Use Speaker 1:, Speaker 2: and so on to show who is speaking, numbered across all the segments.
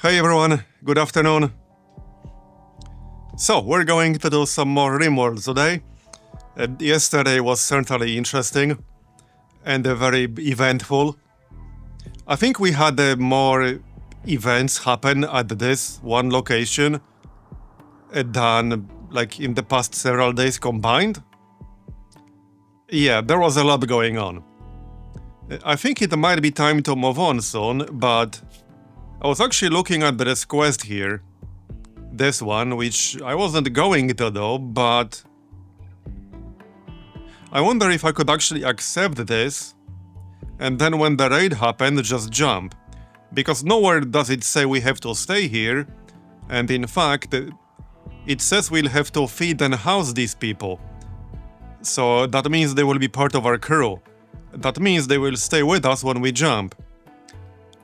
Speaker 1: Hey everyone, good afternoon. So, we're going to do some more RimWorld today. Yesterday was certainly interesting and very eventful. I think we had more events happen at this one location than like in the past several days combined. Yeah, there was a lot going on. I think it might be time to move on soon, but I was actually looking at this quest here. This one, which I wasn't going to do, but I wonder if I could actually accept this and then when the raid happened, just jump. Because nowhere does it say we have to stay here, and in fact, it says we'll have to feed and house these people. So that means they will be part of our crew. That means they will stay with us when we jump.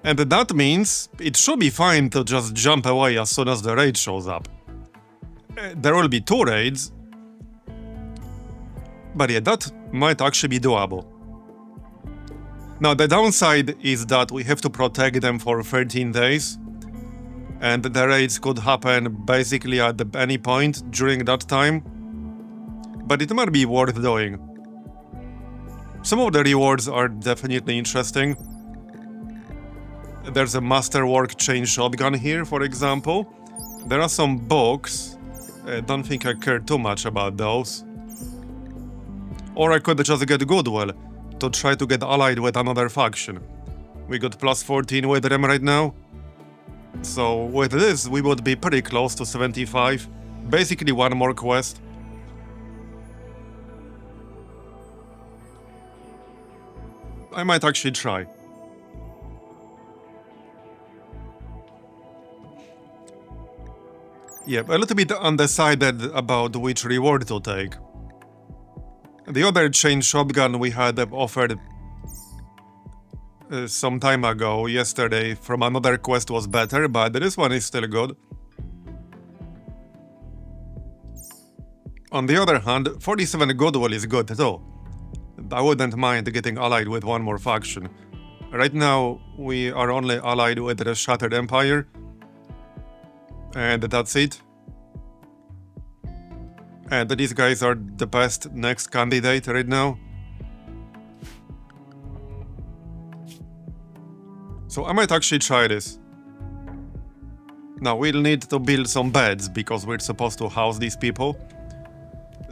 Speaker 1: And that means it should be fine to just jump away as soon as the raid shows up. There will be 2 raids. But yeah, that might actually be doable. Now the downside is that we have to protect them for 13 days. And the raids could happen basically at any point during that time. But it might be worth doing. Some of the rewards are definitely interesting. There's a masterwork chain shotgun here, for example. There are some books. I don't think I care too much about those. Or I could just get goodwill to try to get allied with another faction. We got plus 14 with them right now. So with this, we would be pretty close to 75. Basically one more quest. I might actually try. Yeah, a little bit undecided about which reward to take. The other chain shotgun we had offered some time ago, yesterday, from another quest was better, but this one is still good. On the other hand, 47 goodwill is good too. I wouldn't mind getting allied with one more faction. Right now, we are only allied with the Shattered Empire. And that's it. And these guys are the best next candidate right now. So I might actually try this. Now we'll need to build some beds because we're supposed to house these people.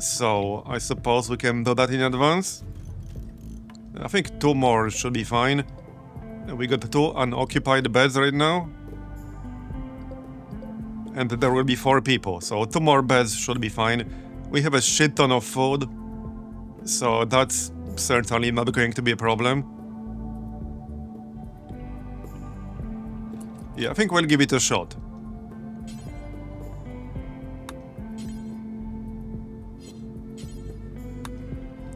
Speaker 1: So I suppose we can do that in advance. I think 2 more should be fine. We got 2 unoccupied beds right now. And there will be 4 people, so 2 more beds should be fine. We have a shit ton of food, so that's certainly not going to be a problem. Yeah, I think we'll give it a shot.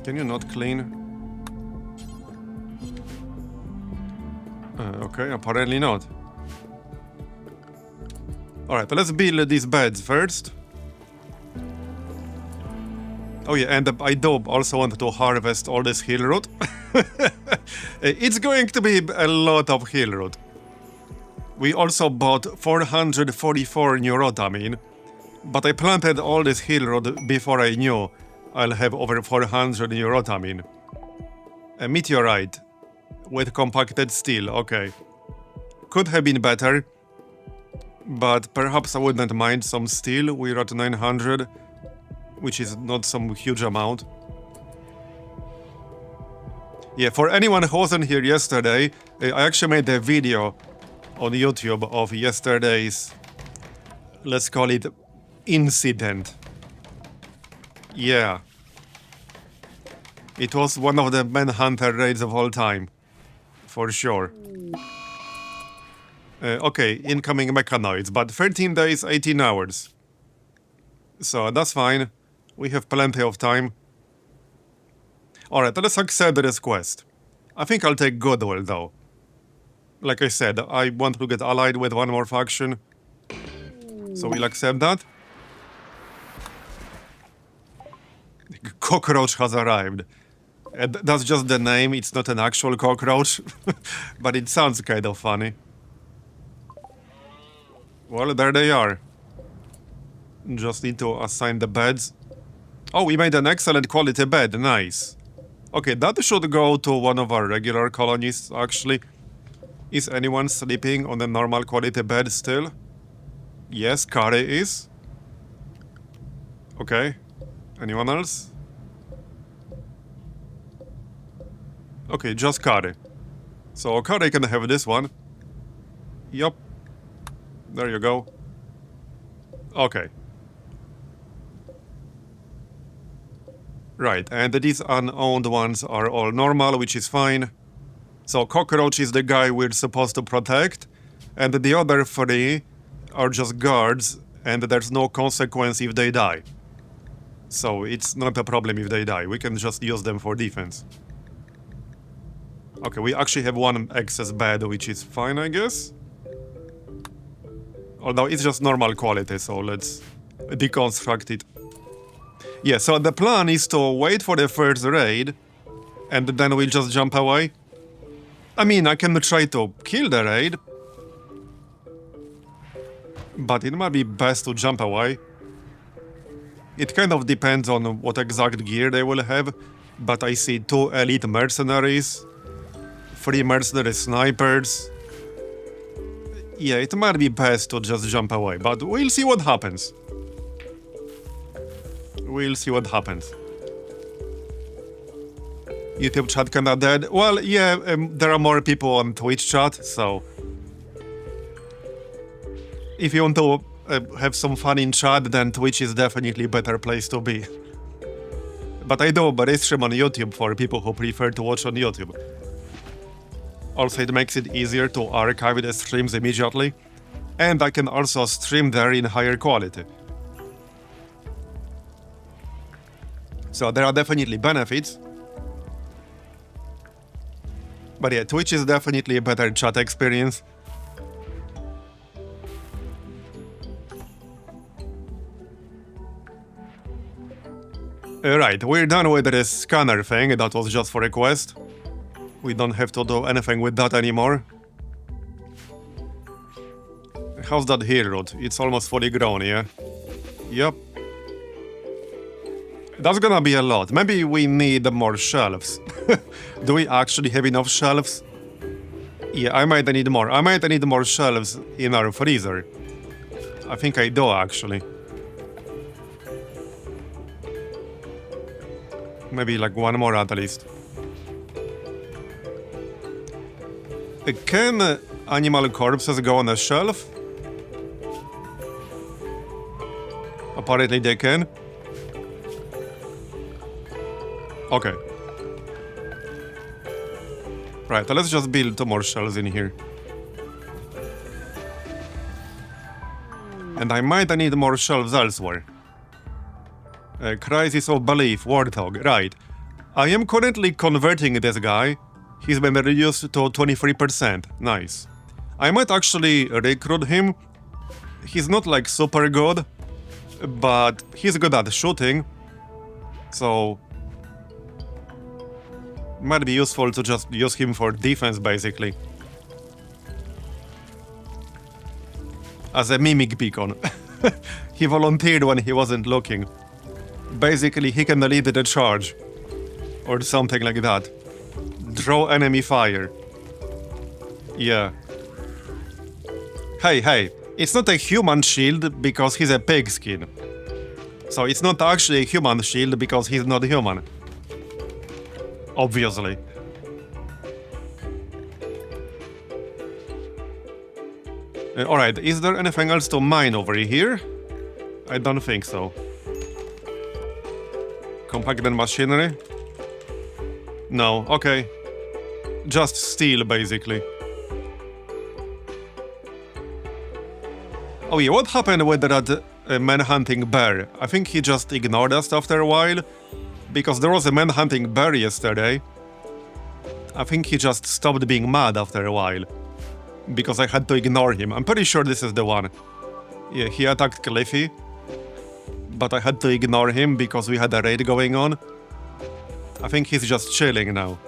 Speaker 1: Can you not clean? Okay, apparently not. Alright, let's build these beds first. Oh yeah, and I do also want to harvest all this hill root. It's going to be a lot of hill root. We also bought 444 new rotamine, but I planted all this hill root before I knew I'll have over 400 new rotamine. A meteorite with compacted steel, okay. Could have been better. But perhaps I wouldn't mind some steel. We're at 900, which is not some huge amount. Yeah, for anyone who wasn't here yesterday, I actually made a video on YouTube of yesterday's, let's call it, incident. Yeah. It was one of the Manhunter raids of all time. For sure. Okay, incoming mechanoids, but 13 days, 18 hours. So that's fine. We have plenty of time. Alright, let's accept this quest. I think I'll take goodwill though. Like I said, I want to get allied with one more faction. So we'll accept that. Cockroach has arrived. That's just the name, it's not an actual cockroach. But it sounds kind of funny. Well, there they are. Just need to assign the beds. Oh, we made an excellent quality bed, nice. Okay, that should go to one of our regular colonists, actually. Is anyone sleeping on a normal quality bed still? Yes, Kari is. Okay. Anyone else? Okay, just Kari. So Kari can have this one. Yup. There you go. Okay. Right, and these unowned ones are all normal, which is fine. So Cockroach is the guy we're supposed to protect, and the other 3 are just guards, and there's no consequence if they die. So it's not a problem if they die, we can just use them for defense. Okay, we actually have one excess bed, which is fine, I guess. Although it's just normal quality, so let's deconstruct it. Yeah, so the plan is to wait for the first raid, and then we'll just jump away. I mean, I can try to kill the raid, but it might be best to jump away. It kind of depends on what exact gear they will have, but I see 2 elite mercenaries, 3 mercenary snipers. Yeah, it might be best to just jump away, but we'll see what happens. We'll see what happens. YouTube chat kinda dead. Well, yeah, there are more people on Twitch chat, so... If you want to have some fun in chat, then Twitch is definitely a better place to be. But I do stream on YouTube for people who prefer to watch on YouTube. Also, it makes it easier to archive the streams immediately, and I can also stream there in higher quality. So there are definitely benefits. But yeah, Twitch is definitely a better chat experience. Right, we're done with the scanner thing, that was just for a quest. We don't have to do anything with that anymore. How's that here root? It's almost fully grown, yeah? Yep. That's gonna be a lot. Maybe we need more shelves. Do we actually have enough shelves? Yeah, I might need more. I might need more shelves in our freezer. I think I do, actually. Maybe like one more at least. Can animal corpses go on a shelf? Apparently they can. Okay. Right, let's just build 2 more shelves in here. And I might need more shelves elsewhere. Crisis of Belief, Warthog, right. I am currently converting this guy. He's been reduced to 23%, nice. I might actually recruit him. He's not like super good, but he's good at shooting. So... might be useful to just use him for defense, basically. As a mimic beacon. He volunteered when he wasn't looking. Basically, he can lead the charge. Or something like that. Draw enemy fire. Yeah. Hey, it's not a human shield because he's a pigskin. So it's not actually a human shield because he's not human. Obviously. Alright, is there anything else to mine over here? I don't think so. Compacted machinery? No, okay. Just steel, basically. Oh yeah, what happened with that man-hunting bear? I think he just ignored us after a while. Because there was a man-hunting bear yesterday. I think he just stopped being mad after a while. Because I had to ignore him. I'm pretty sure this is the one. Yeah, he attacked Cliffy. But I had to ignore him because we had a raid going on. I think he's just chilling now.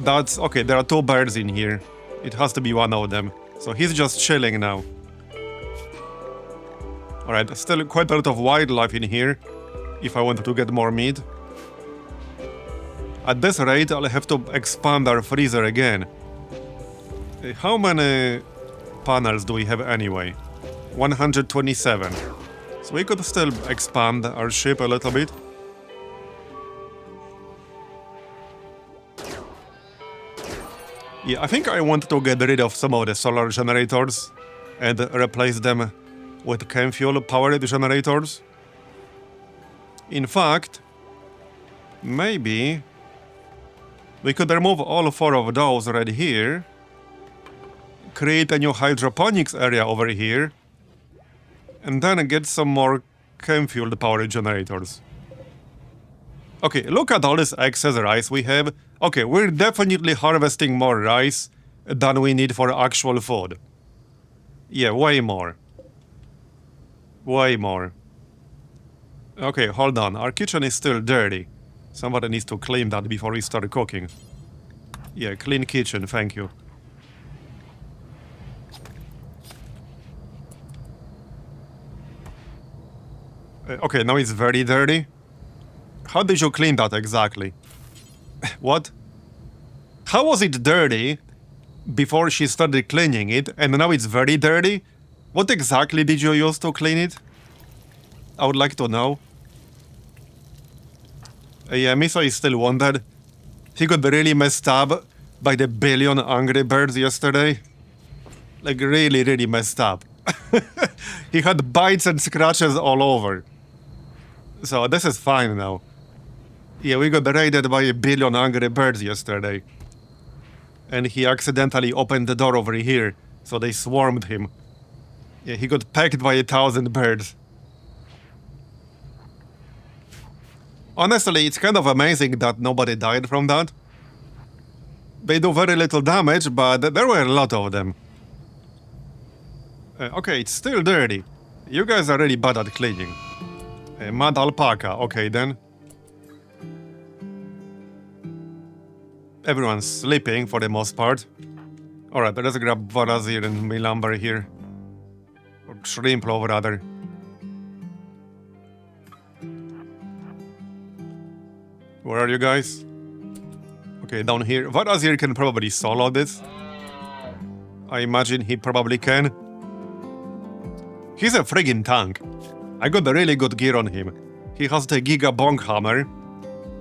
Speaker 1: That's... okay, there are 2 birds in here. It has to be one of them. So he's just chilling now. Alright, still quite a lot of wildlife in here, if I wanted to get more meat. At this rate, I'll have to expand our freezer again. How many panels do we have anyway? 127. So we could still expand our ship a little bit. Yeah, I think I want to get rid of some of the solar generators and replace them with chem fuel powered generators. In fact, maybe we could remove all 4 of those right here, create a new hydroponics area over here, and then get some more chem fuel powered generators. Okay, look at all this excess rice we have. Okay, we're definitely harvesting more rice than we need for actual food. Yeah, way more. Way more. Okay, hold on. Our kitchen is still dirty. Somebody needs to clean that before we start cooking. Yeah, clean kitchen, thank you. Okay, now it's very dirty. How did you clean that exactly? What? How was it dirty before she started cleaning it, and now it's very dirty? What exactly did you use to clean it? I would like to know. Yeah, Miso is still wounded. He got really messed up by the billion angry birds yesterday. Like, really, really messed up. He had bites and scratches all over. So this is fine now. Yeah, we got raided by a billion angry birds yesterday. And he accidentally opened the door over here, so they swarmed him. Yeah, he got pecked by 1,000 birds. Honestly, it's kind of amazing that nobody died from that. They do very little damage, but there were a lot of them. Okay, it's still dirty. You guys are really bad at cleaning. Mad alpaca, okay then. Everyone's sleeping for the most part. Alright, let's grab Marbozir and Milamber here. Or shrimp loaf rather. Where are you guys? Okay, down here. Marbozir can probably solo this. I imagine he probably can. He's a friggin' tank. I got a really good gear on him. He has the Giga Bong Hammer.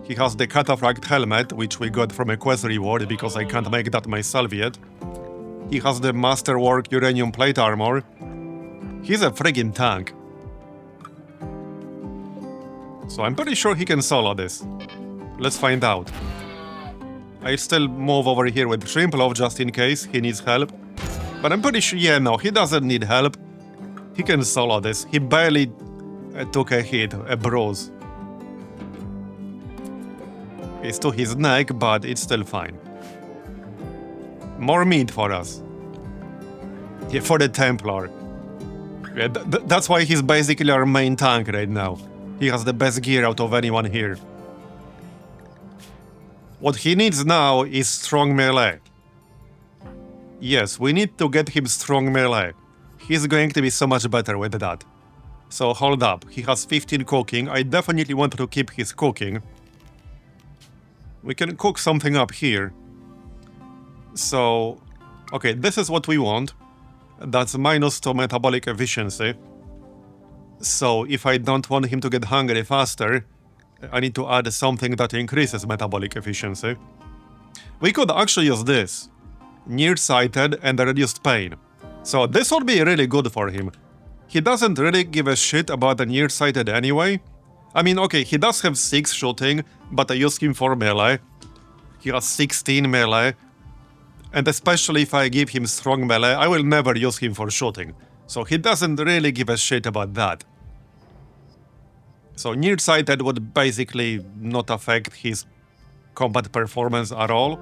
Speaker 1: He has the Cataphract Helmet, which we got from a quest reward because I can't make that myself yet. He has the Masterwork Uranium Plate Armor. He's a friggin' tank. So I'm pretty sure he can solo this. Let's find out. I still move over here with Shrimplov just in case he needs help. But I'm pretty sure, yeah, no, he doesn't need help. He can solo this. He barely took a hit, a bruise. It's to his neck, but it's still fine. More meat for us. Yeah, for the Templar. Yeah, that's why he's basically our main tank right now. He has the best gear out of anyone here. What he needs now is strong melee. Yes, we need to get him strong melee. He's going to be so much better with that. So hold up, he has 15 cooking. I definitely want to keep his cooking. We can cook something up here. So, okay, this is what we want. That's -2 metabolic efficiency. So if I don't want him to get hungry faster, I need to add something that increases metabolic efficiency. We could actually use this. Nearsighted and reduced pain. So this would be really good for him. He doesn't really give a shit about the nearsighted anyway. I mean, okay, he does have 6 shooting, but I use him for melee. He has 16 melee. And especially if I give him strong melee, I will never use him for shooting. So he doesn't really give a shit about that. So nearsighted would basically not affect his combat performance at all.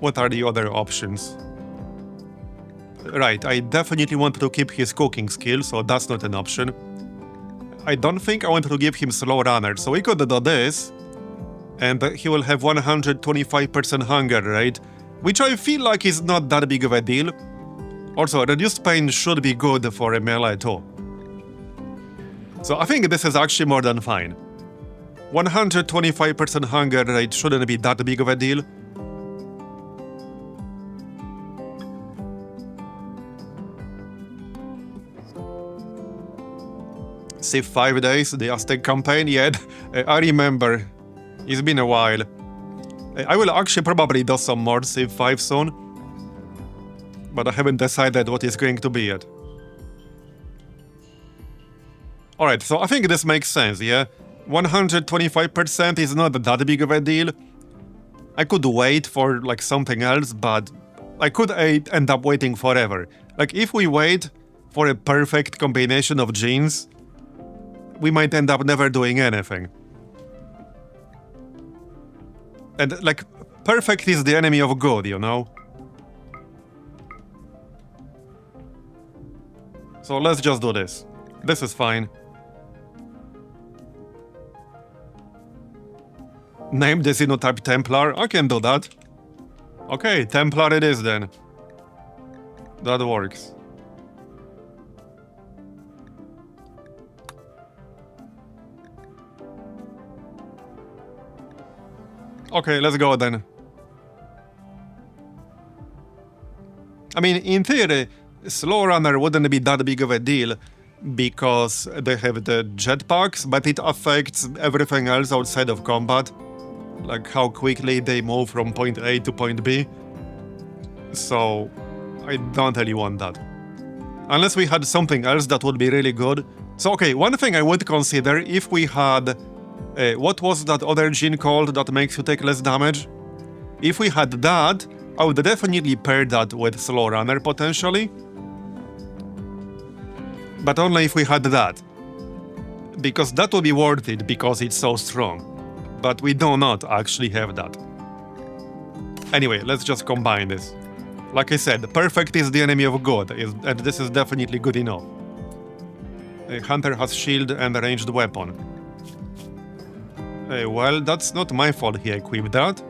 Speaker 1: What are the other options? Right, I definitely want to keep his cooking skill, so that's not an option. I don't think I want to give him slow runner, so we could do this. And he will have 125% hunger rate which I feel like is not that big of a deal. Also, reduced pain should be good for a melee too. So I think this is actually more than fine. 125% hunger rate shouldn't be that big of a deal. Civ 5 days, the Aztec campaign, yeah, I remember. It's been a while. I will actually probably do some more Civ 5 soon, but I haven't decided what it's going to be yet. Alright, so I think this makes sense, yeah? 125% is not that big of a deal. I could wait for like something else, but I could end up waiting forever. Like if we wait for a perfect combination of genes, we might end up never doing anything. And like, perfect is the enemy of good, you know? So let's just do this. This is fine. Name the Xenotype Templar? I can do that. Okay, Templar it is then. That works. Okay, let's go then. I mean, in theory, Slow Runner wouldn't be that big of a deal because they have the jetpacks, but it affects everything else outside of combat. Like how quickly they move from point A to point B. So, I don't really want that. Unless we had something else that would be really good. So, okay, one thing I would consider if we had... what was that other gene called that makes you take less damage? If we had that, I would definitely pair that with Slow Runner potentially. But only if we had that. Because that would be worth it because it's so strong. But we do not actually have that. Anyway, let's just combine this. Like I said, perfect is the enemy of good, and this is definitely good enough. Hunter has shield and a ranged weapon. Well, that's not my fault he equipped that.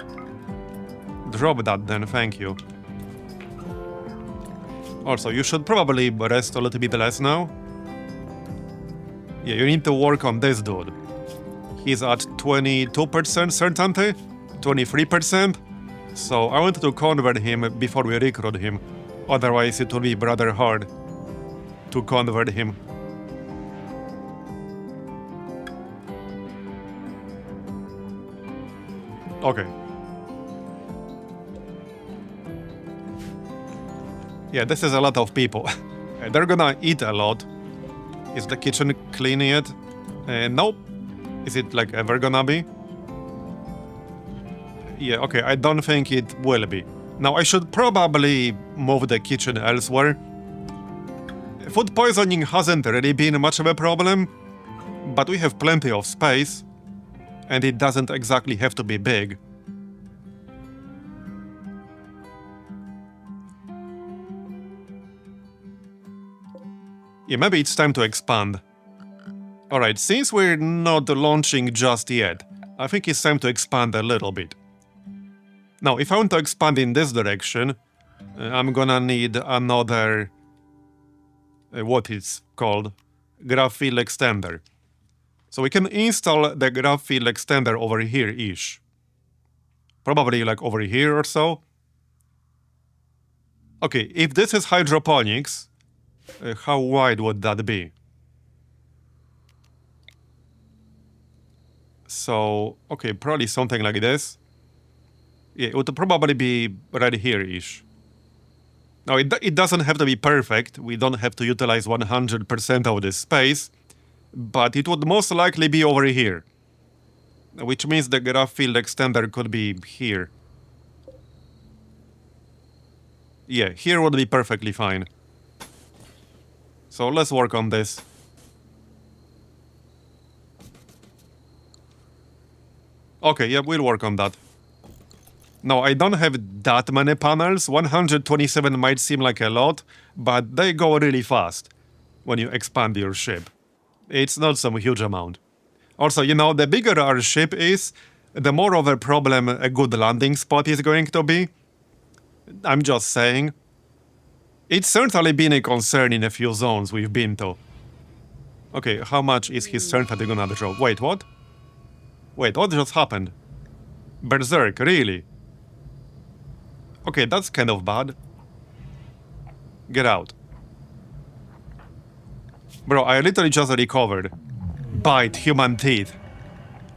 Speaker 1: Drop that then, thank you. Also, you should probably rest a little bit less now. Yeah, you need to work on this dude. He's at 22% certainty, 23%. So I wanted to convert him before we recruit him. Otherwise it will be rather hard to convert him. Okay. Yeah, this is a lot of people. They're gonna eat a lot. Is the kitchen clean yet? Nope. Is it like ever gonna be? Yeah, okay, I don't think it will be. Now, I should probably move the kitchen elsewhere. Food poisoning hasn't really been much of a problem, but we have plenty of space, and it doesn't exactly have to be big. Yeah, maybe it's time to expand. Alright, since we're not launching just yet, I think it's time to expand a little bit. Now, if I want to expand in this direction, I'm gonna need another... what it's called? Graph field extender. So we can install the graph field extender over here-ish. Probably like over here or so. Okay, if this is hydroponics, how wide would that be? So, okay, probably something like this. Yeah, it would probably be right here-ish. Now, it doesn't have to be perfect. We don't have to utilize 100% of this space. But it would most likely be over here. Which means the graph field extender could be here. Yeah, here would be perfectly fine. So let's work on this. Okay, yeah, we'll work on that. Now, I don't have that many panels. 127 might seem like a lot, but they go really fast when you expand your ship. It's not some huge amount. Also, you know, the bigger our ship is, the more of a problem a good landing spot is going to be. I'm just saying. It's certainly been a concern in a few zones we've been to. Okay, how much is his certainty gonna drop? Wait, what? Wait, what just happened? Berserk, really? Okay, that's kind of bad. Get out. Bro, I literally just recovered. Bite, human teeth.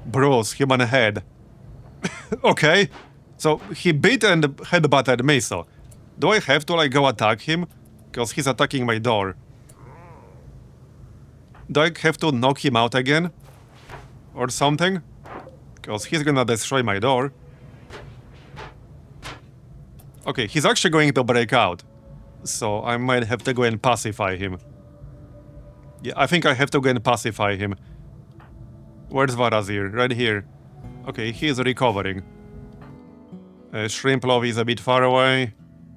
Speaker 1: Bruise, human head. Okay. So, he bit and headbutted me, so... Do I have to, like, go attack him? Because he's attacking my door. Do I have to knock him out again? Or something? Because he's gonna destroy my door. Okay, he's actually going to break out. So I might have to go and pacify him. Yeah, I think I have to go and pacify him. Where's Marbozir? Right here. Okay, he is recovering. Shrimp Love is a bit far away.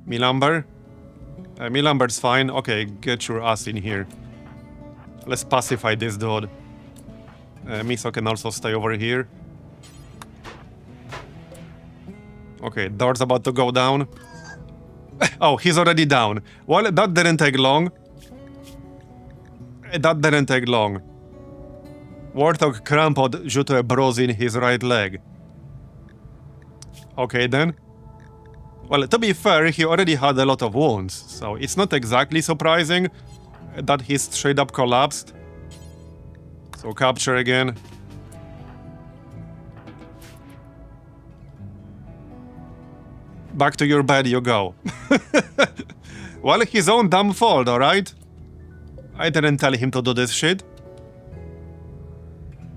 Speaker 1: Milamber? Milamber's fine. Okay, get your ass in here. Let's pacify this dude. Miso can also stay over here. Okay, door's about to go down. Oh, he's already down. Well, that didn't take long. That didn't take long. Warthog crumpled due to a bruise in his right leg. Okay then. Well, to be fair, he already had a lot of wounds, so it's not exactly surprising that he straight up collapsed. So capture again. Back to your bed you go. Well, his own damn fault, alright? I didn't tell him to do this shit.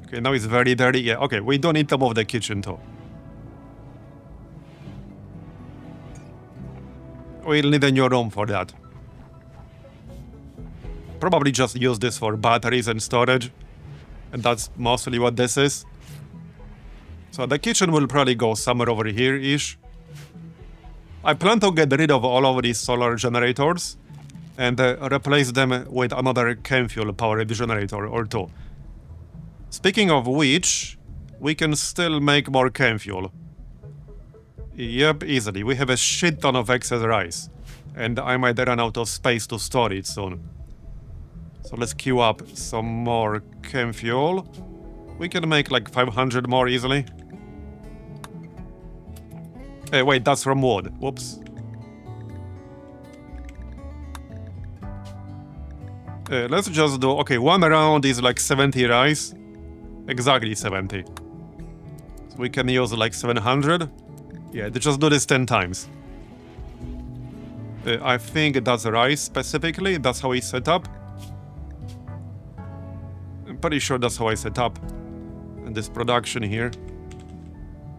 Speaker 1: Okay, now it's very dirty. Yeah, okay, we don't need to move the kitchen too. We'll need a new room for that. Probably just use this for batteries and storage. And that's mostly what this is. So the kitchen will probably go somewhere over here-ish. I plan to get rid of all of these solar generators and replace them with another chem fuel powered generator or two. Speaking of which, we can still make more chem fuel. Yep, easily. We have a shit ton of excess rice. And I might run out of space to store it soon. So let's queue up some more chem fuel. We can make like 500 more easily. Hey, wait, that's from wood. Whoops. Let's just do... Okay, one round is like 70 rice. Exactly 70. So we can use like 700. Yeah, just do this 10 times. I think that's rice specifically. That's how it's set up. I'm pretty sure that's how I set up this production here.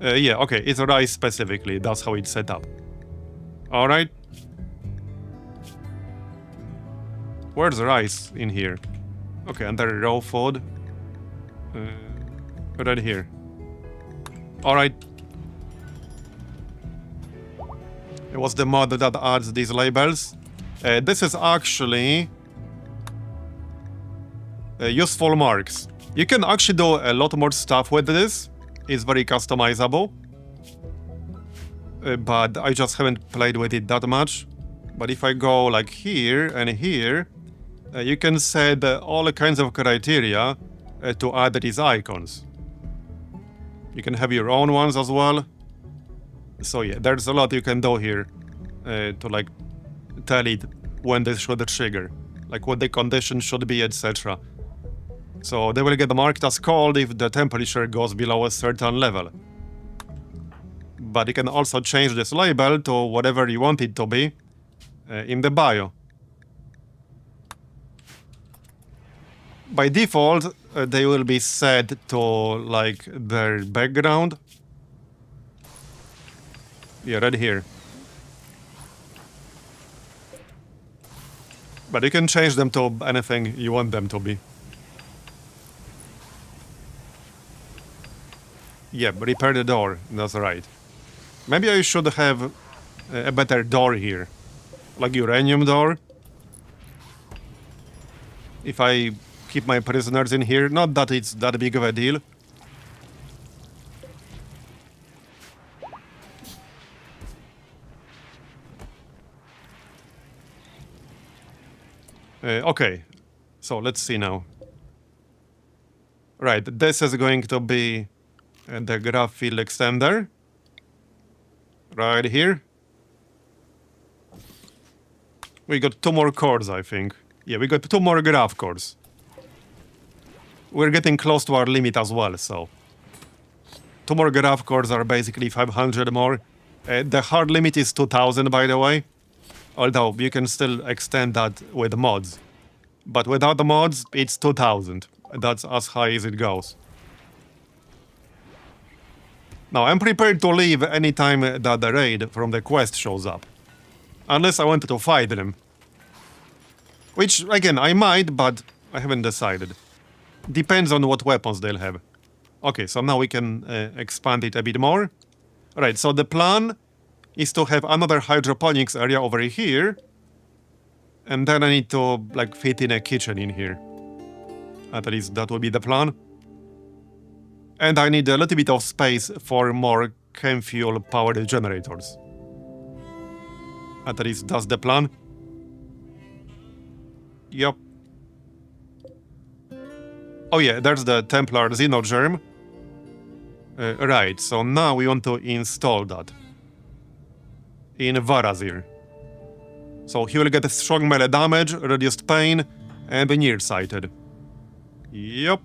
Speaker 1: Yeah, okay, it's rice specifically. That's how it's set up. Alright. Where's the rice in here? Okay, under raw food. Right here. Alright. It was the mod that adds these labels. This is actually useful marks. You can actually do a lot more stuff with this. It's very customizable. But I just haven't played with it that much. But if I go like here and here, you can set all kinds of criteria to add these icons. You can have your own ones as well. So yeah, there's a lot you can do here to like tell it when this should trigger, like what the condition should be, etc. So they will get marked as cold if the temperature goes below a certain level. But you can also change this label to whatever you want it to be in the bio. By default, they will be set to like their background. Yeah, right here. But you can change them to anything you want them to be. Yeah, repair the door. That's right. Maybe I should have a better door here. Like uranium door. If I keep my prisoners in here. Not that it's that big of a deal. Okay, so let's see now. Right, this is going to be the graph field extender. Right here. We got 2 more cores, I think. Yeah, we got 2 more graph cores. We're getting close to our limit as well, so... 2 more graph cores are basically 500 more. The hard limit is 2000, by the way. Although, you can still extend that with mods. But without the mods, it's 2000. That's as high as it goes. Now, I'm prepared to leave anytime that the raid from the quest shows up. Unless I wanted to fight them. Which, again, I might, but I haven't decided. Depends on what weapons they'll have. Okay, so now we can expand it a bit more. Right, so the plan is to have another hydroponics area over here. And then I need to, like, fit in a kitchen in here. At least that will be the plan. And I need a little bit of space for more chem fuel powered generators. At least that's the plan. Yep. Oh yeah, there's the Templar Xenogerm. Right, so now we want to install that. In Marbozir. So he will get a strong melee damage, reduced pain, and be nearsighted. Yep.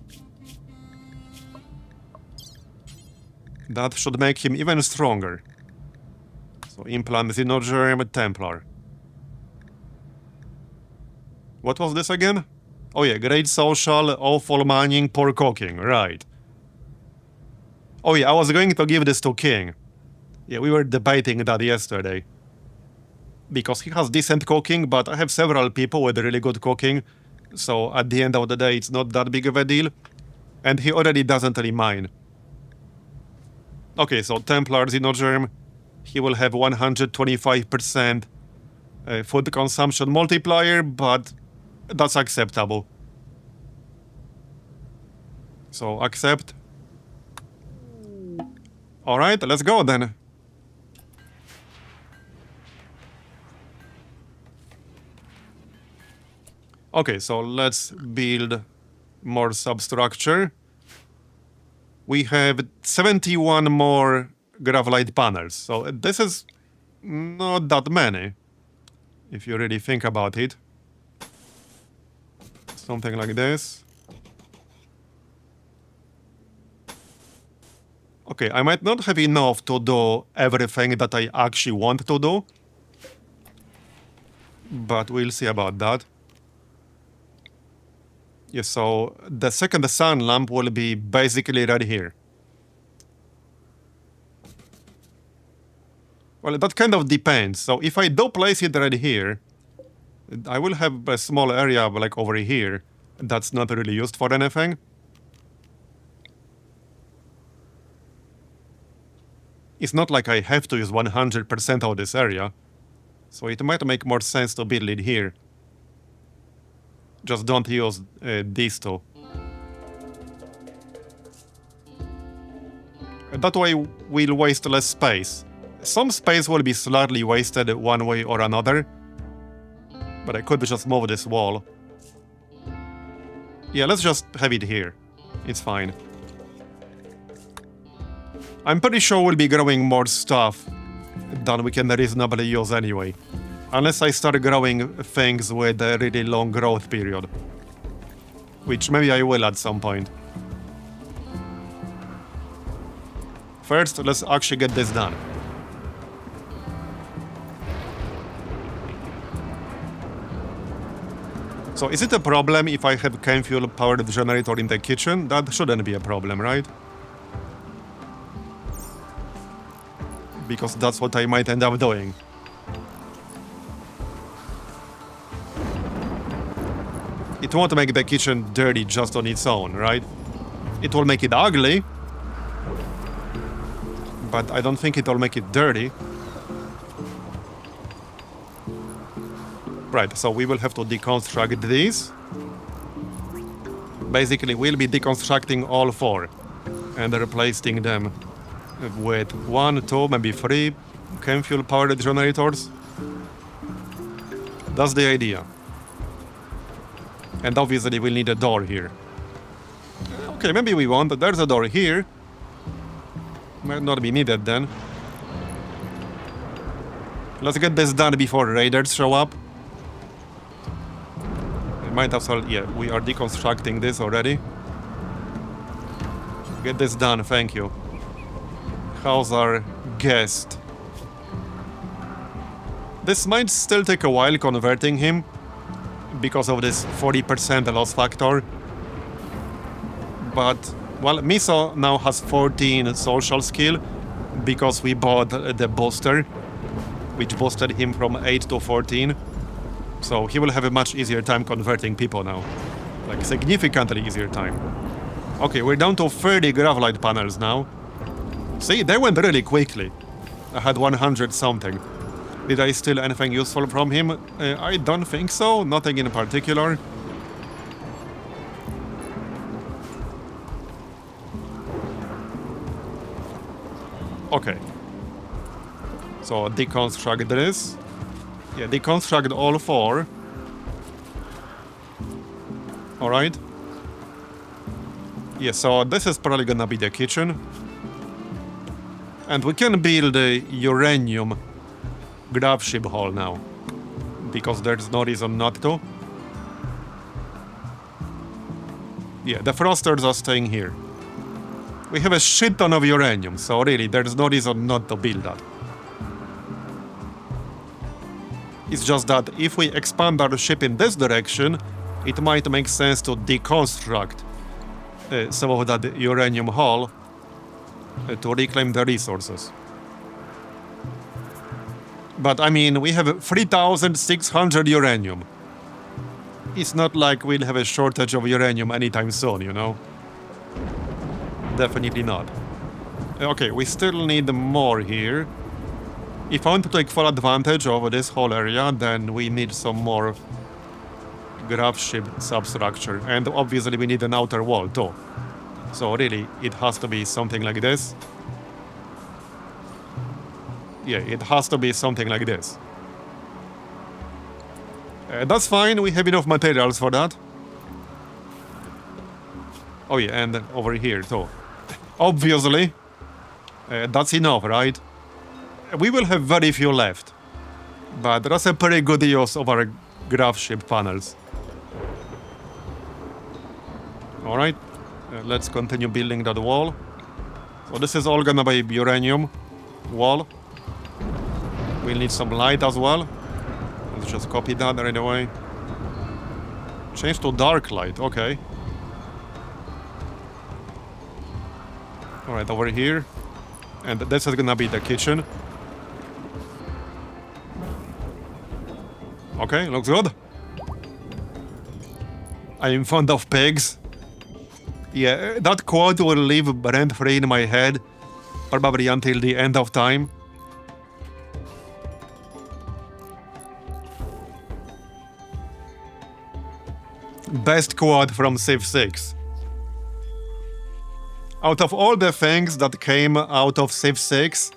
Speaker 1: That should make him even stronger. So implant Xenogerm Templar. What was this again? Oh yeah, great social, awful mining, poor cooking, right. Oh yeah, I was going to give this to King. Yeah, we were debating that yesterday. Because he has decent cooking, but I have several people with really good cooking. So at the end of the day, it's not that big of a deal. And he already doesn't really mine. Okay, so Templar Xenogerm. He will have 125% food consumption multiplier, but that's acceptable. So accept. Alright, let's go then. Okay, so let's build more substructure. We have 71 more graphite panels, so this is not that many, if you really think about it. Something like this. Okay, I might not have enough to do everything that I actually want to do, but we'll see about that. Yes, so the second sun lamp will be basically right here. Well, that kind of depends. So if I do place it right here, I will have a small area like over here that's not really used for anything. It's not like I have to use 100% of this area, so it might make more sense to build it here. Just don't use these two. That way we'll waste less space. Some space will be slightly wasted one way or another, but I could just move this wall. Yeah, let's just have it here. It's fine. I'm pretty sure we'll be growing more stuff than we can reasonably use anyway. Unless I start growing things with a really long growth period. Which maybe I will at some point. First, let's actually get this done. So is it a problem if I have chem fuel powered generator in the kitchen? That shouldn't be a problem, right? Because that's what I might end up doing. It won't make the kitchen dirty just on its own, right? It will make it ugly, but I don't think it will make it dirty. Right, so we will have to deconstruct these. Basically, we'll be deconstructing all 4 and replacing them with 1, 2, maybe 3 chem fuel powered generators. That's the idea. And obviously we'll need a door here. Okay, maybe we won't. There's a door here. Might not be needed then. Let's get this done before raiders show up. We might as well... Yeah, we are deconstructing this already. Get this done, thank you. How's our guest? This might still take a while converting him because of this 40% loss factor. But, well, Miso now has 14 social skill because we bought the booster, which boosted him from 8 to 14. So he will have a much easier time converting people now. Like, significantly easier time. Okay, we're down to 30 graphite panels now. See, they went really quickly. I had 100 something. Did I steal anything useful from him? I don't think so. Nothing in particular. Okay. So deconstruct this. Yeah, deconstruct all 4. Alright. Yeah, so this is probably gonna be the kitchen. And we can build a uranium grab ship hall now. Because there's no reason not to. Yeah, the thrusters are staying here. We have a shit ton of uranium, so really, there's no reason not to build that. It's just that if we expand our ship in this direction, it might make sense to deconstruct some of that uranium hull to reclaim the resources. But I mean, we have 3,600 uranium. It's not like we'll have a shortage of uranium anytime soon, you know? Definitely not. Okay, we still need more here. If I want to take full advantage of this whole area, then we need some more graph ship substructure. And obviously we need an outer wall too. So really, it has to be something like this. Yeah, it has to be something like this. That's fine, we have enough materials for that. Oh yeah, and over here too. Obviously, that's enough, right? We will have very few left. But that's a pretty good use of our graph ship panels. Alright, let's continue building that wall. So this is all gonna be uranium wall. We'll need some light as well. Let's just copy that right away. Change to dark light, okay. Alright, over here. And this is gonna be the kitchen. Okay, looks good. I'm fond of pigs. Yeah, that quote will live rent-free in my head, probably until the end of time. Best quote from Civ 6. Out of all the things that came out of Civ 6,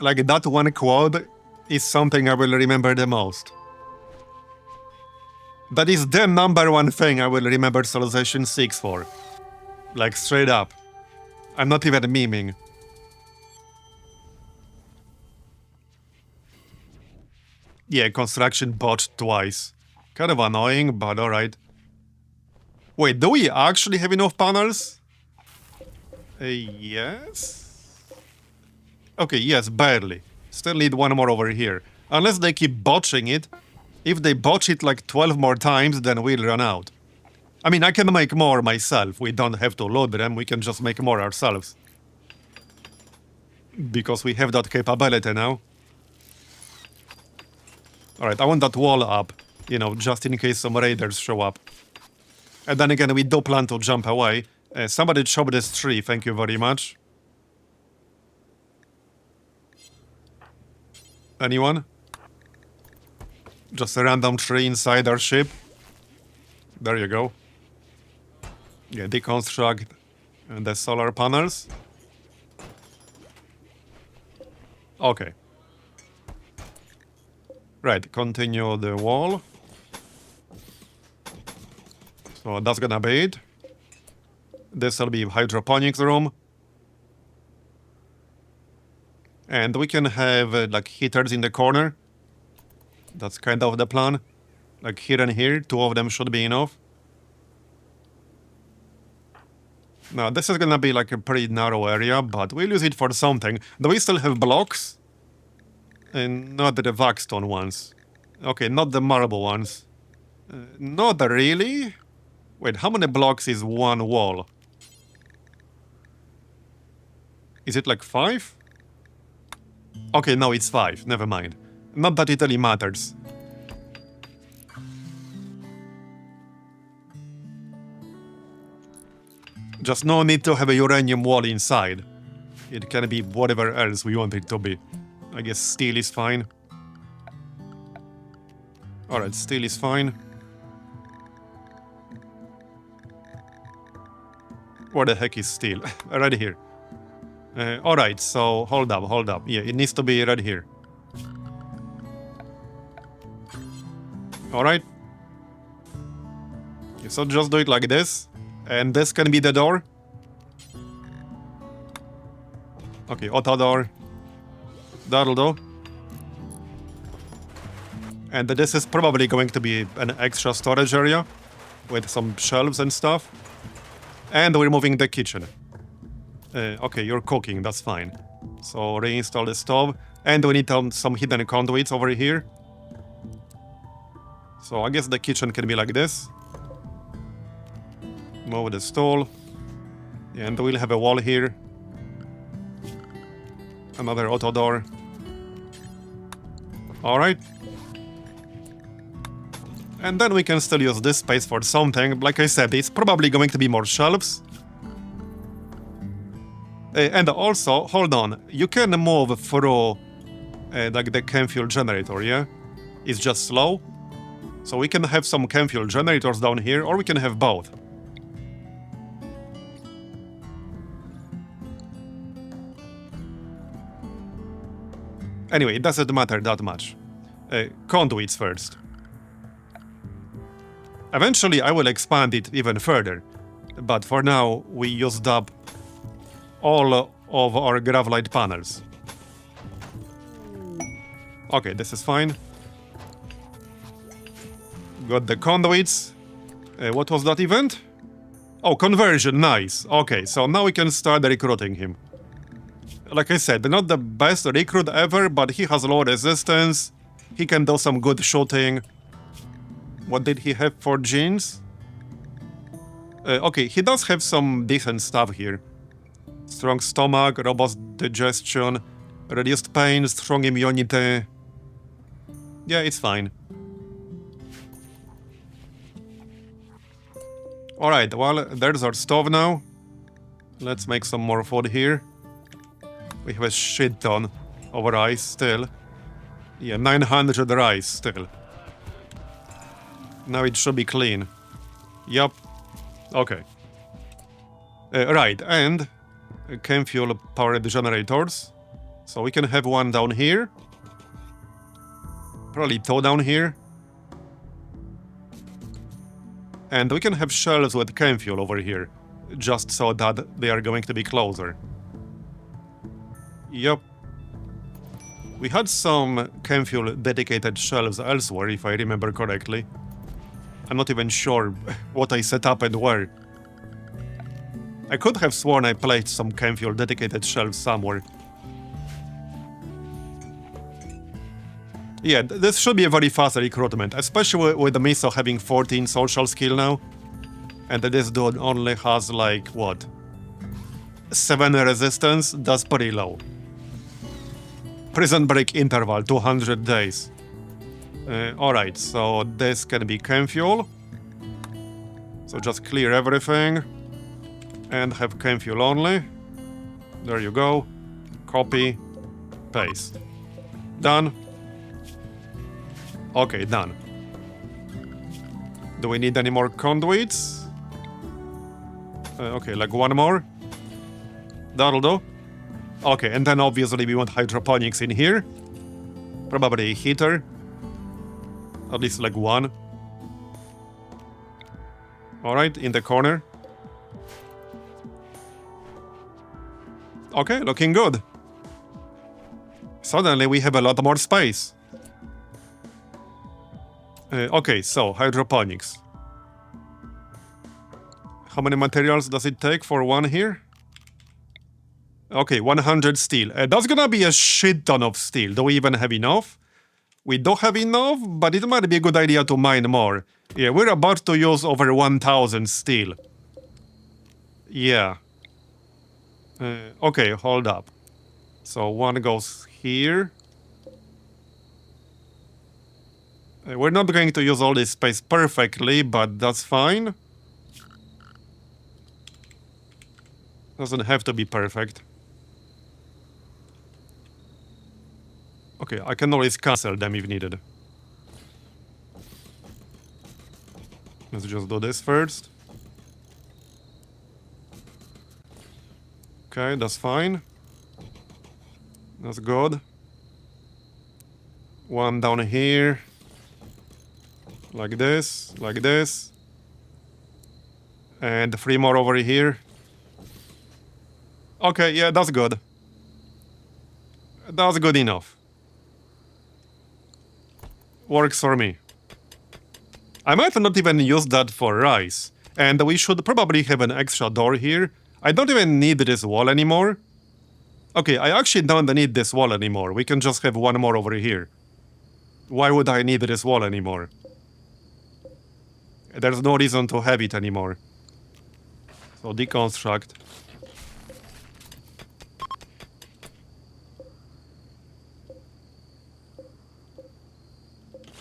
Speaker 1: like that one quote is something I will remember the most. That is the #1 thing I will remember Civilization 6 for. Like, straight up. I'm not even memeing. Yeah, construction botched twice. Kind of annoying, but alright. Wait, do we actually have enough panels? Yes? Okay, yes, barely. Still need one more over here. Unless they keep botching it. If they botch it like 12 more times, then we'll run out. I mean, I can make more myself. We don't have to load them, we can just make more ourselves. Because we have that capability now. Alright, I want that wall up. You know, just in case some raiders show up. And then again, we do plan to jump away. Somebody chop this tree, thank you very much. Anyone? Just a random tree inside our ship. There you go. Yeah, deconstruct the solar panels. Okay. Right, continue the wall. So that's gonna be it. This will be hydroponics room. And we can have like heaters in the corner. That's kind of the plan. Like here and here, 2 of them should be enough. Now this is gonna be like a pretty narrow area, but we'll use it for something. Do we still have blocks? And not the Vaxstone ones. Okay, not the marble ones. Not really. Wait, how many blocks is one wall? Is it like 5? Okay, no, it's 5. Never mind. Not that it really matters. Just no need to have a uranium wall inside. It can be whatever else we want it to be. I guess steel is fine. Alright, steel is fine. Where the heck is steel? Right here. Alright, so hold up. Yeah, it needs to be right here. Alright. So just do it like this. And this can be the door. Okay, auto door. That'll do. And this is probably going to be an extra storage area with some shelves and stuff. And we're moving the kitchen. Okay, you're cooking, that's fine. So reinstall the stove. And we need some hidden conduits over here. So I guess the kitchen can be like this. Move the stall. And we'll have a wall here. Another auto door. Alright. And then we can still use this space for something. Like I said, it's probably going to be more shelves. And also, hold on, you can move through like the chem fuel generator, yeah? It's just slow. So we can have some chem fuel generators down here, or we can have both. Anyway, it doesn't matter that much. Conduits first. Eventually, I will expand it even further. But for now, we used up all of our Gravlite panels. Okay, this is fine. Got the conduits. What was that event? Oh, conversion, nice. Okay, so now we can start recruiting him. Like I said, not the best recruit ever, but he has low resistance. He can do some good shooting. What did he have for genes? Okay, he does have some decent stuff here. Strong stomach, robust digestion, reduced pain, strong immunity. Yeah, it's fine. Alright, well, there's our stove now. Let's make some more food here. We have a shit ton of rice still. Yeah, 900 rice still. Now it should be clean. Yup. Okay. Right, and chem fuel powered generators. So we can have one down here. Probably 2 down here. And we can have shelves with chem fuel over here. Just so that they are going to be closer. Yup. We had some chem fuel dedicated shelves elsewhere, if I remember correctly. I'm not even sure what I set up and where. I could have sworn I placed some chem fuel dedicated shelves somewhere. Yeah, this should be a very fast recruitment, especially with the Miso having 14 social skill now. And this dude only has like, what? 7 resistance? That's pretty low. Prison break interval, 200 days. Alright, so this can be chem fuel. So just clear everything. And have chem fuel only. There you go. Copy. Paste. Done. Okay, done. Do we need any more conduits? Okay, like one more. That'll do. Okay, and then obviously we want hydroponics in here. Probably a heater. At least like one. Alright, in the corner. Okay, looking good. Suddenly we have a lot more space. Okay, so hydroponics. How many materials does it take for one here? Okay, 100 steel. That's gonna be a shit ton of steel. Do we even have enough? We do have enough, but it might be a good idea to mine more. Yeah, we're about to use over 1000 steel. Yeah. Okay, hold up. So one goes here. We're not going to use all this space perfectly, but that's fine. Doesn't have to be perfect. Okay, I can always cancel them if needed. Let's just do this first. Okay, that's fine. That's good. One down here. Like this, like this. And 3 more over here. Okay, yeah, that's good. That's good enough. Works for me. I might not even use that for rice. And we should probably have an extra door here. I don't even need this wall anymore. Okay, I actually don't need this wall anymore. We can just have one more over here. Why would I need this wall anymore? There's no reason to have it anymore. So deconstruct.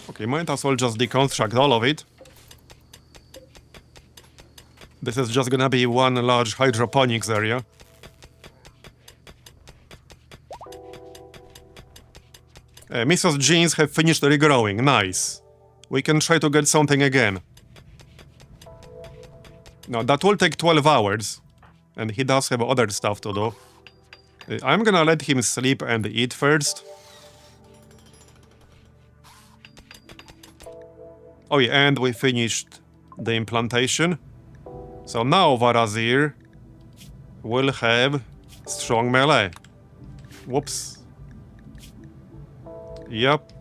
Speaker 1: Okay, might as well just deconstruct all of it. This is just gonna be one large hydroponics area. Mrs. Jeans have finished regrowing. Nice. We can try to get something again. No, that will take 12 hours. And he does have other stuff to do. I'm gonna let him sleep and eat first. Oh yeah, and we finished the implantation. So now Marbozir will have strong melee. Whoops. Yep.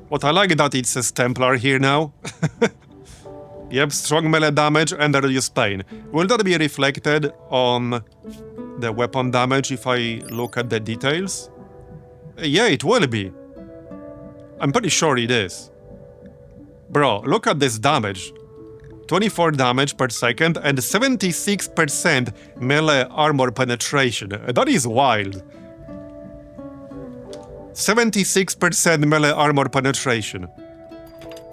Speaker 1: What I like that it says Templar here now. Yep, strong melee damage and reduced pain. Will that be reflected on the weapon damage if I look at the details? Yeah, it will be. I'm pretty sure it is. Bro, look at this damage. 24 damage per second and 76% melee armor penetration. That is wild. 76% melee armor penetration.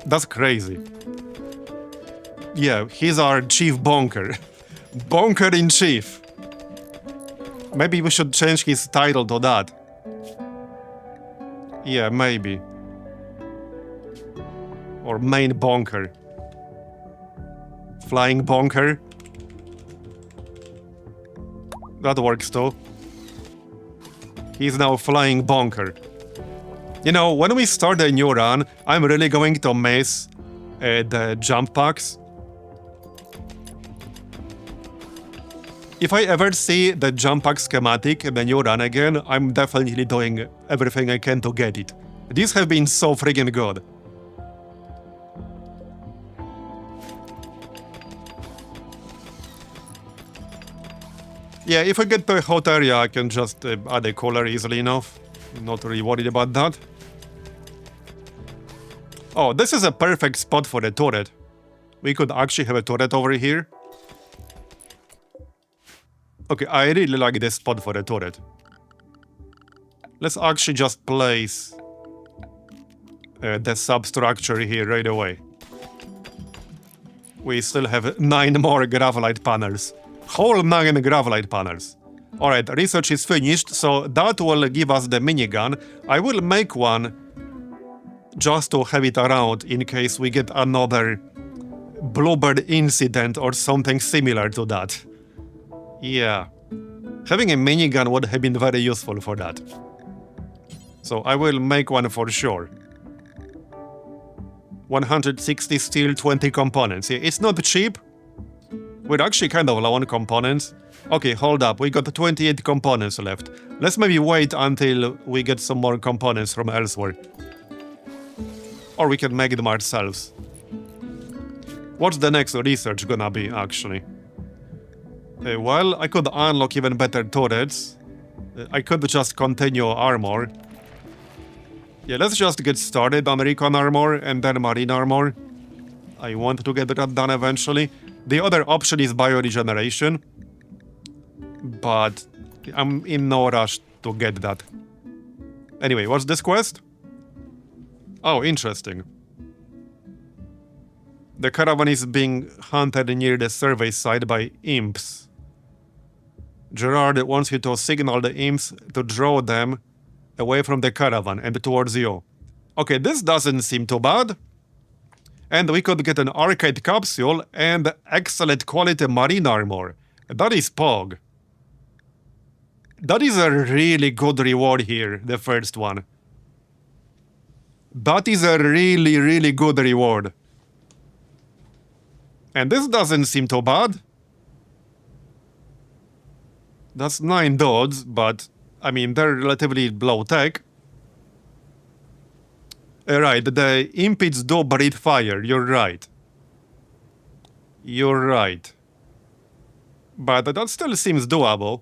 Speaker 1: That's crazy. Yeah, he's our chief bonker. Bonker in chief. Maybe we should change his title to that. Yeah, maybe. Or main bonker. Flying bonker. That works too. He's now flying bonker. You know, when we start a new run, I'm really going to miss the jump packs. If I ever see the jump pack schematic in the new run again, I'm definitely doing everything I can to get it. These have been so friggin' good. Yeah, if I get to a hot area, I can just add a cooler easily enough. Not really worried about that. Oh, this is a perfect spot for a turret. We could actually have a turret over here. Okay, I really like this spot for a turret. Let's actually just place the substructure here right away. We still have 9 more gravelite panels. Whole 9 gravelite panels. Alright, research is finished, so that will give us the minigun. I will make one just to have it around in case we get another bluebird incident or something similar to that. Yeah. Having a minigun would have been very useful for that. So I will make one for sure. 160 steel, 20 components. Yeah, it's not cheap. We're actually kind of low on components. Okay, hold up. We got 28 components left. Let's maybe wait until we get some more components from elsewhere. Or we can make them ourselves. What's the next research gonna be, actually? Well, I could unlock even better turrets. I could just continue armor. Yeah, let's just get started on recon armor and then marine armor. I want to get that done eventually. The other option is bioregeneration. But I'm in no rush to get that. Anyway, what's this quest? Oh, interesting. The caravan is being hunted near the survey site by imps. Gerard wants you to signal the imps to draw them away from the caravan and towards you. Okay, this doesn't seem too bad. And we could get an arcade capsule and excellent quality marine armor. That is Pog. That is a really good reward here, the first one. That is a really, really good reward. And this doesn't seem too bad. That's 9 dudes, but, I mean, they're relatively low tech. Right, the impids do breathe fire, you're right. You're right. But that still seems doable.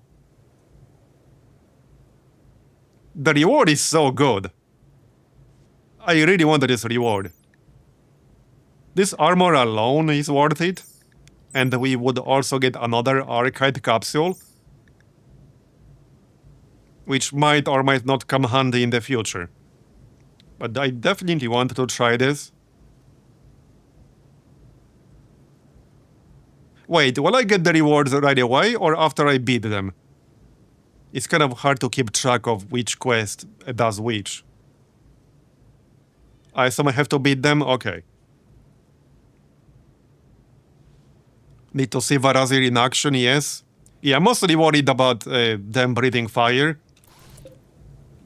Speaker 1: The reward is so good. I really want this reward. This armor alone is worth it. And we would also get another arcade capsule. Which might or might not come handy in the future. But I definitely want to try this. Wait, will I get the rewards right away or after I beat them? It's kind of hard to keep track of which quest does which. I assume I have to beat them? Okay. Need to see Marbozir in action, yes. Yeah, I'm mostly worried about them breathing fire.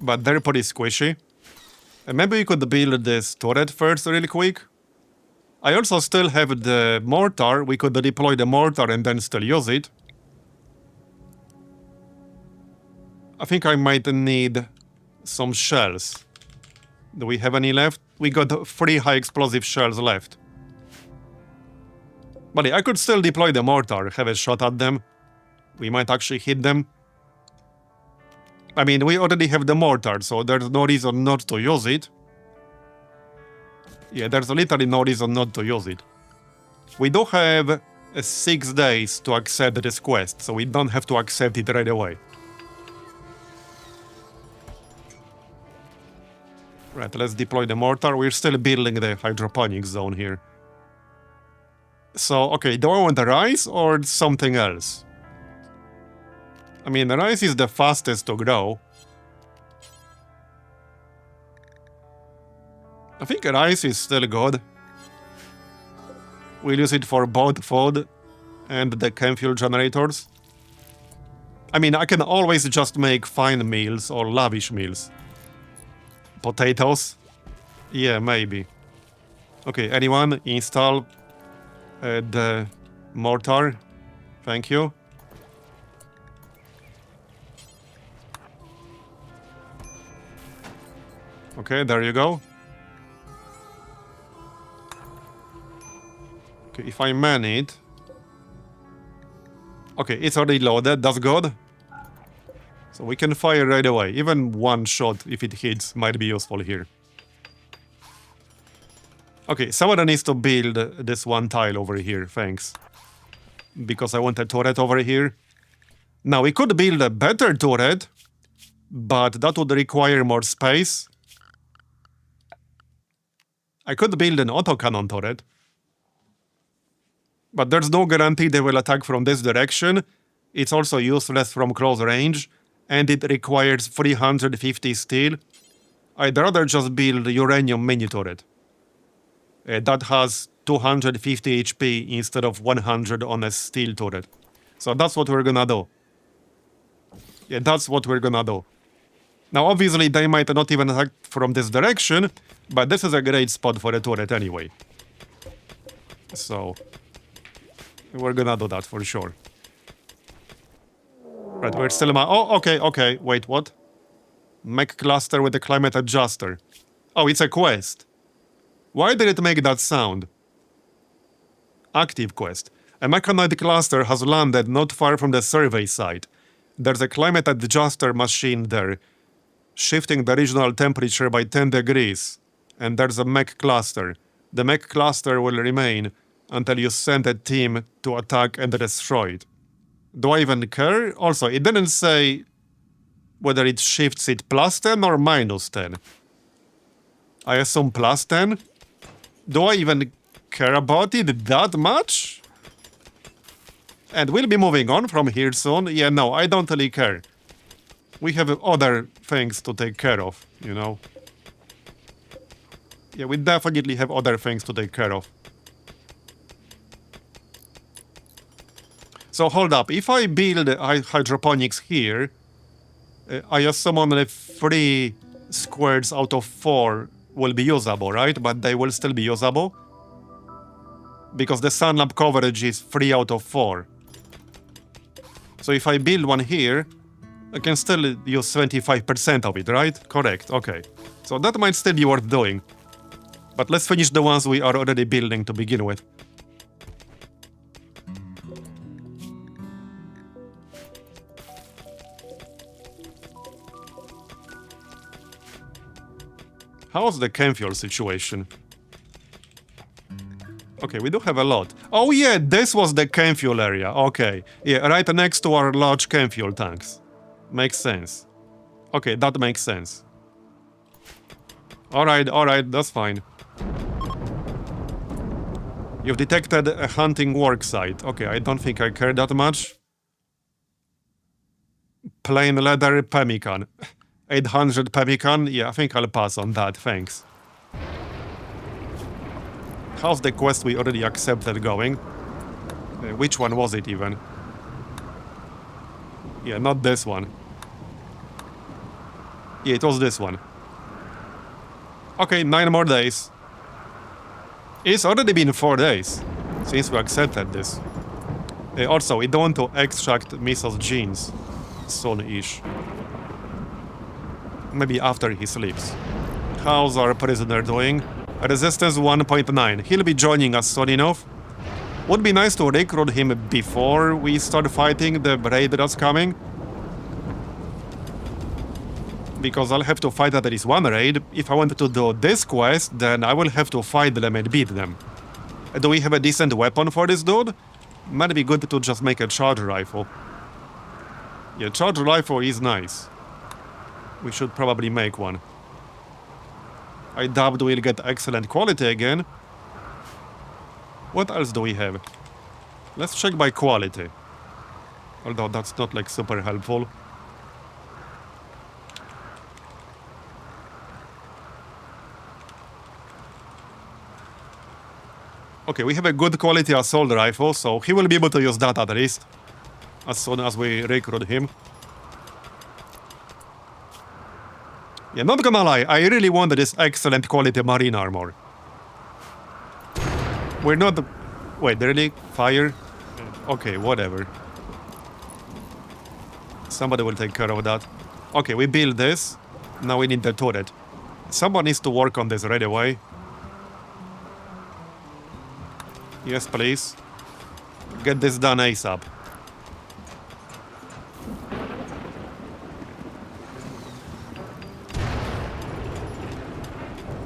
Speaker 1: But they're pretty squishy. And maybe we could build this turret first really quick. I also still have the mortar. We could deploy the mortar and then still use it. I think I might need some shells. Do we have any left? We got 3 high explosive shells left. But yeah, I could still deploy the mortar, have a shot at them. We might actually hit them. I mean, we already have the mortar, so there's no reason not to use it. Yeah, there's literally no reason not to use it. We do have 6 days to accept this quest, so we don't have to accept it right away. Right, let's deploy the mortar. We're still building the hydroponics zone here. So, okay, do I want the rice or something else? I mean, the rice is the fastest to grow. I think rice is still good. We'll use it for both food and the chem fuel generators. I mean, I can always just make fine meals or lavish meals. Potatoes? Yeah, maybe. Okay, anyone install the mortar? Thank you. Okay, there you go. Okay, if I man it... Okay, it's already loaded, that's good. So we can fire right away. Even one shot, if it hits, might be useful here. Okay, someone needs to build this one tile over here, thanks. Because I want a turret over here. Now, we could build a better turret, but that would require more space. I could build an autocannon turret. But there's no guarantee they will attack from this direction. It's also useless from close range. And it requires 350 steel. I'd rather just build a uranium mini turret. That has 250 HP instead of 100 on a steel turret. So that's what we're gonna do. Yeah, that's what we're gonna do. Now, obviously, they might not even attack from this direction, but this is a great spot for a turret anyway. So, we're gonna do that for sure. Right, we're still... Oh, okay, wait, what? Mech cluster with a climate adjuster. Oh, it's a quest. Why did it make that sound? Active quest. A mechanoid cluster has landed not far from the survey site. There's a climate adjuster machine there, shifting the regional temperature by 10 degrees. And there's a mech cluster. The mech cluster will remain until you send a team to attack and destroy it. Do I even care? Also, it didn't say whether it shifts it plus 10 or minus 10. I assume plus 10? Do I even care about it that much? And we'll be moving on from here soon. Yeah, no, I don't really care. We have other things to take care of, you know? Yeah, we definitely have other things to take care of. So hold up, if I build hydroponics here, I assume only 3 squares out of 4 will be usable, right? But they will still be usable? Because the sun lamp coverage is 3 out of 4. So if I build one here, I can still use 25% of it, right? Correct, okay. So that might still be worth doing. But let's finish the ones we are already building to begin with. How's the chem fuel situation? Okay, we do have a lot. Oh yeah, this was the chem fuel area. Okay, yeah, right next to our large chem fuel tanks. Makes sense. Okay, that makes sense. Alright, that's fine. You've detected a hunting work site. Okay, I don't think I care that much. Plain leather pemmican. 800 pemmican? Yeah, I think I'll pass on that, thanks. How's the quest we already accepted going? Which one was it even? Yeah, not this one. Yeah, it was this one. Okay, 9 more days. It's already been 4 days since we accepted this. Also, we don't want to extract Miso's genes soon-ish. Maybe after he sleeps. How's our prisoner doing? Resistance 1.9. He'll be joining us soon enough. Would be nice to recruit him before we start fighting the raid that's coming. Because I'll have to fight at least one raid. If I wanted to do this quest, then I will have to fight them and beat them. Do we have a decent weapon for this dude? Might be good to just make a charge rifle. Yeah, charge rifle is nice. We should probably make one. I doubt we'll get excellent quality again. What else do we have? Let's check by quality. Although that's not like super helpful. Okay, we have a good quality assault rifle, so he will be able to use that at least. As soon as we recruit him. Yeah, not gonna lie, I really want this excellent quality marine armor. We're not... Wait, really? Fire? Okay, whatever. Somebody will take care of that. Okay, we build this. Now we need the turret. Someone needs to work on this right away. Yes, please. Get this done ASAP.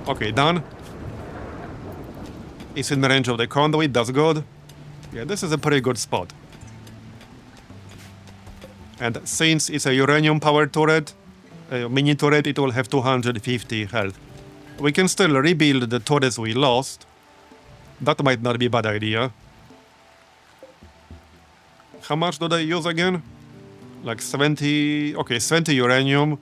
Speaker 1: Okay, done. It's in the range of the conduit, that's good. Yeah, this is a pretty good spot. And since it's a uranium-powered turret, mini turret, it will have 250 health. We can still rebuild the turrets we lost. That might not be a bad idea. How much do they use again? Like 70... Okay, 70 uranium.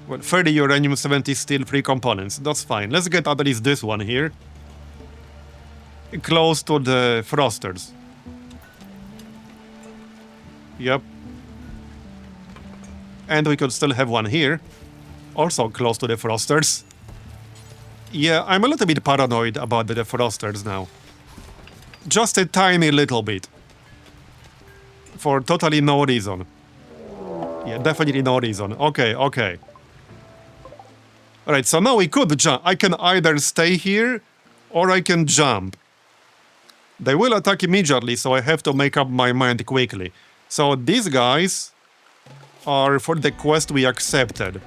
Speaker 1: Well, 30 uranium, 70 steel, 3 components. That's fine. Let's get at least this one here. Close to the thrusters. Yep. And we could still have one here, also close to the Frosters. Yeah, I'm a little bit paranoid about the Frosters now. Just a tiny little bit. For totally no reason. Yeah, definitely no reason. Okay, okay. Alright, so now we could jump. I can either stay here, or I can jump. They will attack immediately, so I have to make up my mind quickly. So these guys are for the quest we accepted.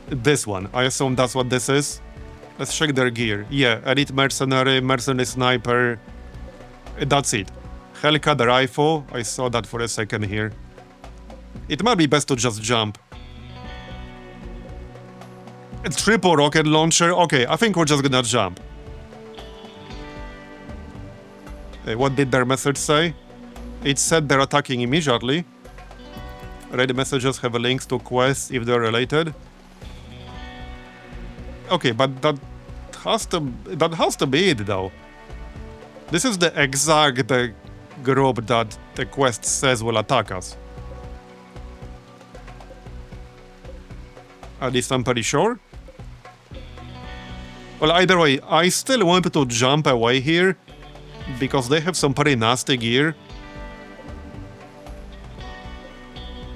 Speaker 1: This one. I assume that's what this is. Let's check their gear. Yeah, Elite Mercenary, Mercenary Sniper. That's it. Hellcat Rifle. I saw that for a second here. It might be best to just jump. A triple rocket launcher. Okay, I think we're just gonna jump. What did their message say? It said they're attacking immediately. Read messages have links to quests if they're related. Okay, but that has to be it though. This is the exact group that the quest says will attack us. At least I'm pretty sure. Well, either way, I still want to jump away here because they have some pretty nasty gear.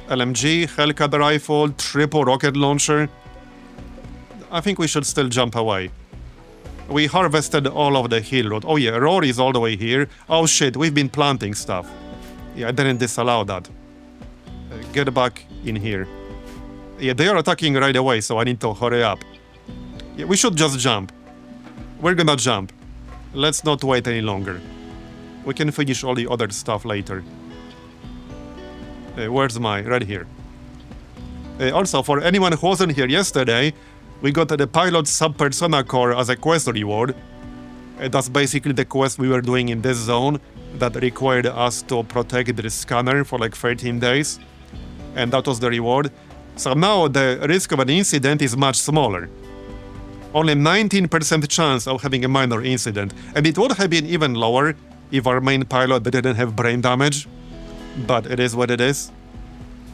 Speaker 1: LMG, Hellcat Rifle, triple rocket launcher. I think we should still jump away. We harvested all of the hill road. Oh yeah, Rory is all the way here. Oh shit, we've been planting stuff. Yeah, I didn't disallow that. Get back in here. Yeah, they are attacking right away, so I need to hurry up. Yeah, we should just jump. We're gonna jump. Let's not wait any longer. We can finish all the other stuff later. Where's my... right here. Also, for anyone who wasn't here yesterday, we got the Pilot Sub-Persona Core as a quest reward. That's basically the quest we were doing in this zone that required us to protect the scanner for like 13 days. And that was the reward. So now the risk of an incident is much smaller. Only 19% chance of having a minor incident. And it would have been even lower if our main pilot didn't have brain damage. But it is what it is.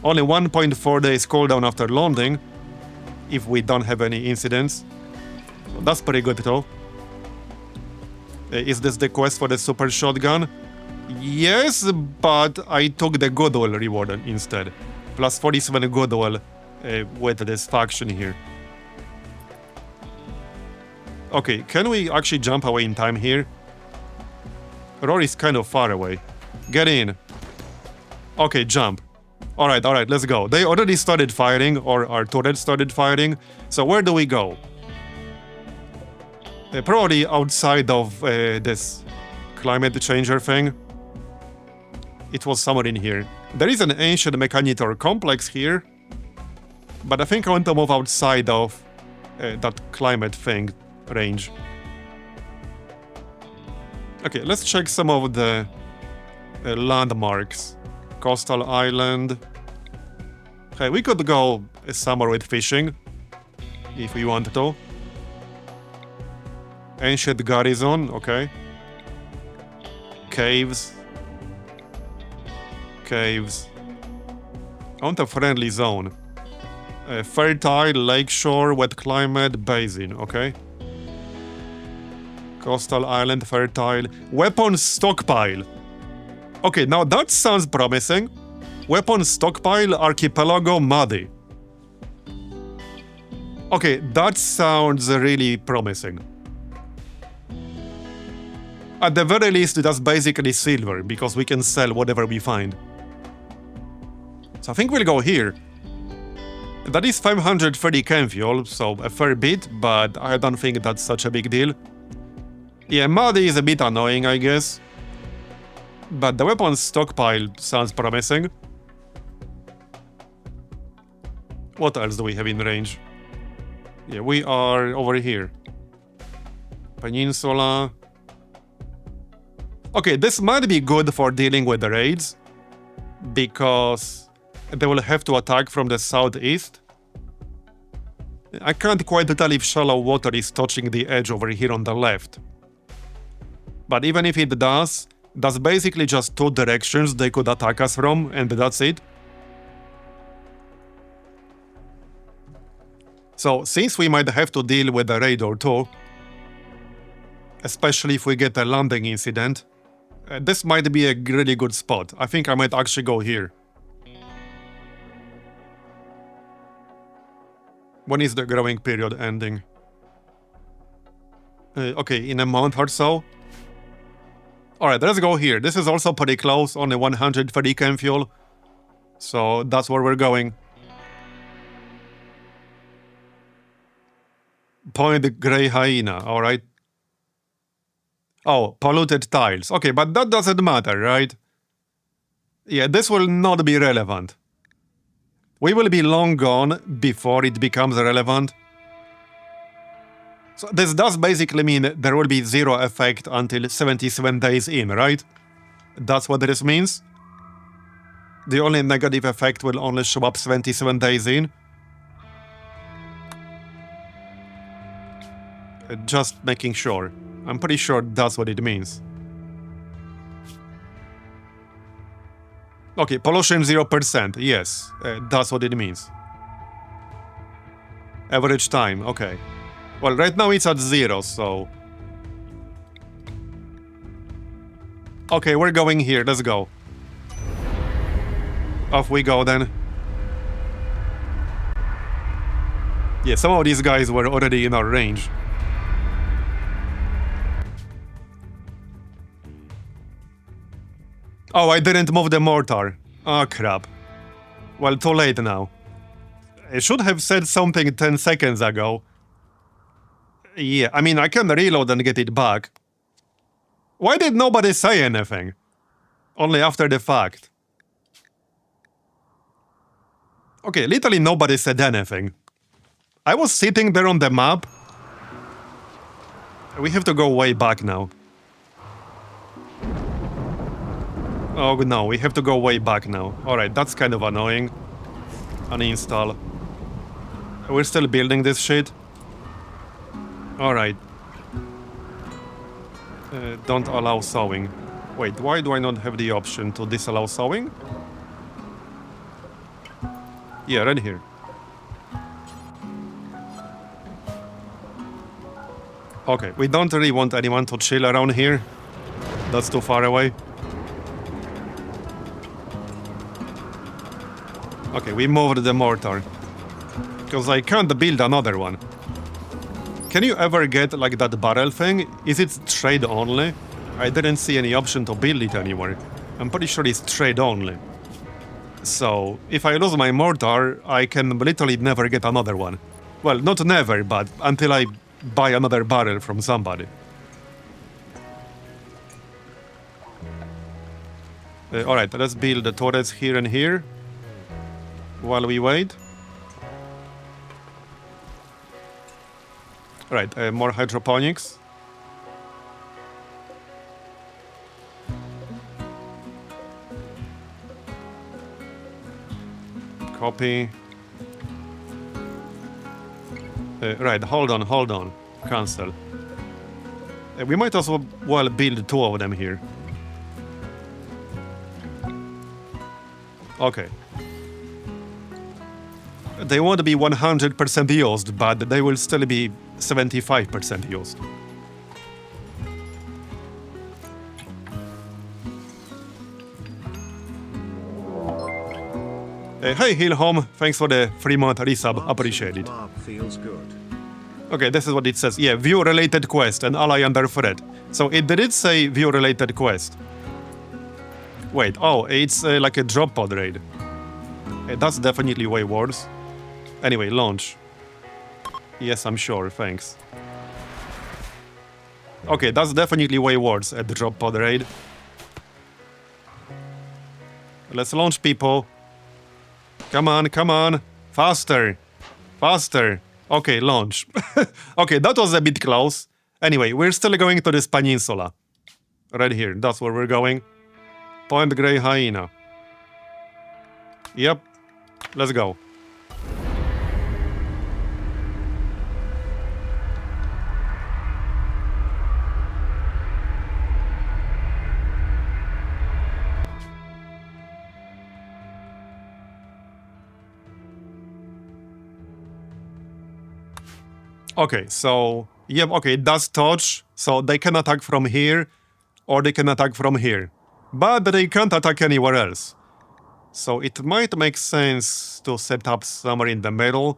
Speaker 1: Only 1.4 days cooldown after landing, if we don't have any incidents. That's pretty good though. Is this the quest for the super shotgun? Yes, but I took the goodwill reward instead. Plus 47 goodwill with this faction here. Okay, can we actually jump away in time here? Rory's kind of far away. Get in. Okay, jump. Alright, let's go. They already started firing, or our turret started firing. So where do we go? Probably outside of this climate changer thing. It was somewhere in here. There is an ancient mechanitor complex here. But I think I want to move outside of that climate thing range. Okay, let's check some of the landmarks. Coastal Island. Hey, we could go somewhere with fishing, if we wanted to. Ancient Garrison, okay. Caves. Caves. I want a friendly zone. Fertile, lakeshore, wet climate, basin, okay. Coastal Island, fertile. Weapons stockpile. Okay, now that sounds promising. Weapons stockpile, archipelago, Moody. Okay, that sounds really promising. At the very least, that's basically silver, because we can sell whatever we find. So I think we'll go here. That is 530 chem fuel, so a fair bit, but I don't think that's such a big deal. Yeah, Moody is a bit annoying, I guess. But the weapons stockpile sounds promising. What else do we have in range? Yeah, we are over here. Peninsula. Okay, this might be good for dealing with the raids, because they will have to attack from the southeast. I can't quite tell if shallow water is touching the edge over here on the left. But even if it does, that's basically just two directions they could attack us from, and that's it. So, since we might have to deal with a raid or two, especially if we get a landing incident, this might be a really good spot. I think I might actually go here. When is the growing period ending? Okay, in a month or so. Alright, let's go here. This is also pretty close, only 130 chem fuel. So that's where we're going. Point Grey Hyena, alright. Oh, polluted tiles. Okay, but that doesn't matter, right? Yeah, this will not be relevant. We will be long gone before it becomes relevant. So this does basically mean there will be zero effect until 77 days in, right? That's what this means? The only negative effect will only show up 77 days in? Just making sure. I'm pretty sure that's what it means. Okay, pollution 0%, yes, that's what it means. Average time, okay. Well, right now it's at 0, so... Okay, we're going here, let's go. Off we go then. Yeah, some of these guys were already in our range. Oh, I didn't move the mortar. Oh, crap. Well, too late now. I should have said something 10 seconds ago. Yeah, I mean, I can reload and get it back. Why did nobody say anything? Only after the fact. Okay, literally nobody said anything. I was sitting there on the map. We have to go way back now. Oh no, we have to go way back now. Alright, that's kind of annoying. Uninstall. We're still building this shit. Alright. Don't allow sewing. Wait, why do I not have the option to disallow sewing? Yeah, right here. Okay, we don't really want anyone to chill around here. That's too far away. Okay, we moved the mortar. Because I can't build another one. Can you ever get, like, that barrel thing? Is it trade only? I didn't see any option to build it anywhere. I'm pretty sure it's trade only. So, if I lose my mortar, I can literally never get another one. Well, not never, but until I buy another barrel from somebody. Alright, let's build the turrets here and here. While we wait. Right, more hydroponics. Copy. Right, hold on. Cancel. We might as well build 2 of them here. Okay. They won't be 100% used, but they will still be 75% used. Hey Hillhome, thanks for the 3-month resub, appreciate it.
Speaker 2: Feels good.
Speaker 1: Okay, this is what it says. Yeah, view-related quest, an ally under threat. So it did say view-related quest. Wait, oh, it's like a drop pod raid. That's definitely way worse. Anyway, launch. Yes, I'm sure, thanks. Okay, that's definitely way worse at the drop pod raid. Let's launch, people. Come on. Faster. Okay, launch. Okay, that was a bit close. Anyway, we're still going to this peninsula. Right here, that's where we're going. Point Grey Hyena. Yep. Let's go. Okay, so... Yeah, okay, it does touch, so they can attack from here, or they can attack from here. But they can't attack anywhere else. So it might make sense to set up somewhere in the middle.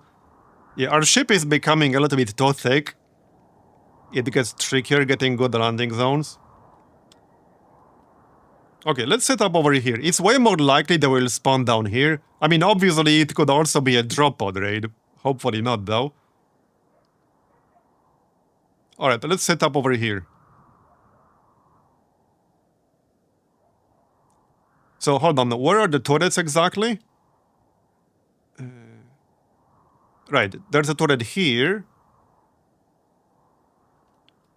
Speaker 1: Yeah, our ship is becoming a little bit too thick. It gets trickier getting good landing zones. Okay, let's set up over here. It's way more likely they will spawn down here. I mean, obviously it could also be a drop pod raid. Hopefully not, though. Alright, let's set up over here. So, hold on, where are the turrets exactly? Right, there's a turret here.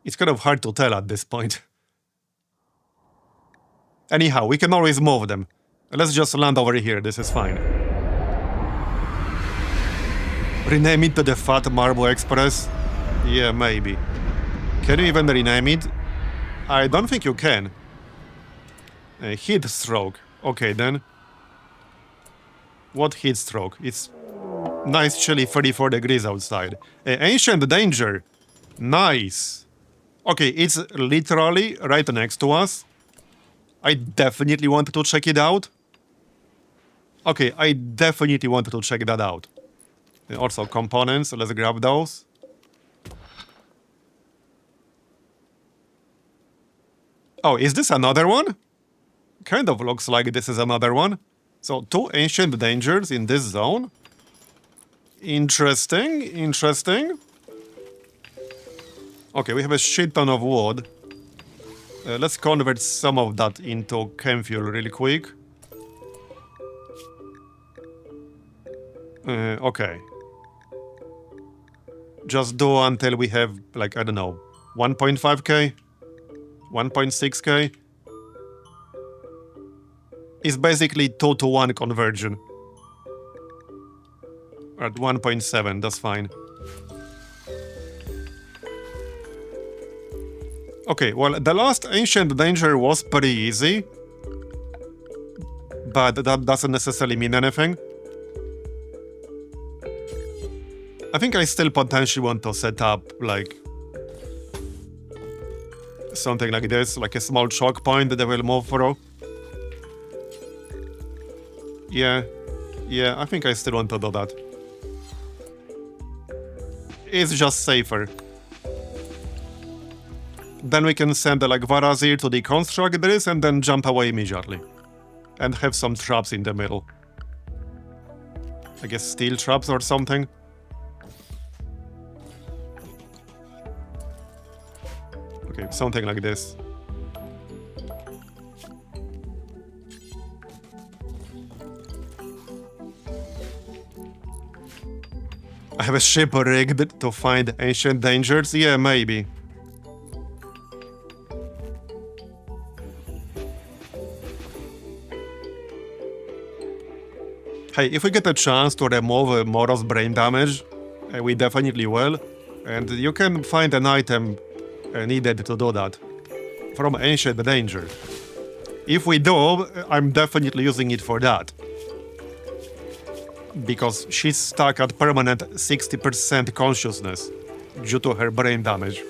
Speaker 1: It's kind of hard to tell at this point. Anyhow, we can always move them. Let's just land over here, this is fine. Rename it to the Fat Marble Express? Yeah, maybe. Can you even rename it? I don't think you can. Heat stroke. Okay, then. What heat stroke? It's nice chilly 34 degrees outside. Ancient danger. Nice. Okay, it's literally right next to us. I definitely wanted to check it out. Okay, I definitely wanted to check that out. Also, components, let's grab those. Oh, is this another one? Kind of looks like this is another one. So, 2 ancient dangers in this zone. Interesting, interesting. Okay, we have a shit ton of wood. Let's convert some of that into chem fuel really quick. Okay. Just do until we have, like, I don't know, 1.5k? 1.6k? It's basically 2 to 1 conversion. At 1.7, that's fine. Okay, well, the last ancient danger was pretty easy. But that doesn't necessarily mean anything. I think I still potentially want to set up, like, something like this, like a small choke point that they will move through. Yeah, I think I still want to do that. It's just safer. Then we can send like Marbozir to deconstruct this and then jump away immediately. And have some traps in the middle. I guess steel traps or something. Okay, something like this. I have a ship rigged to find ancient dangers? Yeah, maybe. Hey, if we get a chance to remove Moro's brain damage, we definitely will. And you can find an item needed to do that. From ancient danger. If we do, I'm definitely using it for that. Because she's stuck at permanent 60% consciousness due to her brain damage.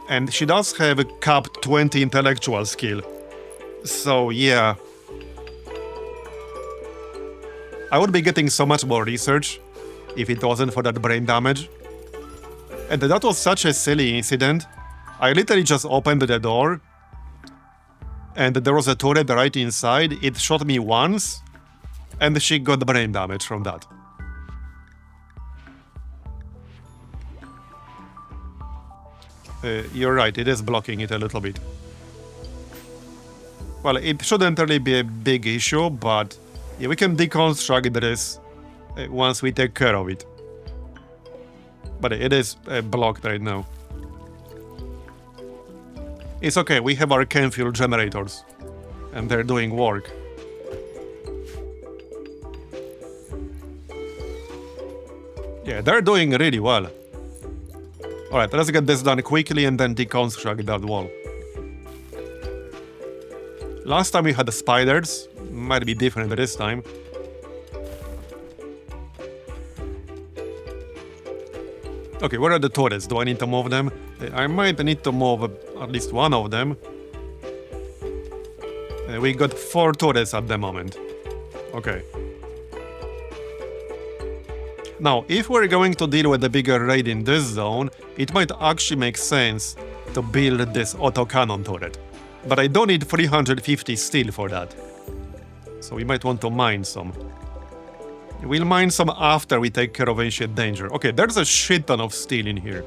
Speaker 1: And she does have a capped 20 intellectual skill. So yeah. I would be getting so much more research if it wasn't for that brain damage. And that was such a silly incident. I literally just opened the door and there was a turret right inside. It shot me once and she got brain damage from that. You're right, it is blocking it a little bit. Well, it shouldn't really be a big issue, but yeah, we can deconstruct this once we take care of it. But it is blocked right now. It's okay, we have our chem fuel generators. And they're doing work. Yeah, they're doing really well. Alright, let's get this done quickly and then deconstruct that wall. Last time we had the spiders. Might be different this time. Okay, where are the turrets? Do I need to move them? I might need to move at least one of them. We got 4 turrets at the moment. Okay. Now, if we're going to deal with a bigger raid in this zone, it might actually make sense to build this autocannon turret. But I don't need 350 steel for that. So we might want to mine some. We'll mine some after we take care of ancient danger. Okay, there's a shit ton of steel in here.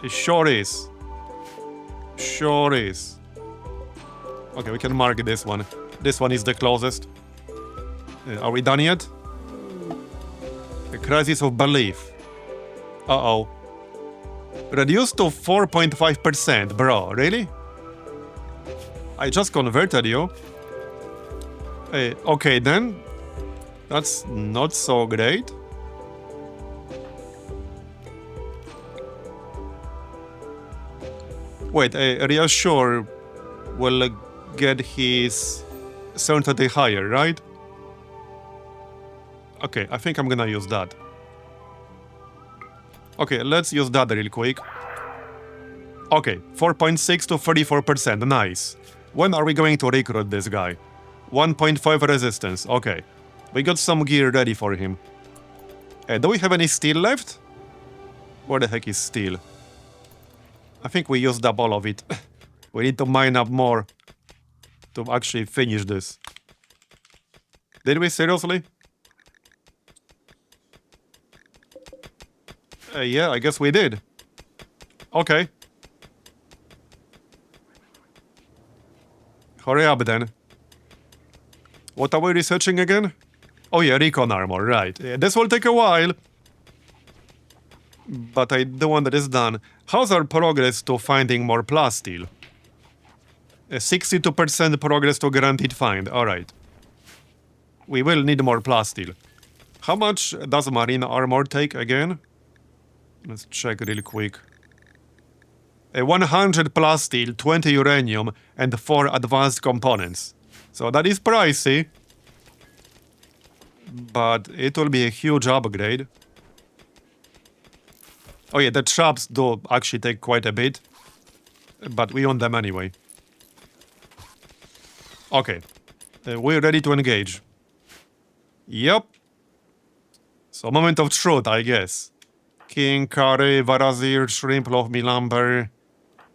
Speaker 1: It sure is. Sure is. Okay, we can mark this one. This one is the closest. Are we done yet? A crisis of belief. Uh-oh. Reduced to 4.5%, bro, really? I just converted you. Okay then. That's not so great. Wait, reassure will get his certainty higher, right? Okay, I think I'm gonna use that. Okay, let's use that real quick. Okay, 4.6 to 34%, nice. When are we going to recruit this guy? 1.5 resistance, okay. We got some gear ready for him. Do we have any steel left? Where the heck is steel? I think we used up all of it. We need to mine up more to actually finish this. Did we seriously? Yeah, I guess we did. Okay. Hurry up then. What are we researching again? Oh yeah, recon armor, right. This will take a while. But I do want this done. How's our progress to finding more plasteel? 62% progress to guaranteed find, alright. We will need more plasteel. How much does marine armor take again? Let's check real quick. 100 plasteel, 20 uranium, and 4 advanced components. So that is pricey. But it will be a huge upgrade. Oh yeah, the traps do actually take quite a bit. But we want them anyway. Okay. We're ready to engage. Yep. So moment of truth, I guess. King, curry, Marbozir, shrimp, love me lumber,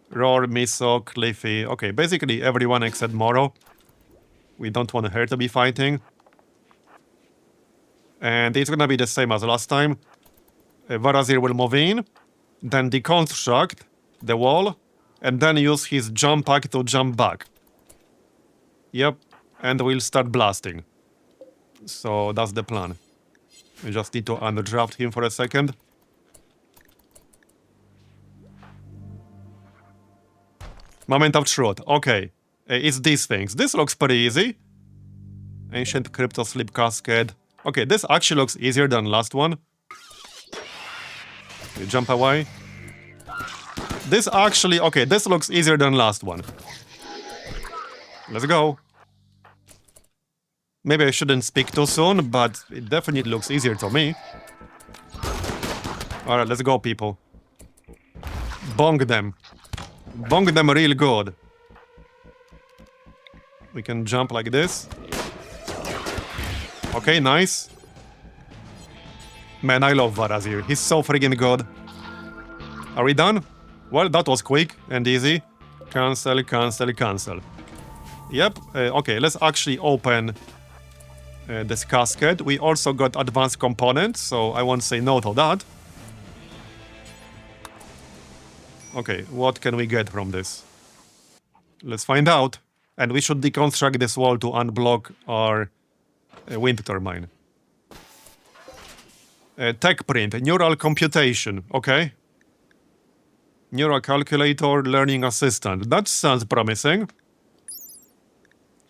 Speaker 1: roar, miso, cliffy. Okay, basically everyone except Moro. We don't want her to be fighting. And it's gonna be the same as last time. Marbozir will move in, then deconstruct the wall, and then use his jump pack to jump back. Yep, and we'll start blasting. So that's the plan. We just need to undraft him for a second. Moment of truth. Okay, it's these things. This looks pretty easy. Ancient Crypto Slip Cascade. Okay, this actually looks easier than last one. You jump away. This actually... Okay, this looks easier than last one. Let's go. Maybe I shouldn't speak too soon, but it definitely looks easier to me. Alright, let's go, people. Bong them. Bong them real good. We can jump like this. Okay, nice. Man, I love Marbozir. He's so friggin' good. Are we done? Well, that was quick and easy. Cancel, cancel, cancel. Yep. Okay, let's actually open this casket. We also got advanced components, so I won't say no to that. Okay, what can we get from this? Let's find out. And we should deconstruct this wall to unblock our wind turbine. Tech print, neural computation, okay. Neural calculator, learning assistant. That sounds promising.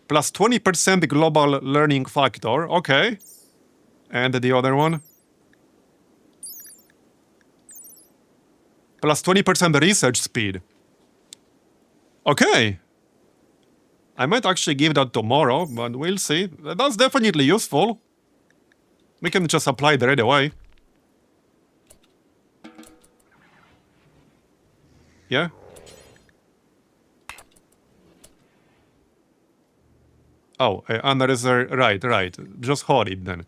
Speaker 1: Plus 20% global learning factor, okay. And the other one? Plus 20% research speed. Okay. I might actually give that tomorrow, but we'll see. That's definitely useful. We can just apply it right away. Yeah? Oh, and there is a... Right. Just hold it then.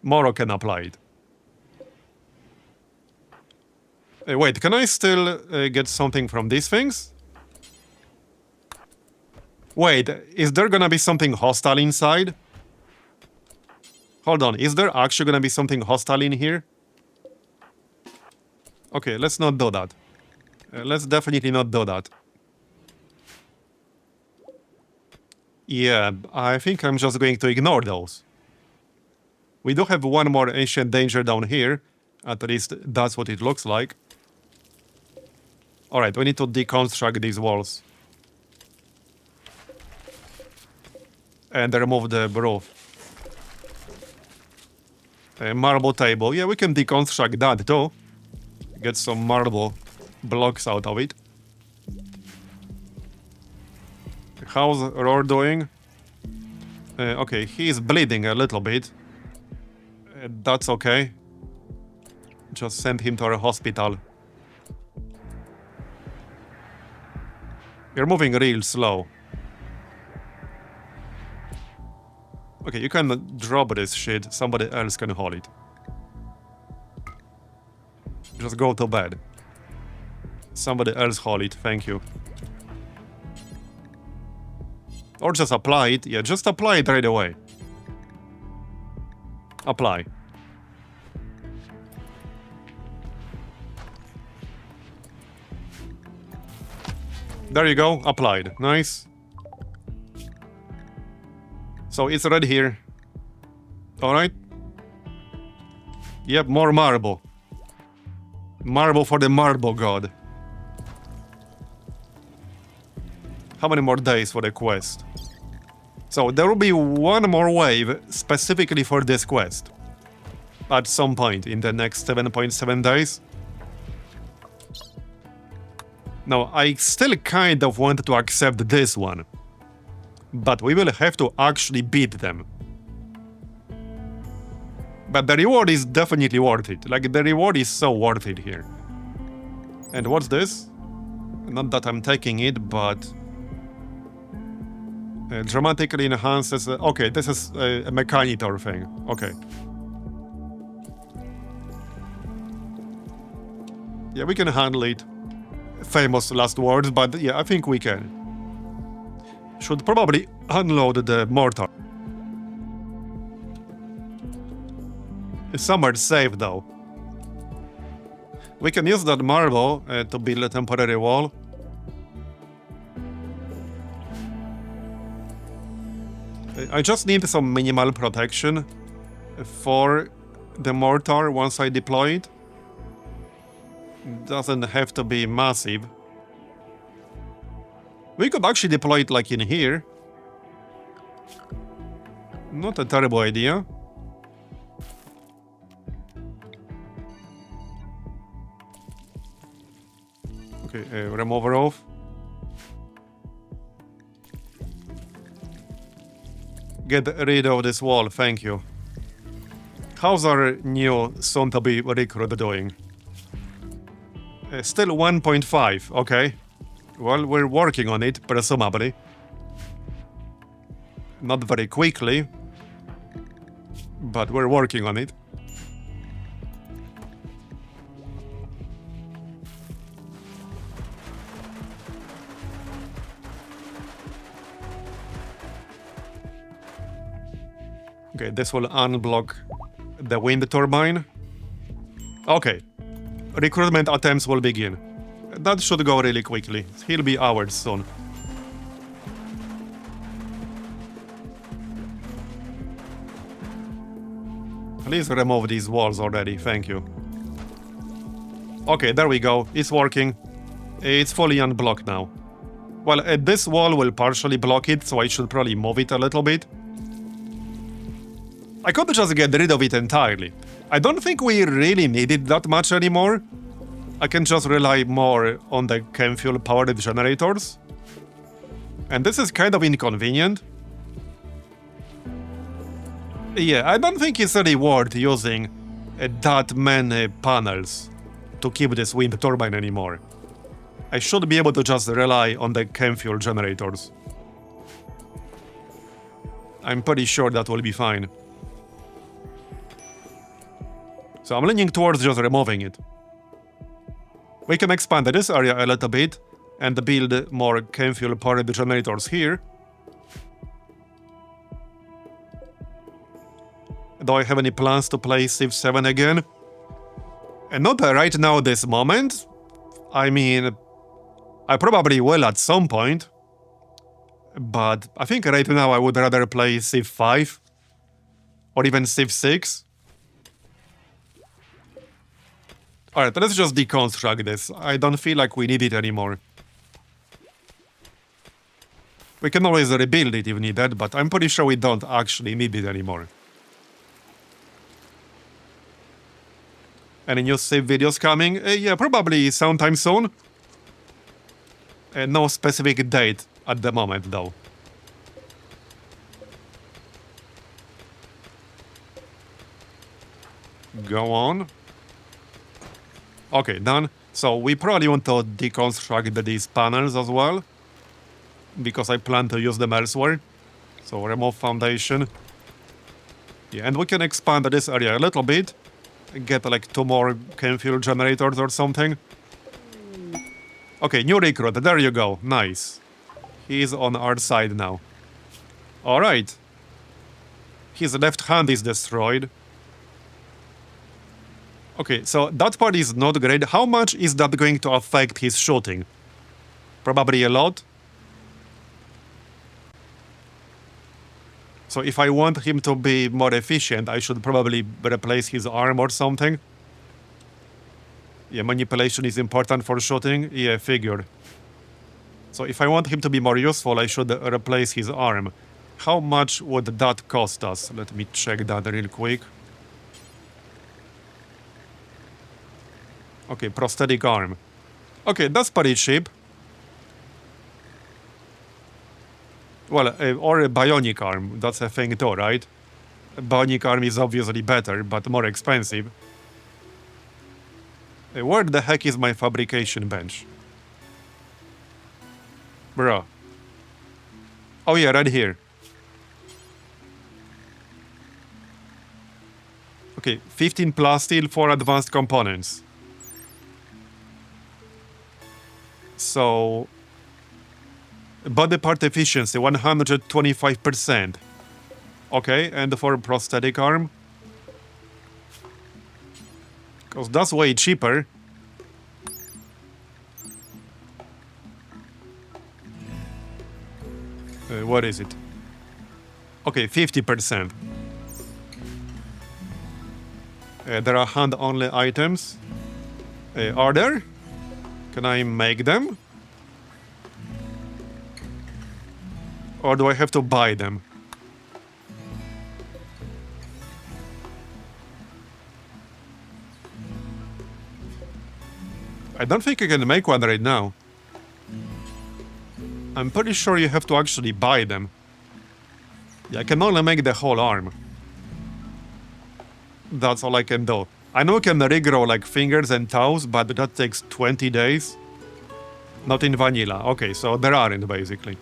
Speaker 1: Moro can apply it. Wait, can I still get something from these things? Wait, is there gonna be something hostile inside? Hold on, is there actually gonna be something hostile in here? Okay, let's not do that. Let's definitely not do that. Yeah, I think I'm just going to ignore those. We do have one more ancient danger down here. At least that's what it looks like. Alright, we need to deconstruct these walls. And remove the roof. A marble table. Yeah, we can deconstruct that too. Get some marble blocks out of it. How's Roar doing? Okay, he is bleeding a little bit. That's okay. Just send him to a hospital. You're moving real slow. Okay, you can drop this shit. Somebody else can hold it. Just go to bed. Somebody else hold it, thank you. Or just apply it. Yeah, just apply it right away. Apply. There you go, applied. Nice. So it's right here. Alright. Yep, more marble. Marble for the marble god. How many more days for the quest? So there will be one more wave specifically for this quest. At some point in the next 7.7 days. Now, I still kind of want to accept this one. But we will have to actually beat them. But the reward is definitely worth it. Like, the reward is so worth it here. And what's this? Not that I'm taking it, but... dramatically enhances... okay, this is a mechanitor thing. Okay. Yeah, we can handle it. Famous last words, but yeah, I think we can. Should probably unload the mortar. Some are safe though. We can use that marble to build a temporary wall. I just need some minimal protection for the mortar once I deploy it. Doesn't have to be massive. We could actually deploy it like in here. Not a terrible idea. Okay, remove roof. Get rid of this wall, thank you. How's our new soon-to-be recruit doing? Still 1.5, okay. Well, we're working on it, presumably. Not very quickly, but we're working on it. Okay, this will unblock the wind turbine. Okay. Recruitment attempts will begin. That should go really quickly. He'll be ours soon. Please remove these walls already, thank you. Okay, there we go. It's working. It's fully unblocked now. Well, this wall will partially block it, so I should probably move it a little bit. I could just get rid of it entirely. I don't think we really need it that much anymore. I can just rely more on the chem fuel powered generators. And this is kind of inconvenient. Yeah, I don't think it's really worth using that many panels to keep this wind turbine anymore. I should be able to just rely on the chem fuel generators. I'm pretty sure that will be fine. So I'm leaning towards just removing it. We can expand this area a little bit and build more chem fuel powered generators here. Do I have any plans to play Civ 7 again? And not right now, this moment. I mean, I probably will at some point. But I think right now I would rather play Civ 5. Or even Civ 6. Alright, let's just deconstruct this. I don't feel like we need it anymore. We can always rebuild it if needed, but I'm pretty sure we don't actually need it anymore. Any new Civ videos coming? Yeah, probably sometime soon. No specific date at the moment, though. Go on. Okay, done. So we probably want to deconstruct these panels as well, because I plan to use them elsewhere. So remove foundation. Yeah, and we can expand this area a little bit. Get like 2 more chem fuel generators or something. Okay, new recruit. There you go. Nice. He's on our side now. Alright. His left hand is destroyed. Okay, so that part is not great. How much is that going to affect his shooting? Probably a lot. So if I want him to be more efficient, I should probably replace his arm or something. Yeah, manipulation is important for shooting. Yeah, figured. So if I want him to be more useful, I should replace his arm. How much would that cost us? Let me check that real quick. Okay, prosthetic arm. Okay, that's pretty cheap. Well, or a bionic arm. That's a thing too, right? A bionic arm is obviously better, but more expensive. Where the heck is my fabrication bench? Bruh. Oh yeah, right here. Okay, 15 plasteel for advanced components. So... body part efficiency, 125%. Okay, and for prosthetic arm? Because that's way cheaper. What is it? Okay, 50%. There are hand-only items. Are there? Can I make them? Or do I have to buy them? I don't think I can make one right now. I'm pretty sure you have to actually buy them. Yeah, I can only make the whole arm. That's all I can do. I know I can regrow like fingers and toes, but that takes 20 days. Not in vanilla. Okay, so there aren't basically.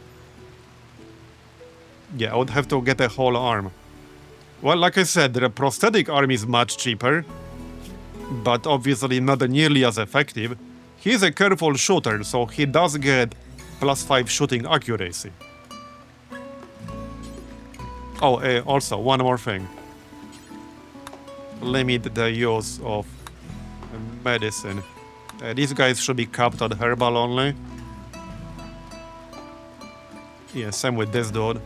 Speaker 1: Yeah, I would have to get a whole arm. Well, like I said, the prosthetic arm is much cheaper, but obviously not nearly as effective. He's a careful shooter, so he does get +5 shooting accuracy. Oh, also, one more thing. Limit the use of medicine. These guys should be capped at herbal only. Yeah, same with this dude.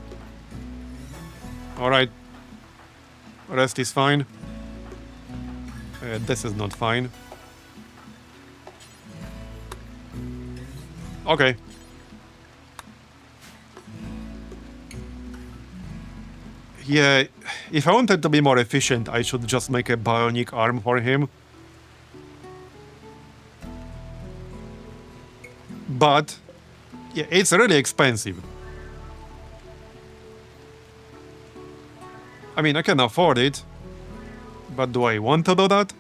Speaker 1: Alright. Rest is fine. This is not fine. Okay. Yeah, if I wanted to be more efficient, I should just make a bionic arm for him. But, yeah, it's really expensive. I mean, I can afford it, but do I want to do that?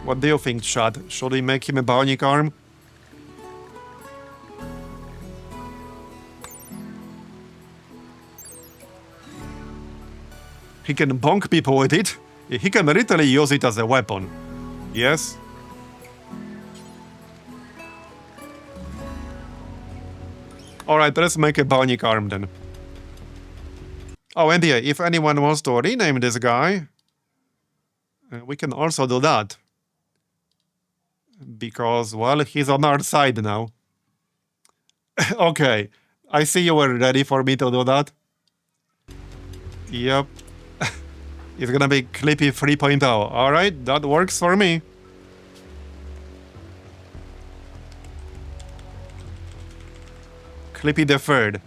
Speaker 1: What do you think, Chad? Should we make him a bionic arm? He can bonk people with it. He can literally use it as a weapon. Yes? Alright, let's make a bionic arm then. Oh, and yeah, if anyone wants to rename this guy, we can also do that. Because, well, he's on our side now. Okay, I see you were ready for me to do that. Yep. It's gonna be Clippy 3.0. Alright, that works for me. Clippy the Third.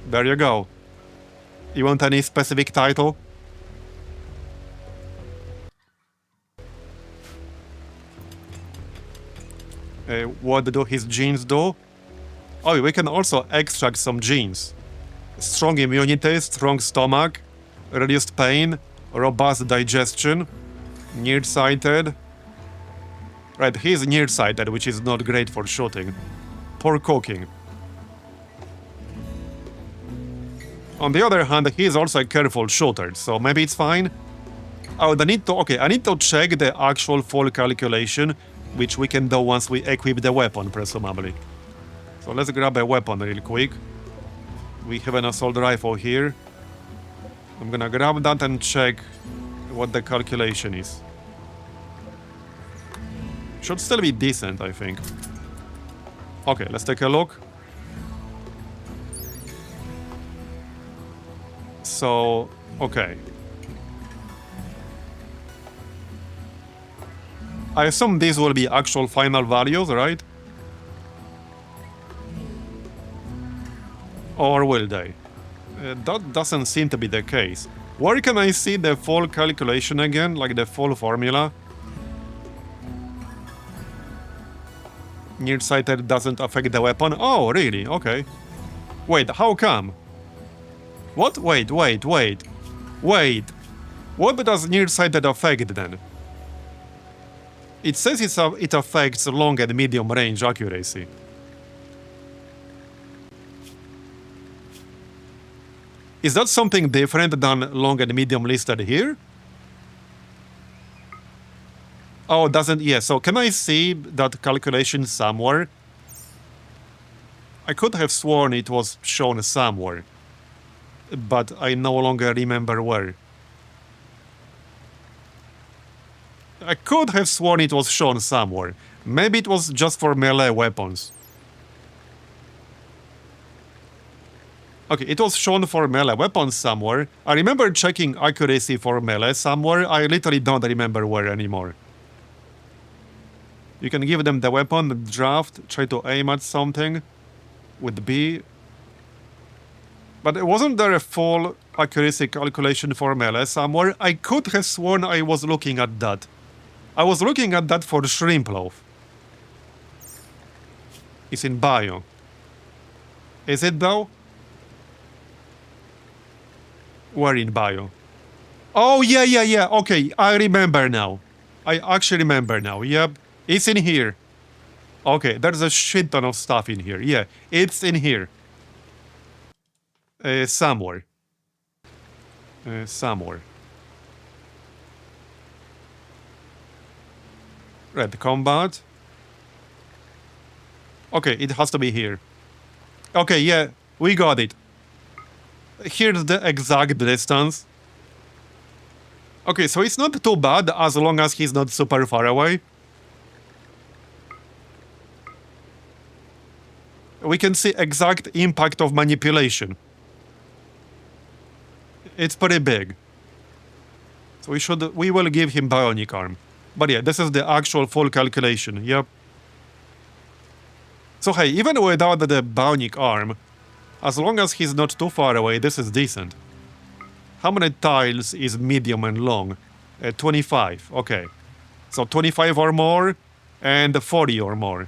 Speaker 1: There you go. You want any specific title? What do his genes do? Oh, we can also extract some genes. Strong immunity, strong stomach, reduced pain, robust digestion, nearsighted. Right, he's nearsighted, which is not great for shooting. Poor cooking. On the other hand, he is also a careful shooter, so maybe it's fine. Oh, I need to check the actual full calculation, which we can do once we equip the weapon, presumably. So let's grab a weapon real quick. We have an assault rifle here. I'm gonna grab that and check what the calculation is. Should still be decent, I think. Okay, let's take a look. So, okay. I assume these will be actual final values, right? Or will they? That doesn't seem to be the case. Where can I see the full calculation again, like the full formula? Nearsighted doesn't affect the weapon? Oh, really? Okay. Wait, how come? What? Wait. What does nearsighted affect then? It says it affects long and medium range accuracy. Is that something different than long and medium listed here? Oh, doesn't... Yeah, so can I see that calculation somewhere? I could have sworn it was shown somewhere, but I no longer remember where. I could have sworn it was shown somewhere. Maybe it was just for melee weapons. Okay, it was shown for melee weapons somewhere. I remember checking accuracy for melee somewhere. I literally don't remember where anymore. You can give them the weapon, draft, try to aim at something with B. But wasn't there a full accuracy calculation for melee somewhere? I could have sworn I was looking at that. I was looking at that for shrimp loaf. It's in bio. Is it though? Where in bio? Oh, yeah. Okay, I remember now. I actually remember now. Yep, it's in here. Okay, there's a shit ton of stuff in here. Yeah, it's in here. Somewhere. Somewhere. Red combat. Okay, it has to be here. Okay, yeah, we got it. Here's the exact distance. Okay, so it's not too bad as long as he's not super far away. We can see exact impact of manipulation. It's pretty big. So we will give him bionic arm. But yeah, this is the actual full calculation, yep. So hey, even without the bionic arm, as long as he's not too far away, this is decent. How many tiles is medium and long? 25, okay. So 25 or more, and 40 or more.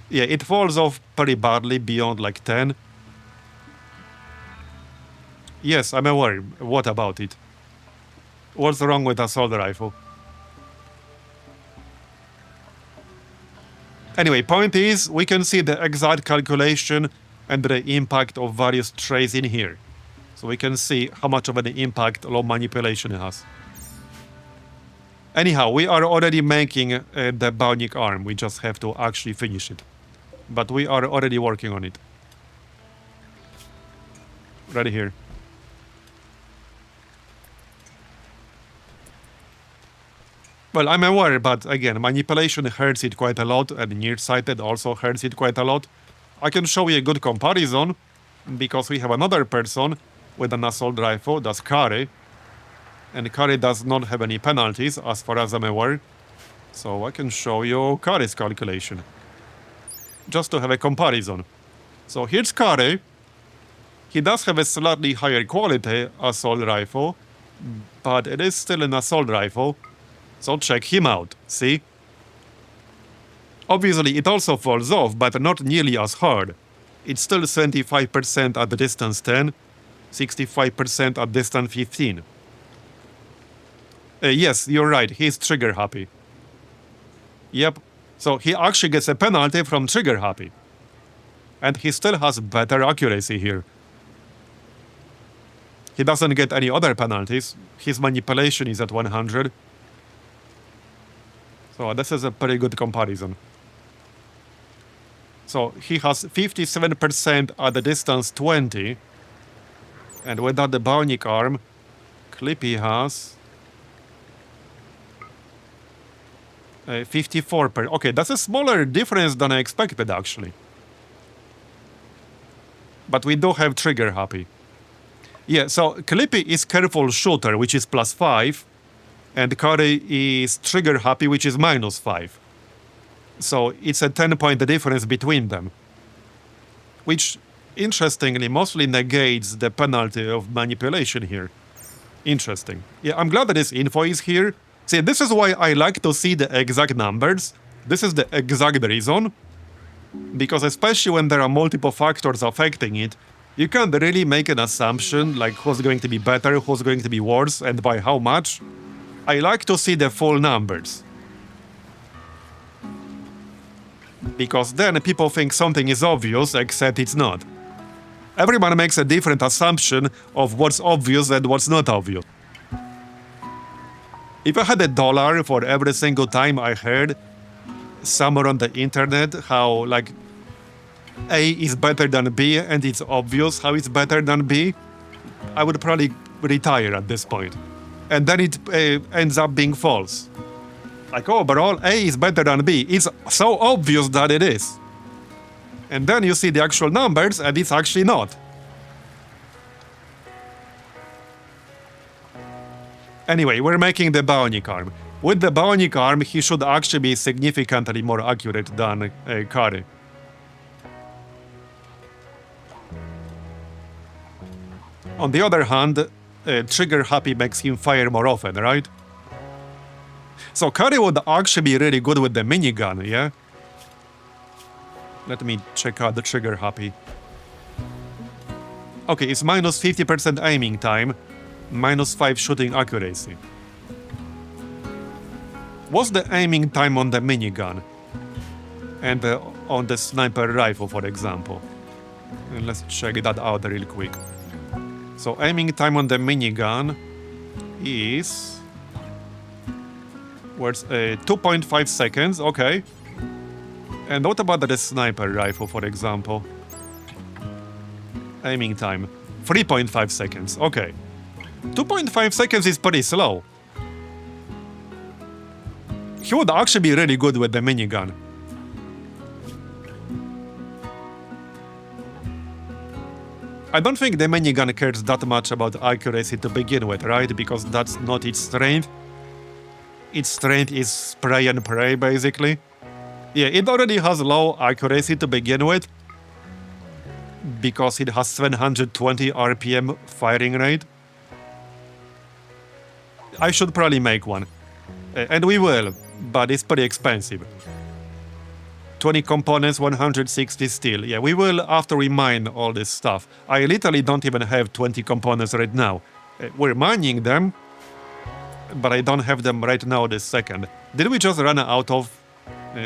Speaker 1: Yeah, it falls off pretty badly beyond like 10. Yes, I'm aware. What about it? What's wrong with assault rifle? Anyway, point is, we can see the exact calculation and the impact of various traits in here. So we can see how much of an impact low manipulation has. Anyhow, we are already making the bionic arm. We just have to actually finish it. But we are already working on it. Right here. Well, I'm aware, but again, manipulation hurts it quite a lot, and nearsighted also hurts it quite a lot. I can show you a good comparison, because we have another person with an assault rifle, that's Kari. And Kari does not have any penalties, as far as I'm aware. So I can show you Kari's calculation. Just to have a comparison. So here's Kari. He does have a slightly higher quality assault rifle, but it is still an assault rifle. So check him out, see? Obviously it also falls off, but not nearly as hard. It's still 75% at the distance 10, 65% at distance 15. Yes, you're right, he's trigger happy. Yep, so he actually gets a penalty from trigger happy. And he still has better accuracy here. He doesn't get any other penalties. His manipulation is at 100. So this is a pretty good comparison. So he has 57% at the distance 20. And without the bionic arm, Clippy has 54%. Okay, that's a smaller difference than I expected, actually. But we do have trigger happy. Yeah, so Clippy is careful shooter, which is +5. And Kari is trigger happy, which is -5. So it's a 10-point difference between them. Which, interestingly, mostly negates the penalty of manipulation here. Interesting. Yeah, I'm glad that this info is here. See, this is why I like to see the exact numbers. This is the exact reason. Because especially when there are multiple factors affecting it, you can't really make an assumption like who's going to be better, who's going to be worse, and by how much. I like to see the full numbers. Because then people think something is obvious, except it's not. Everyone makes a different assumption of what's obvious and what's not obvious. If I had $1 for every single time I heard somewhere on the internet how, like, A is better than B and it's obvious how it's better than B, I would probably retire at this point. And then it ends up being false. Like, oh, but all A is better than B. It's so obvious that it is. And then you see the actual numbers and it's actually not. Anyway, we're making the bionic arm. With the bionic arm, he should actually be significantly more accurate than Kari. On the other hand, trigger happy makes him fire more often, right? So Kari would actually be really good with the minigun, yeah? Let me check out the trigger happy. Okay, it's -50% aiming time, -5 shooting accuracy. What's the aiming time on the minigun? And on the sniper rifle, for example. And let's check that out real quick. So aiming time on the minigun is... Where's 2.5 seconds, okay. And what about the sniper rifle, for example? Aiming time, 3.5 seconds, okay. 2.5 seconds is pretty slow. He would actually be really good with the minigun. I don't think the minigun cares that much about accuracy to begin with, right? Because that's not its strength. Its strength is spray and pray, basically. Yeah, it already has low accuracy to begin with. Because it has 720 RPM firing rate. I should probably make one. And we will, but it's pretty expensive. 20 components, 160 steel. Yeah, we will after we mine all this stuff. I literally don't even have 20 components right now. We're mining them, but I don't have them right now this second. Did we just run out of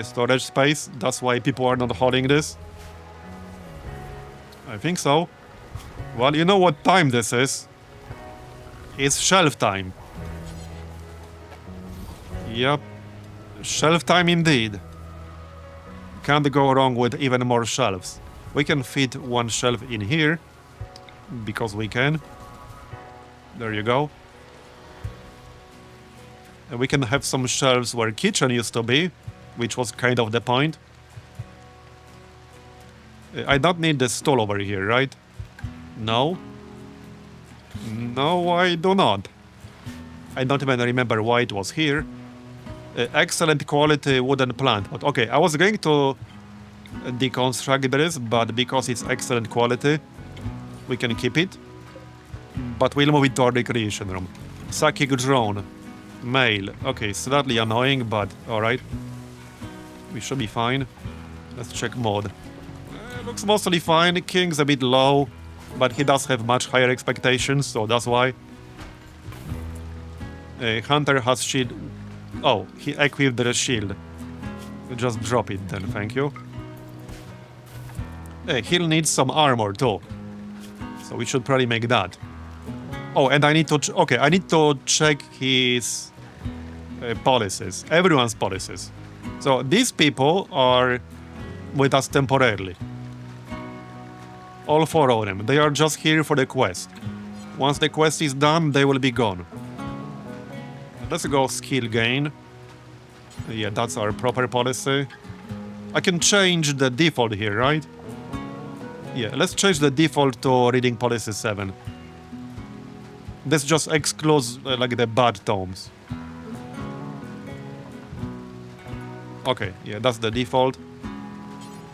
Speaker 1: storage space? That's why people are not holding this? I think so. Well, you know what time this is. It's shelf time. Yep. Shelf time indeed. Can't go wrong with even more shelves. We can fit one shelf in here. Because we can. There you go. And we can have some shelves where kitchen used to be. Which was kind of the point. I don't need the stool over here, right? No. No, I do not. I don't even remember why it was here. Excellent quality wooden plant. But okay, I was going to deconstruct this, but because it's excellent quality, we can keep it. But we'll move it to our recreation room. Psychic drone. Male. Okay, slightly annoying, but alright. We should be fine. Let's check mode. Looks mostly fine. King's a bit low, but he does have much higher expectations, so that's why. Hunter has shield. Oh, he equipped the shield. Just drop it then, thank you. He'll need some armor too. So we should probably make that. Oh, and I need to... okay, I need to check his policies. Everyone's policies. So these people are with us temporarily. All 4 of them. They are just here for the quest. Once the quest is done, they will be gone. Let's go skill gain. Yeah, that's our proper policy. I can change the default here, right? Yeah, let's change the default to reading policy 7. This just excludes like the bad tomes. Okay, yeah, that's the default.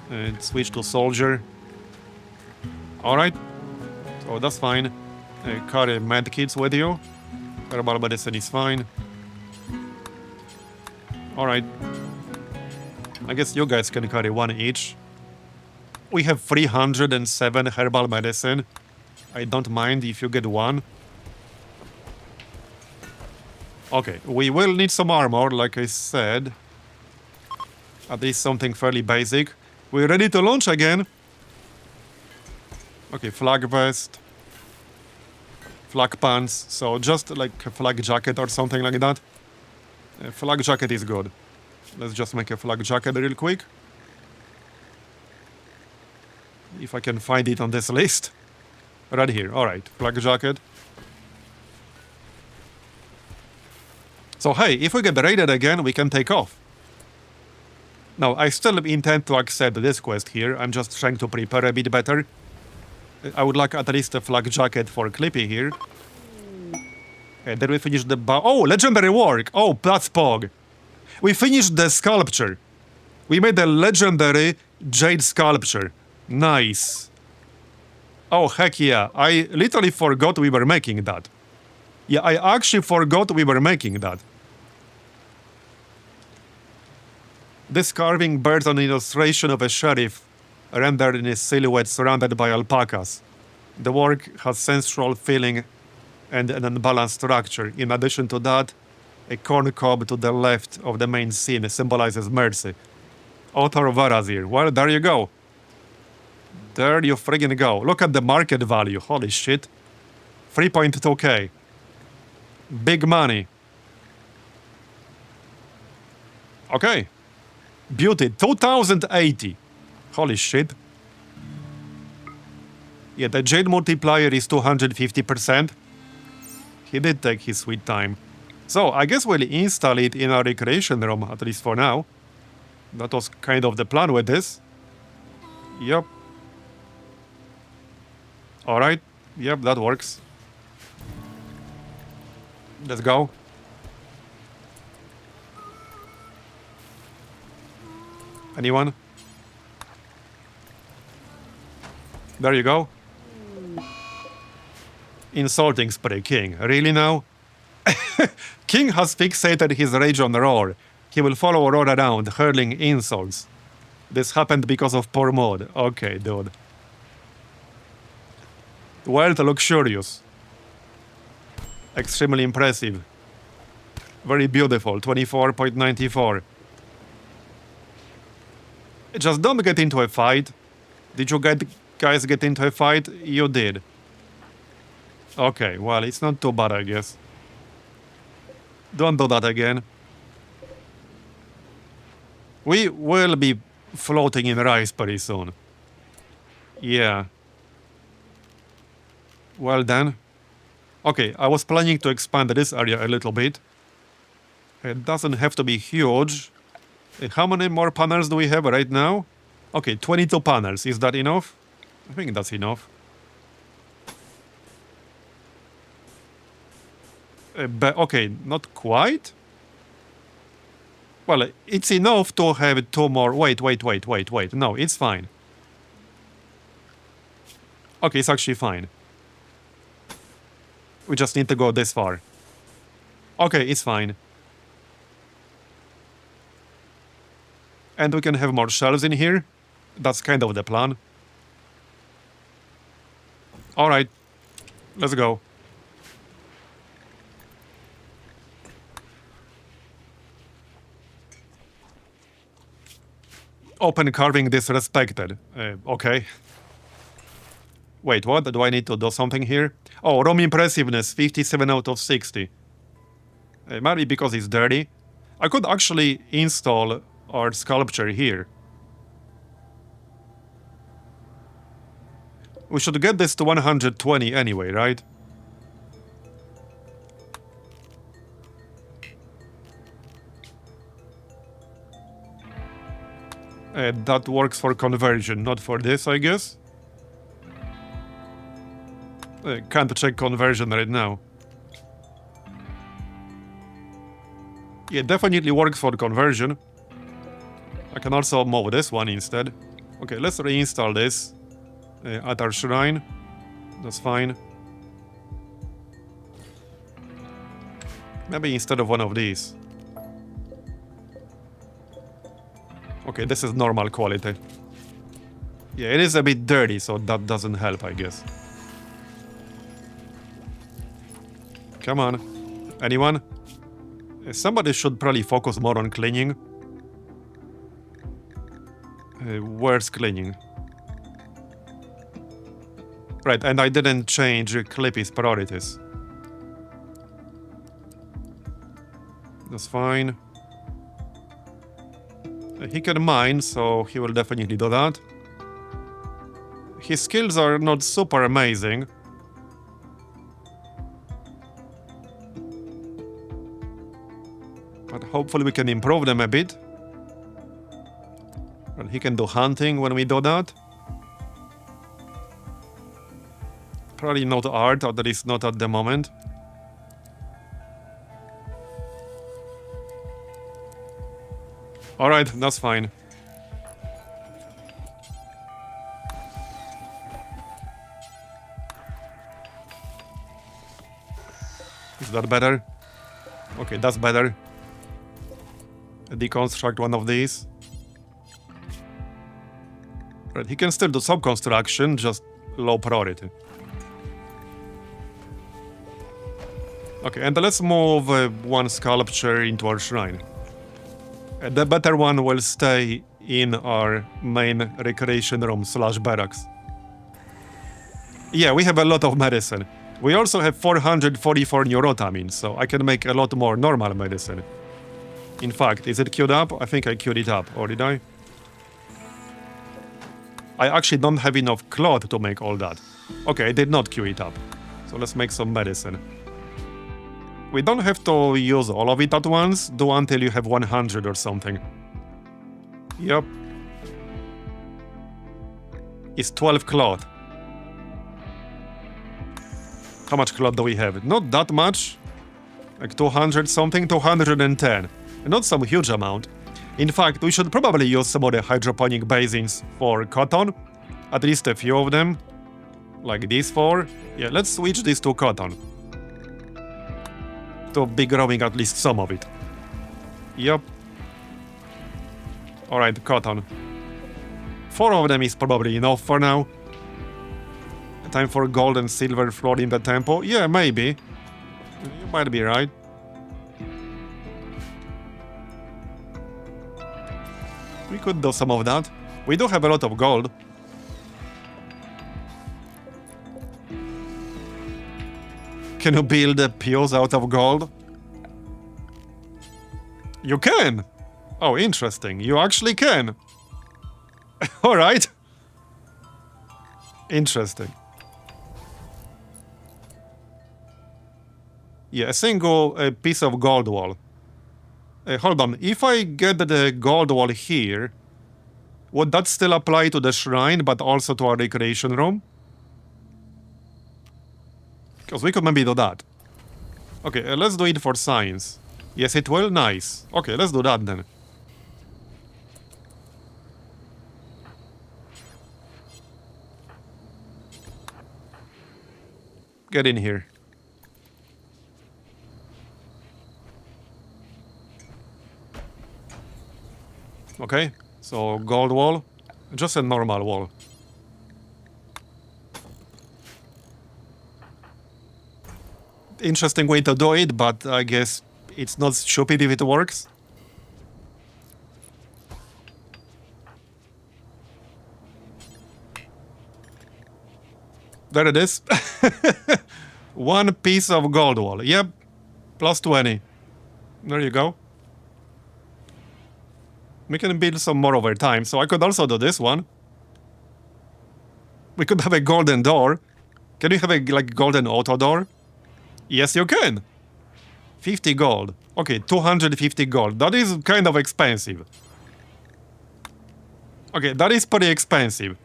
Speaker 1: And switch to soldier. Alright, so that's fine. Carry medkits with you. Herbal medicine is fine. Alright. I guess you guys can carry 1 each. We have 307 herbal medicine. I don't mind if you get 1. Okay, we will need some armor, like I said. At least something fairly basic. We're ready to launch again. Okay, flag vest. Flag pants. So just like a flag jacket or something like that. Flag jacket is good. Let's just make a flag jacket real quick. If I can find it on this list. Right here. Alright, flag jacket. So hey, if we get raided again, we can take off. Now, I still intend to accept this quest here. I'm just trying to prepare a bit better. I would like at least a flag jacket for Clippy here. And then we finish the oh, legendary work! Oh, that's Pog. We finished the sculpture. We made a legendary jade sculpture. Nice. Oh, heck yeah. I literally forgot we were making that. Yeah, I actually forgot we were making that. This carving bears an illustration of a sheriff rendered in a silhouette surrounded by alpacas. The work has sensual feeling and an unbalanced structure. In addition to that, a corn cob to the left of the main scene symbolizes mercy. Author Marbozir. Well, there you go. There you friggin' go. Look at the market value. Holy shit. 3.2k. Big money. Okay. Beauty. 2080. Holy shit. Yeah, the jade multiplier is 250%. He did take his sweet time. So, I guess we'll install it in our recreation room, at least for now. That was kind of the plan with this. Yep. Alright. Yep, that works. Let's go. Anyone? There you go. Insulting spray King. Really now? King has fixated his rage on Roar. He will follow Roar around, hurling insults. This happened because of poor mod. Okay, dude. Wealth luxurious. Extremely impressive. Very beautiful. 24.94. Just don't get into a fight. Did you guys get into a fight? You did. Okay, well, it's not too bad, I guess. Don't do that again. We will be floating in rice pretty soon. Yeah. Well then. Okay, I was planning to expand this area a little bit. It doesn't have to be huge. How many more panels do we have right now? Okay, 22 panels. Is that enough? I think that's enough. Okay, not quite. Well, it's enough to have 2 more. Wait. No, it's fine. Okay, it's actually fine. We just need to go this far. Okay, it's fine. And we can have more shelves in here. That's kind of the plan. Alright. Let's go. Open carving disrespected. Okay. Wait, what? Do I need to do something here? Oh, room impressiveness, 57 out of 60. Maybe because it's dirty. I could actually install our sculpture here. We should get this to 120 anyway, right? That works for conversion, not for this, I guess. Can't check conversion right now. Yeah, definitely works for conversion. I can also move this one instead. Okay, let's reinstall this at our shrine. That's fine. Maybe instead of one of these. Okay, this is normal quality. Yeah, it is a bit dirty, so that doesn't help, I guess. Come on. Anyone? Somebody should probably focus more on cleaning. Where's cleaning? Right, and I didn't change Clippy's priorities. That's fine. He can mine, so he will definitely do that. His skills are not super amazing. But hopefully we can improve them a bit. And he can do hunting when we do that. Probably not art, or at least not at the moment. Alright, that's fine. Is that better? Okay, that's better. Deconstruct one of these. Right, he can still do some construction, just low priority. Okay, and let's move one sculpture into our shrine. The better one will stay in our main recreation room / barracks. Yeah, we have a lot of medicine. We also have 444 neurotamine, so I can make a lot more normal medicine. In fact, is it queued up? I think I queued it up, or did I? I actually don't have enough cloth to make all that. Okay, I did not queue it up. So let's make some medicine. We don't have to use all of it at once. Do until you have 100 or something. Yep. It's 12 cloth. How much cloth do we have? Not that much. Like 200 something, 210. Not some huge amount. In fact, we should probably use some of the hydroponic basins for cotton. At least a few of them. Like these 4. Yeah, let's switch these to cotton. To be growing at least some of it. Yep. Alright, cotton. 4 of them is probably enough for now. Time for gold and silver floor in the temple? Yeah, maybe. You might be right. We could do some of that. We do have a lot of gold. Can you build a pews out of gold? You can! Oh, interesting. You actually can. Alright. Interesting. Yeah, a single piece of gold wall. Hold on. If I get the gold wall here, would that still apply to the shrine, but also to our recreation room? Because we could maybe do that. Okay, let's do it for science. Yes, it will? Nice. Okay, let's do that then. Get in here. Okay, so gold wall. Just a normal wall. Interesting way to do it, but I guess it's not stupid if it works. There it is. One piece of gold wall. Yep. Plus 20. There you go. We can build some more over time, so I could also do this one. We could have a golden door. Can you have a like golden auto door? Yes, you can. 50 gold. Okay, 250 gold. That is kind of expensive. Okay, that is pretty expensive.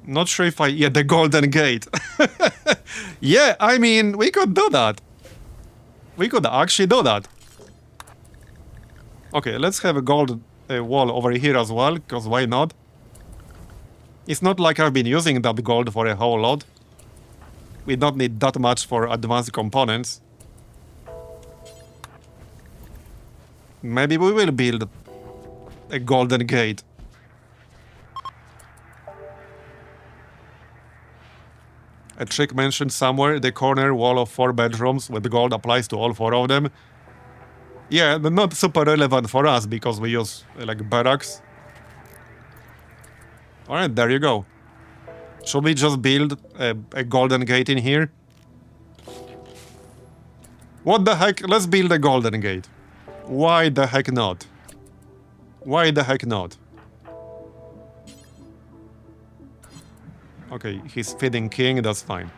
Speaker 1: Not sure if I... Yeah, the golden gate. Yeah, I mean, we could do that. We could actually do that. Okay, let's have a gold wall over here as well, because why not? It's not like I've been using that gold for a whole lot. We don't need that much for advanced components. Maybe we will build a golden gate. A trick mentioned somewhere, the corner wall of 4 bedrooms with gold applies to all 4 of them. Yeah, but not super relevant for us because we use like barracks. Alright, there you go. Should we just build a golden gate in here? What the heck? Let's build a golden gate. Why the heck not? Why the heck not? Okay, he's feeding king, that's fine.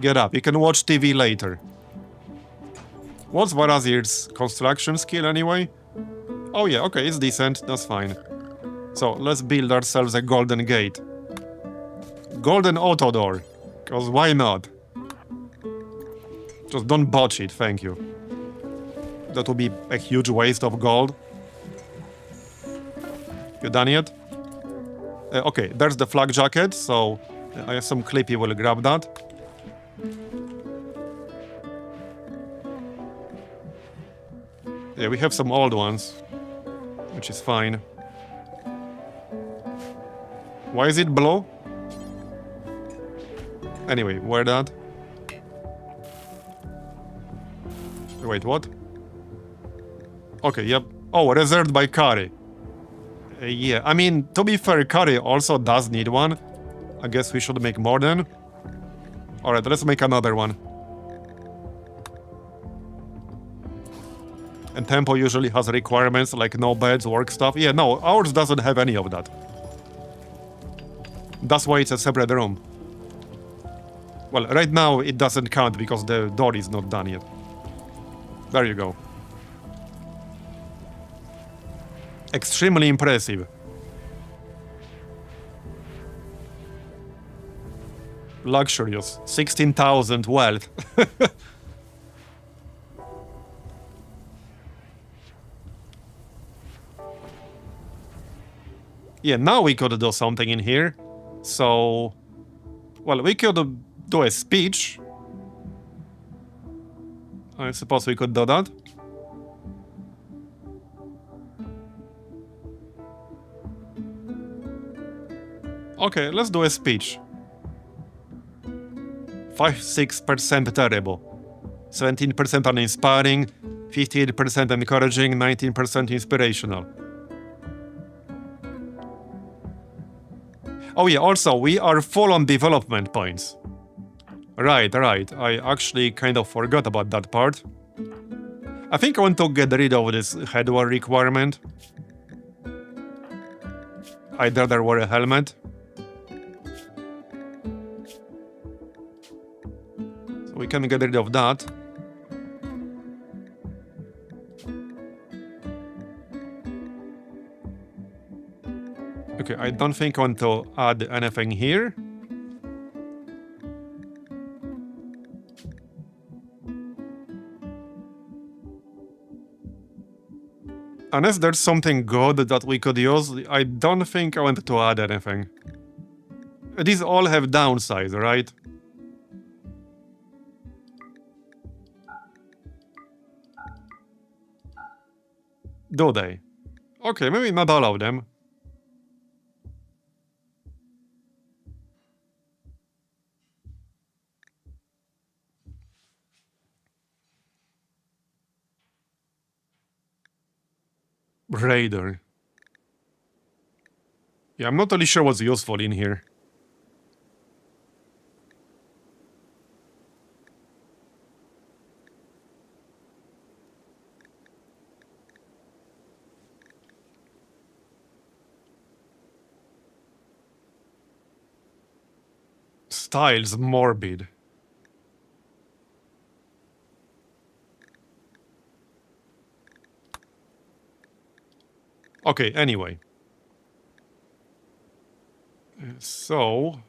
Speaker 1: Get up, you can watch TV later. What's Marbozir's construction skill anyway? Oh yeah, okay, it's decent, that's fine. So, let's build ourselves a golden gate. Golden auto door. Because why not? Just don't botch it, thank you. That would be a huge waste of gold. You done yet? Okay, there's the flak jacket, so I assume Clippy will grab that. Yeah, we have some old ones, which is fine. Why is it blue? Anyway, wear that. Wait, what? Okay, yep. Oh, reserved by Kari. Yeah, I mean, to be fair, Kari also does need one. I guess we should make more then. Alright, let's make another one. And tempo usually has requirements like no beds, work stuff. Yeah, no, ours doesn't have any of that. That's why it's a separate room. Well, right now it doesn't count because the door is not done yet. There you go. Extremely impressive. Luxurious. 16,000 wealth. Yeah, now we could do something in here. So... Well, we could do a speech. I suppose we could do that. Okay, let's do a speech. 5-6% terrible. 17% uninspiring, 58% encouraging, 19% inspirational. Oh yeah, also, we are full on development points. Right. I actually kind of forgot about that part. I think I want to get rid of this headwear requirement. I'd rather wear a helmet. So we can get rid of that. Okay, I don't think I want to add anything here. Unless there's something good that we could use, I don't think I want to add anything. These all have downsides, right? Do they? Okay, maybe not all of them. Raider. Yeah, I'm not really sure what's useful in here. Styles morbid. Okay, anyway. So...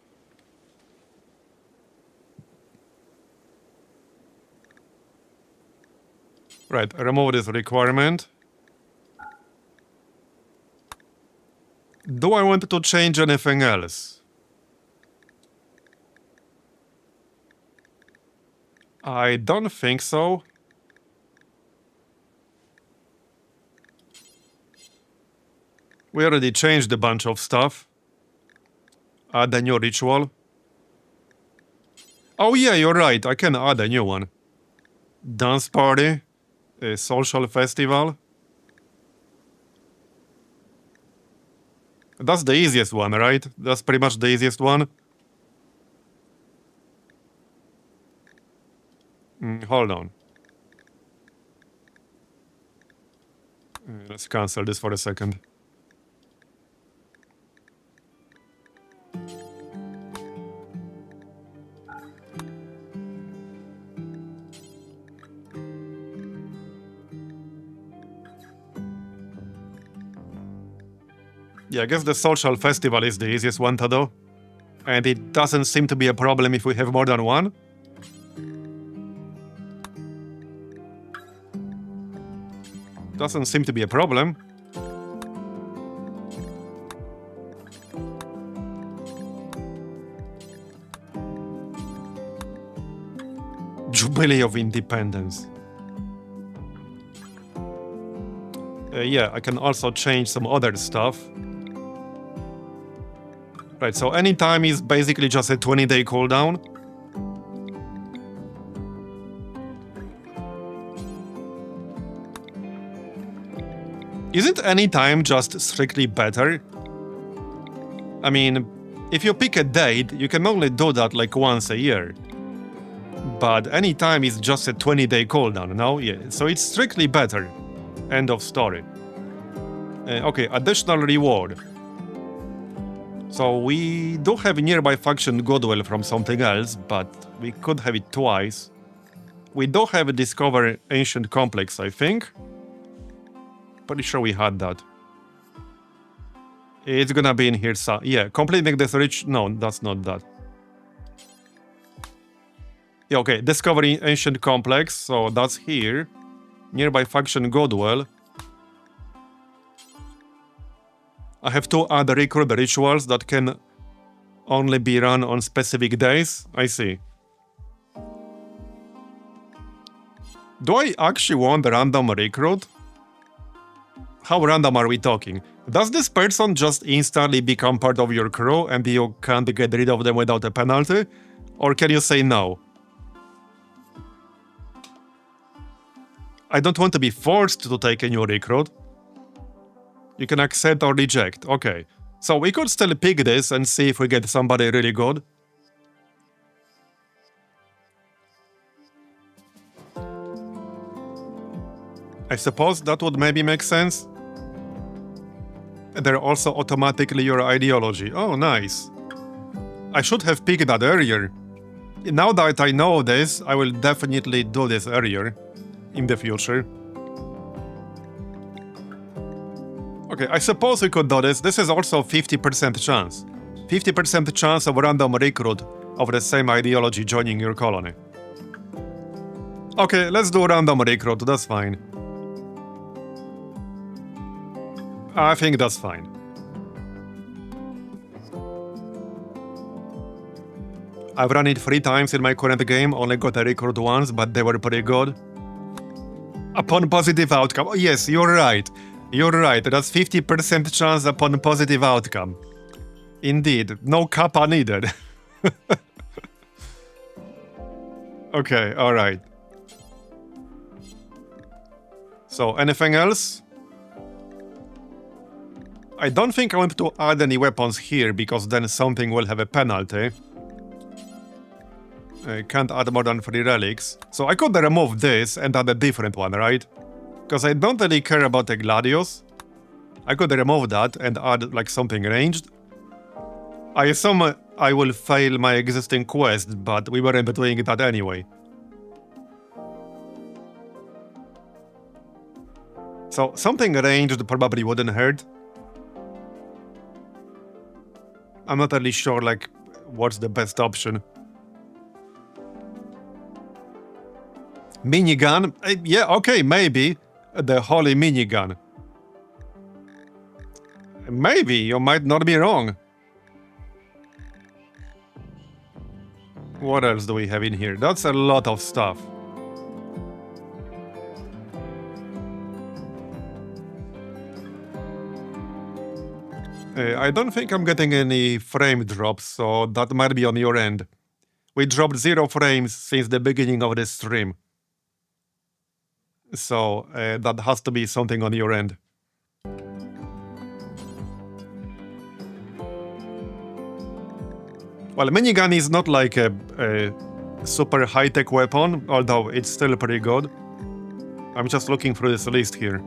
Speaker 1: Right, remove this requirement. Do I want to change anything else? I don't think so. We already changed a bunch of stuff. Add a new ritual. Oh yeah, you're right, I can add a new one. Dance party. A social festival. That's the easiest one, right? That's pretty much the easiest one. Hold on. Let's cancel this for a second. Yeah, I guess the social festival is the easiest one to do. And it doesn't seem to be a problem if we have more than one. Doesn't seem to be a problem. Jubilee of Independence. Yeah, I can also change some other stuff. Right, so anytime is basically just a 20-day cooldown. Isn't any time just strictly better? I mean, if you pick a date, you can only do that like once a year. But any time is just a 20-day cooldown, no? Yeah, so it's strictly better. End of story. Okay, additional reward. So we do have nearby faction goodwill from something else, but we could have it twice. We do have a discover ancient complex, I think. Pretty sure we had that. It's gonna be in here, so yeah, completing this rich. No, that's not that. Yeah, okay, discovering ancient complex, so that's here. Nearby faction goodwill. I have 2 other recruit rituals that can only be run on specific days. I see. Do I actually want a random recruit? How random are we talking? Does this person just instantly become part of your crew and you can't get rid of them without a penalty? Or can you say no? I don't want to be forced to take a new recruit. You can accept or reject. Okay. So we could still pick this and see if we get somebody really good. I suppose that would maybe make sense. They're also automatically your ideology. Oh, nice. I should have picked that earlier. Now that I know this, I will definitely do this earlier in the future. Okay, I suppose we could do this. This is also 50% chance. 50% chance of a random recruit of the same ideology joining your colony. Okay, let's do random recruit, that's fine. I think that's fine. I've run it 3 times in my current game, only got a recruit once, but they were pretty good. Upon positive outcome. Oh, yes, you're right. You're right, that's 50% chance upon positive outcome. Indeed, no kappa needed. Okay, alright. So, anything else? I don't think I want to add any weapons here, because then something will have a penalty. I can't add more than 3 relics. So I could remove this and add a different one, right? Because I don't really care about the Gladius. I could remove that and add like something ranged. I assume I will fail my existing quest, but we weren't doing that anyway. So something ranged probably wouldn't hurt. I'm not really sure, like, what's the best option. Minigun? Yeah, okay, maybe. The holy minigun. Maybe, you might not be wrong. What else do we have in here? That's a lot of stuff. I don't think I'm getting any frame drops, so that might be on your end. We dropped 0 frames since the beginning of the stream. So that has to be something on your end. Well, minigun is not like a super high-tech weapon, although it's still pretty good. I'm just looking through this list here.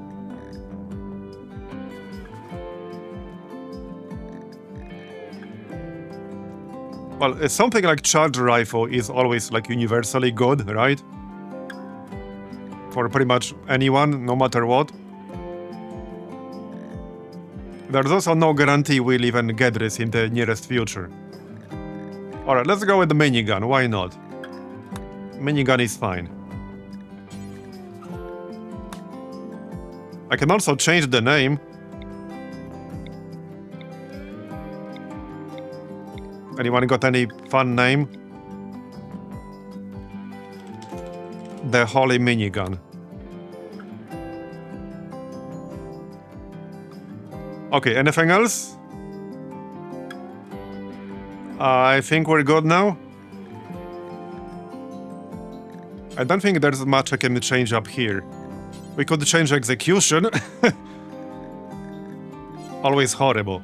Speaker 1: Well, something like charge rifle is always like universally good, right? For pretty much anyone, no matter what. There's also no guarantee we'll even get this in the nearest future. Alright, let's go with the minigun, why not? Minigun is fine. I can also change the name. Anyone got any fun name? The Holy Minigun. Okay, anything else? I think we're good now. I don't think there's much I can change up here. We could change execution. Always horrible.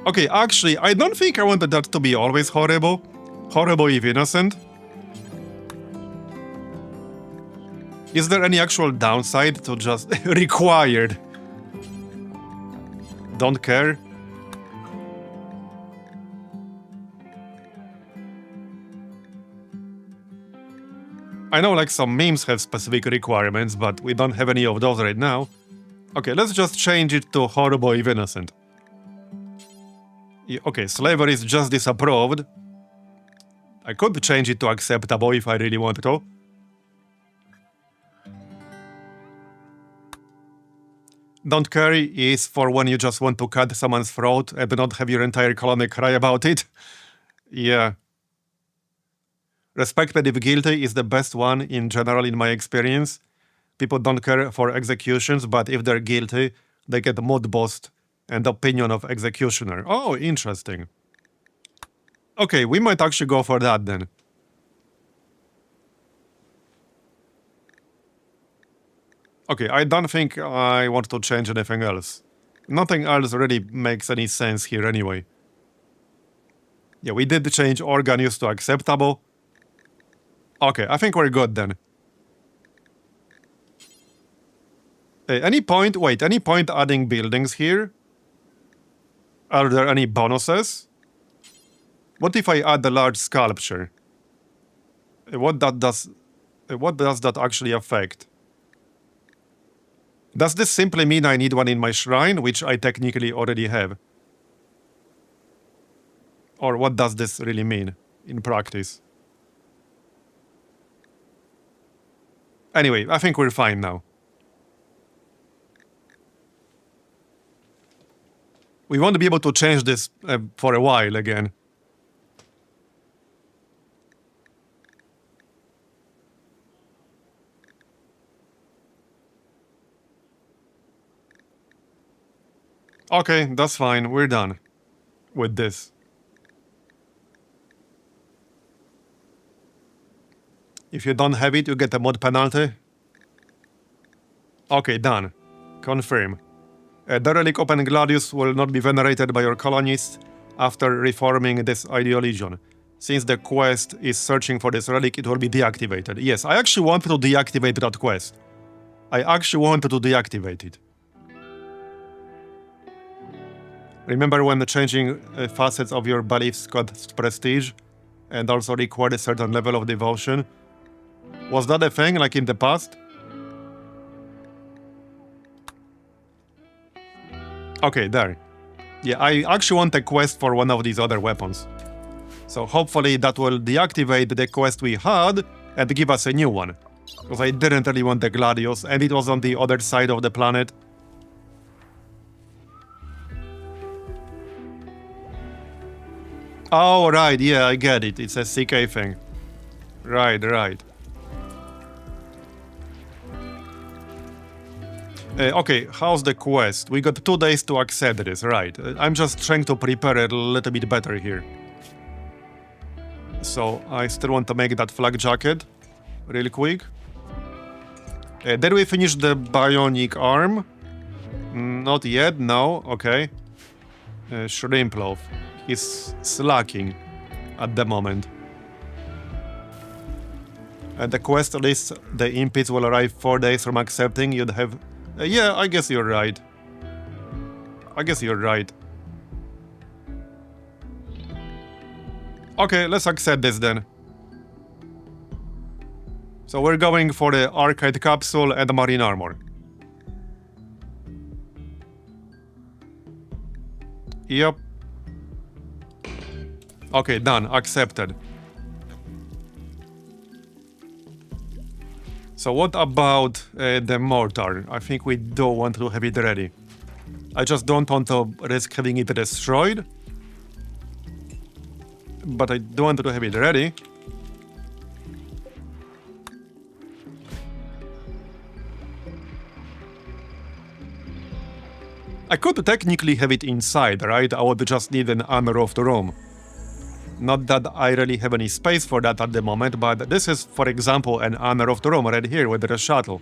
Speaker 1: Okay, actually, I don't think I wanted that to be always horrible. Horrible if innocent. Is there any actual downside to just required? Don't care. I know like some memes have specific requirements, but we don't have any of those right now. Okay, let's just change it to horrible if innocent. Okay, slavery is just disapproved. I could change it to acceptable if I really wanted to. Don't care is for when you just want to cut someone's throat and not have your entire colony cry about it. Yeah. Respected if guilty is the best one in general in my experience. People don't care for executions, but if they're guilty, they get mod bossed and opinion of executioner. Oh, interesting. Okay, we might actually go for that then. Okay, I don't think I want to change anything else. Nothing else really makes any sense here anyway. Yeah, we did change organ use to acceptable. Okay, I think we're good then. Any point adding buildings here? Are there any bonuses? What if I add a large sculpture? What does that actually affect? Does this simply mean I need one in my shrine, which I technically already have? Or what does this really mean in practice? Anyway, I think we're fine now. We won't be able to change this for a while again. Okay, that's fine. We're done with this. If you don't have it, you get a mod penalty. Okay, done. Confirm. The relic Open Gladius will not be venerated by your colonists after reforming this ideologion. Since the quest is searching for this relic, it will be deactivated. Yes, I actually wanted to deactivate that quest. I actually wanted to deactivate it. Remember when changing facets of your beliefs got prestige and also required a certain level of devotion? Was that a thing, like in the past? Okay, there. Yeah, I actually want a quest for one of these other weapons. So hopefully that will deactivate the quest we had and give us a new one. Because I didn't really want the Gladius, and it was on the other side of the planet. Oh, right, yeah, I get it. It's a CK thing. Right, right. Okay, how's the quest? We got 2 days to accept this, right. I'm just trying to prepare it a little bit better here. So, I still want to make that flak jacket. Real quick. Did we finish the bionic arm? Not yet, no, okay. Shrimp loaf. He's slacking at the moment. The quest list, the impies will arrive 4 days from accepting. You'd have... yeah, I guess you're right. I guess you're right. Okay, let's accept this then. So we're going for the arcade capsule and the marine armor. Yep. Okay, done. Accepted. So what about the mortar? I think we do want to have it ready. I just don't want to risk having it destroyed. But I do want to have it ready. I could technically have it inside, right? I would just need an unroofed room. Not that I really have any space for that at the moment, but this is, for example, an unroofed room right here with the shuttle.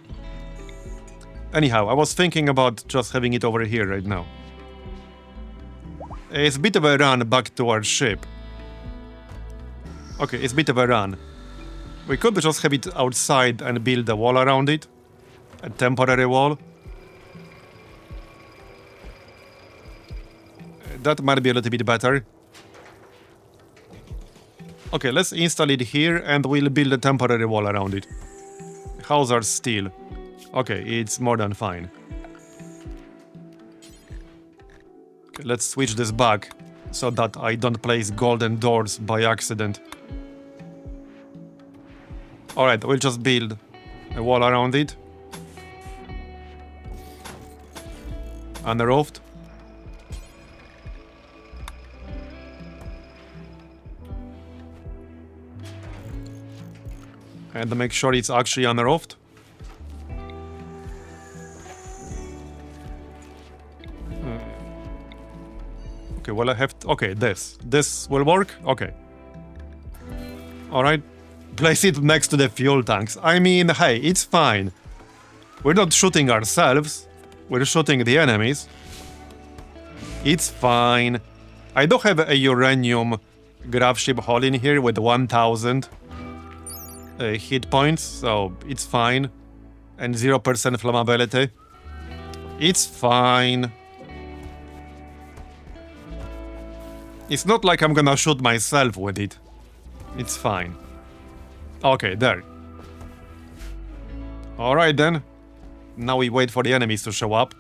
Speaker 1: Anyhow, I was thinking about just having it over here right now. It's a bit of a run back to our ship. Okay, it's a bit of a run. We could just have it outside and build a wall around it. A temporary wall. That might be a little bit better. Okay, let's install it here and we'll build a temporary wall around it. How's our steel? Okay, it's more than fine. Okay, let's switch this back so that I don't place golden doors by accident. Alright, we'll just build a wall around it. Unroofed. And make sure it's actually unroofed. well I have to, okay, this will work, okay. All right, place it next to the fuel tanks. I mean, hey, it's fine. We're not shooting ourselves, we're shooting the enemies. It's fine. I do have a uranium graveship hull in here with 1000 hit points, so it's fine. And 0% flammability. It's fine. It's not like I'm gonna shoot myself with it. It's fine. Okay, there. Alright then. Now we wait for the enemies to show up.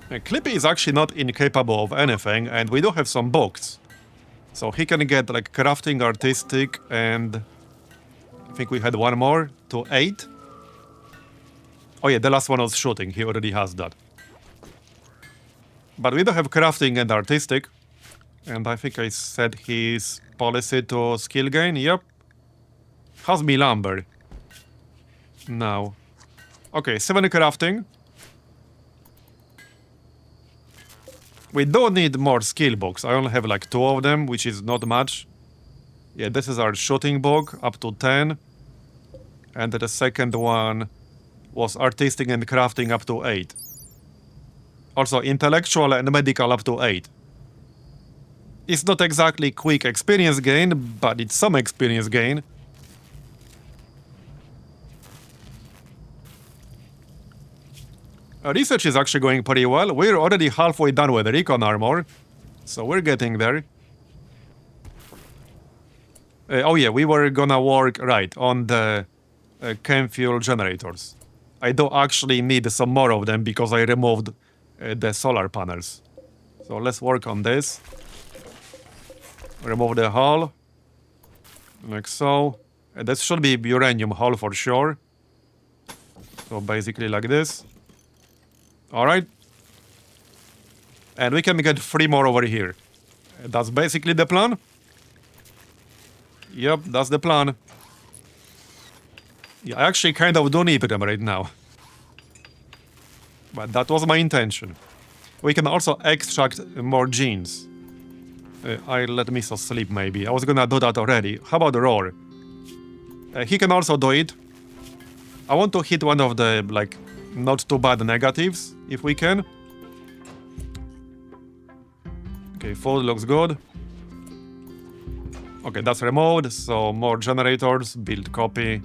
Speaker 1: Clippy is actually not incapable of anything, and we do have some books. So he can get like crafting, artistic, and I think we had one more to 8. Oh yeah, the last one was shooting, he already has that. But we do have crafting and artistic, and I think I set his policy to skill gain, yep. How's me lumber? No. Okay, 7 crafting. We don't need more skill books. I only have like 2 of them, which is not much. Yeah, this is our shooting book, up to 10. And the second one was artistic and crafting, up to 8. Also intellectual and medical, up to 8. It's not exactly quick experience gain, but it's some experience gain. Research is actually going pretty well. We're already halfway done with recon armor, so we're getting there. Oh yeah, we were gonna work, right, on the chem fuel generators. I do actually need some more of them because I removed the solar panels. So let's work on this. Remove the hull, like so. This should be uranium hull for sure. So basically like this. Alright. And we can get 3 more over here. That's basically the plan. Yep, that's the plan. Yeah, I actually kind of do need them right now. But that was my intention. We can also extract more genes. I let Miso sleep maybe. I was gonna do that already. How about Roar? He can also do it. I want to hit one of the, like, not too bad negatives, if we can. Okay, food looks good. Okay, that's removed, so more generators, build copy.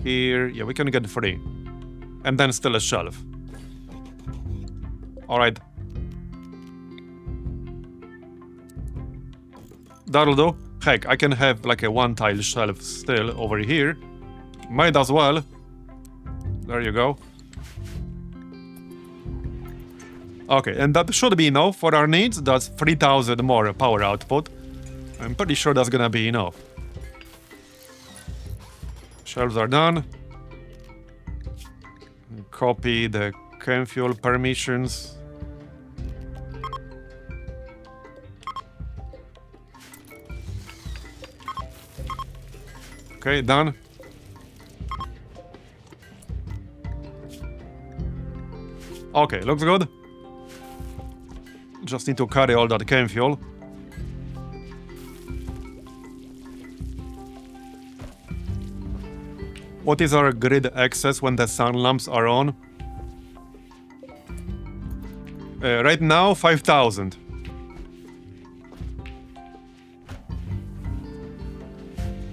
Speaker 1: Here, yeah, we can get 3. And then still a shelf. Alright. That'll do. Heck, I can have like a 1-tile shelf still over here. Might as well. There you go. Okay, and that should be enough for our needs. That's 3000 more power output. I'm pretty sure that's gonna be enough. Shelves are done. Copy the chem fuel permissions. Okay, done. Okay, looks good. Just need to carry all that chem fuel. What is our grid access when the sun lamps are on? Right now, 5000.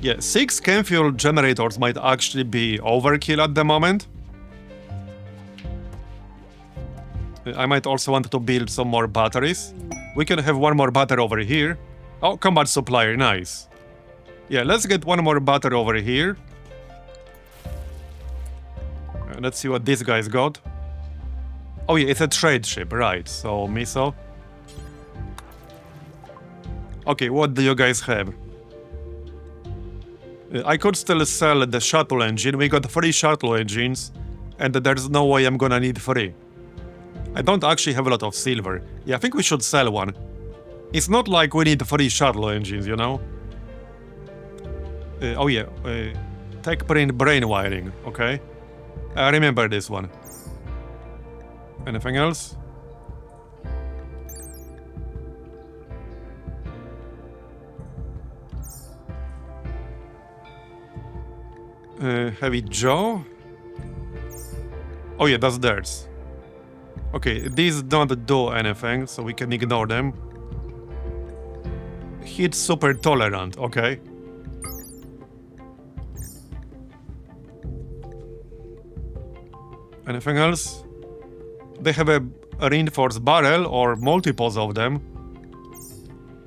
Speaker 1: Yeah, 6 chem fuel generators might actually be overkill at the moment. I might also want to build some more batteries. We can have one more battery over here. Oh, combat supplier, nice. Yeah, let's get one more battery over here. Let's see what this guy's got. Oh yeah, it's a trade ship, right, so Miso. Okay, what do you guys have? I could still sell the shuttle engine. We got 3 shuttle engines, and there's no way I'm gonna need 3. I don't actually have a lot of silver. Yeah, I think we should sell one. It's not like we need 3 shuttle engines, you know? Oh yeah, Tech print brain wiring, okay. I remember this one. Anything else? Heavy jaw? Oh yeah, that's theirs. Okay, these don't do anything, so we can ignore them. Heat super tolerant, okay. Anything else? They have a reinforced barrel or multiples of them.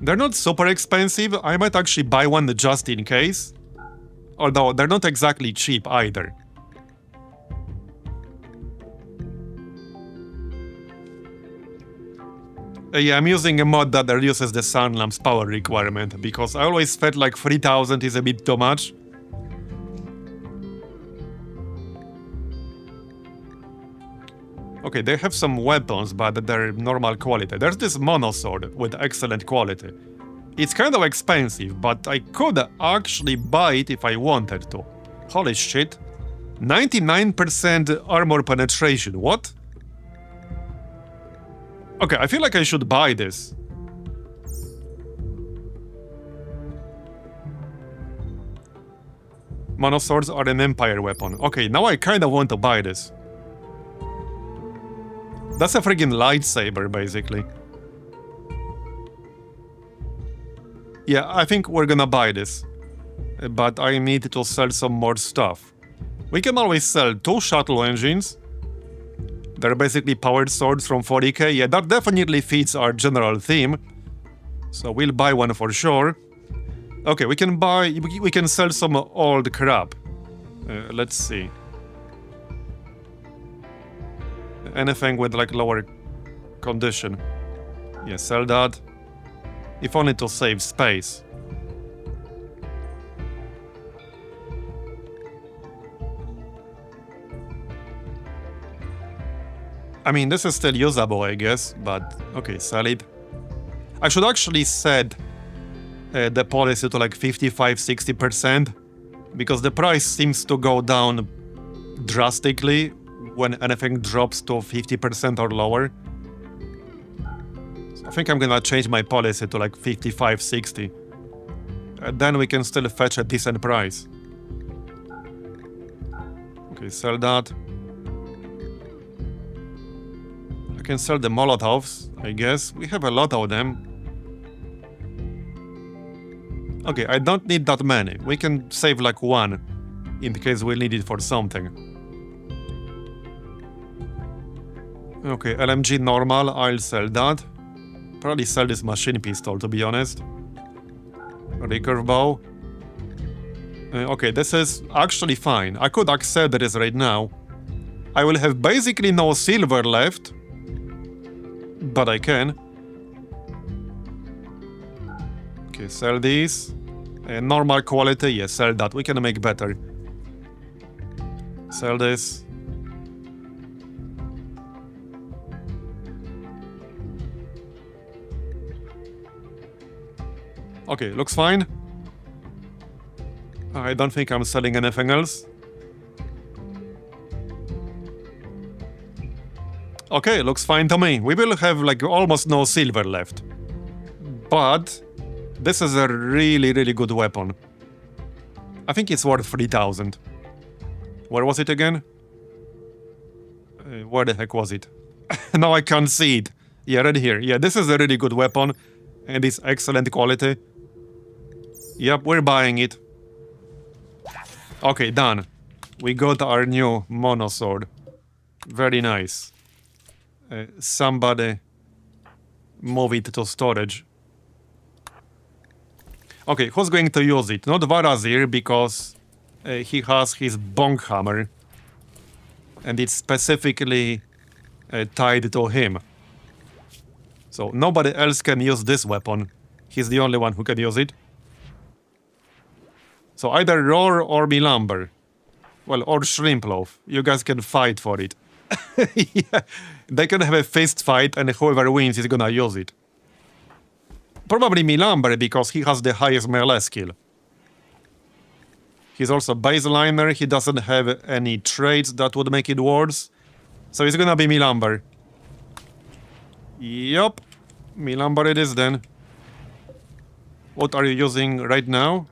Speaker 1: They're not super expensive. I might actually buy one just in case. Although they're not exactly cheap either. Yeah, I'm using a mod that reduces the sun lamp's power requirement because I always felt like 3000 is a bit too much. Okay, they have some weapons, but they're normal quality. There's this monosword with excellent quality. It's kind of expensive, but I could actually buy it if I wanted to. Holy shit. 99% armor penetration, what? Okay, I feel like I should buy this. Monoswords are an Empire weapon. Okay, now I kinda want to buy this. That's a friggin' lightsaber, basically. Yeah, I think we're gonna buy this. But I need to sell some more stuff. We can always sell 2 shuttle engines. They're basically powered swords from 40k. Yeah, that definitely fits our general theme. So we'll buy one for sure. Okay, we can sell some old crap. Let's see. Anything with like lower condition. Yeah, sell that. If only to save space. I mean, this is still usable, I guess, but okay, sell it. I should actually set the policy to like 55-60%, because the price seems to go down drastically when anything drops to 50% or lower. So I think I'm gonna change my policy to like 55-60. Then we can still fetch a decent price. Okay, sell that. I can sell the Molotovs, I guess. We have a lot of them. Okay, I don't need that many. We can save like one, in case we need it for something. Okay, LMG normal, I'll sell that. Probably sell this machine pistol, to be honest. Recurve bow. Okay, this is actually fine. I could accept this right now. I will have basically no silver left. But I can. Okay, sell these. Normal quality, yes, sell that. We can make better. Sell this. Okay, looks fine. I don't think I'm selling anything else. Okay, looks fine to me. We will have like almost no silver left. But this is a really, really good weapon. I think it's worth 3000. Where was it again? Where the heck was it? Now I can't see it. Yeah, right here. Yeah, this is a really good weapon. And it's excellent quality. Yep, we're buying it. Okay, done. We got our new monosword. Very nice. Somebody move it to storage. Okay, who's going to use it? Not Varazir, because he has his bonk hammer. And it's specifically tied to him. So nobody else can use this weapon. He's the only one who can use it. So either Roar or Milamber. Well, or Shrimploaf. You guys can fight for it. Yeah. They can have a fist fight and whoever wins is gonna use it. Probably Milamber, because he has the highest melee skill. He's also baseliner. He doesn't have any traits that would make it worse. So it's gonna be Milamber. Yup. Milamber it is then. What are you using right now?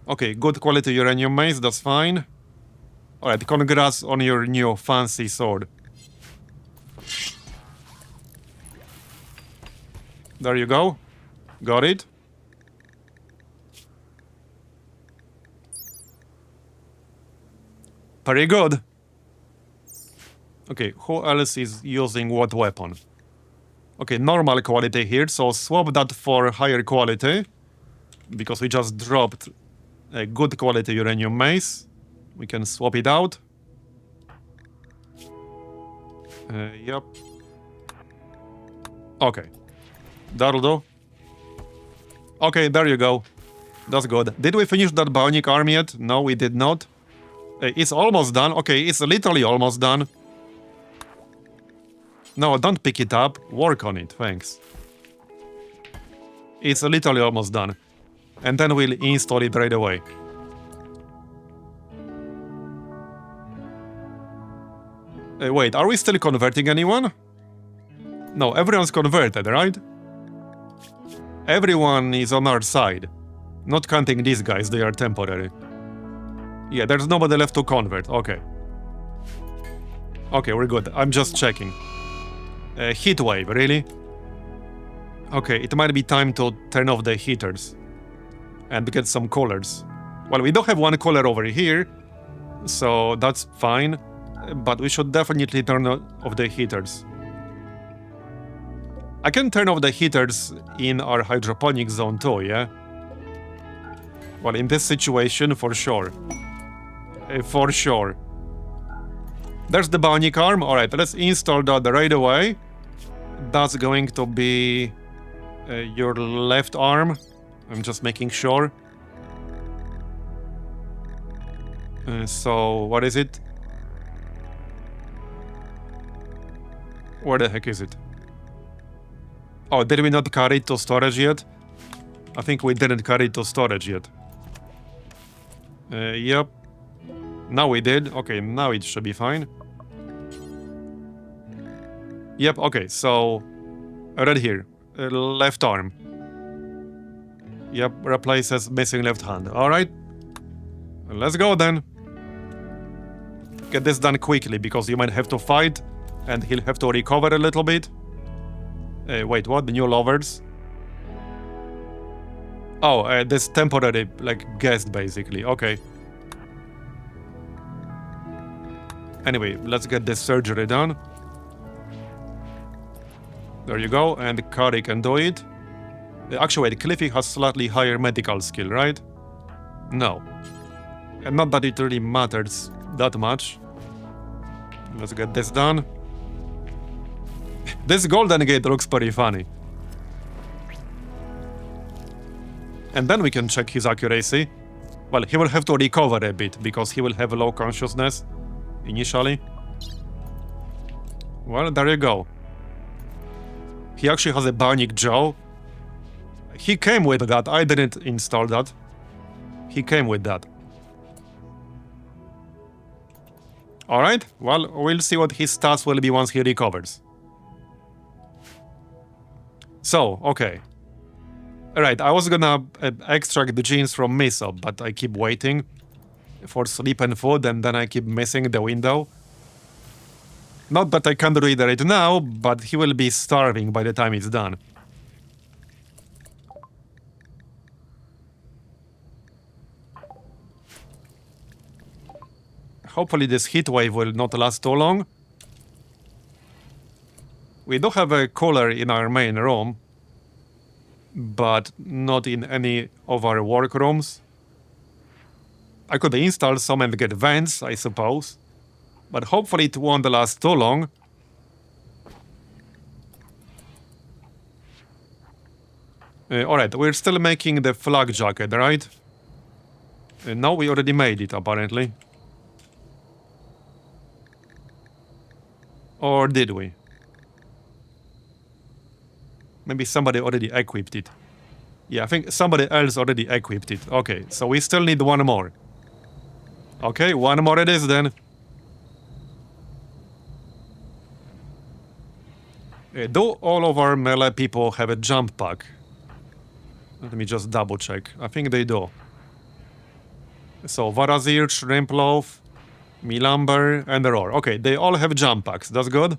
Speaker 1: Okay, good quality uranium mace, that's fine. Alright, congrats on your new fancy sword. There you go. Got it. Very good. Okay, who else is using what weapon? Okay, normal quality here, so swap that for higher quality. Because we just dropped a good quality uranium mace. We can swap it out. Yep. Okay. That'll do. Okay, there you go. That's good. Did we finish that bionic arm yet? No, we did not. It's almost done. Okay, it's literally almost done. No, don't pick it up. Work on it, thanks. It's literally almost done. And then we'll install it right away. Wait, are we still converting anyone? No, everyone's converted, right? Everyone is on our side. Not counting these guys, they are temporary. Yeah, there's nobody left to convert, okay. Okay, we're good. I'm just checking. Heat wave, really? Okay, it might be time to turn off the heaters. And get some coolers. Well, we don't have one cooler over here, so that's fine. But we should definitely turn off the heaters. I can turn off the heaters in our hydroponics zone too, yeah? Well, in this situation, for sure. For sure. There's the bionic arm. Alright, let's install that right away. That's going to be your left arm. I'm just making sure. So, what is it? Where the heck is it? Oh, did we not carry it to storage yet? I think we didn't carry it to storage yet. Yep. Now we did. Okay, now it should be fine. Yep, okay, so... right here. Left arm. Yep, replaces missing left hand. Alright. Let's go then. Get this done quickly, because you might have to fight, and he'll have to recover a little bit. Wait, what? The new lovers? Oh, this temporary, like, guest, basically. Okay. Anyway, let's get this surgery done. There you go, and Kari can do it. Actually, wait, Cliffy has slightly higher medical skill, right? No. And not that it really matters that much. Let's get this done. This golden gate looks pretty funny. And then we can check his accuracy. Well, he will have to recover a bit, because he will have low consciousness initially. Well, there you go. He actually has a bionic jaw. He came with that. I didn't install that. He came with that. Alright, well, we'll see what his stats will be once he recovers. So, okay. Alright, I was gonna extract the genes from Miso, but I keep waiting for sleep and food, and then I keep missing the window. Not that I can't read it now, but he will be starving by the time it's done. Hopefully this heat wave will not last too long. We do have a cooler in our main room, but not in any of our workrooms. I could install some and get vents, I suppose, but hopefully it won't last too long. Alright, we're still making the flak jacket, right? No, we already made it, apparently. Or did we? Maybe somebody already equipped it. Yeah, I think somebody else already equipped it. Okay, so we still need one more. Okay, one more it is then. Do all of our melee people have a jump pack? Let me just double check. I think they do. So Varazir, Shrimploaf, Milamber, and Roar. Okay, they all have jump packs. That's good.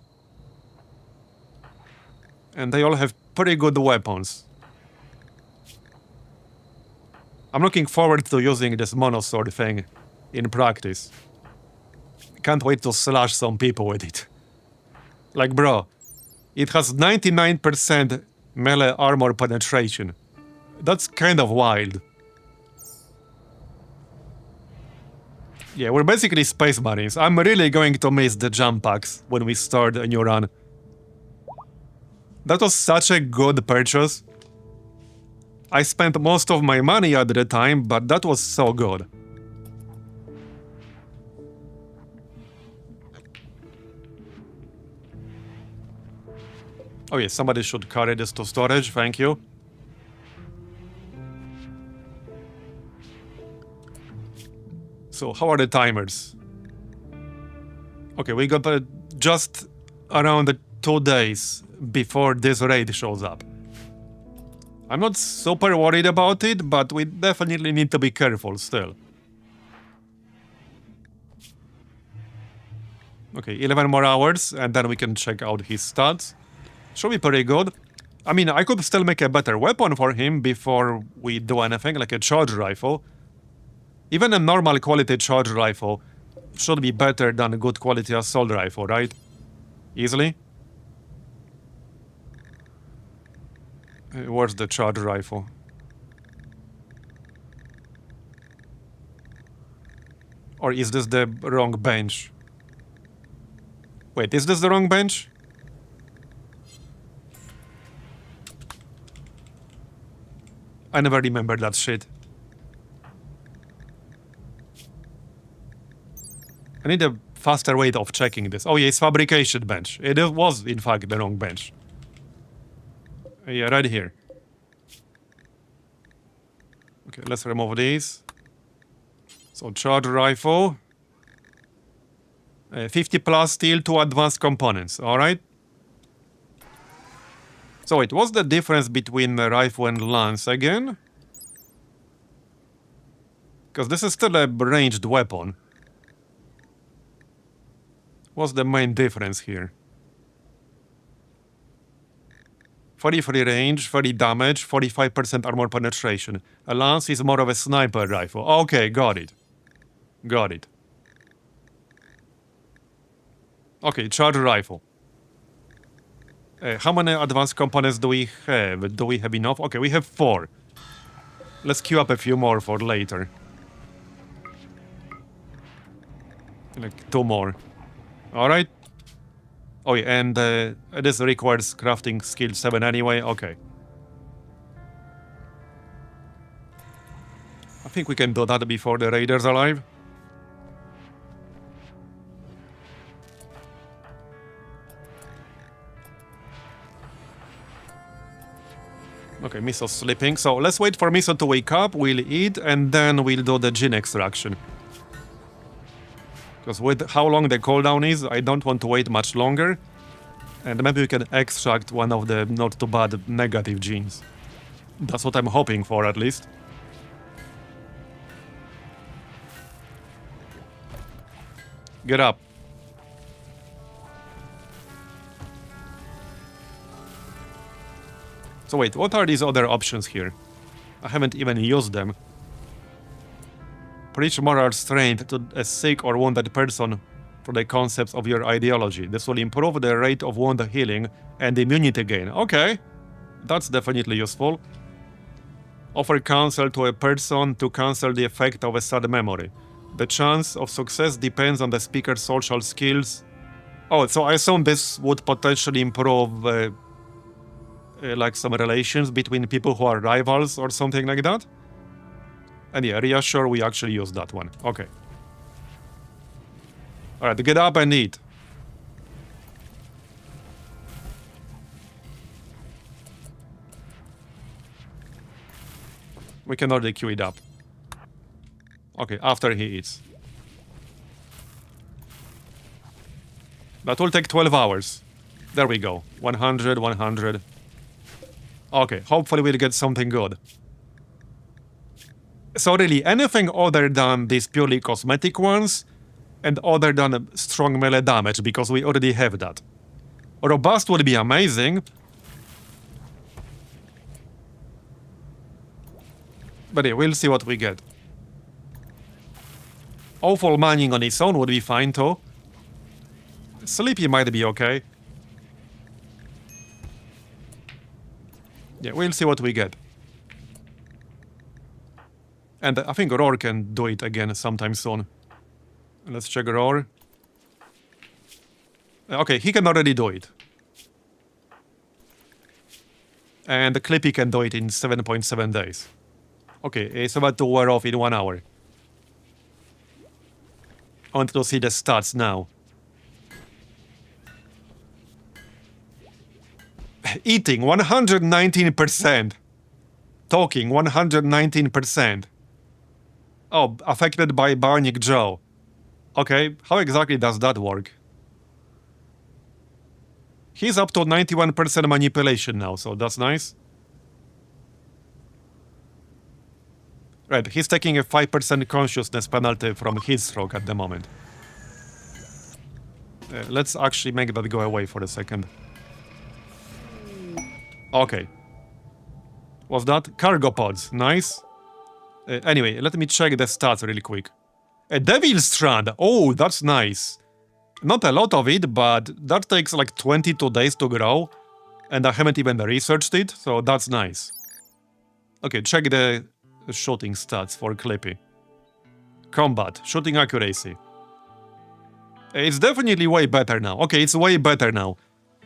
Speaker 1: And they all have pretty good weapons. I'm looking forward to using this monosword thing in practice. Can't wait to slash some people with it. Like, bro, it has 99% melee armor penetration. That's kind of wild. Yeah, we're basically space marines. I'm really going to miss the jump packs when we start a new run. That was such a good purchase. I spent most of my money at the time, but that was so good. Oh yeah, somebody should carry this to storage, thank you. So, how are the timers? Okay, we got just around 2 days before this raid shows up. I'm not super worried about it, but we definitely need to be careful still. Okay, 11 more hours, and then we can check out his stats. Should be pretty good. I mean, I could still make a better weapon for him before we do anything, like a charge rifle. Even a normal quality charge rifle should be better than a good quality assault rifle, right? Easily. Where's the charge rifle? Or is this the wrong bench? Wait, is this the wrong bench? I never remember that shit. I need a faster way of checking this. Oh yeah, it's fabrication bench. It was, in fact, the wrong bench. Yeah, right here. Okay, let's remove these. So, charge rifle. 50 plus steel, 2 advanced components, alright? So wait, what's the difference between the rifle and lance again? Because this is still a ranged weapon. What's the main difference here? 43 range, 30 damage, 45% armor penetration. A lance is more of a sniper rifle. Okay, got it. Got it. Okay, charge rifle. How many advanced components do we have? Do we have enough? Okay, we have 4. Let's queue up a few more for later. Like 2 more. Alright. Oh yeah, and this requires crafting skill 7 anyway, okay. I think we can do that before the raiders arrive. Okay, Miso's sleeping, so let's wait for Miso to wake up, we'll eat, and then we'll do the gene extraction. Because with how long the cooldown is, I don't want to wait much longer. And maybe we can extract one of the not too bad negative genes. That's what I'm hoping for, at least. Get up. So wait, what are these other options here? I haven't even used them. Preach moral strength to a sick or wounded person for the concepts of your ideology. This will improve the rate of wound healing and immunity gain. Okay, that's definitely useful. Offer counsel to a person to cancel the effect of a sad memory. The chance of success depends on the speaker's social skills. Oh, so I assume this would potentially improve like some relations between people who are rivals or something like that. And yeah, reassure we actually use that one. Okay. Alright, get up and eat. We can already queue it up. Okay, after he eats. That will take 12 hours. There we go. 100, 100. Okay, hopefully we'll get something good. So really, anything other than these purely cosmetic ones, and other than strong melee damage, because we already have that. Robust would be amazing. But yeah, we'll see what we get. Awful mining on its own would be fine too. Sleepy might be okay. Yeah, we'll see what we get. And I think Roar can do it again sometime soon. Let's check Roar. Okay, he can already do it. And Clippy can do it in 7.7 days. Okay, it's about to wear off in 1 hour. I want to see the stats now. Eating 119%. Talking 119%. Oh, affected by Bionic Joe. Okay, how exactly does that work? He's up to 91% manipulation now, so that's nice. Right, he's taking a 5% consciousness penalty from his stroke at the moment. Let's actually make that go away for a second. Okay. What's that? Cargo pods, nice. Anyway, let me check the stats really quick. A Devil Strand, oh, that's nice. Not a lot of it, but that takes like 22 days to grow. And I haven't even researched it, so that's nice. Okay, check the shooting stats for Clippy. Combat, shooting accuracy. It's definitely way better now. Okay, it's way better now.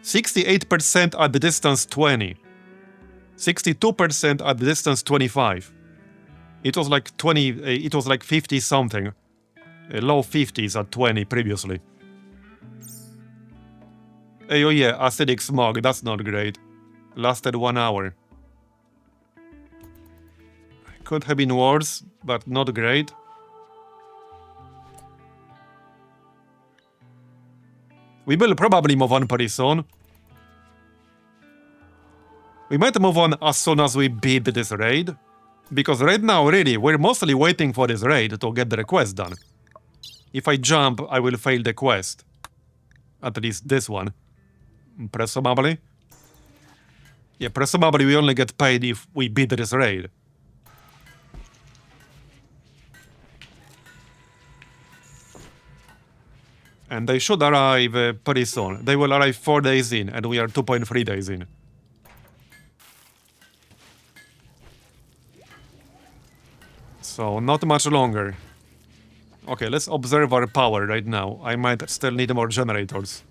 Speaker 1: 68% at the distance 20. 62% at the distance 25. It was like 20, it was like 50 something. Low 50s at 20 previously. Oh yeah, acidic smog, that's not great. Lasted 1 hour. Could have been worse, but not great. We will probably move on pretty soon. We might move on as soon as we beat this raid. Because right now, really, we're mostly waiting for this raid to get the quest done. If I jump, I will fail the quest. At least this one. Presumably. Yeah, presumably we only get paid if we beat this raid. And they should arrive pretty soon. They will arrive 4 days in, and we are 2.3 days in. So, not much longer. Okay, let's observe our power right now. I might still need more generators.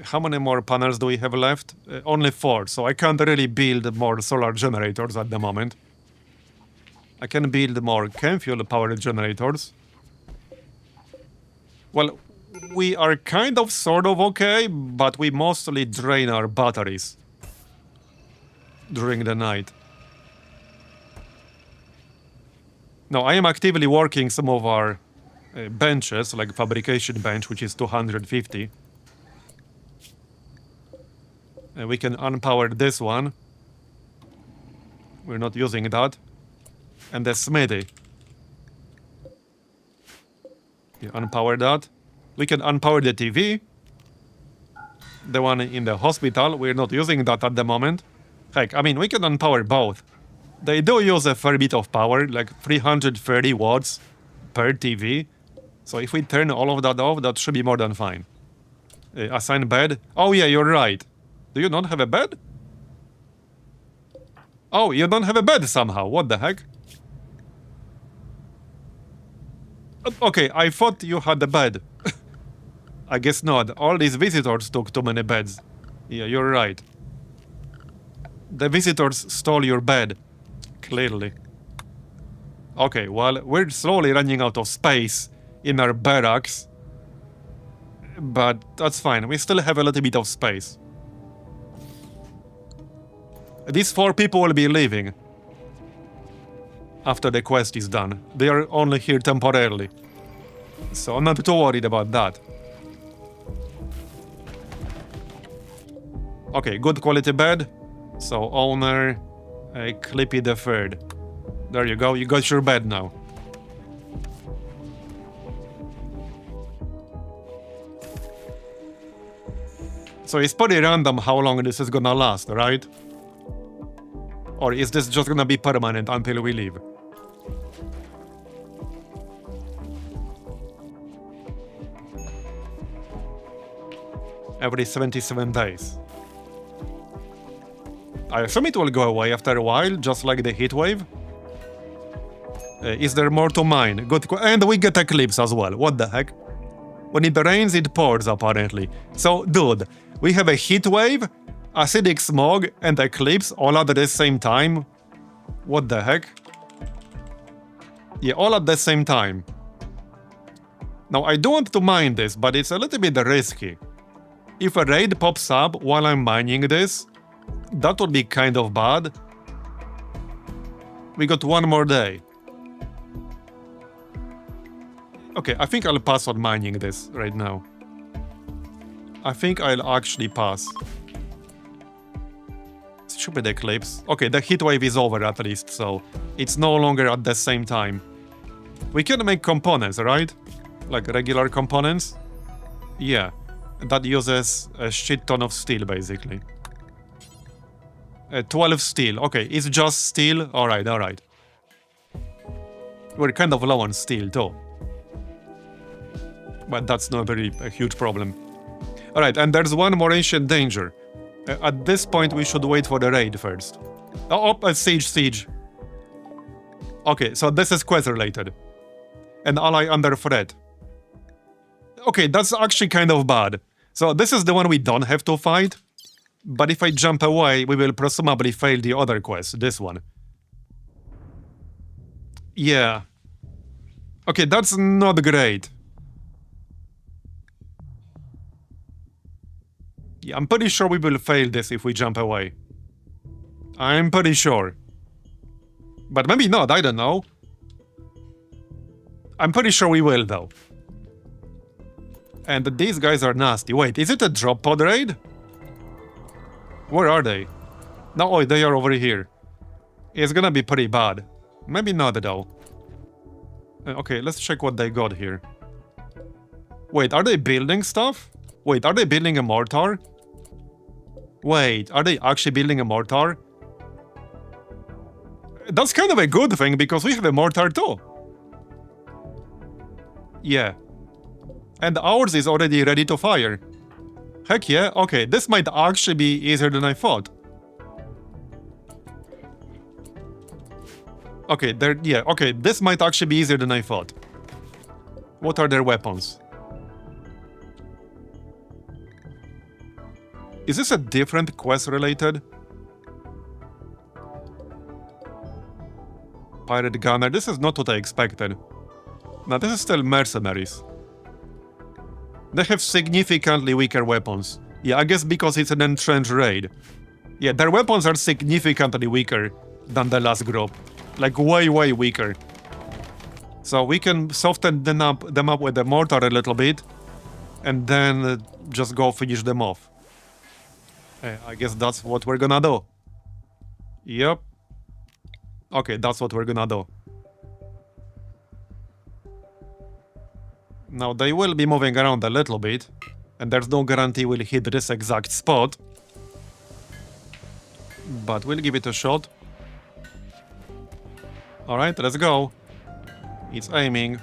Speaker 1: How many more panels do we have left? Only 4, so I can't really build more solar generators at the moment. I can build more chem-fuel powered generators. Well, we are kind of sort of okay, but we mostly drain our batteries during the night. Now, I am actively working some of our benches, like fabrication bench, which is 250. We can unpower this one. We're not using that. And the smithy. Yeah, unpower that. We can unpower the TV. The one in the hospital, we're not using that at the moment. Heck, I mean, we can unpower both. They do use a fair bit of power, like 330 watts per TV. So if we turn all of that off, that should be more than fine. Assign bed. Oh yeah, you're right. Do you not have a bed? Oh, you don't have a bed somehow. What the heck? Okay, I thought you had a bed. I guess not. All these visitors took too many beds. Yeah, you're right. The visitors stole your bed. Clearly. Okay, well, we're slowly running out of space in our barracks. But that's fine. We still have a little bit of space. These 4 people will be leaving after the quest is done. They are only here temporarily. So I'm not too worried about that. Okay, good quality bed. So owner, Clippy the Third. There you go, you got your bed now. So it's pretty random how long this is gonna last, right? Or is this just gonna be permanent until we leave? Every 77 days. I assume it will go away after a while, just like the heat wave. Is there more to mine? Good, and we get eclipse as well. What the heck? When it rains, it pours, apparently. So, dude, we have a heat wave, acidic smog, and eclipse all at the same time. What the heck? Yeah, all at the same time. Now, I don't want to mine this, but it's a little bit risky. If a raid pops up while I'm mining this, that would be kind of bad. We got 1 more day. Okay, I think I'll pass on mining this right now. I think I'll actually pass. Stupid eclipse. Okay, the heat wave is over at least, so it's no longer at the same time. We can make components, right? Like regular components? Yeah, that uses a shit ton of steel, basically. 12 steel. Okay, it's just steel. Alright, alright. We're kind of low on steel, too. But that's not really a huge problem. Alright, and there's one more ancient danger. At this point, we should wait for the raid first. Oh, siege. Okay, so this is quest-related. An ally under threat. Okay, that's actually kind of bad. So this is the one we don't have to fight. But if I jump away, we will presumably fail the other quest, this one. Yeah. Okay, that's not great. Yeah, I'm pretty sure we will fail this if we jump away. I'm pretty sure. But maybe not, I don't know. I'm pretty sure we will, though. And these guys are nasty. Wait, is it a drop pod raid? Where are they? No, oh, they are over here. It's gonna be pretty bad. Maybe not, though. Okay, let's check what they got here. Wait, are they building stuff? Wait, are they building a mortar? Wait, are they actually building a mortar? That's kind of a good thing, because we have a mortar too. Yeah. And ours is already ready to fire. Heck yeah, okay, this might actually be easier than I thought. Okay, okay, this might actually be easier than I thought. What are their weapons? Is this a different quest related? Pirate Gunner, this is not what I expected. Now this is still mercenaries. They have significantly weaker weapons. Yeah, I guess because it's an entrenched raid. Yeah, their weapons are significantly weaker than the last group. Like way weaker. So we can soften them up with the mortar a little bit. And then just go finish them off. I guess that's what we're gonna do. Yep. Okay, that's what we're gonna do. Now, they will be moving around a little bit, and there's no guarantee we'll hit this exact spot. But we'll give it a shot. Alright, let's go. It's aiming.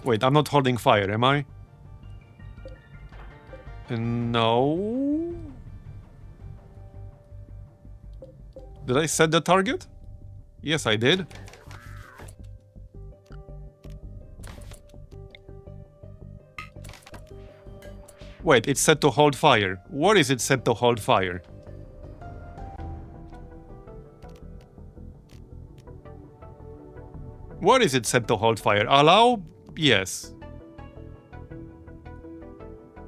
Speaker 1: Wait, I'm not holding fire, am I? No. Did I set the target? Yes, I did. Wait, it's set to hold fire. Where is it set to hold fire? Where is it set to hold fire? Allow? Yes.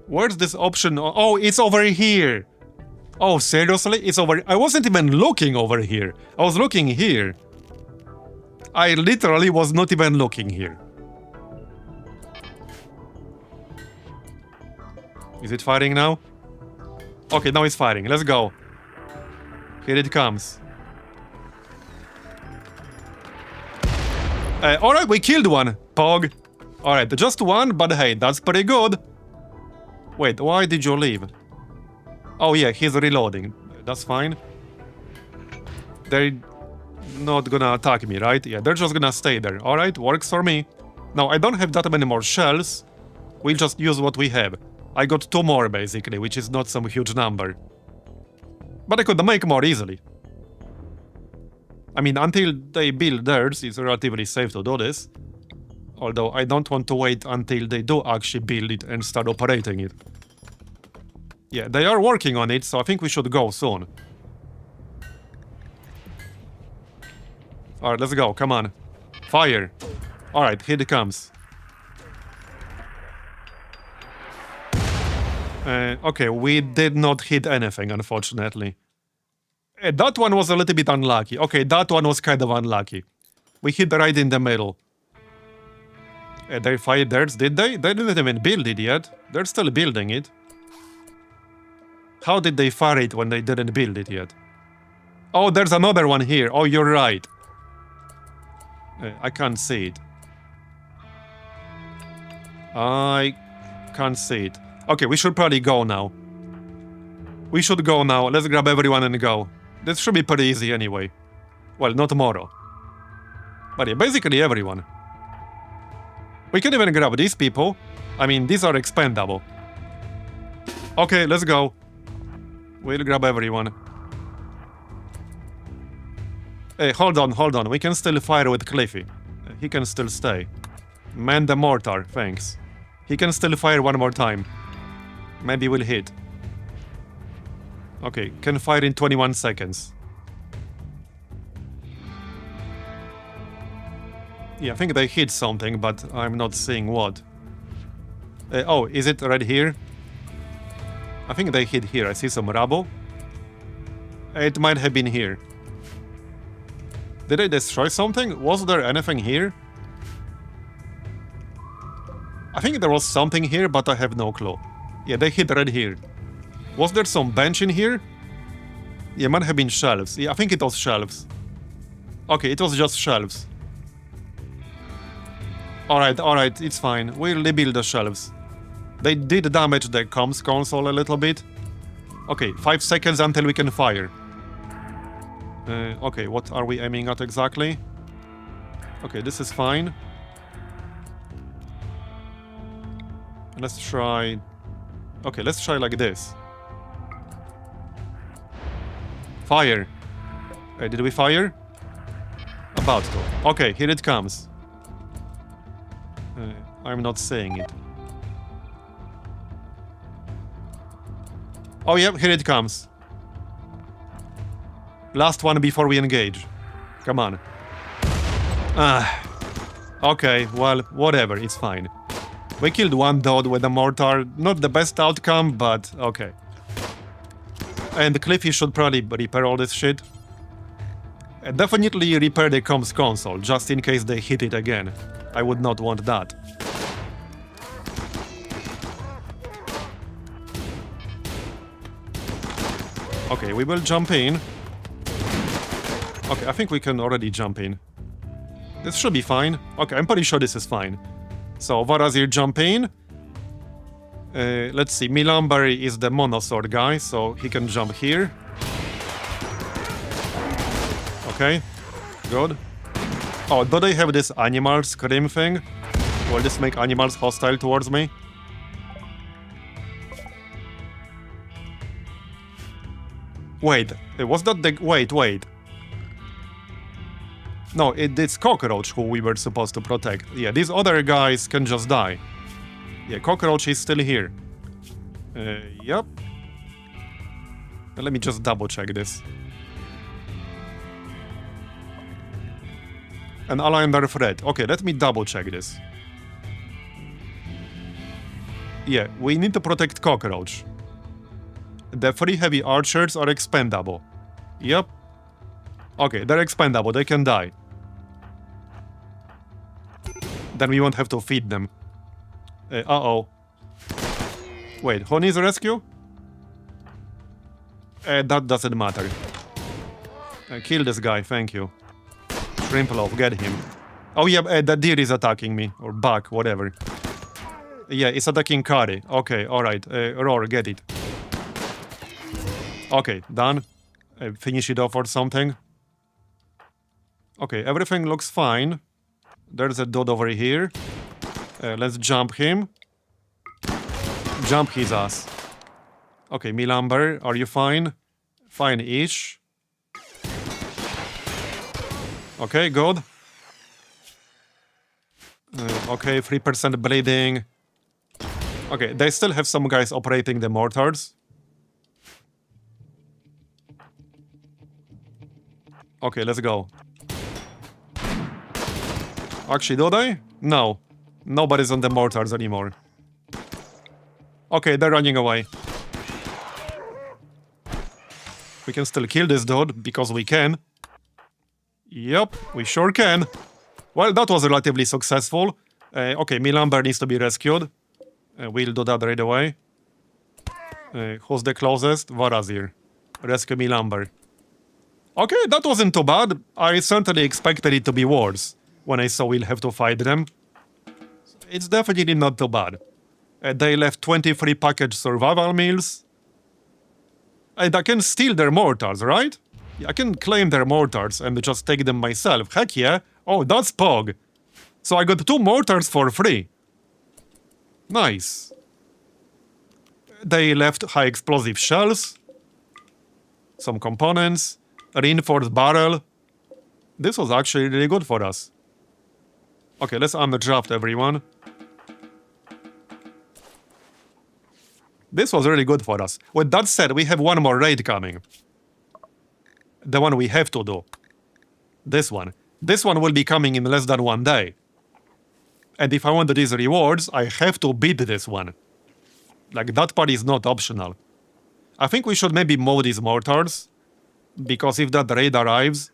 Speaker 1: Where's this option? Oh, it's over here. Oh, seriously? It's over... I wasn't even looking over here. I was looking here. I literally was not even looking here. Is it firing now? Okay, now it's firing. Let's go. Here it comes. Alright, we killed one. Pog. Alright, just one, but hey, that's pretty good. Wait, why did you leave? Oh yeah, he's reloading. That's fine. They're not gonna attack me, right? Yeah, they're just gonna stay there. Alright, works for me. Now, I don't have that many more shells. We'll just use what we have. I got 2 more, basically, which is not some huge number. But I could make more easily. I mean, until they build theirs, it's relatively safe to do this. Although, I don't want to wait until they do actually build it and start operating it. Yeah, they are working on it, so I think we should go soon. Alright, let's go, come on. Fire! Alright, here it comes. Okay, we did not hit anything, unfortunately. That one was a little bit unlucky. Okay, that one was kind of unlucky. We hit right in the middle. They fired theirs, did they? They didn't even build it yet. They're still building it. How did they fire it when they didn't build it yet? Oh, there's another one here. Oh, you're right. I can't see it. I can't see it. Okay, we should probably go now. We should go now. Let's grab everyone and go. This should be pretty easy anyway. Well, not tomorrow. But yeah, basically everyone. We can even grab these people. I mean, these are expendable. Okay, let's go. We'll grab everyone. Hey, hold on. We can still fire with Cliffy. He can still stay. Man the mortar, thanks. He can still fire one more time. Maybe we'll hit. Okay, can fire in 21 seconds. Yeah, I think they hit something, but I'm not seeing what. Oh, is it right here? I think they hit here. I see some rubble. It might have been here. Did they destroy something? Was there anything here? I think there was something here, but I have no clue. Yeah, they hit right here. Was there some bench in here? Yeah, might have been shelves. Yeah, I think it was shelves. Okay, it was just shelves. Alright, it's fine. We'll rebuild the shelves. They did damage the comms console a little bit. Okay, 5 seconds until we can fire. Okay, what are we aiming at exactly? Okay, this is fine. Let's try... Okay, let's try like this. Fire. Did we fire? About to. Okay, here it comes. I'm not saying it. Oh yeah, here it comes. Last one before we engage. Come on. Okay, well, whatever, it's fine. We killed one dog with a mortar. Not the best outcome, but okay. And Cliffy should probably repair all this shit. And definitely repair the comms console, just in case they hit it again. I would not want that. Okay, we will jump in. Okay, I think we can already jump in. This should be fine. Okay, I'm pretty sure this is fine. So, Marbozir jump in. Let's see, Milambari is the monosword guy, so he can jump here. Okay, good. Oh, do they have this animal scream thing? Will this make animals hostile towards me? Wait, was that the... Wait. No, it's Cockroach who we were supposed to protect. Yeah, these other guys can just die. Yeah, Cockroach is still here. Yep. Let me just double check this. An ally under threat. Okay, let me double check this. Yeah, we need to protect Cockroach. The 3 heavy archers are expendable. Yep. Okay, they're expendable, they can die. Then we won't have to feed them. Uh-oh. Wait, who needs a rescue? That doesn't matter. Kill this guy, thank you. Shrimploaf, get him. Oh yeah, that deer is attacking me. Or buck, whatever. Yeah, it's attacking Kari. Okay, alright. Roar, get it. Okay, done. Finish it off or something. Okay, everything looks fine. There's a dot over here. Let's jump him. Jump his ass. Okay, Milamber, are you fine? Fine-ish. Okay, good. Okay, 3% bleeding. Okay, they still have some guys operating the mortars. Okay, let's go. Actually, do they? No. Nobody's on the mortars anymore. Okay, they're running away. We can still kill this dude, because we can. Yep, we sure can. Well, that was relatively successful. Okay, Milamber needs to be rescued. We'll do that right away. Who's the closest? Varazir. Rescue Milamber. Okay, that wasn't too bad. I certainly expected it to be worse when I saw we'll have to fight them. It's definitely not too bad. They left 23 packaged survival meals. And I can steal their mortars, right? I can claim their mortars and just take them myself. Heck yeah. Oh, that's Pog. So I got 2 mortars for free. Nice. They left high explosive shells. Some components. A reinforced barrel. This was actually really good for us. Okay, let's undraft everyone. This was really good for us. With that said, we have one more raid coming. The one we have to do. This one. This one will be coming in less than 1 day. And if I want these rewards, I have to beat this one. Like, that part is not optional. I think we should maybe mow these mortars. Because if that raid arrives,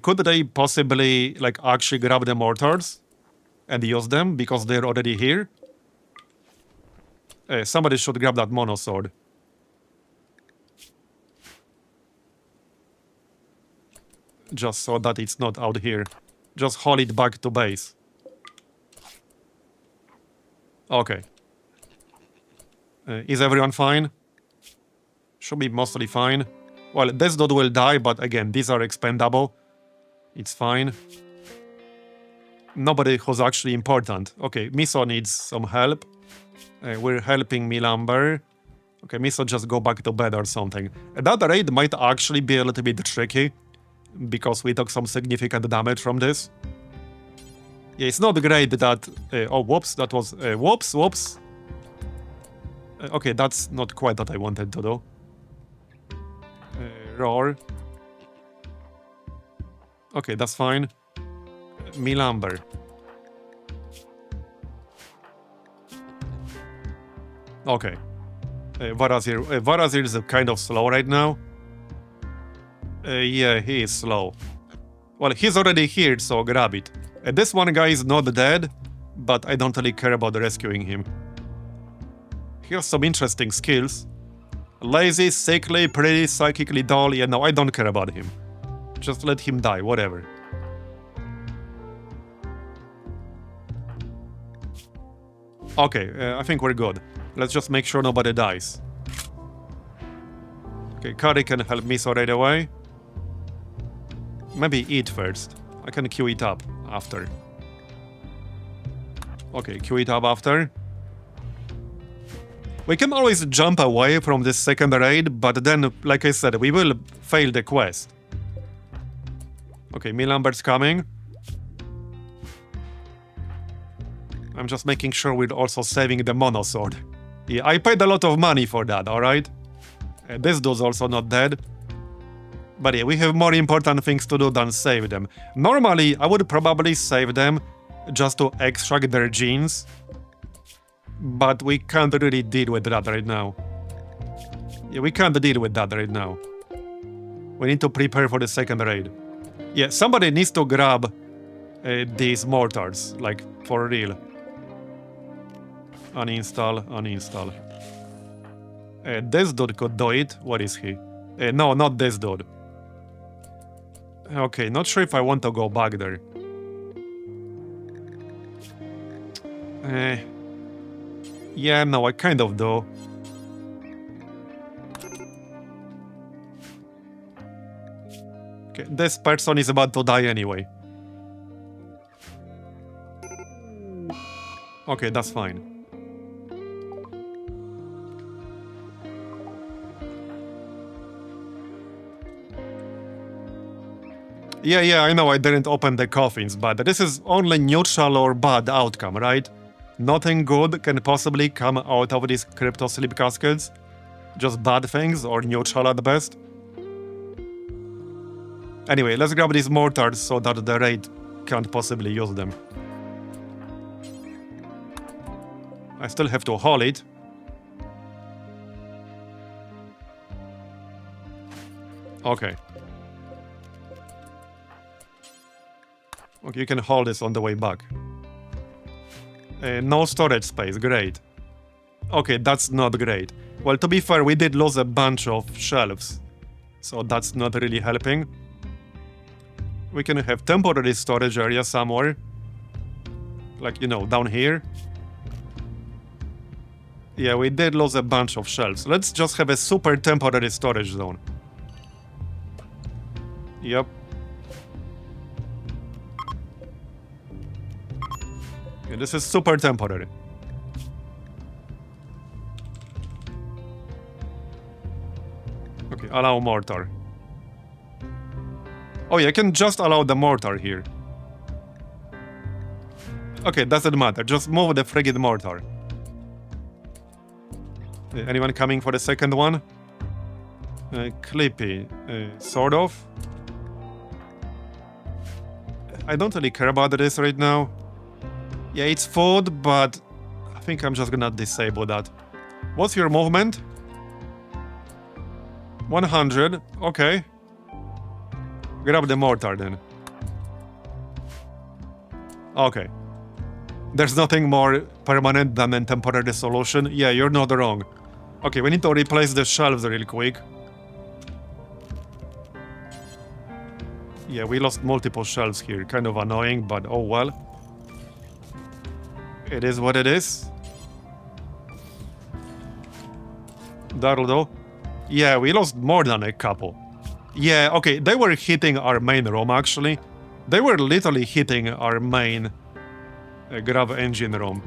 Speaker 1: could they possibly, like, actually grab the mortars? And use them, because they're already here? Somebody should grab that mono sword. Just so that it's not out here. Just haul it back to base. Okay. Is everyone fine? Should be mostly fine. Well, this dude will die, but again, these are expendable. It's fine. Nobody who's actually important. Okay, Miso needs some help. We're helping Milamber. Okay, Miso just go back to bed or something. That raid might actually be a little bit tricky. Because we took some significant damage from this. Yeah, it's not great that... oh, whoops, that was... whoops. Okay, that's not quite what I wanted to do. Roar. Okay, that's fine. Milamber. Okay. Varazir is kind of slow right now. Yeah, he is slow. Well, he's already here, so grab it. This one guy is not dead, but I don't really care about rescuing him. He has some interesting skills. Lazy, sickly, pretty, psychically dull. Yeah, no, I don't care about him. Just let him die, whatever. Okay, I think we're good. Let's just make sure nobody dies. Okay, Kari can help me so right away. Maybe eat first. I can queue it up after. Okay, queue it up after. We can always jump away from this second raid, but then, like I said, we will fail the quest. Okay, Milambert's coming. I'm just making sure we're also saving the mono sword. Yeah, I paid a lot of money for that, alright? This dude's also not dead. But yeah, we have more important things to do than save them. Normally, I would probably save them just to extract their genes. But we can't really deal with that right now. Yeah, we can't deal with that right now. We need to prepare for the second raid. Yeah, somebody needs to grab these mortars, like, for real. Uninstall, uninstall. This dude could do it. What is he? No, not this dude. Okay, not sure if I want to go back there. Yeah, no, I kind of do. Okay, this person is about to die anyway. Okay, that's fine. Yeah, I know I didn't open the coffins, but this is only neutral or bad outcome, right? Nothing good can possibly come out of these crypto sleep caskets. Just bad things, or neutral at best. Anyway, let's grab these mortars so that the raid can't possibly use them. I still have to haul it. Okay. Okay, you can haul this on the way back. No storage space, great. Okay, that's not great. Well, to be fair, we did lose a bunch of shelves, so that's not really helping. We can have temporary storage area somewhere. Like, you know, down here. Yeah, we did lose a bunch of shelves. Let's just have a super temporary storage zone. Yep. Okay, this is super temporary. Okay, allow mortar. Oh yeah, I can just allow the mortar here. Okay, doesn't matter. Just move the friggin' mortar. Anyone coming for the second one? Clippy. Sort of. I don't really care about this right now. Yeah, it's food, but I think I'm just gonna disable that. What's your movement? 100. Okay. Grab the mortar then. Okay. There's nothing more permanent than a temporary solution. Yeah, you're not wrong. Okay, we need to replace the shelves real quick. Yeah, we lost multiple shelves here. Kind of annoying, but oh well. It is what it is. That'll do. Yeah, we lost more than a couple. Yeah, okay, they were hitting our main room, actually. They were literally hitting our main grav engine room.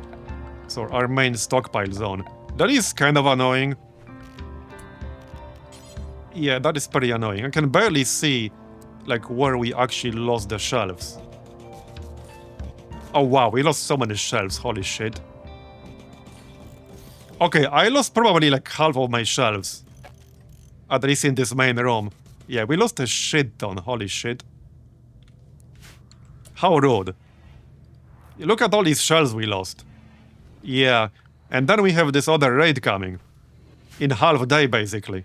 Speaker 1: So our main stockpile zone. That is kind of annoying. Yeah, that is pretty annoying. I can barely see, like, where we actually lost the shelves. Oh wow, we lost so many shelves, holy shit. Okay, I lost probably like half of my shelves. At least in this main room. Yeah, we lost a shit ton, holy shit. How rude. Look at all these shelves we lost. Yeah, and then we have this other raid coming. In half a day, basically.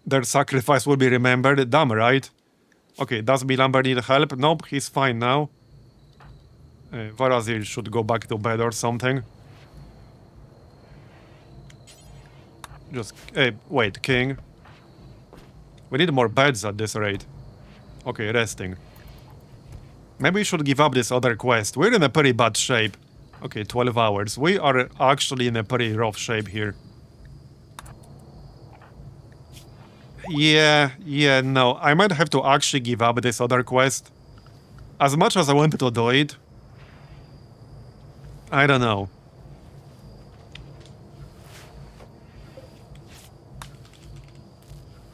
Speaker 1: Their sacrifice will be remembered, damn right. Okay, does Milamber need help? Nope, he's fine now. Marbozir should go back to bed or something. Just, wait, King. We need more beds at this rate. Okay, resting. Maybe we should give up this other quest. We're in a pretty bad shape. Okay, 12 hours. We are actually in a pretty rough shape here. Yeah, no. I might have to actually give up this other quest. As much as I wanted to do it, I don't know.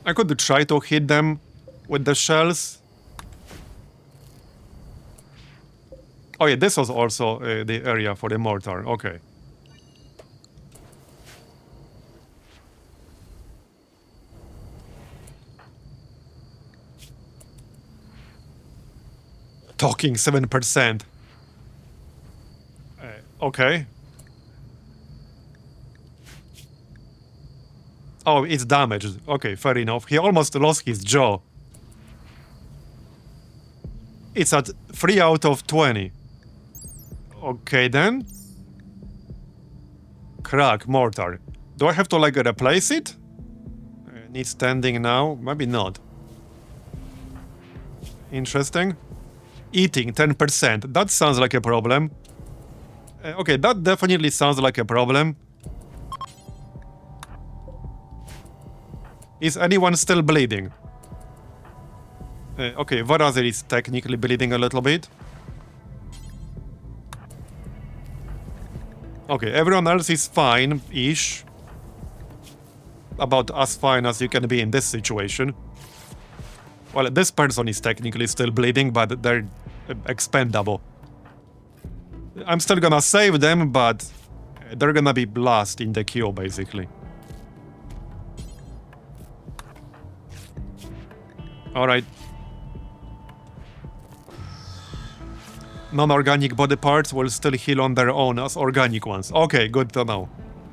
Speaker 1: I could try to hit them with the shells. Oh yeah, this was also the area for the mortar. Okay. Talking 7%. Okay. Oh, it's damaged. Okay, fair enough. He almost lost his jaw. It's at 3 out of 20. Okay, then. Crack, mortar. Do I have to, like, replace it? Needs standing now? Maybe not. Interesting. Eating, 10%. That sounds like a problem. Okay, that definitely sounds like a problem. Is anyone still bleeding? Okay, Marbozir is technically bleeding a little bit. Okay, everyone else is fine-ish. About as fine as you can be in this situation. Well, this person is technically still bleeding, but they're expendable. I'm still gonna save them, but they're gonna be lost in the queue, basically. Alright. Non-organic body parts will still heal on their own as organic ones. Okay, good to know.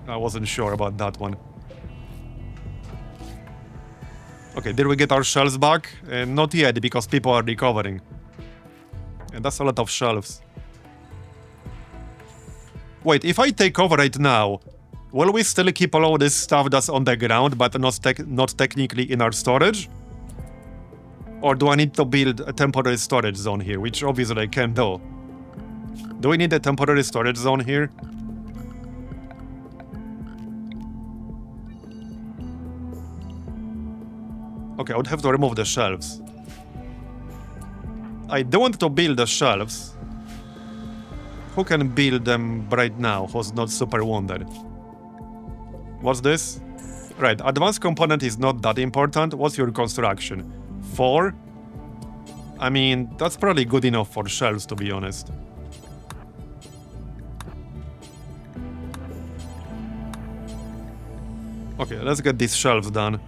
Speaker 1: I wasn't sure about that one. Okay, did we get our shelves back? Not yet, because people are recovering. And that's a lot of shelves. Wait, if I take over right now, will we still keep all of this stuff that's on the ground, but not technically in our storage? Or do I need to build a temporary storage zone here, which obviously I can do. Do we need a temporary storage zone here? Okay, I would have to remove the shelves. I don't want to build the shelves. Who can build them right now, who's not super wounded? What's this? Right, advanced component is not that important. What's your construction? 4? I mean, that's probably good enough for shelves, to be honest. Okay, let's get these shelves done.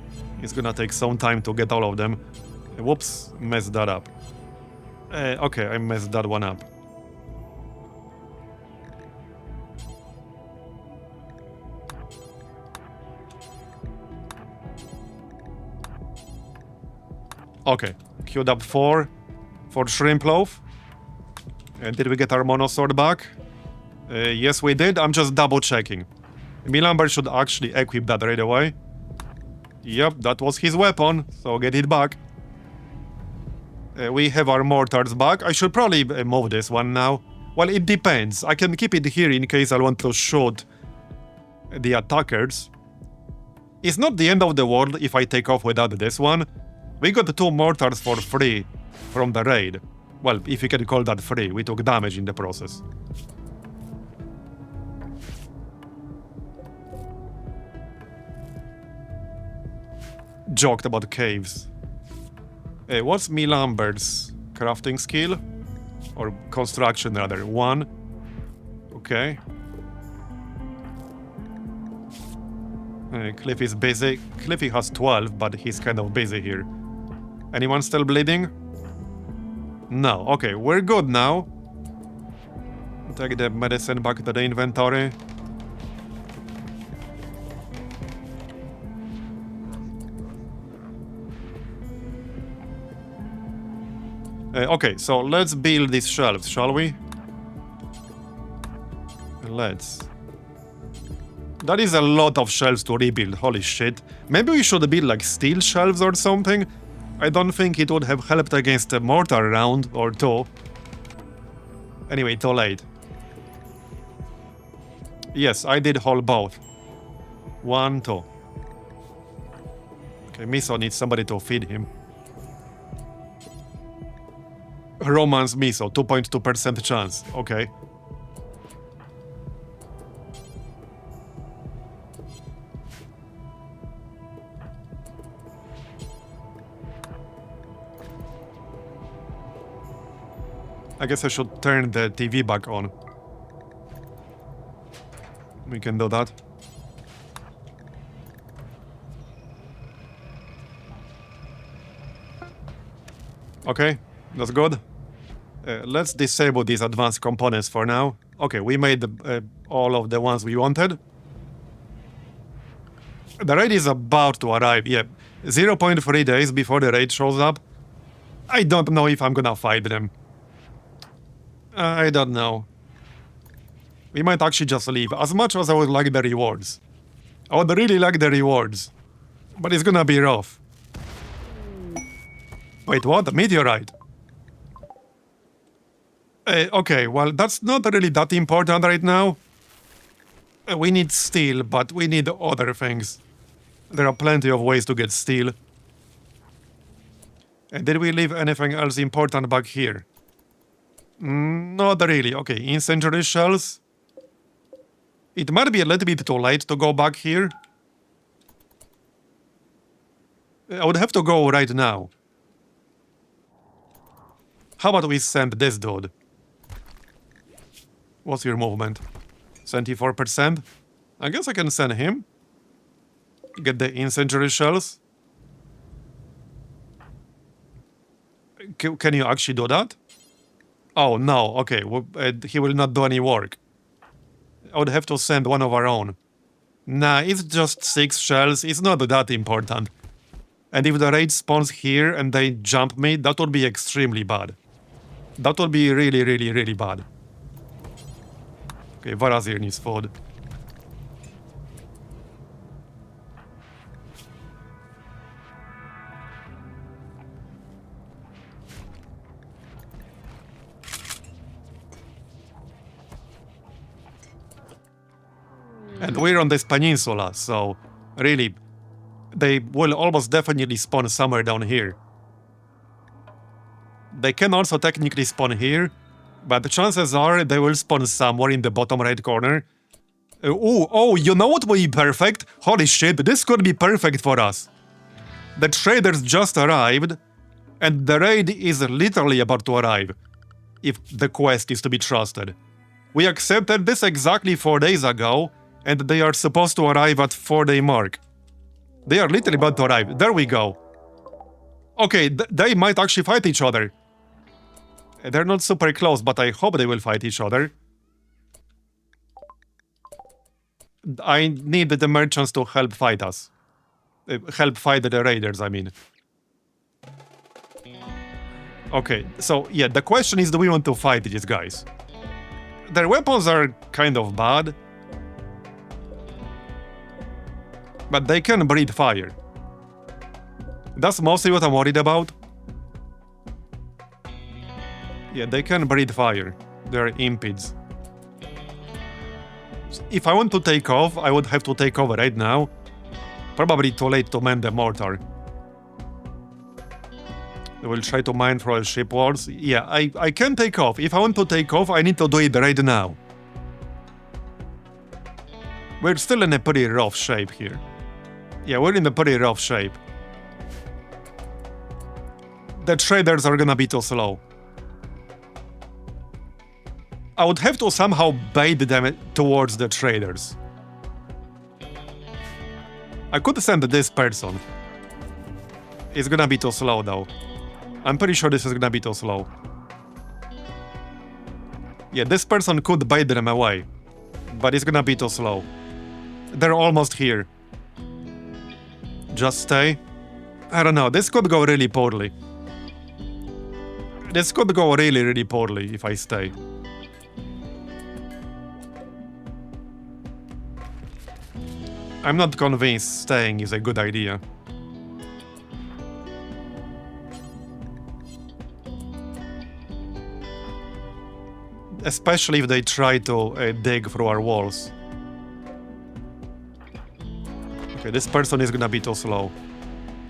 Speaker 1: It's gonna take some time to get all of them. Whoops, messed that up. Okay, I messed that one up. Okay, queued up 4 for shrimp loaf. Did we get our monosword back? Yes, we did. I'm just double checking. Milamber should actually equip that right away. Yep, that was his weapon, so get it back. We have our mortars back. I should probably move this one now. Well, it depends. I can keep it here in case I want to shoot the attackers. It's not the end of the world if I take off without this one. We got 2 mortars for free from the raid. Well, if you can call that free, we took damage in the process. Joked about caves. What's Milamber's crafting skill? Or construction rather, 1. Okay. Cliff is busy. Cliffy has 12, but he's kind of busy here. Anyone still bleeding? No. Okay, we're good now. Take the medicine back to the inventory. Okay, so let's build these shelves, shall we? Let's. That is a lot of shelves to rebuild, holy shit. Maybe we should build like steel shelves or something? I don't think it would have helped against a mortar round or 2. Anyway, too late. Yes, I did hold both. 1, 2. Okay, Miso needs somebody to feed him. Romance Miso, 2.2% chance. Okay. I guess I should turn the TV back on. We can do that. Okay, that's good. Let's disable these advanced components for now. Okay, we made all of the ones we wanted. The raid is about to arrive, yeah. 0.3 days before the raid shows up. I don't know if I'm gonna fight them. I don't know. We might actually just leave, as much as I would like the rewards. I would really like the rewards. But it's gonna be rough. Wait, what? A meteorite? Okay, well, that's not really that important right now. We need steel, but we need other things. There are plenty of ways to get steel. Did we leave anything else important back here? Not really. Okay, incendiary shells. It might be a little bit too late to go back here. I would have to go right now. How about we send this dude? What's your movement? 74%? I guess I can send him. Get the incendiary shells. Can you actually do that? Oh, no. Okay, well, he will not do any work. I would have to send one of our own. Nah, it's just 6 shells. It's not that important. And if the raid spawns here and they jump me, that would be extremely bad. That would be really, really, really bad. Okay, Marbozir needs food. And we're on this peninsula, so really, they will almost definitely spawn somewhere down here. They can also technically spawn here, but the chances are they will spawn somewhere in the bottom right corner. Oh, you know what would be perfect? Holy shit, this could be perfect for us. The traders just arrived, and the raid is literally about to arrive, if the quest is to be trusted. We accepted this exactly 4 days ago, and they are supposed to arrive at 4-day mark. They are literally about to arrive. There we go. Okay, they might actually fight each other. They're not super close, but I hope they will fight each other. I need the merchants to help fight us. Help fight the raiders, I mean. Okay, so yeah, the question is, do we want to fight these guys? Their weapons are kind of bad. But they can breathe fire. That's mostly what I'm worried about. Yeah, they can breathe fire. They're impids. If I want to take off, I would have to take over right now. Probably too late to mend the mortar. I will try to mine through ship walls. Yeah, I can take off. If I want to take off, I need to do it right now. We're still in a pretty rough shape here. Yeah, we're in a pretty rough shape. The traders are gonna be too slow. I would have to somehow bait them towards the traders. I could send this person. It's gonna be too slow though. I'm pretty sure this is gonna be too slow. Yeah, this person could bait them away. But it's gonna be too slow. They're almost here. Just stay. I don't know, this could go really poorly. This could go really, really poorly if I stay. I'm not convinced staying is a good idea. Especially if they try to dig through our walls. Okay, this person is gonna be too slow.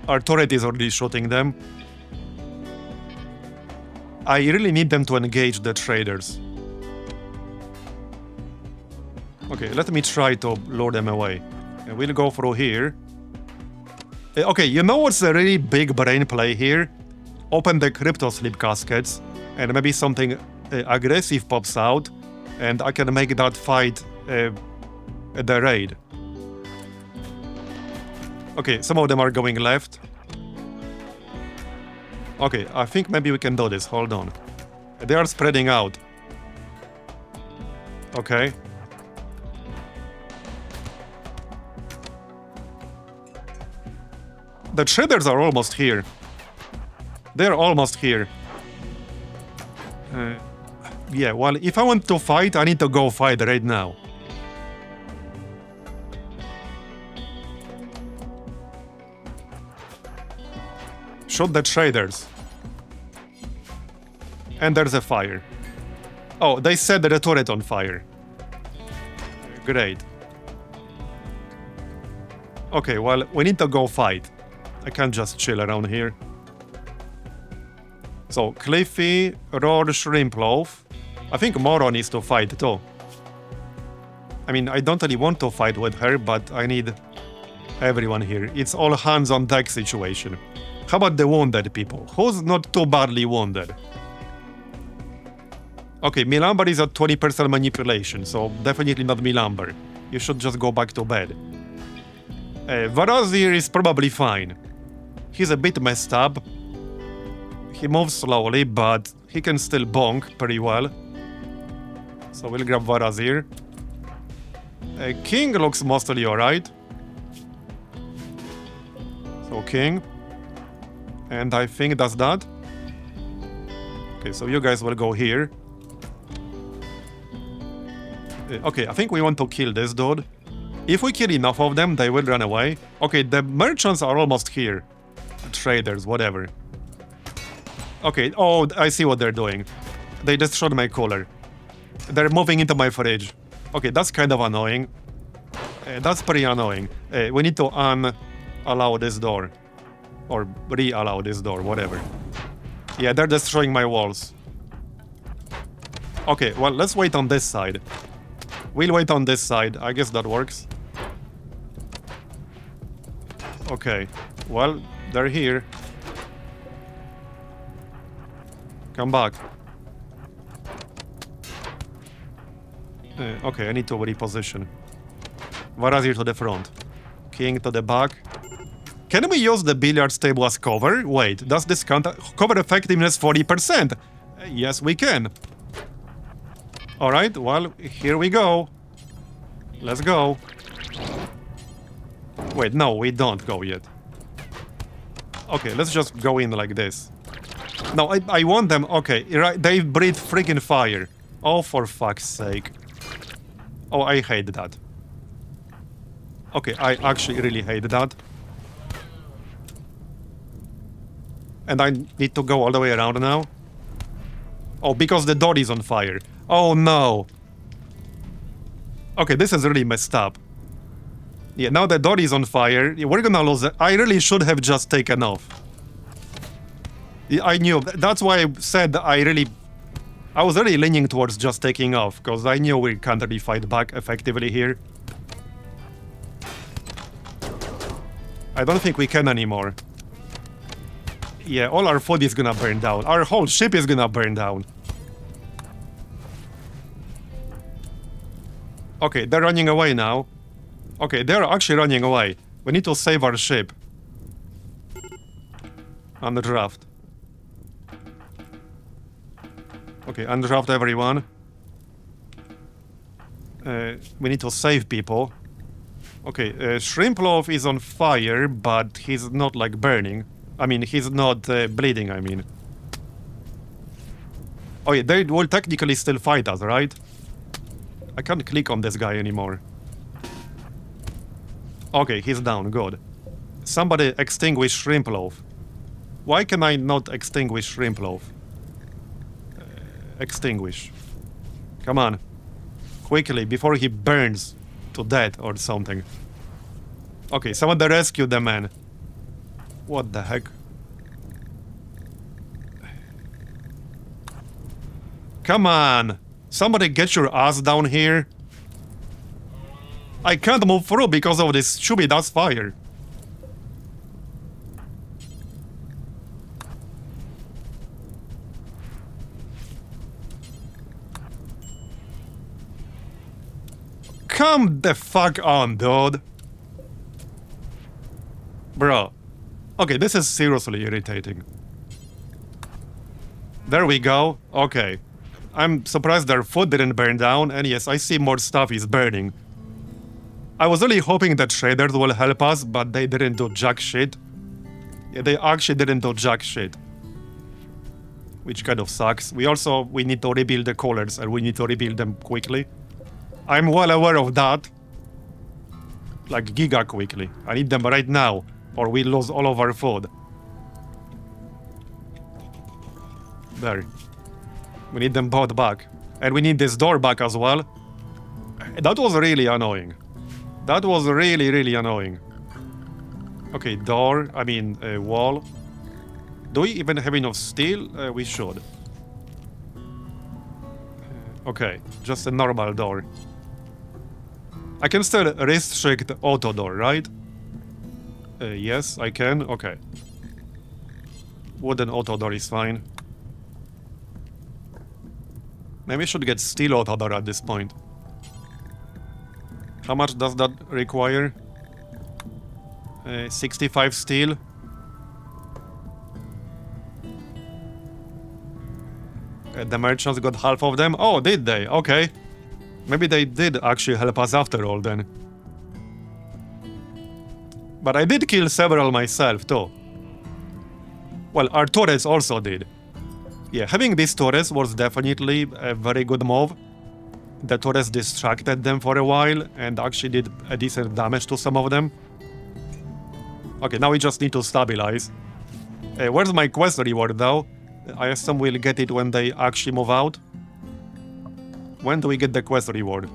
Speaker 1: Our turret is already shooting them. I really need them to engage the traders. Okay, let me try to lure them away. We'll go through here. Okay, you know what's a really big brain play here? Open the crypto sleep caskets, and maybe something aggressive pops out, and I can make that fight the raid. Okay, some of them are going left. Okay, I think maybe we can do this. Hold on. They are spreading out. Okay. The traders are almost here. They're almost here. Yeah, well, if I want to fight, I need to go fight right now. Shoot the traders. And there's a fire. Oh, they set the turret on fire. Great. Okay, well, we need to go fight. I can't just chill around here. So, Cliffy, Roar, Shrimploaf. I think Moro needs to fight too. I mean, I don't really want to fight with her, but I need everyone here. It's all hands on deck situation. How about the wounded people? Who's not too badly wounded? Okay, Milamber is at 20% manipulation, so definitely not Milamber. You should just go back to bed. Marbozir is probably fine. He's a bit messed up. He moves slowly, but he can still bonk pretty well. So we'll grab Marbozir. King looks mostly alright. So King. And I think that's that. Okay, so you guys will go here. Okay, I think we want to kill this dude. If we kill enough of them, they will run away. Okay, the merchants are almost here. Traders, whatever. Okay, oh, I see what they're doing. They destroyed my cooler. They're moving into my fridge. Okay, that's kind of annoying. That's pretty annoying. We need to unallow this door. Or re-allow this door, whatever. Yeah, they're destroying my walls. Okay, well, let's wait on this side. We'll wait on this side. I guess that works. Okay, well, they're here. Come back. Okay, I need to reposition. Marbozir to the front. King to the back. Can we use the billiards table as cover? Wait, does this count? Cover effectiveness 40%? Yes, we can. Alright, well, here we go. Let's go. Wait, no, we don't go yet. Okay, let's just go in like this. No, I want them... Okay, right, they breathe freaking fire. Oh, for fuck's sake. Oh, I hate that. Okay, I actually really hate that. And I need to go all the way around now? Oh, because the door is on fire. Oh, no. Okay, this is really messed up. Yeah, now the door is on fire. We're gonna lose it. I really should have just taken off. I knew. That's why I said I was really leaning towards just taking off, because I knew we can't really fight back effectively here. I don't think we can anymore. Yeah, all our food is gonna burn down. Our whole ship is gonna burn down. Okay, they're running away now. Okay, they're actually running away. We need to save our ship. Undraft. Okay, undraft everyone. We need to save people. Okay, Shrimploaf is on fire, but he's not, like, burning. I mean, he's not bleeding, I mean. Oh yeah, they will technically still fight us, right? I can't click on this guy anymore. Okay, he's down, good. Somebody extinguish Shrimploaf. Why can I not extinguish Shrimploaf? Extinguish. Come on. Quickly, before he burns to death or something. Okay, someone rescue the man. What the heck? Come on! Somebody get your ass down here. I can't move through because of this stupid ass fire. Come the fuck on, dude. Bro. Okay, this is seriously irritating. There we go. Okay. I'm surprised their food didn't burn down, and yes, I see more stuff is burning. I was really hoping that traders will help us, but they didn't do jack shit. Yeah, they actually didn't do jack shit. Which kind of sucks. We need to rebuild the colors, and we need to rebuild them quickly. I'm well aware of that. Like, giga quickly. I need them right now, or we lose all of our food. There. We need them both back. And we need this door back as well. That was really annoying. That was really, really annoying. Okay, door, wall. Do we even have enough steel? We should. Okay, just a normal door. I can still restrict auto door, right? Yes, I can. Okay. Wooden auto door is fine. Maybe I should get steel auto door at this point. How much does that require? 65 steel. The merchants got half of them. Oh, did they? Okay. Maybe they did actually help us after all then. But I did kill several myself too. Well, our turrets also did. Yeah, having these turrets was definitely a very good move. The turrets distracted them for a while and actually did a decent damage to some of them. Okay, now we just need to stabilize. Where's my quest reward though? I assume we'll get it when they actually move out. When do we get the quest reward?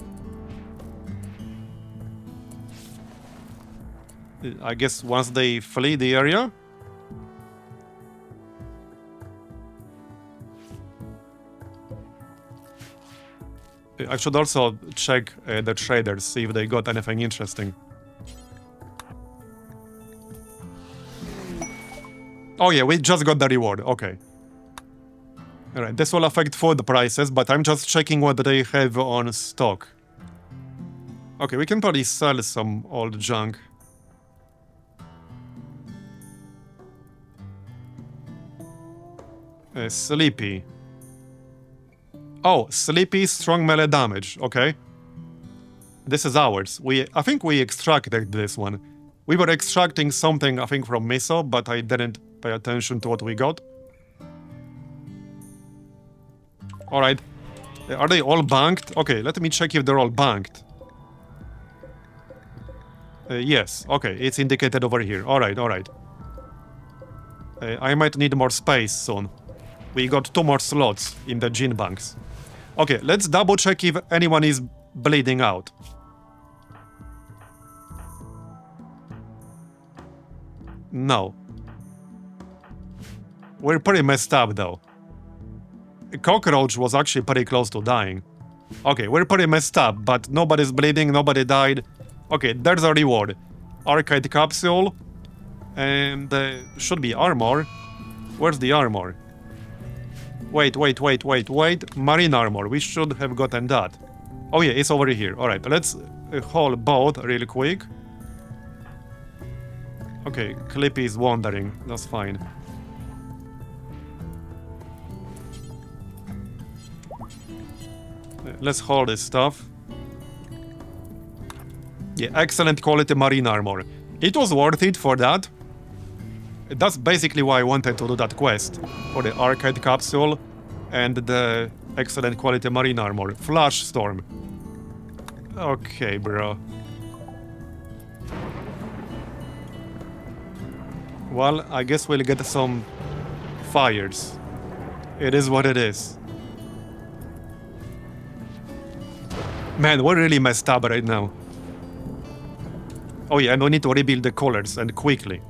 Speaker 1: I guess once they flee the area? I should also check the traders, see if they got anything interesting. Oh yeah, we just got the reward, okay. Alright, this will affect food prices, but I'm just checking what they have on stock. Okay, we can probably sell some old junk. Sleepy. Oh, Sleepy, strong melee damage, okay. This is ours. I think we extracted this one. We were extracting something, I think, from Miso, but I didn't pay attention to what we got. Alright. Are they all banked? Okay, let me check if they're all banked. Yes, okay, it's indicated over here. Alright, alright. I might need more space soon. We got 2 more slots in the gene banks. Okay, let's double check if anyone is bleeding out. No. We're pretty messed up though. Cockroach was actually pretty close to dying. Okay, we're pretty messed up, but nobody's bleeding, nobody died. Okay, there's a reward. Arcade capsule. And should be armor. Where's the armor? Wait. Marine armor. We should have gotten that. Oh yeah, it's over here. Alright, let's haul both real quick. Okay, Clippy is wandering. That's fine. Let's haul this stuff. Yeah, excellent quality marine armor. It was worth it for that. That's basically why I wanted to do that quest. For the arcade capsule and the excellent quality marine armor. Flash storm. Okay, bro. Well, I guess we'll get some fires. It is what it is. Man, we're really messed up right now. Oh yeah, and we need to rebuild the colors, and quickly.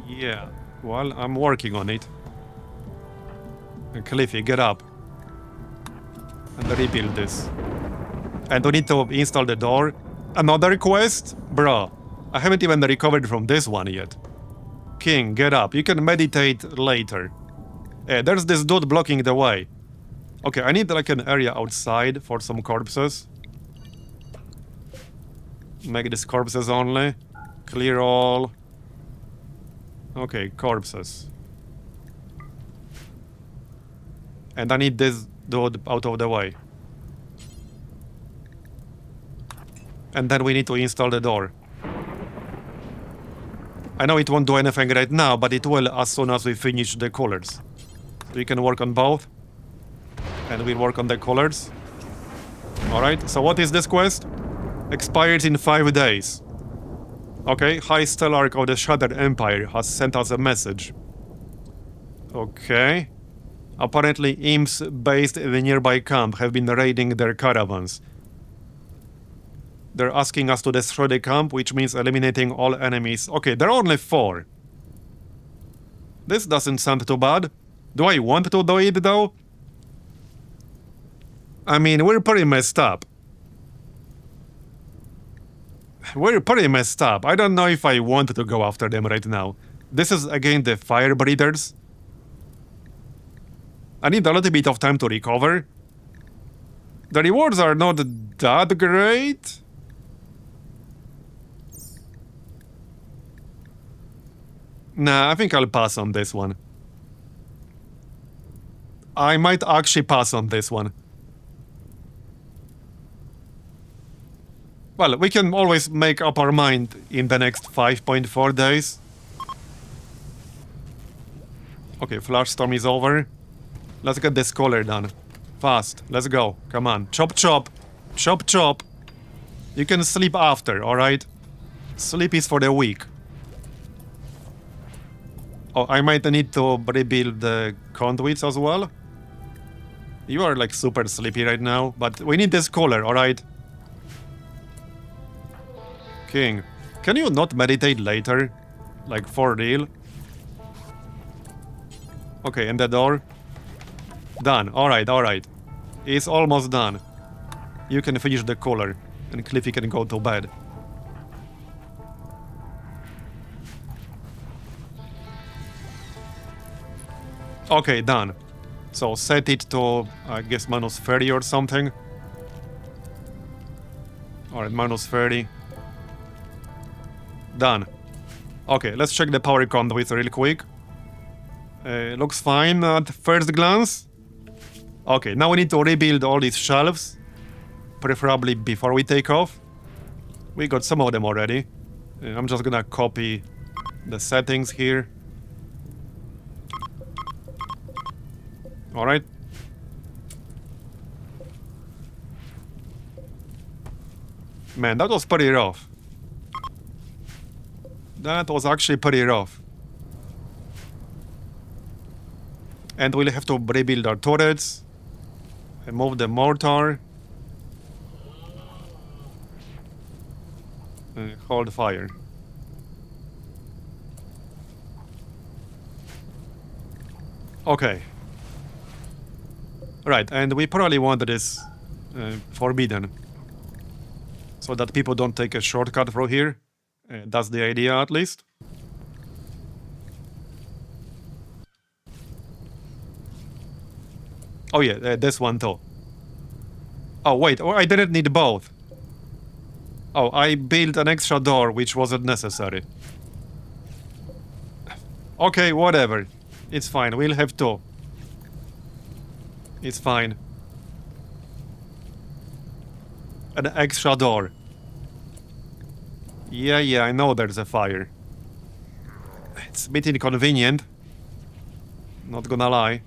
Speaker 1: Yeah, well, I'm working on it. And Cliffy, get up. And rebuild this. And we need to install the door. Another quest? Bro, I haven't even recovered from this one yet. King, get up. You can meditate later. There's this dude blocking the way. Okay, I need like an area outside for some corpses. Make this corpses only. Clear all. Okay, corpses. And I need this dude out of the way. And then we need to install the door. I know it won't do anything right now, but it will as soon as we finish the colors. We can work on both. And we'll work on the colors. Alright, so what is this quest? Expires in 5 days. Okay, High Stellarch of the Shattered Empire has sent us a message. Okay. Apparently, imps based in the nearby camp have been raiding their caravans. They're asking us to destroy the camp, which means eliminating all enemies. Okay, there are only 4. This doesn't sound too bad. Do I want to do it, though? I mean, we're pretty messed up. We're pretty messed up. I don't know if I want to go after them right now. This is, again, the fire breathers. I need a little bit of time to recover. The rewards are not that great. Nah, I think I'll pass on this one. I might actually pass on this one. Well, we can always make up our mind in the next 5.4 days. Okay, Flash Storm is over. Let's get this color done. Fast, let's go. Come on. Chop chop. Chop chop. You can sleep after, alright? Sleep is for the weak. Oh, I might need to rebuild the conduits as well. You are like super sleepy right now, but we need this color, alright? King, can you not meditate later? Like, for real? Okay, and the door? Done. Alright, alright. It's almost done. You can finish the color, and Cliffy can go to bed. Okay, done. So set it to, I guess, -30 or something. Alright, -30. Done. Okay, let's check the power conduits real quick. Looks fine at first glance. Okay, now we need to rebuild all these shelves. Preferably before we take off. We got some of them already. I'm just gonna copy the settings here. Alright. Man, that was pretty rough. That was actually pretty rough. And we'll have to rebuild our turrets. And move the mortar. Hold fire. Okay. Right, and we probably want this forbidden. So that people don't take a shortcut through here. That's the idea, at least. Oh yeah, this one too. Oh wait, I didn't need both. Oh, I built an extra door which wasn't necessary. Okay, whatever. It's fine, we'll have two. It's fine. An extra door. Yeah, I know there's a fire. It's a bit inconvenient. Not gonna lie.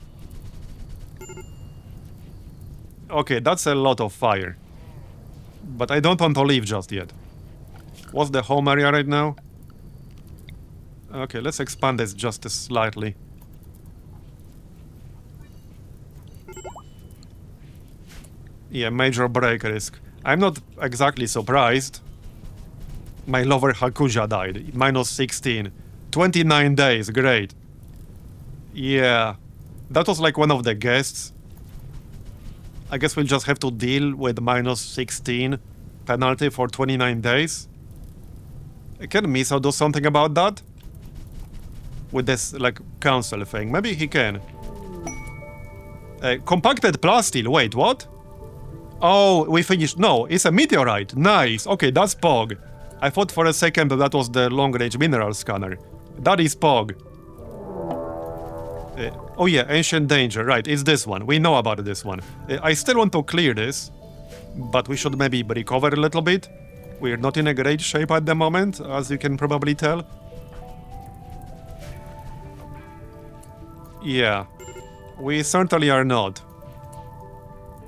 Speaker 1: Okay, that's a lot of fire. But I don't want to leave just yet. What's the home area right now? Okay, let's expand this just slightly. Yeah, major break risk. I'm not exactly surprised. My lover Hakuja died. -16. 29 days, great. Yeah. That was like one of the guests. I guess we'll just have to deal with -16 penalty for 29 days. Can Miso do something about that? With this, like, council thing. Maybe he can. Compacted plasteel. Wait, what? Oh, we finished. No, it's a meteorite. Nice. Okay, that's Pog. I thought for a second that was the long-range mineral scanner. That is Pog. Oh yeah, Ancient Danger. Right, it's this one. We know about this one. I still want to clear this, but we should maybe recover a little bit. We're not in a great shape at the moment, as you can probably tell. Yeah, we certainly are not.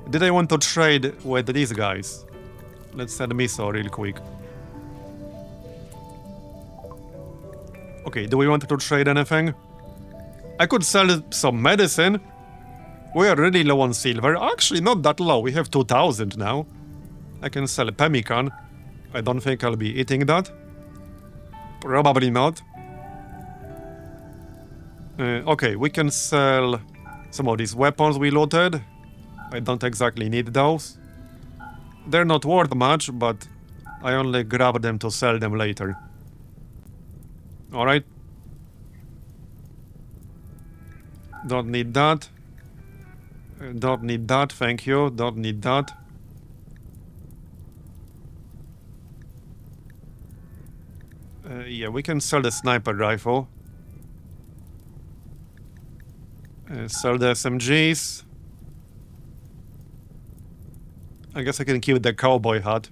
Speaker 1: Did I want to trade with these guys? Let's send miso real quick. Okay, do we want to trade anything? I could sell some medicine. We are really low on silver. Actually, not that low. We have 2000 now. I can sell pemmican. I don't think I'll be eating that. Probably not. Okay, we can sell some of these weapons we looted. I don't exactly need those. They're not worth much, but I only grab them to sell them later. Alright. Don't need that. Don't need that, thank you. Don't need that. Yeah, we can sell the sniper rifle. Sell the SMGs. I guess I can keep the cowboy hat.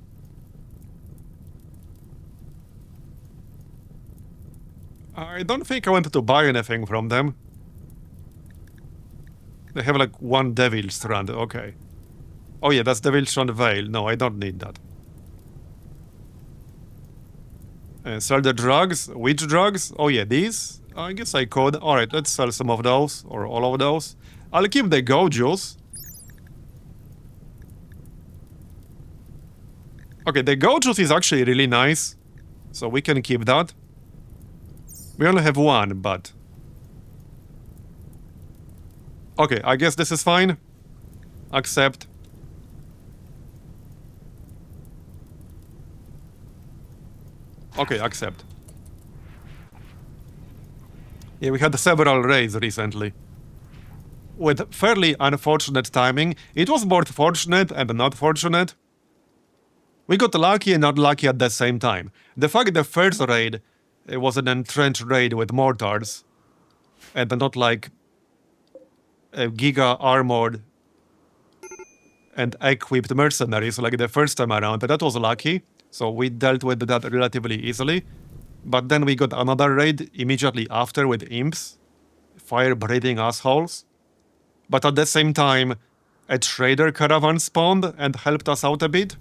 Speaker 1: I don't think I wanted to buy anything from them. They have like one devil strand, okay. Oh yeah, that's devil strand veil. No, I don't need that. Sell the drugs. Which drugs? Oh yeah, these? I guess I could. Alright, let's sell some of those, or all of those. I'll keep the go juice. Okay, the go juice is actually really nice. So we can keep that. We only have one, but... Okay, I guess this is fine. Accept. Okay, accept. Yeah, we had several raids recently. With fairly unfortunate timing. It was both fortunate and not fortunate. We got lucky and not lucky at the same time. The fact the first raid was an entrenched raid with mortars and not like a giga armored and equipped mercenaries like the first time around, that was lucky. So we dealt with that relatively easily. But then we got another raid immediately after with imps, fire-breathing assholes. But at the same time, a trader caravan spawned and helped us out a bit.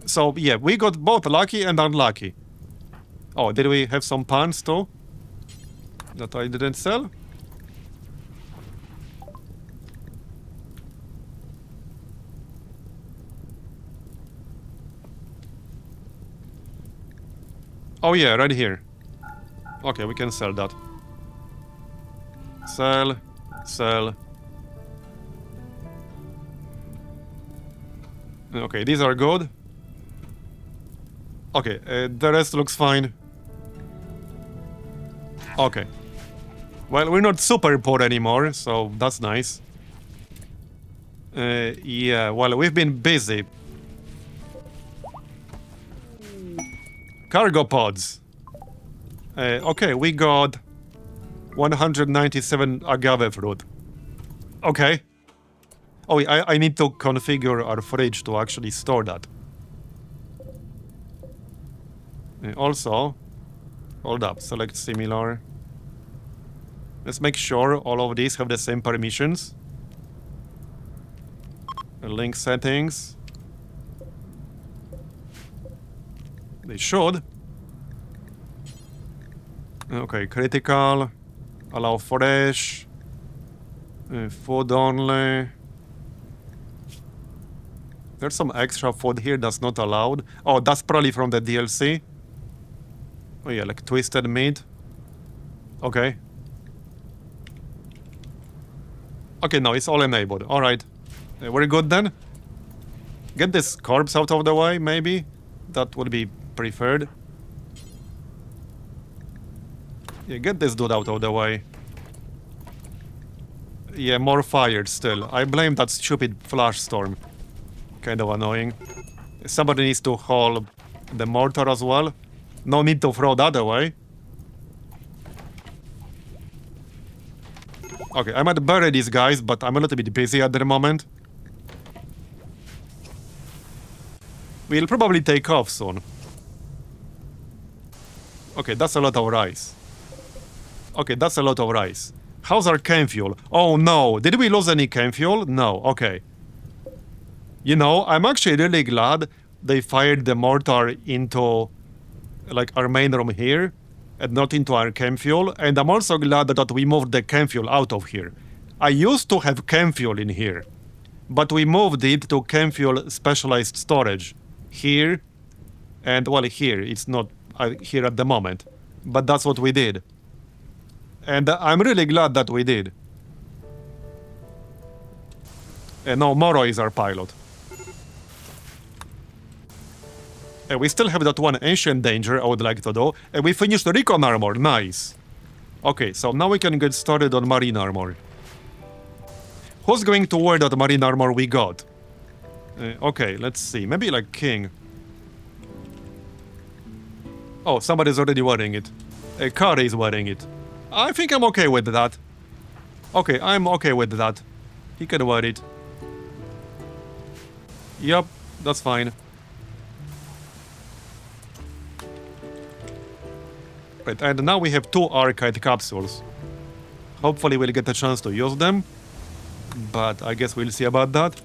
Speaker 1: So yeah, we got both lucky and unlucky. Oh, did we have some pants too? That I didn't sell? Oh yeah, right here. Okay, we can sell that. Sell. Sell. Okay, these are good. Okay, the rest looks fine. Okay. Well, we're not super poor anymore, so that's nice. Yeah, well, we've been busy. Cargo pods. Okay, we got 197 agave fruit. Okay. Oh, I need to configure our fridge to actually store that. Also, hold up, select similar. Let's make sure all of these have the same permissions. Link settings. They should. Okay, critical. Allow fresh. Food only. There's some extra food here that's not allowed. Oh, that's probably from the DLC. Oh yeah, like twisted meat. Okay. Okay, no, it's all enabled. Alright. We're good then? Get this corpse out of the way, maybe? That would be preferred. Yeah, get this dude out of the way. Yeah, more fired still. I blame that stupid flash storm. Kind of annoying. Somebody needs to haul the mortar as well. No need to throw that away. Okay, I might bury these guys, but I'm a little bit busy at the moment. We'll probably take off soon. Okay, that's a lot of rice. Okay, that's a lot of rice. How's our cane fuel? Oh no, did we lose any cane fuel? No, okay. You know, I'm actually really glad they fired the mortar into, like, our main room here, and not into our chem fuel, and I'm also glad that we moved the chem fuel out of here. I used to have chem fuel in here, but we moved it to chem fuel specialized storage. Here, and well, here, it's not here at the moment, but that's what we did. And I'm really glad that we did. And now Moro is our pilot. And we still have that one ancient danger I would like to do. And we finished the recon armor, nice. Okay, so now we can get started on marine armor. Who's going to wear that marine armor we got? Okay, let's see, maybe like King. Oh, somebody's already wearing it. Kari is wearing it. I think I'm okay with that. Okay, I'm okay with that. He can wear it. Yup, that's fine. Right, and now we have 2 archive capsules. Hopefully we'll get a chance to use them. But I guess we'll see about that.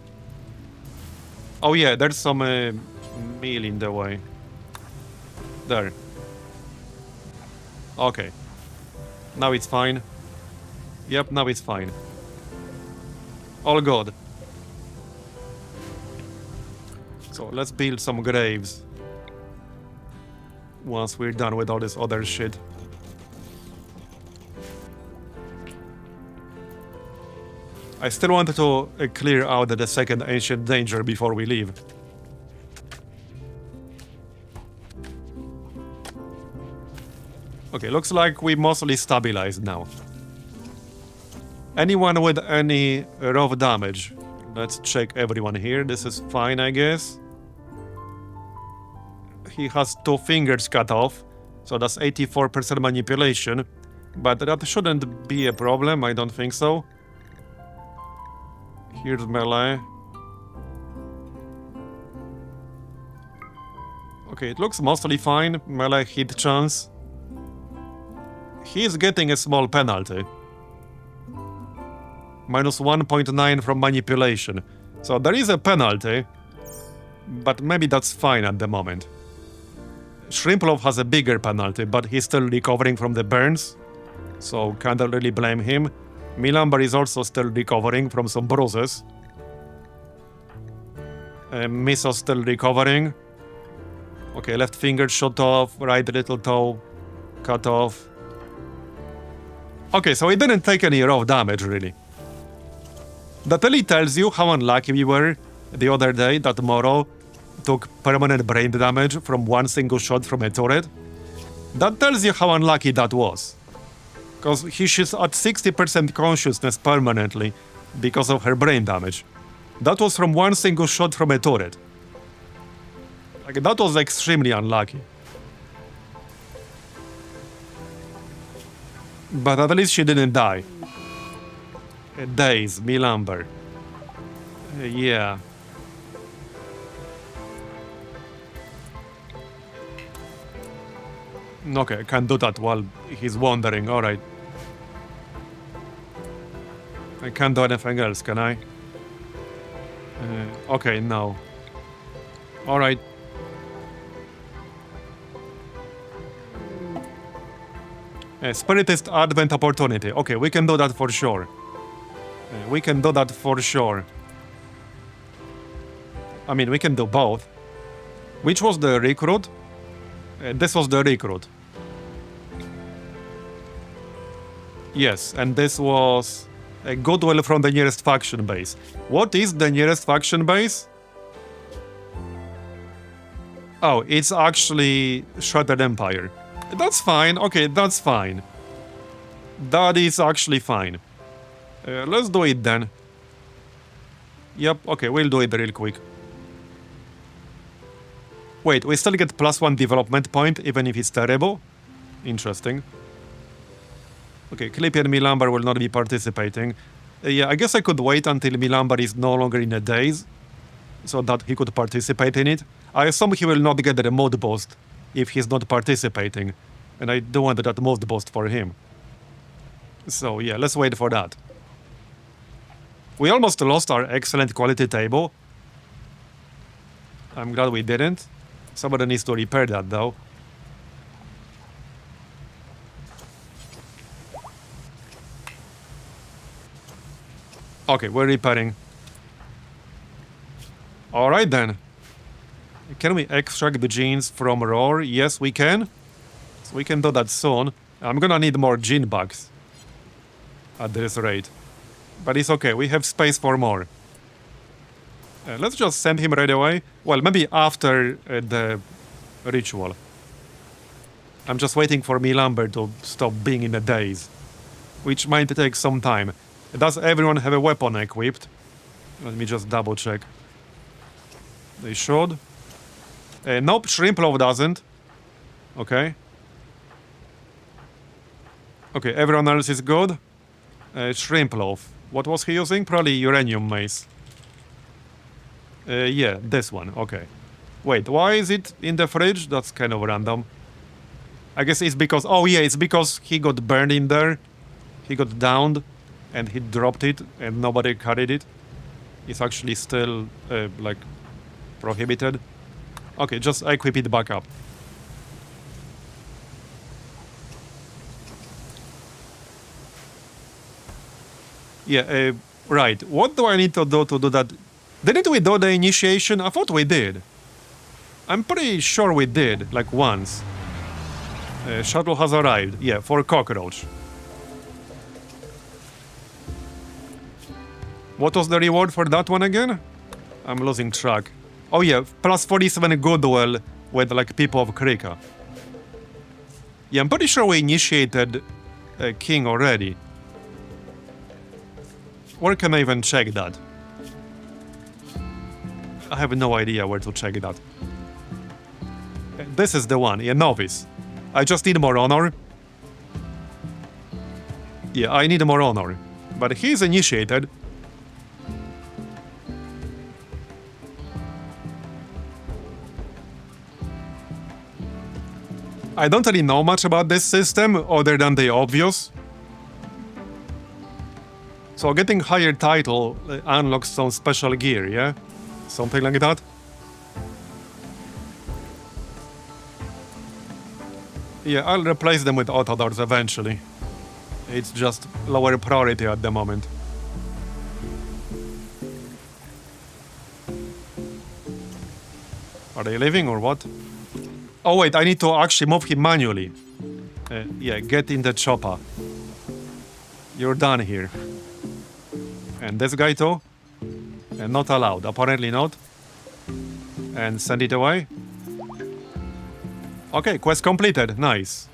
Speaker 1: Oh yeah, there's some meal in the way. There. Okay. Now it's fine. Yep, now it's fine. All good. So let's build some graves. Once we're done with all this other shit. I still wanted to clear out the second ancient danger before we leave. Okay, looks like we mostly stabilized now. Anyone with any rough damage? Let's check everyone here. This is fine, I guess. He has 2 fingers cut off, so that's 84% manipulation. But that shouldn't be a problem, I don't think so. Here's melee. Okay, it looks mostly fine. Melee hit chance. He's getting a small penalty. Minus 1.9 from manipulation. So there is a penalty, but maybe that's fine at the moment. Shrimplov has a bigger penalty, but he's still recovering from the burns, so can't really blame him. Milamber is also still recovering from some bruises. Miso's still recovering. Okay, left finger shot off, right little toe cut off. Okay, so he didn't take any raw damage, really. That really tells you how unlucky we were the other day that Moro took permanent brain damage from one single shot from a turret. That tells you how unlucky that was. Because she's at 60% consciousness permanently because of her brain damage. That was from one single shot from a turret. Like, that was extremely unlucky. But at least she didn't die. Days, Milamber. Yeah. Okay, I can't do that while he's wandering, alright. I can't do anything else, can I? Okay, no. Alright. Spiritist Advent Opportunity. Okay, we can do that for sure. We can do that for sure. I mean, we can do both. Which was the recruit? This was the recruit. Yes, and this was a goodwill from the nearest faction base. What is the nearest faction base? Oh, it's actually Shattered Empire. That's fine, okay, that's fine. That is actually fine. Let's do it then. Yep, okay, we'll do it real quick. Wait, we still get +1 development point even if it's terrible? Interesting. Okay, Clippy and Milamber will not be participating. Yeah, I guess I could wait until Milamber is no longer in a daze, so that he could participate in it. I assume he will not get the mood boost if he's not participating, and I do want that mood boost for him. So yeah, let's wait for that. We almost lost our excellent quality table. I'm glad we didn't. Somebody needs to repair that though. Okay, we're repairing. Alright then. Can we extract the genes from Roar? Yes, we can. So we can do that soon. I'm gonna need more gene bugs at this rate. But it's okay, we have space for more. Let's just send him right away. Well, maybe after the ritual. I'm just waiting for Milamber to stop being in a daze, which might take some time. Does everyone have a weapon equipped? Let me just double check. They should. Nope, Shrimplow doesn't. Okay. Okay, everyone else is good. Shrimplow. What was he using? Probably uranium mace. Yeah, this one. Okay. Wait, why is it in the fridge? That's kind of random. I guess it's because... Oh yeah, it's because he got burned in there. He got downed and he dropped it and nobody carried it. It's actually still, like, prohibited. Okay, just equip it back up. Yeah, right. What do I need to do that? Didn't we do the initiation? I thought we did. I'm pretty sure we did, like once. Shuttle has arrived. Yeah, for Cockroach. What was the reward for that one again? I'm losing track. Oh yeah, plus 47 goodwill with like people of Krika. Yeah, I'm pretty sure we initiated King already. Where can I even check that? I have no idea where to check that. This is the one, yeah, novice. I just need more honor. Yeah, I need more honor. But he's initiated. I don't really know much about this system other than the obvious. So getting higher title unlocks some special gear, yeah? Something like that? Yeah, I'll replace them with autodoors eventually. It's just lower priority at the moment. Are they leaving or what? Oh wait, I need to actually move him manually. Yeah, get in the chopper. You're done here. And this guy too? Not allowed, apparently not. And send it away. Okay, quest completed, nice.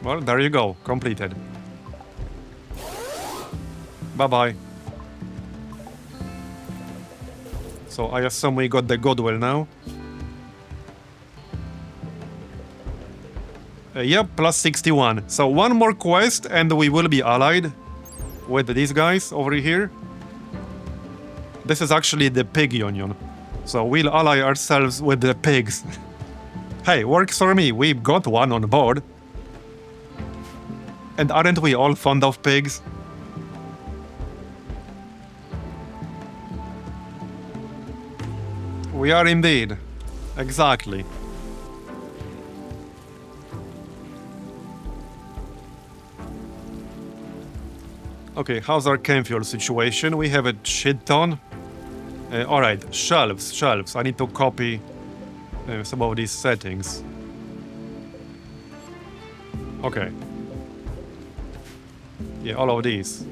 Speaker 1: Well, there you go, completed. Bye-bye. So I assume we got the goodwill now. Yep, plus 61. So one more quest and we will be allied with these guys over here. This is actually the pig union. So we'll ally ourselves with the pigs. Hey, works for me. We've got one on board. And aren't we all fond of pigs? We are indeed. Exactly. Okay, how's our chem fuel situation? We have a shit ton. Alright, shelves. I need to copy some of these settings. Okay. Yeah, all of these.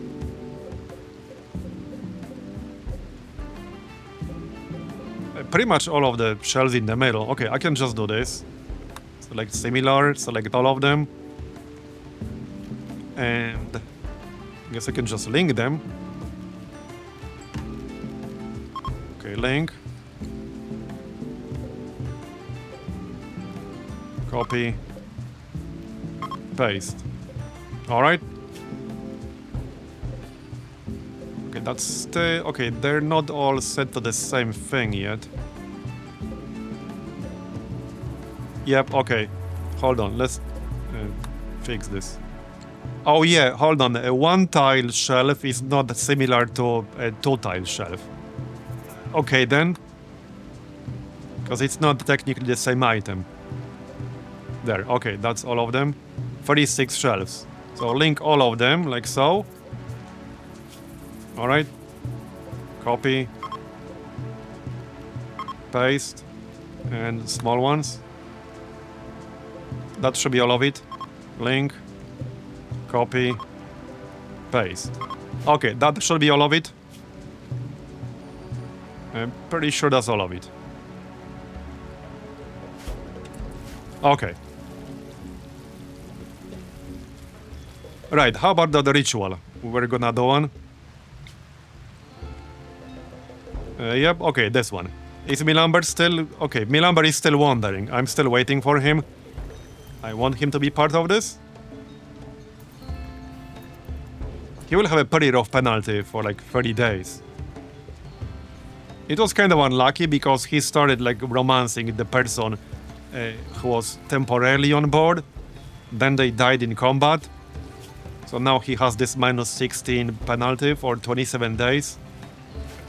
Speaker 1: Pretty much all of the shells in the middle. Okay, I can just do this. Select similar, select all of them. And I guess I can just link them. Okay, link. Copy. Paste. Alright. Okay, that's the... Okay, they're not all set to the same thing yet. Yep, okay. Hold on, let's fix this. Oh yeah, hold on. A one-tile shelf is not similar to a two-tile shelf. Okay then. Because it's not technically the same item. There, okay, that's all of them. 36 shelves. So link all of them, like so. Alright. Copy. Paste. And small ones. That should be all of it. Link. Copy. Paste. Okay, that should be all of it. I'm pretty sure that's all of it. Okay. Right, how about the ritual? We're gonna do one. Yep, okay, this one. Is Milamber still... Okay, Milamber is still wandering. I'm still waiting for him. I want him to be part of this. He will have a pretty rough penalty for like 30 days. It was kind of unlucky because he started like romancing the person who was temporarily on board. Then they died in combat. So now he has this minus 16 penalty for 27 days.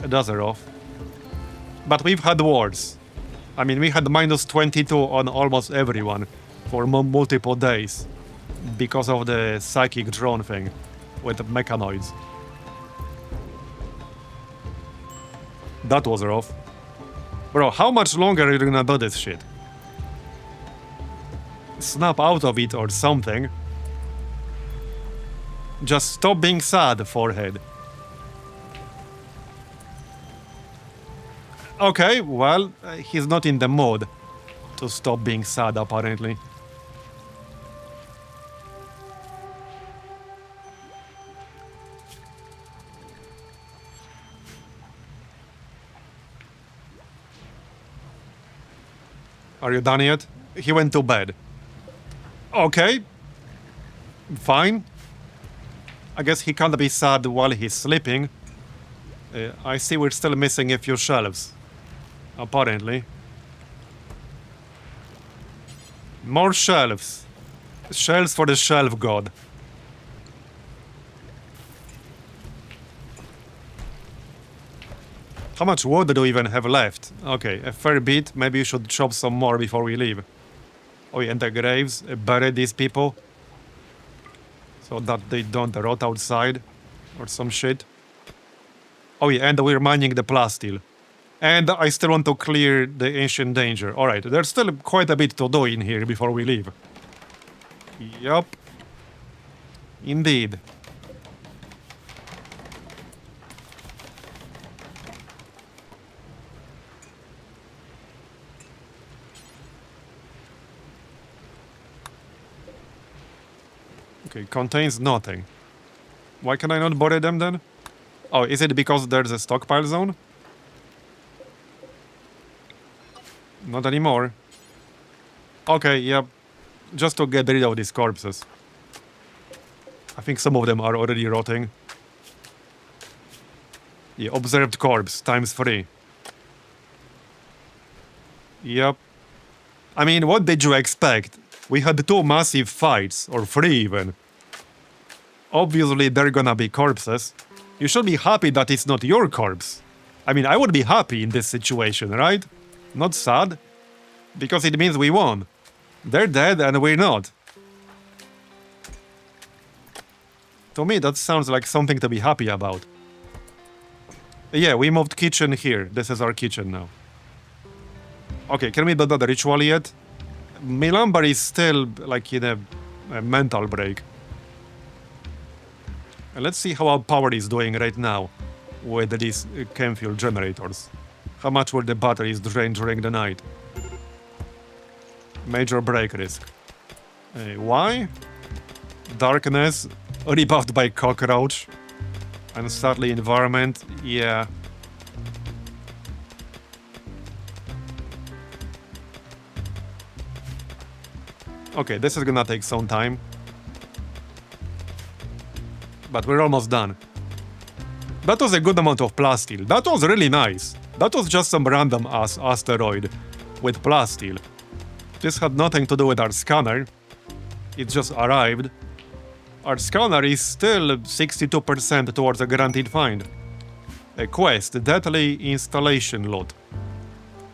Speaker 1: That's rough. But we've had wars. I mean, we had minus 22 on almost everyone for multiple days because of the psychic drone thing with the mechanoids. That was rough. Bro, how much longer are you gonna do this shit? Snap out of it or something. Just stop being sad, forehead. Okay, well, he's not in the mood to stop being sad, apparently. Are you done yet? He went to bed. Okay. Fine. I guess he can't be sad while he's sleeping. I see we're still missing a few shelves. Apparently. More shelves. Shelves for the shelf god. How much wood do we even have left? Okay, a fair bit. Maybe you should chop some more before we leave. Oh yeah, and the graves. Bury these people. So that they don't rot outside. Or some shit. Oh yeah, and we're mining the plasteel. And I still want to clear the ancient danger. Alright, there's still quite a bit to do in here before we leave. Yup. Indeed. Okay, contains nothing. Why can I not bury them then? Oh, is it because there's a stockpile zone? Not anymore. Okay, yep. Just to get rid of these corpses. I think some of them are already rotting. Yeah, observed corpse, times 3. Yep. I mean, what did you expect? We had 2 massive fights, or 3 even. Obviously, they're gonna be corpses. You should be happy that it's not your corpse. I mean, I would be happy in this situation, right? Not sad. Because it means we won. They're dead and we're not. To me, that sounds like something to be happy about. Yeah, we moved kitchen here. This is our kitchen now. Okay, can we do the ritual yet? Milambar is still like in a mental break. Let's see how our power is doing right now with these chem fuel generators. How much will the batteries drain during the night? Major break risk. Why? Darkness, rebuffed by cockroach. Unsightly environment, yeah. Okay, this is gonna take some time. But we're almost done. That was a good amount of plasteel. That was really nice. That was just some random ass asteroid with plasteel. This had nothing to do with our scanner. It just arrived. Our scanner is still 62% towards a guaranteed find. A quest, deadly installation loot.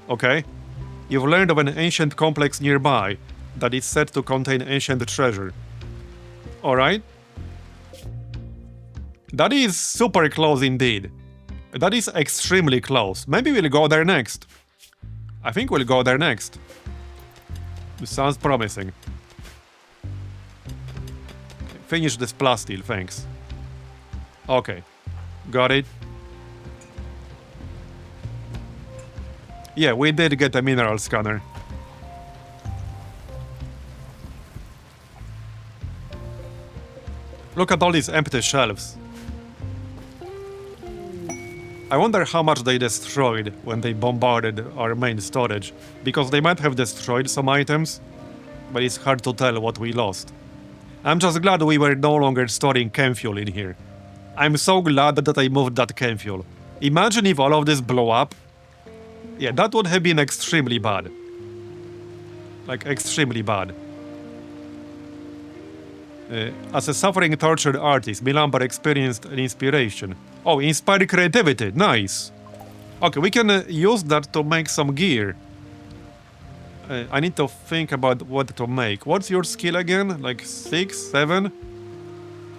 Speaker 1: Okay. You've learned of an ancient complex nearby that is said to contain ancient treasure. Alright. That is super close indeed. That is extremely close. Maybe we'll go there next. I think we'll go there next. This sounds promising. Finish this plasteel, thanks. Okay. Got it. Yeah, we did get a mineral scanner. Look at all these empty shelves. I wonder how much they destroyed when they bombarded our main storage, because they might have destroyed some items, but it's hard to tell what we lost. I'm just glad we were no longer storing chem fuel in here. I'm so glad that I moved that chem fuel. Imagine if all of this blew up. Yeah, that would have been extremely bad. Like, extremely bad. As a suffering, tortured artist, Milambar experienced an inspiration. Oh, inspired creativity. Nice. Okay, we can use that to make some gear. I need to think about what to make. What's your skill again? Like 6, 7?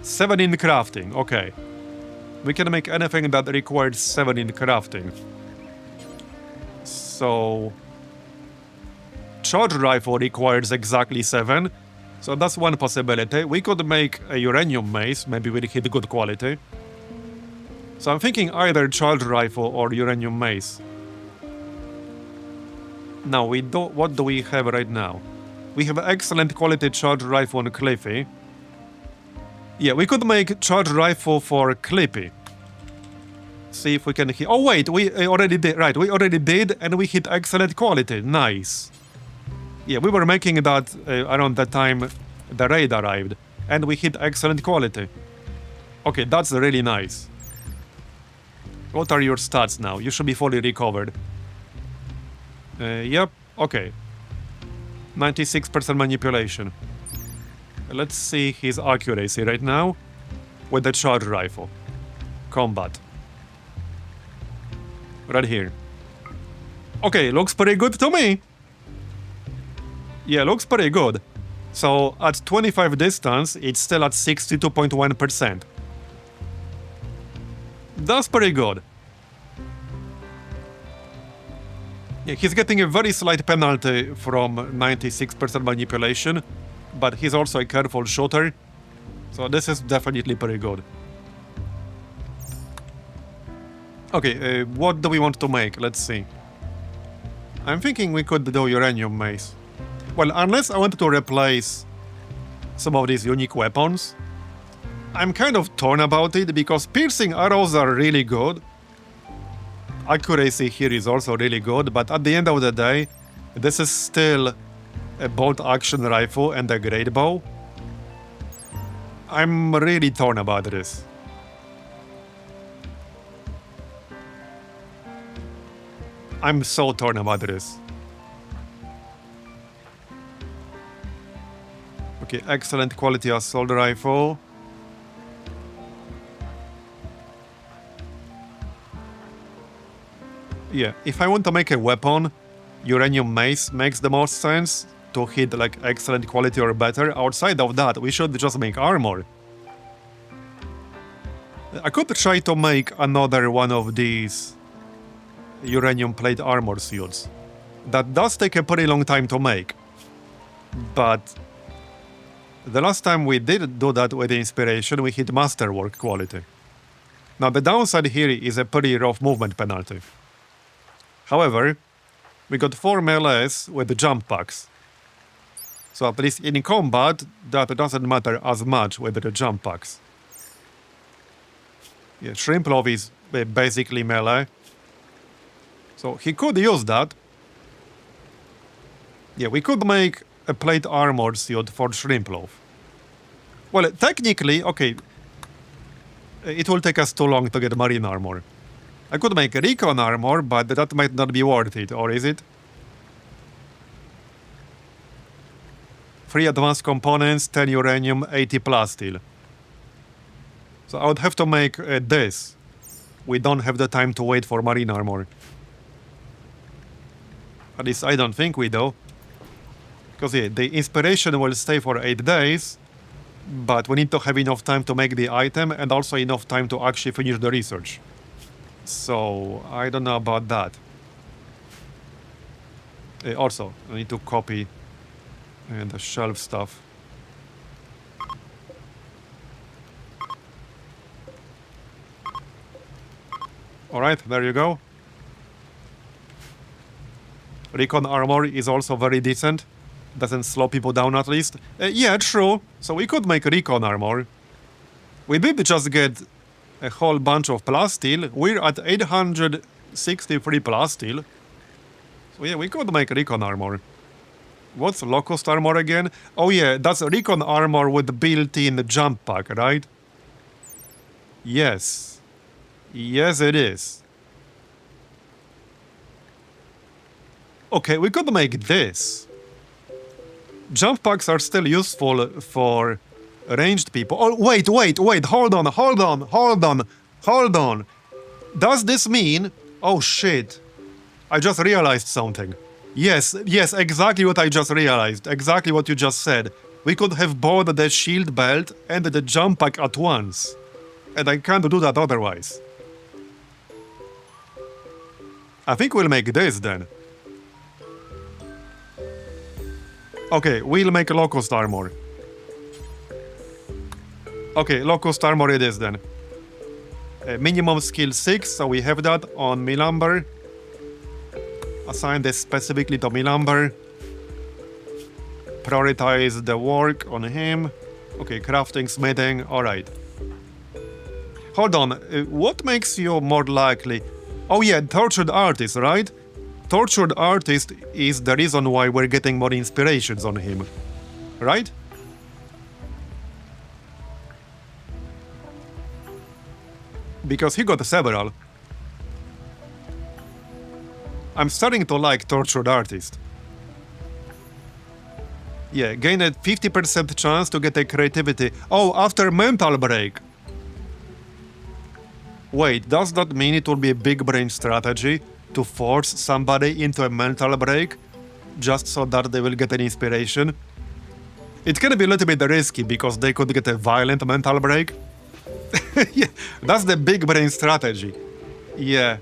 Speaker 1: 7 in crafting. Okay. We can make anything that requires 7 in crafting. So... charge rifle requires exactly 7. So that's one possibility. We could make a uranium mace, maybe we'll hit good quality. So I'm thinking either charge rifle or uranium mace. Now, what do we have right now? We have excellent quality charge rifle on Cliffy. Yeah, we could make charge rifle for Clippy. See if we can hit... Oh wait, we already did. Right, we already did, and we hit excellent quality. Nice. Yeah, we were making that around the time the raid arrived, and we hit excellent quality. Okay, that's really nice. What are your stats now? You should be fully recovered. Yep, okay. 96% manipulation. Let's see his accuracy right now with the charge rifle. Combat. Right here. Okay, looks pretty good to me. Yeah, looks pretty good. So, at 25 distance, it's still at 62.1%. That's pretty good. Yeah, he's getting a very slight penalty from 96% manipulation, but he's also a careful shooter, so this is definitely pretty good. Okay, what do we want to make? Let's see. I'm thinking we could do uranium mace. Well, unless I wanted to replace some of these unique weapons. I'm kind of torn about it, because piercing arrows are really good. Accuracy here is also really good, but at the end of the day, this is still a bolt-action rifle and a great bow. I'm really torn about this. I'm so torn about this. Okay, excellent quality assault rifle. Yeah, if I want to make a weapon, uranium mace makes the most sense to hit like excellent quality or better. Outside of that, we should just make armor. I could try to make another one of these uranium plate armor suits. That does take a pretty long time to make. But the last time we did do that with the inspiration, we hit masterwork quality. Now the downside here is a pretty rough movement penalty. However, we got 4 melees with the jump packs. So at least in combat, that doesn't matter as much with the jump packs. Yeah, Shrimp Love is basically melee. So he could use that. Yeah, we could make a plate armor suit for Shrimp Love. Well, technically, okay, it will take us too long to get marine armor. I could make recon armor, but that might not be worth it, or is it? 3 advanced components, 10 uranium, 80 plasteel. So I would have to make this. We don't have the time to wait for marine armor. At least I don't think we do. Because yeah, the inspiration will stay for 8 days, but we need to have enough time to make the item and also enough time to actually finish the research. So I don't know about that. Also, I need to copy the shelf stuff. Alright, there you go. Recon armor is also very decent. Doesn't slow people down at least. Yeah, true. So we could make recon armor. We did just get a whole bunch of plasteel. We're at 863 plasteel. So yeah, we could make recon armor. What's locust armor again? Oh yeah, that's recon armor with built-in jump pack, right? Yes. Yes, it is. Okay, we could make this. Jump packs are still useful for ranged people. Oh, wait, hold on. Does this mean... Oh, shit. I just realized something. Yes, exactly what I just realized. Exactly what you just said. We could have both the shield belt and the jump pack at once. And I can't do that otherwise. I think we'll make this then. Okay, we'll make locust armor. Okay, locust armor it is then. Minimum skill 6, so we have that on Milamber. Assign this specifically to Milamber. Prioritize the work on him. Okay, crafting, smithing, alright. Hold on, what makes you more likely? Oh yeah, tortured artist, right? Tortured artist is the reason why we're getting more inspirations on him, right? Because he got several. I'm starting to like tortured artist. Yeah, gain a 50% chance to get a creativity. Oh, after mental break. Wait, does that mean it will be a big brain strategy to force somebody into a mental break just so that they will get an inspiration? It can be a little bit risky because they could get a violent mental break. Yeah, that's the big brain strategy. Yeah.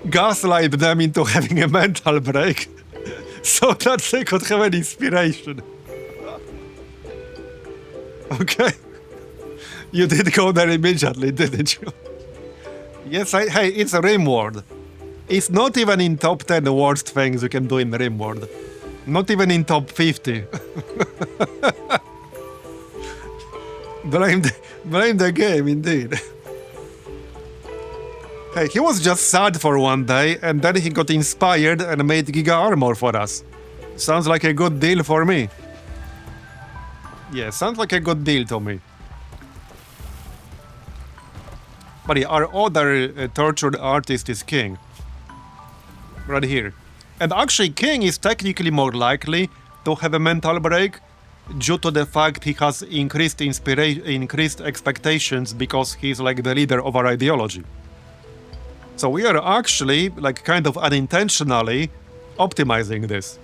Speaker 1: Gaslight them into having a mental break so that they could have an inspiration. Okay. You did go there immediately, didn't you? Yes, hey, it's a RimWorld. It's not even in top 10 worst things you can do in RimWorld. Not even in top 50. Blame the game, indeed. Hey, he was just sad for one day, and then he got inspired and made Giga Armor for us. Sounds like a good deal for me. Yeah, sounds like a good deal to me. But yeah, our other tortured artist is King. Right here. And actually, King is technically more likely to have a mental break due to the fact he has increased expectations because he's like the leader of our ideology. So we are actually, like, kind of unintentionally optimizing this.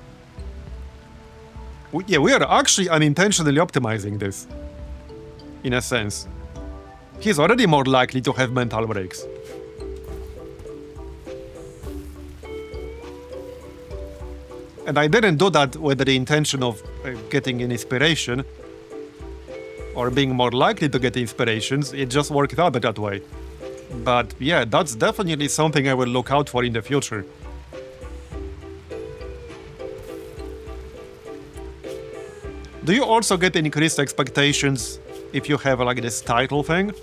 Speaker 1: We are actually unintentionally optimizing this. In a sense. He's already more likely to have mental breaks. And I didn't do that with the intention of getting an inspiration or being more likely to get inspirations. It just worked out that way. But yeah, that's definitely something I will look out for in the future. Do you also get increased expectations if you have like this title thing?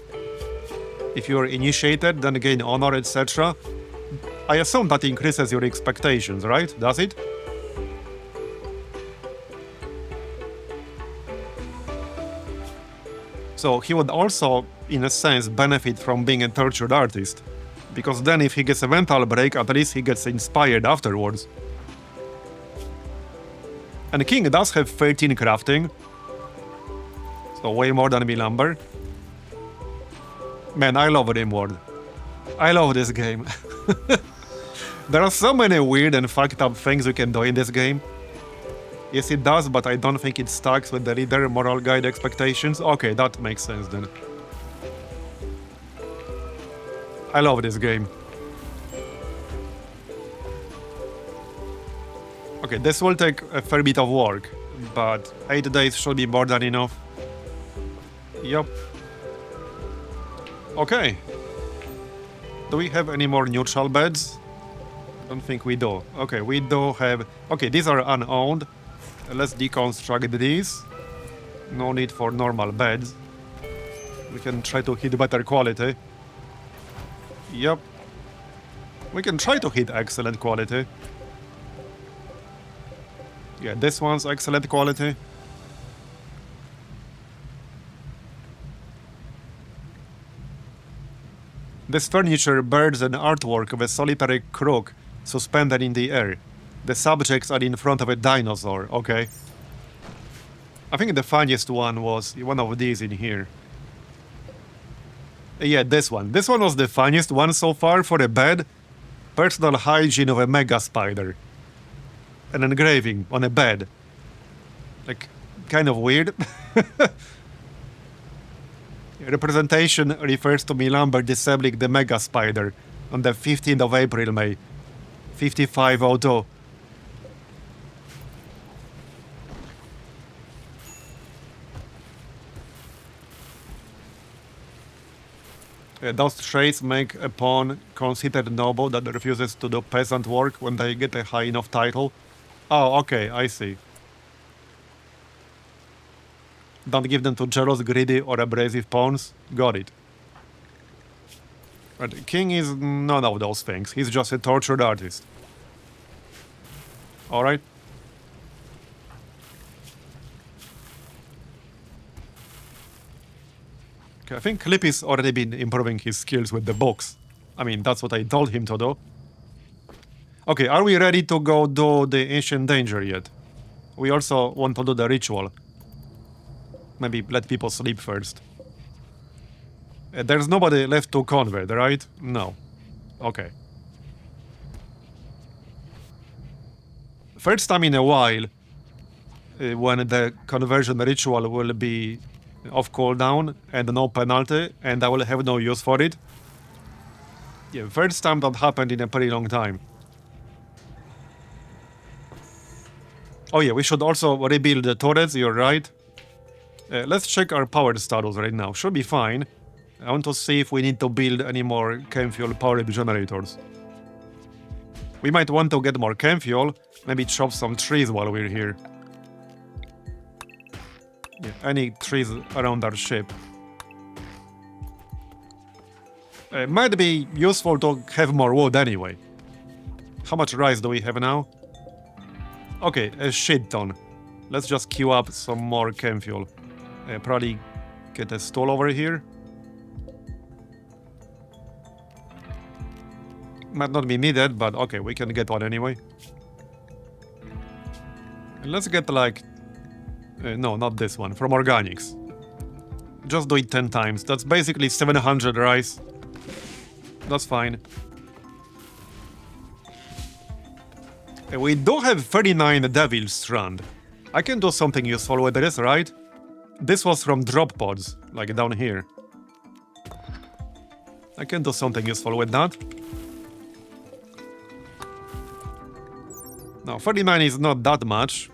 Speaker 1: If you're initiated, then gain honor, etc. I assume that increases your expectations, right? Does it? So he would also, in a sense, benefit from being a tortured artist. Because then if he gets a mental break, at least he gets inspired afterwards. And King does have 13 crafting. So way more than me lumber. Man, I love RimWorld. I love this game. There are so many weird and fucked up things you can do in this game. Yes, it does, but I don't think it stacks with the leader moral guide expectations. Okay, that makes sense then. I love this game. Okay, this will take a fair bit of work, but 8 days should be more than enough. Yup. Okay. Do we have any more neutral beds? I don't think we do. Okay, we do have... Okay, these are unowned. Let's deconstruct these. No need for normal beds. We can try to hit better quality. Yep. We can try to hit excellent quality. Yeah, this one's excellent quality. This furniture bears an artwork of a solitary crook suspended in the air. The subjects are in front of a dinosaur, okay. I think the funniest one was one of these in here. Yeah, this one. This one was the funniest one so far for a bed. Personal hygiene of a mega spider. An engraving on a bed. Like, kind of weird. Representation refers to Milamber disabling the mega spider on the 15th of April, May 5502. Those traits make a pawn considered noble that refuses to do peasant work when they get a high enough title. Oh, okay, I see. Don't give them to jealous, greedy, or abrasive pawns. Got it. But King is none of those things. He's just a tortured artist. Alright. Okay, I think Clippy's already been improving his skills with the books. I mean, that's what I told him to do. Okay, are we ready to go do the Ancient Danger yet? We also want to do the ritual. Maybe let people sleep first. There's nobody left to convert, right? No. Okay. First time in a while, when the conversion ritual will be off cooldown and no penalty, and I will have no use for it. Yeah, first time that happened in a pretty long time. Oh yeah, we should also rebuild the turrets, you're right. Let's check our power status right now. Should be fine. I want to see if we need to build any more chem fuel power generators. We might want to get more chem fuel. Maybe chop some trees while we're here. Yeah, any trees around our ship. It might be useful to have more wood anyway. How much rice do we have now? Okay, a shit ton. Let's just queue up some more chem fuel. Probably get a stall over here. Might not be needed, but okay, we can get one anyway. And let's get like... no, not this one. From organics. Just do it 10 times. That's basically 700 rice. That's fine. We do have 39 Devil Strand. I can do something useful with this, right? This was from drop pods, like down here. I can do something useful with that. Now, 39 is not that much.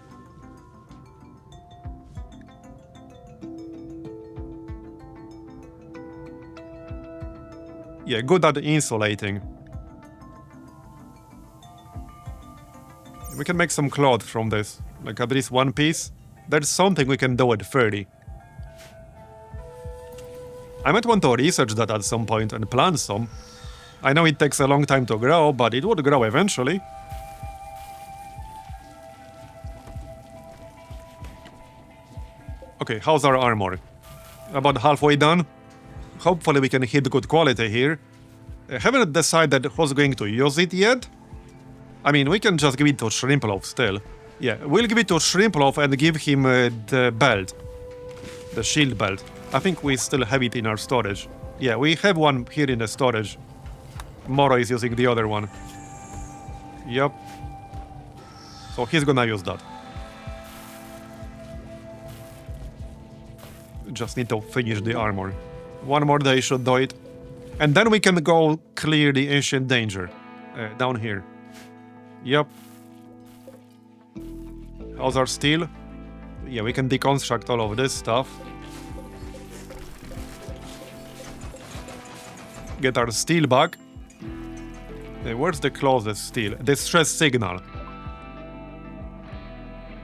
Speaker 1: Yeah, good at insulating. We can make some cloth from this, like at least one piece. There's something we can do with 30. I might want to research that at some point and plant some. I know it takes a long time to grow, but it would grow eventually. Okay, how's our armor? About halfway done? Hopefully we can hit good quality here. Haven't decided who's going to use it yet. I mean, we can just give it to Shrimploaf still. Yeah, we'll give it to Shrimploaf and give him the belt. The shield belt. I think we still have it in our storage. Yeah, we have one here in the storage. Moro is using the other one. Yep. So he's gonna use that. Just need to finish the armor. One more day should do it. And then we can go clear the ancient danger. Down here. Yep. How's our steel? Yeah, we can deconstruct all of this stuff. Get our steel back. Where's the closest steel? Distress signal.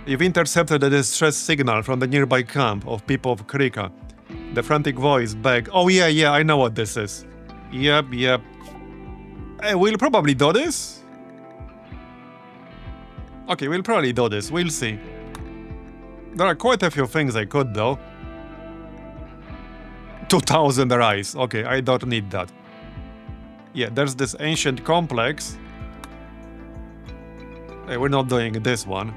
Speaker 1: You've intercepted a distress signal from the nearby camp of people of Krika. The frantic voice begged. Oh yeah, I know what this is. Yep. We'll probably do this. Okay, we'll probably do this. We'll see. There are quite a few things I could do. 2000 rice. Okay, I don't need that. Yeah, there's this ancient complex. Hey, we're not doing this one.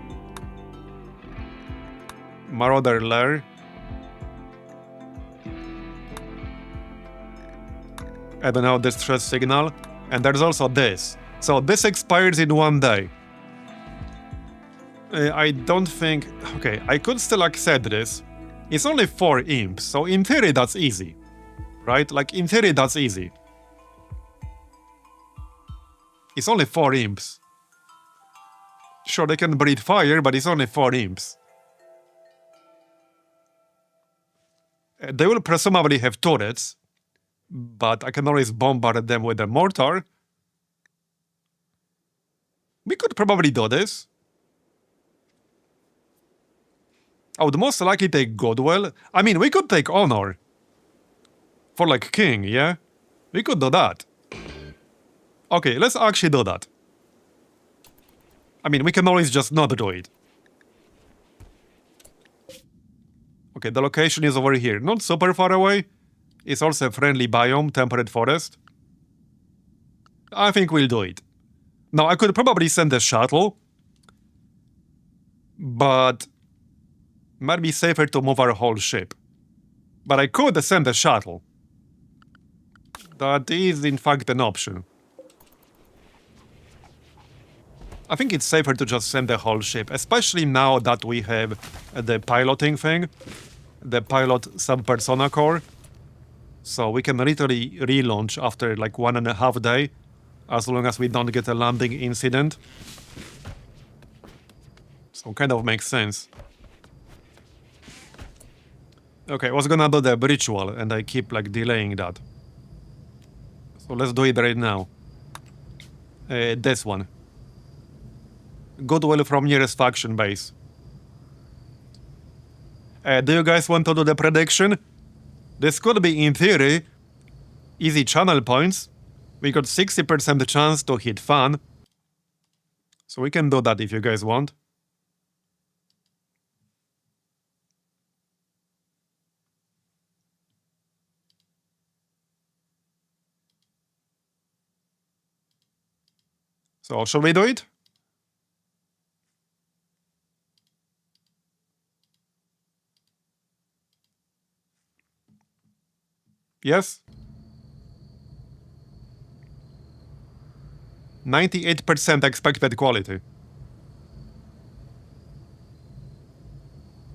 Speaker 1: Marauder lair. I don't know, distress signal. And there's also this. So this expires in 1 day. I don't think... Okay, I could still accept this. It's only 4 imps, so in theory that's easy. Right? Like, in theory that's easy. It's only 4 imps. Sure, they can breathe fire, but it's only 4 imps. They will presumably have turrets, but I can always bombard them with a mortar. We could probably do this. I would most likely take Goodwill. I mean, we could take Honor. For like King, yeah? We could do that. Okay, let's actually do that. I mean, we can always just not do it. Okay, the location is over here. Not super far away. It's also a friendly biome, temperate forest. I think we'll do it. Now, I could probably send a shuttle. But... might be safer to move our whole ship. But I could send a shuttle. That is, in fact, an option. I think it's safer to just send the whole ship, especially now that we have the piloting thing. The pilot sub-persona core. So we can literally relaunch after like 1.5 days, as long as we don't get a landing incident. So kind of makes sense. Okay, I was gonna do the ritual, and I keep like delaying that. So let's do it right now. This one. Goodwill from nearest faction base. Do you guys want to do the prediction? This could be, in theory, easy channel points. We got 60% chance to hit fan. So we can do that if you guys want. So shall we do it? Yes? 98% expected quality.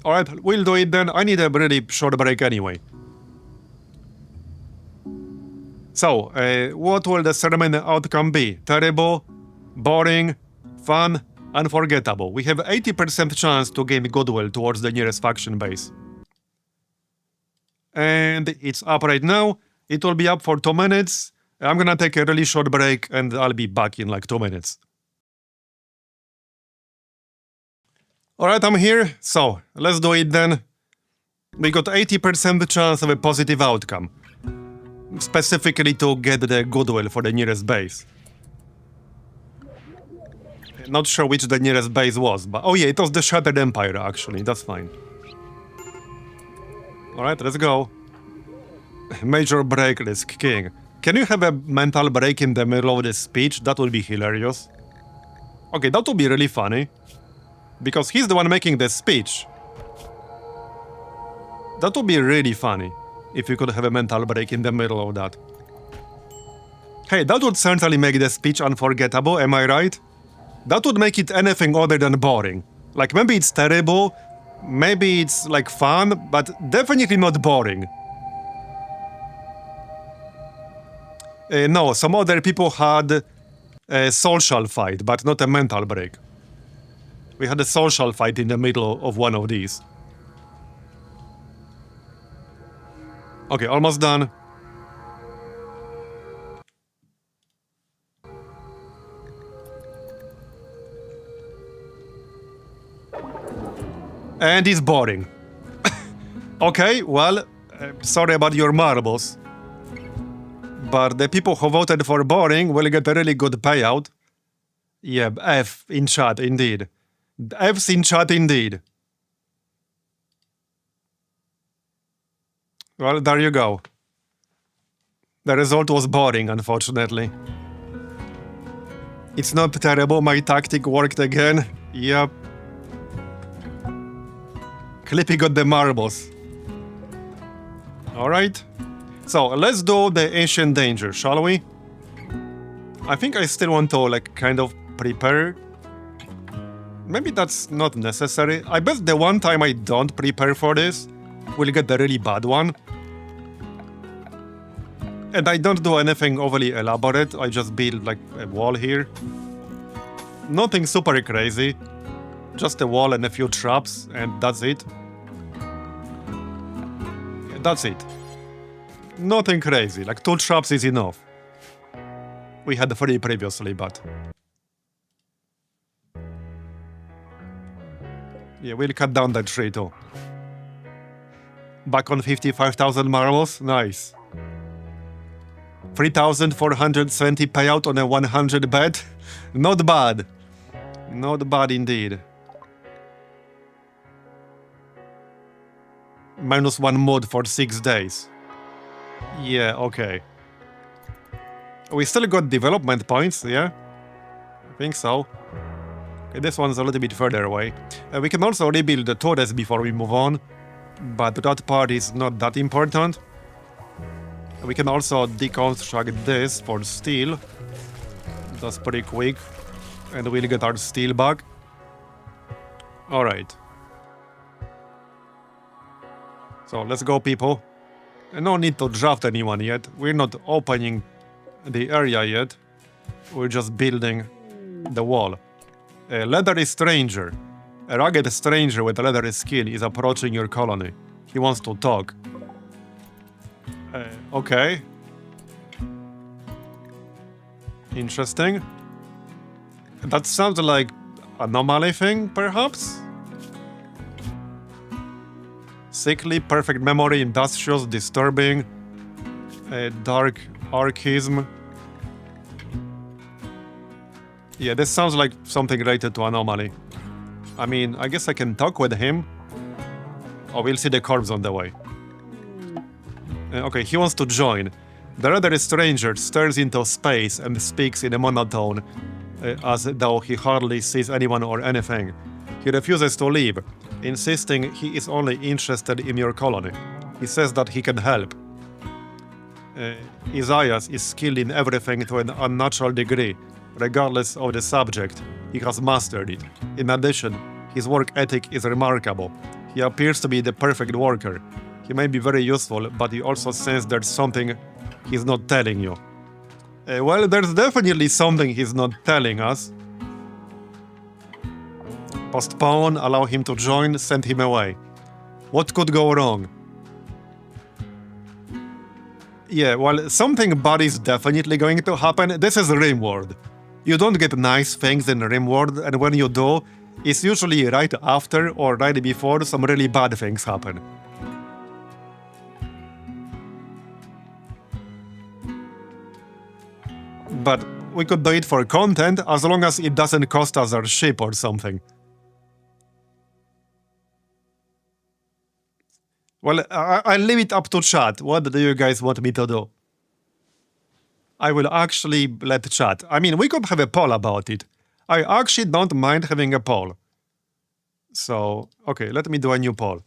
Speaker 1: Alright, we'll do it then. I need a really short break anyway. So, what will the ceremony outcome be? Terrible, boring, fun, unforgettable. We have 80% chance to gain goodwill towards the nearest faction base. And it's up right now. It will be up for 2 minutes. I'm gonna take a really short break and I'll be back in like 2 minutes. Alright, I'm here. So, let's do it then. We got 80% chance of a positive outcome. Specifically to get the goodwill for the nearest base. Not sure which the nearest base was, but... oh yeah, it was the Shattered Empire, actually. That's fine. Alright, let's go. Major break risk, King. Can you have a mental break in the middle of this speech? That would be hilarious. Okay, that would be really funny. Because he's the one making the speech. That would be really funny if you could have a mental break in the middle of that. Hey, that would certainly make the speech unforgettable, am I right? That would make it anything other than boring. Like, maybe it's terrible, maybe it's, like, fun, but definitely not boring. No, some other people had a social fight, but not a mental break. We had a social fight in the middle of one of these. Okay, almost done. And it's boring. Okay, well, sorry about your marbles. But the people who voted for boring will get a really good payout. Yeah, F in chat, indeed. F's in chat, indeed. Well, there you go. The result was boring, unfortunately. It's not terrible, my tactic worked again. Yep. Clippy got the marbles. Alright. So, let's do the ancient danger, shall we? I think I still want to, like, kind of prepare. Maybe that's not necessary. I bet the one time I don't prepare for this, we'll get the really bad one. And I don't do anything overly elaborate, I just build, like, a wall here. Nothing super crazy. Just a wall and a few traps, and that's it. Yeah, that's it. Nothing crazy, like 2 traps is enough. We had 3 previously, but... yeah, we'll cut down that tree too. Back on 55,000 marbles, nice. 3,470 payout on a 100 bet. Not bad. Not bad indeed. -1 mod for 6 days. Yeah, okay. We still got development points, yeah? I think so. Okay, this one's a little bit further away. We can also rebuild the torres before we move on, but that part is not that important. We can also deconstruct this for steel. That's pretty quick. And we'll get our steel back. Alright. So, let's go, people. No need to draft anyone yet. We're not opening the area yet. We're just building the wall. A leathery stranger. A rugged stranger with leathery skin is approaching your colony. He wants to talk. Okay. Interesting. That sounds like anomaly thing, perhaps? Sickly, perfect memory, industrious, disturbing, dark archism. Yeah, this sounds like something related to anomaly. I mean, I guess I can talk with him. Oh, we'll see the corpse on the way. Okay, he wants to join. The other stranger stares into space and speaks in a monotone, as though he hardly sees anyone or anything. He refuses to leave, insisting he is only interested in your colony. He says that he can help. Isaias is skilled in everything to an unnatural degree, regardless of the subject. He has mastered it. In addition, his work ethic is remarkable. He appears to be the perfect worker. He may be very useful, but he also senses there's something he's not telling you. Well, there's definitely something he's not telling us. Postpone, allow him to join, send him away. What could go wrong? Yeah, well, something bad is definitely going to happen. This is RimWorld. You don't get nice things in RimWorld, and when you do, it's usually right after or right before some really bad things happen. But we could do it for content, as long as it doesn't cost us our ship or something. Well, I'll leave it up to chat. What do you guys want me to do? I will actually let chat. I mean, we could have a poll about it. I actually don't mind having a poll. So, okay, let me do a new poll.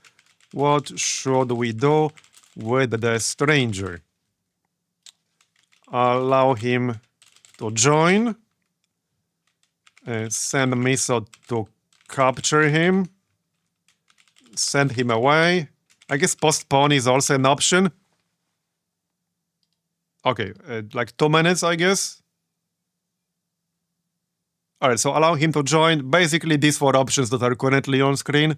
Speaker 1: What should we do with the stranger? Allow him to join. Send Miso to capture him. Send him away. I guess postpone is also an option. Okay, like 2 minutes, I guess. All right, so allow him to join. Basically, these 4 options that are currently on screen.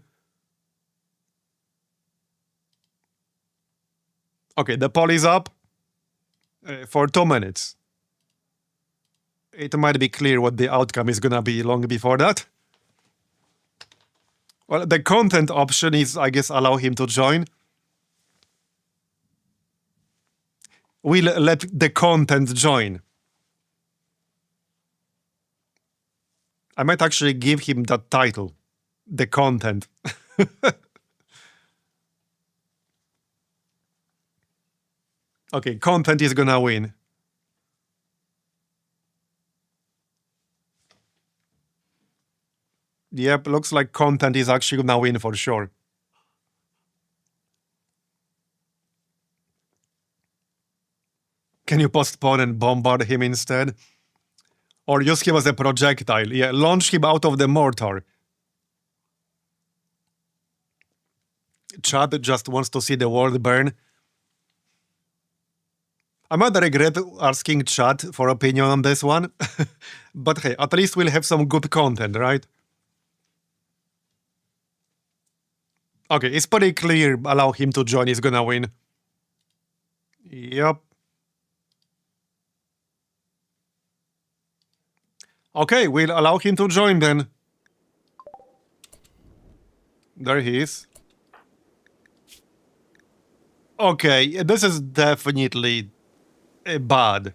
Speaker 1: Okay, the poll is up for 2 minutes. It might be clear what the outcome is gonna be long before that. Well, the content option is, I guess, allow him to join. We'll let the content join. I might actually give him that title, the content. Okay, content is gonna win. Yep, looks like content is actually gonna win for sure. Can you postpone and bombard him instead? Or use him as a projectile? Yeah, launch him out of the mortar. Chad just wants to see the world burn. I might regret asking Chad for opinion on this one. But hey, at least we'll have some good content, right? Okay, it's pretty clear allow him to join is gonna win. Yep. Okay, we'll allow him to join then. There he is. Okay, this is definitely bad.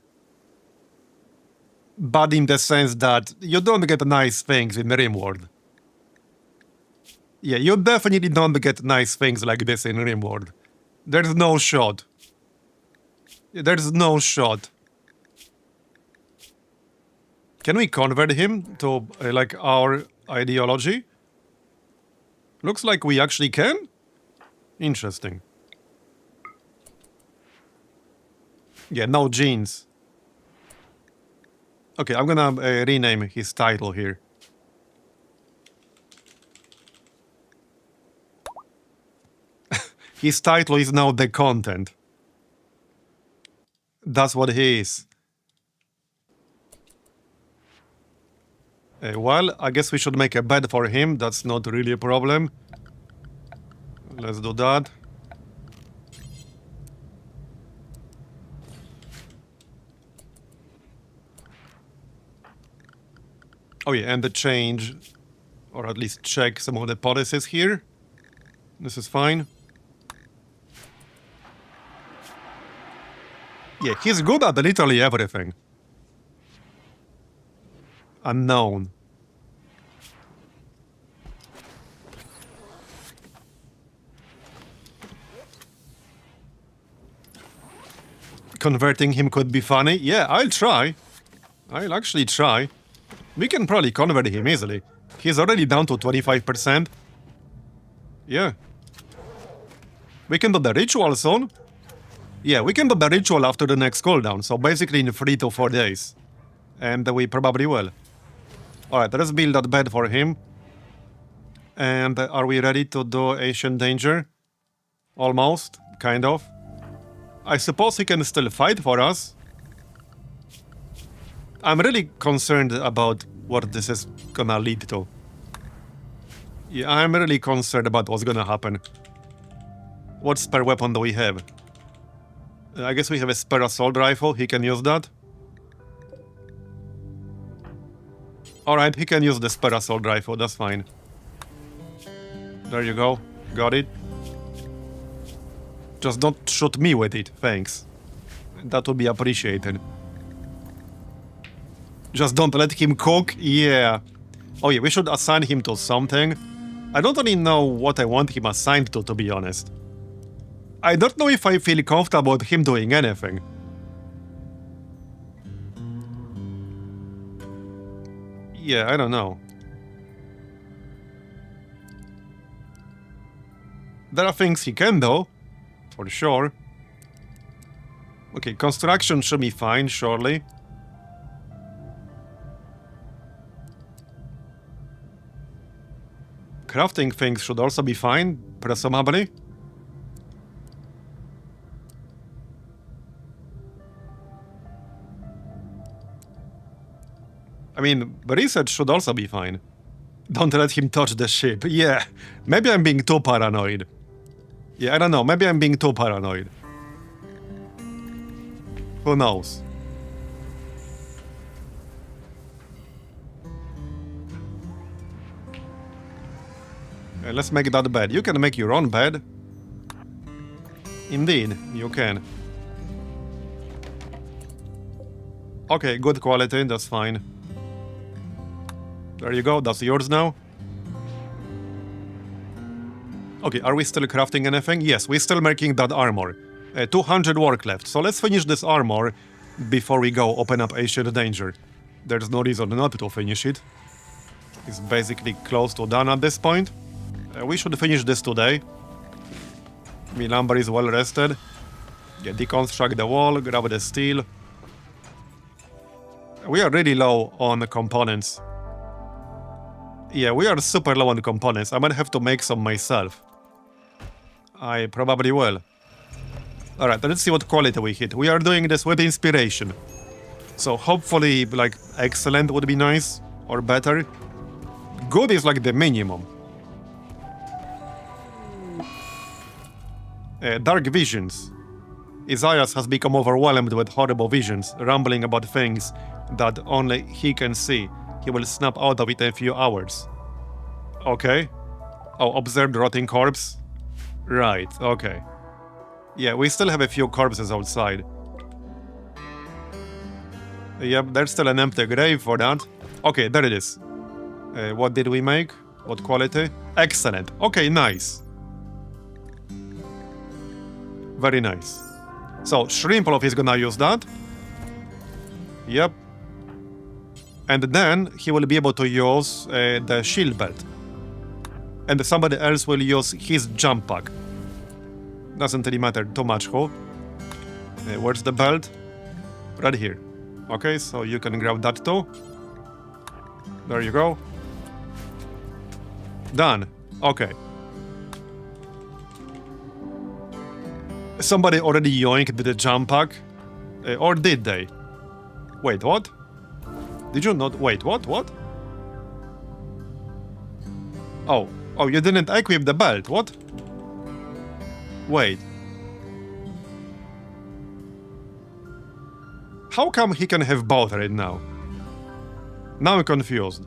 Speaker 1: Bad in the sense that you don't get nice things in RimWorld. Yeah, you definitely don't get nice things like this in RimWorld. There's no shot. There's no shot. Can we convert him to, like, our ideology? Looks like we actually can? Interesting. Yeah, no genes. Okay, I'm gonna rename his title here. His title is now the content. That's what he is. Well, I guess we should make a bed for him. That's not really a problem. Let's do that. Oh yeah, and the change, or at least check some of the policies here. This is fine. Yeah, he's good at literally everything. Unknown. Converting him could be funny. Yeah, I'll try. I'll actually try. We can probably convert him easily. He's already down to 25%. Yeah. We can do the ritual soon. Yeah, we can do the ritual after the next cooldown, so basically in 3 to 4 days. And we probably will. Alright, let's build that bed for him. And are we ready to do Ancient Danger? Almost, kind of. I suppose he can still fight for us. I'm really concerned about what this is gonna lead to. Yeah, I'm really concerned about what's gonna happen. What spare weapon do we have? I guess we have a spare assault rifle, he can use that. Alright, he can use the spare assault rifle, that's fine. There you go, got it. Just don't shoot me with it, thanks. That would be appreciated. Just don't let him cook, yeah. Oh yeah, we should assign him to something. I don't really know what I want him assigned to be honest. I don't know if I feel comfortable with him doing anything. Yeah, I don't know. There are things he can do, for sure. Okay, construction should be fine, surely. Crafting things should also be fine, presumably. I mean, research should also be fine. Don't let him touch the ship. Yeah, maybe I'm being too paranoid. Yeah, I don't know, maybe I'm being too paranoid. Who knows? Let's make that bed. You can make your own bed. Indeed, you can. Okay, good quality, that's fine. There you go, that's yours now. Okay, are we still crafting anything? Yes, we're still making that armor. 200 work left, so let's finish this armor before we go open up Ancient Danger. There's no reason not to finish it. It's basically close to done at this point. We should finish this today. My lumber is well rested. Yeah, deconstruct the wall, grab the steel. We are really low on components. Yeah, we are super low on components. I might have to make some myself. I probably will. Alright, let's see what quality we hit. We are doing this with inspiration. So hopefully, like, excellent would be nice. Or better. Good is like the minimum. Dark visions. Isaiah has become overwhelmed with horrible visions, rambling about things that only he can see. He will snap out of it in a few hours. Okay. Oh, observed rotting corpse? Right, okay. Yeah, we still have a few corpses outside. Yep, there's still an empty grave for that. Okay, there it is. What did we make? What quality? Excellent. Okay, nice. Very nice. So, Shrimploff is gonna use that. Yep. And then he will be able to use the shield belt. And somebody else will use his jump pack. Doesn't really matter too much who. Where's the belt? Right here. Okay, so you can grab that too. There you go. Done. Okay. Somebody already yoinked the jump pack? Or did they? Wait, what? Did you not? Wait, what? What? Oh. Oh, you didn't equip the belt, what? Wait. How come he can have both right now? Now I'm confused.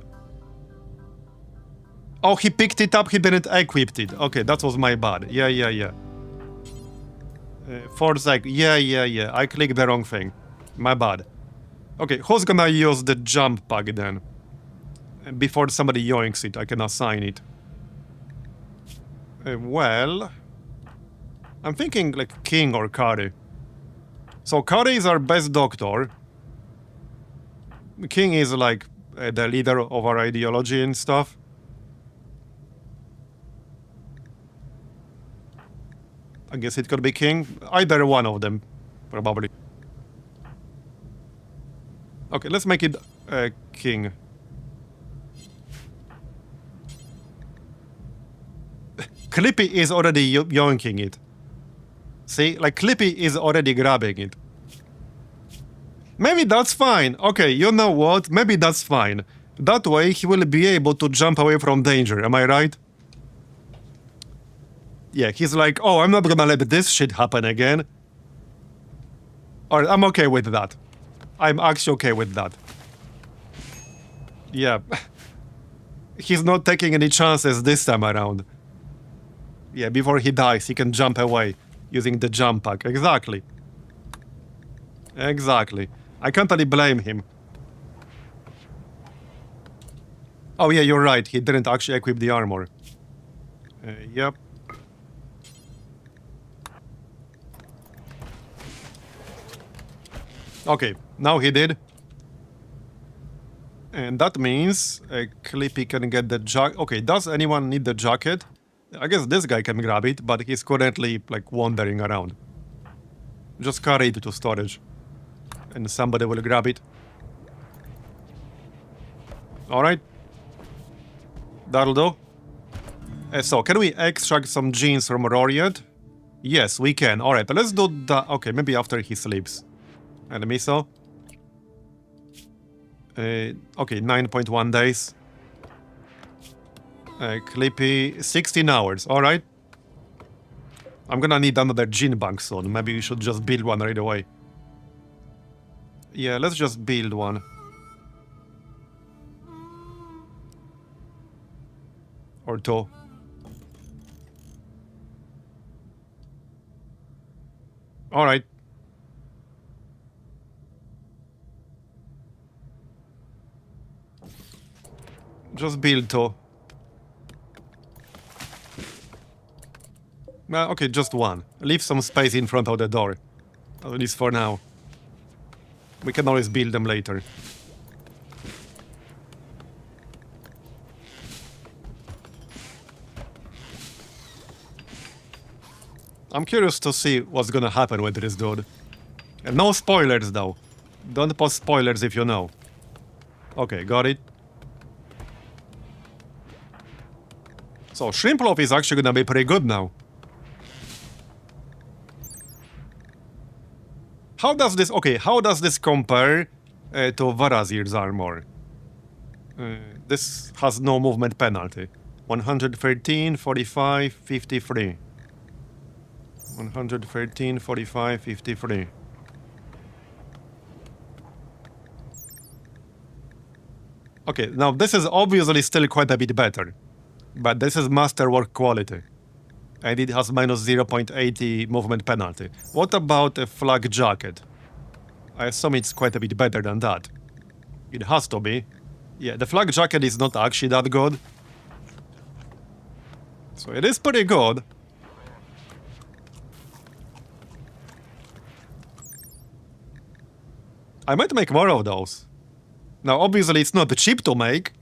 Speaker 1: Oh, he picked it up, he didn't equip it. Okay, that was my bad. Yeah. For a sec. Yeah. I clicked the wrong thing. My bad. Okay, who's gonna use the jump pack then? Before somebody yoinks it, I can assign it. Well... I'm thinking like King or Kari. So Kari is our best doctor. King is like the leader of our ideology and stuff. I guess it could be King. Either one of them, probably. Okay, let's make it King. Clippy is already yoinking it. See, like Clippy is already grabbing it. Maybe that's fine. Okay, you know what? Maybe that's fine. That way he will be able to jump away from danger, am I right? Yeah, he's like, oh, I'm not gonna let this shit happen again. Alright, I'm okay with that. I'm actually okay with that. Yeah. He's not taking any chances this time around. Yeah, before he dies, he can jump away using the jump pack. Exactly. Exactly. I can't really blame him. Oh yeah, you're right. He didn't actually equip the armor. Yep. Okay, now he did. And that means Clippy can get the jacket. Okay, does anyone need the jacket? I guess this guy can grab it, but he's currently, like, wandering around. Just carry it to storage. And somebody will grab it. Alright. That'll do. So, can we extract some genes from Roriet? Yes, we can. Alright, let's do that. Okay, maybe after he sleeps. And miso. Okay, 9.1 days. Clippy, 16 hours. Alright. I'm gonna need another gene bank soon. Maybe we should just build one right away. Yeah, let's just build one. Or two. Alright. Just build two. Okay, just one. Leave some space in front of the door. At least for now. We can always build them later. I'm curious to see what's gonna happen with this dude. And no spoilers though. Don't post spoilers if you know. Okay, got it. So Shrimp Loaf is actually gonna be pretty good now. How does this... Okay, how does this compare to Varazir's armor? This has no movement penalty. 113, 45, 53. 113, 45, 53. Okay, now this is obviously still quite a bit better. But this is masterwork quality. And it has minus 0.80 movement penalty. What about a flak jacket? I assume it's quite a bit better than that. It has to be. Yeah, the flak jacket is not actually that good. So it is pretty good. I might make more of those. Now, obviously, it's not cheap to make.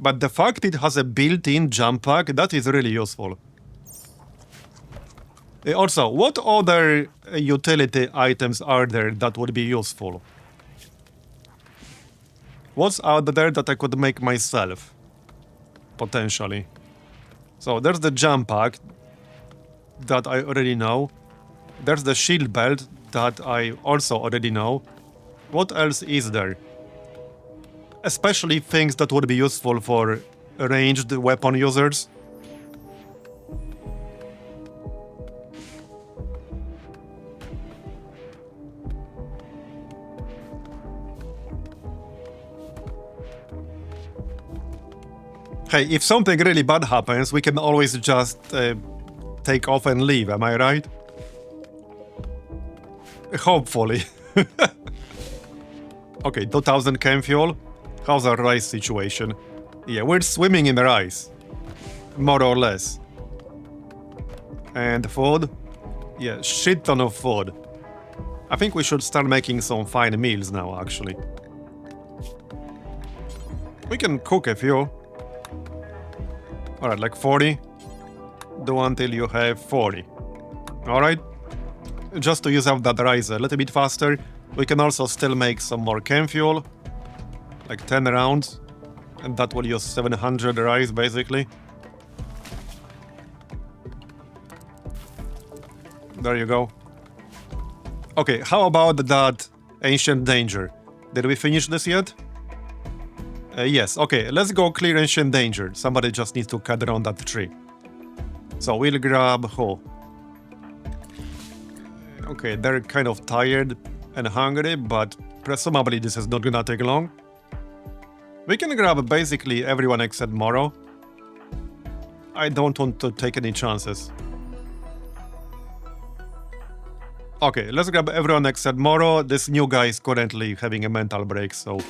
Speaker 1: But the fact it has a built-in jump pack, that is really useful. Also, what other utility items are there that would be useful? What's out there that I could make myself? Potentially. So, there's the jump pack that I already know. There's the shield belt that I also already know. What else is there? Especially things that would be useful for ranged weapon users. Hey, if something really bad happens, we can always just take off and leave, am I right? Hopefully. Okay, 2000 chem fuel. How's our rice situation? Yeah, we're swimming in rice. More or less. And food? Yeah, shit ton of food. I think we should start making some fine meals now, actually. We can cook a few. Alright, like 40. Do until you have 40. Alright. Just to use up that rice a little bit faster. We can also still make some more chem fuel. Like 10 rounds. And that will use 700 rice, basically. There you go. Okay, how about that Ancient Danger? Did we finish this yet? Yes, okay, let's go clear Ancient Danger. Somebody just needs to cut around that tree. So we'll grab who? Okay, they're kind of tired and hungry, but presumably this is not gonna take long. We can grab basically everyone except Moro. I don't want to take any chances. Okay, let's grab everyone except Moro. This new guy is currently having a mental break, so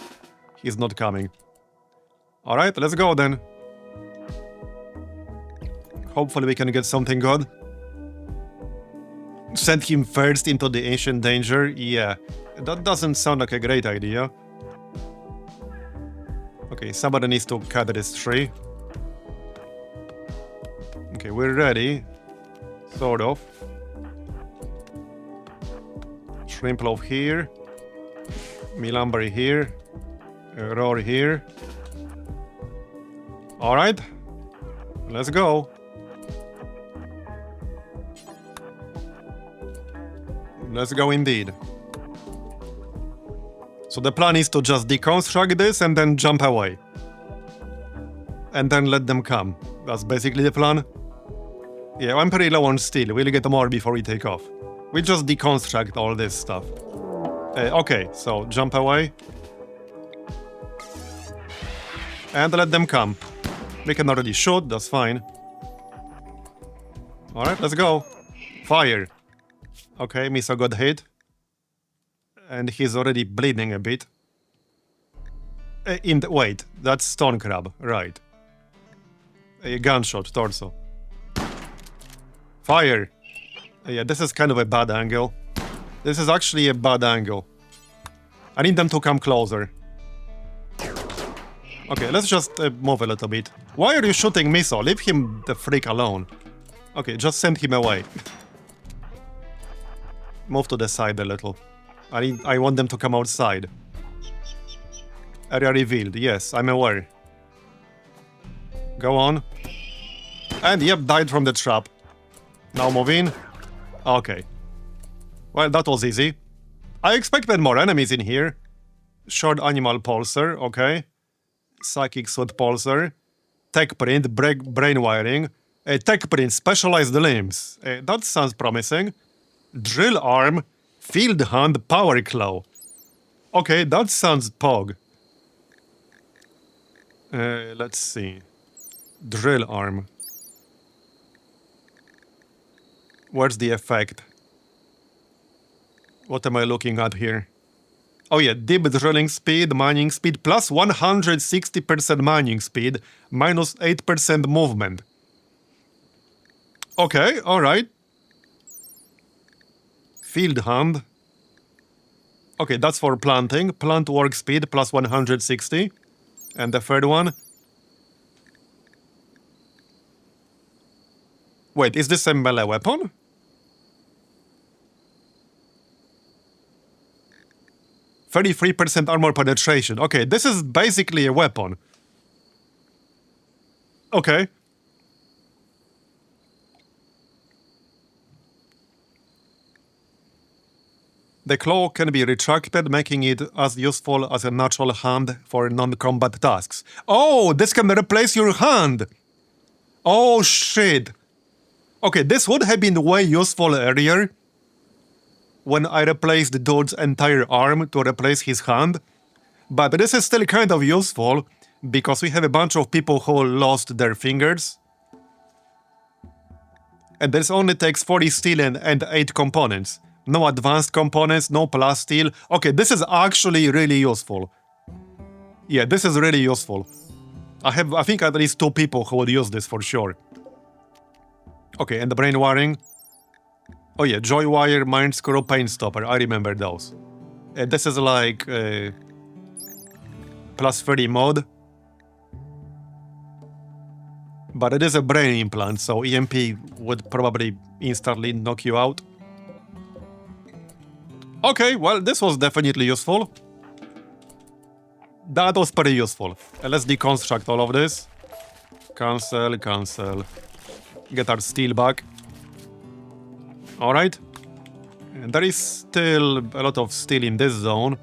Speaker 1: he's not coming. Alright, let's go then. Hopefully we can get something good. Send him first into the Ancient Danger? Yeah, that doesn't sound like a great idea. Okay, somebody needs to cut this tree. Okay, we're ready. Sort of. Shrimp loaf here. Milamberry here. Roar here. Alright. Let's go. Let's go indeed. So the plan is to just deconstruct this and then jump away. And then let them come. That's basically the plan. Yeah, I'm pretty low on steel. We'll get more before we take off. We just deconstruct all this stuff. Okay, so jump away. And let them come. We can already shoot, that's fine. Alright, let's go. Fire. Okay, Miso got hit. And he's already bleeding a bit. Wait, that's stone crab, right. A gunshot, torso. Fire! Yeah, this is kind of a bad angle. This is actually a bad angle. I need them to come closer. Okay, let's just move a little bit. Why are you shooting Miso? Leave him the freak alone. Okay, just send him away. Move to the side a little. I want them to come outside. Area revealed. Yes, I'm aware. Go on. And yep, died from the trap. Now move in. Okay. Well, that was easy. I expected more enemies in here. Short animal pulsar, okay. Psychic suit pulsar. Tech print, brain wiring. Tech print, specialized limbs. That sounds promising. Drill arm, field hand, power claw. Okay, that sounds pog. Let's see. Drill arm. Where's the effect? What am I looking at here? Oh yeah, deep drilling speed, mining speed, plus 160% mining speed, minus 8% movement. Okay, alright. Field hand. Okay, that's for planting. Plant work speed, plus 160. And the third one. Wait, is this a melee weapon? %33% armor penetration. Okay, this is basically a weapon. Okay. The claw can be retracted, making it as useful as a natural hand for non-combat tasks. Oh, this can replace your hand! Oh, shit! Okay, this would have been way useful earlier, when I replaced the dude's entire arm to replace his hand. But this is still kind of useful, because we have a bunch of people who lost their fingers. And this only takes 40 steel and 8 components. No advanced components, no plus steel. Okay, this is actually really useful. Yeah, this is really useful. I think at least 2 people who would use this for sure. Okay, and the brain wiring. Oh yeah, joy wire, mind screw, pain stopper. I remember those. This is like plus 30 mode. But it is a brain implant, so EMP would probably instantly knock you out. Okay, well, this was definitely useful. That was pretty useful. Let's deconstruct all of this. Cancel, cancel. Get our steel back. Alright. There is still a lot of steel in this zone.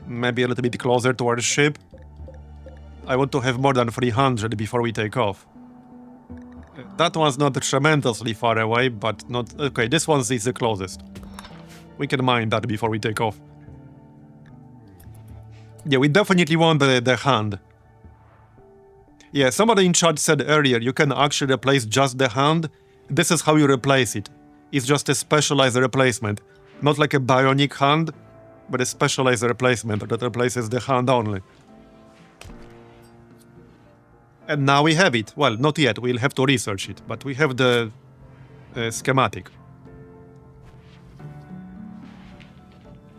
Speaker 1: Maybe a little bit closer to our ship. I want to have more than 300 before we take off. That one's not tremendously far away, but not... Okay, this one is the closest. We can mine that before we take off. Yeah, we definitely want the hand. Yeah, somebody in chat said earlier you can actually replace just the hand. This is how you replace it. It's just a specialized replacement. Not like a bionic hand, but a specialized replacement that replaces the hand only. And now we have it. Well, not yet, we'll have to research it, but we have the schematic.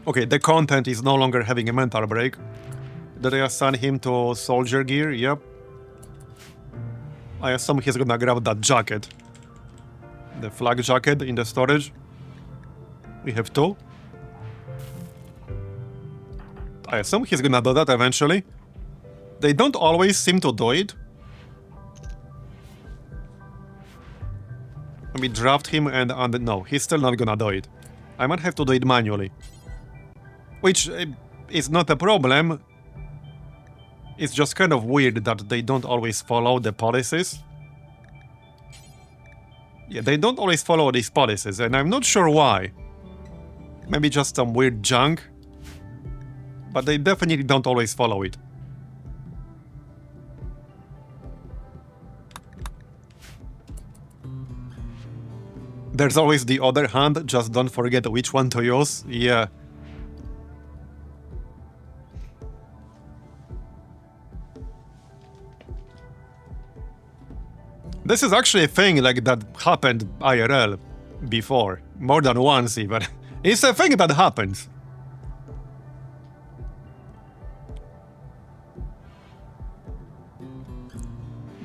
Speaker 1: Okay, the content is no longer having a mental break. Did I assign him to soldier gear? Yep. I assume he's gonna grab that jacket. The flag jacket in the storage. We have 2. I assume he's gonna do that eventually. They don't always seem to do it. Maybe draft him and no, he's still not gonna do it. I might have to do it manually. Which is not a problem. It's just kind of weird that they don't always follow the policies. Yeah, they don't always follow these policies, and I'm not sure why. Maybe just some weird junk. But they definitely don't always follow it. There's always the other hand, just don't forget which one to use. Yeah. This is actually a thing like that happened IRL before. More than once even. It's a thing that happens.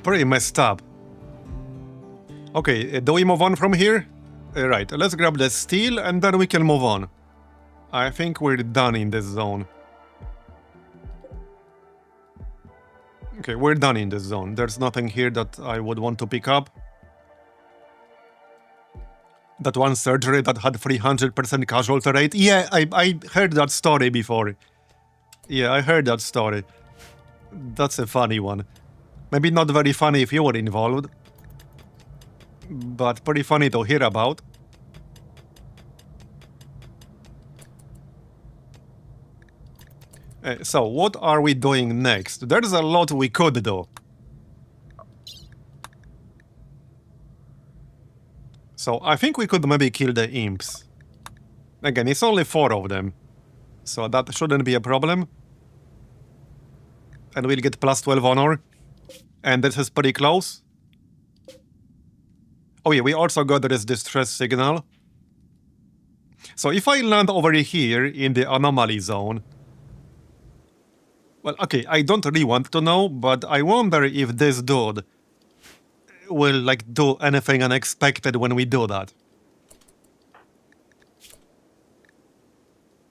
Speaker 1: Pretty messed up. Okay, do we move on from here? Right, let's grab the steel and then we can move on. I think we're done in this zone. Okay, we're done in this zone. There's nothing here that I would want to pick up. That one surgery that had 300% casualty rate. Yeah, I heard that story before. Yeah, I heard that story. That's a funny one. Maybe not very funny if you were involved. But pretty funny to hear about. So, what are we doing next? There's a lot we could do. So, I think we could maybe kill the imps. Again, it's only 4 of them. So that shouldn't be a problem. And we'll get plus 12 honor. And this is pretty close. Oh yeah, we also got this distress signal. So if I land over here in the anomaly zone... Well, okay, I don't really want to know, but I wonder if this dude will, like, do anything unexpected when we do that.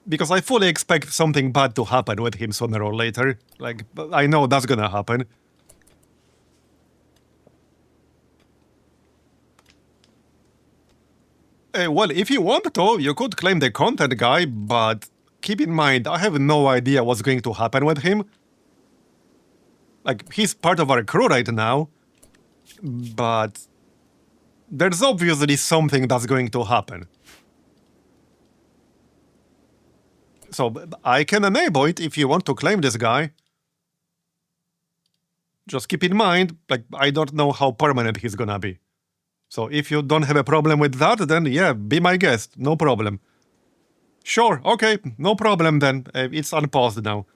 Speaker 1: Because I fully expect something bad to happen with him sooner or later. Like, I know that's gonna happen. Well, if you want to, you could claim the content guy, but keep in mind, I have no idea what's going to happen with him. Like, he's part of our crew right now, but there's obviously something that's going to happen. So, I can enable it if you want to claim this guy. Just keep in mind, like, I don't know how permanent he's gonna be. So if you don't have a problem with that, then yeah, be my guest, no problem. Sure, okay, no problem then, it's unpaused now.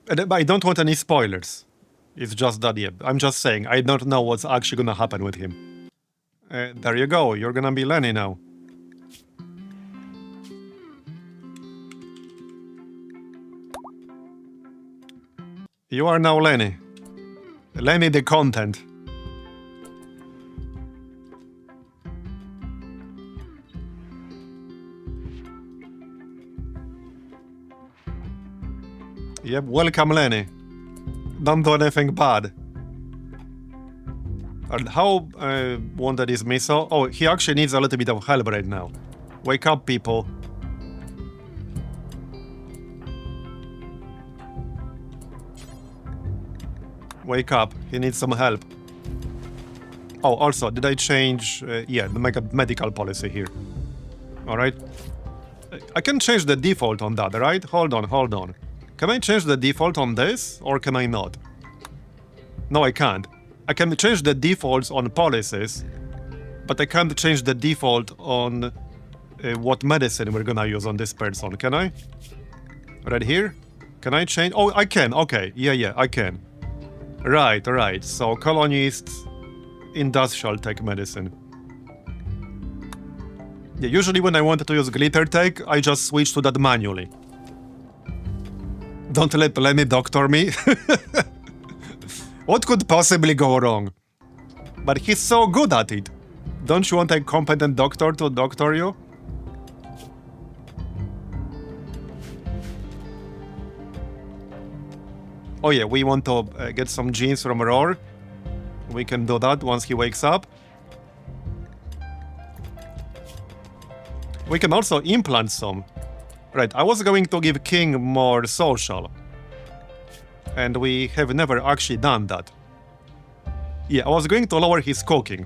Speaker 1: And I don't want any spoilers. It's just that, yeah, I'm just saying, I don't know what's actually gonna happen with him. There you go, you're gonna be Lenny now. You are now Lenny. Lenny the content. Yep, welcome Lenny. Don't do anything bad. And how wounded is Miso? Oh, he actually needs a little bit of help right now. Wake up, people. Wake up, he needs some help. Oh, also, did I change, yeah, the medical policy here. Alright. I can change the default on that, right? Hold on. Can I change the default on this, or can I not? No, I can't. I can change the defaults on policies, but I can't change the default on what medicine we're gonna use on this person, can I? Right here? Can I change? Oh, I can, okay. Yeah, I can. Right. So, colonists, industrial tech medicine. Yeah, usually when I wanted to use glitter tech, I just switch to that manually. Don't let Lenny doctor me. What could possibly go wrong? But he's so good at it. Don't you want a competent doctor to doctor you? Oh yeah, we want to get some genes from Roar. We can do that once he wakes up. We can also implant some. Right, I was going to give King more social. And we have never actually done that. Yeah, I was going to lower his cooking.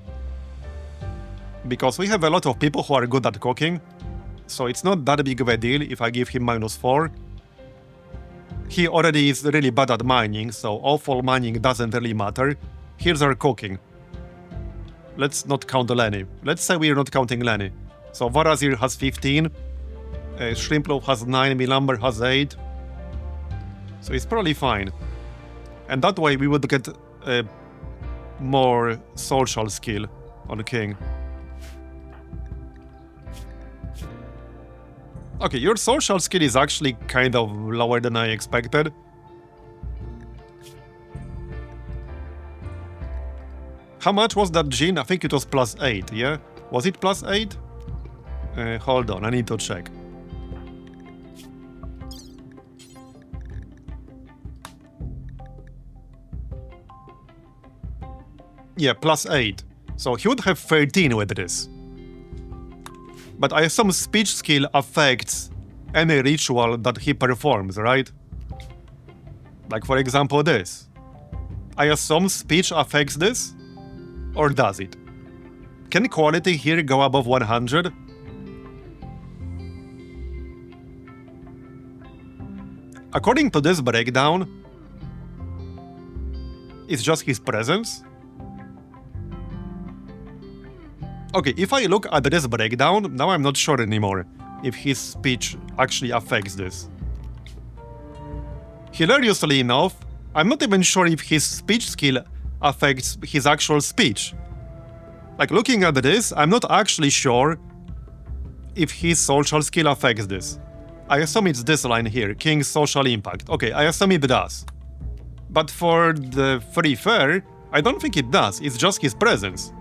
Speaker 1: Because we have a lot of people who are good at cooking. So it's not that big of a deal if I give him -4. He already is really bad at mining, so awful mining doesn't really matter. Here's our cooking. Let's not count Lenny. Let's say we're not counting Lenny. So Marbozir has 15. Shrimplow has 9, Milamber has 8. So it's probably fine. And that way we would get more social skill on King. Okay, your social skill is actually kind of lower than I expected. How much was that gene? I think it was +8, yeah? Was it +8? Hold on, I need to check. Yeah, +8. So he would have 13 with this. But I assume speech skill affects any ritual that he performs, right? Like for example this. I assume speech affects this? Or does it? Can quality here go above 100? According to this breakdown, it's just his presence? Okay, if I look at this breakdown, now I'm not sure anymore if his speech actually affects this. Hilariously enough, I'm not even sure if his speech skill affects his actual speech. Like, looking at this, I'm not actually sure if his social skill affects this. I assume it's this line here, King's social impact. Okay, I assume it does. But for the free fare, I don't think it does, it's just his presence.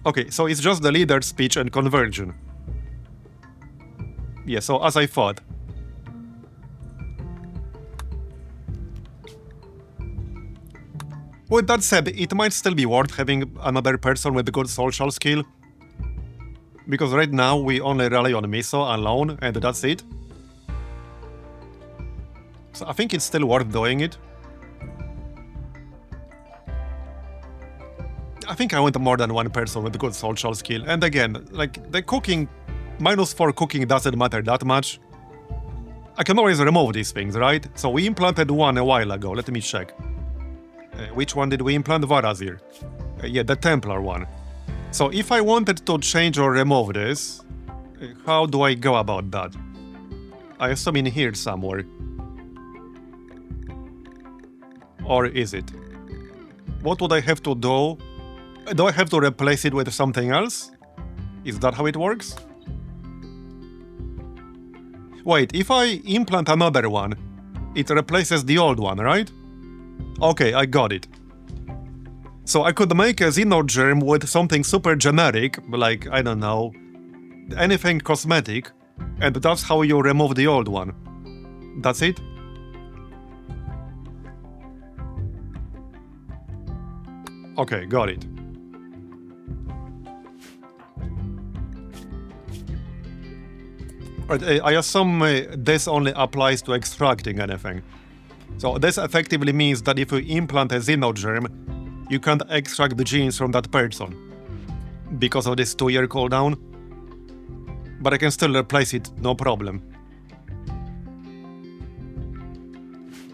Speaker 1: Okay, so it's just the leader's speech and conversion. Yeah, so as I thought. With that said, it might still be worth having another person with good social skill. Because right now we only rely on Miso alone, and that's it. So I think it's still worth doing it. I think I want more than one person with good social skill. And again, like, the cooking, -4 cooking doesn't matter that much. I can always remove these things, right? So we implanted one a while ago, let me check. Which one did we implant? Marbozir. Yeah, the Templar one. So if I wanted to change or remove this, how do I go about that? I assume in here somewhere. Or is it? What would I have to do? Do I have to replace it with something else? Is that how it works? Wait, if I implant another one, it replaces the old one, right? Okay, I got it. So I could make a Xenogerm with something super generic, like, I don't know, anything cosmetic, and that's how you remove the old one. That's it? Okay, got it. I assume this only applies to extracting anything. So this effectively means that if you implant a Xenogerm, you can't extract the genes from that person because of this 2-year cooldown. But I can still replace it, no problem.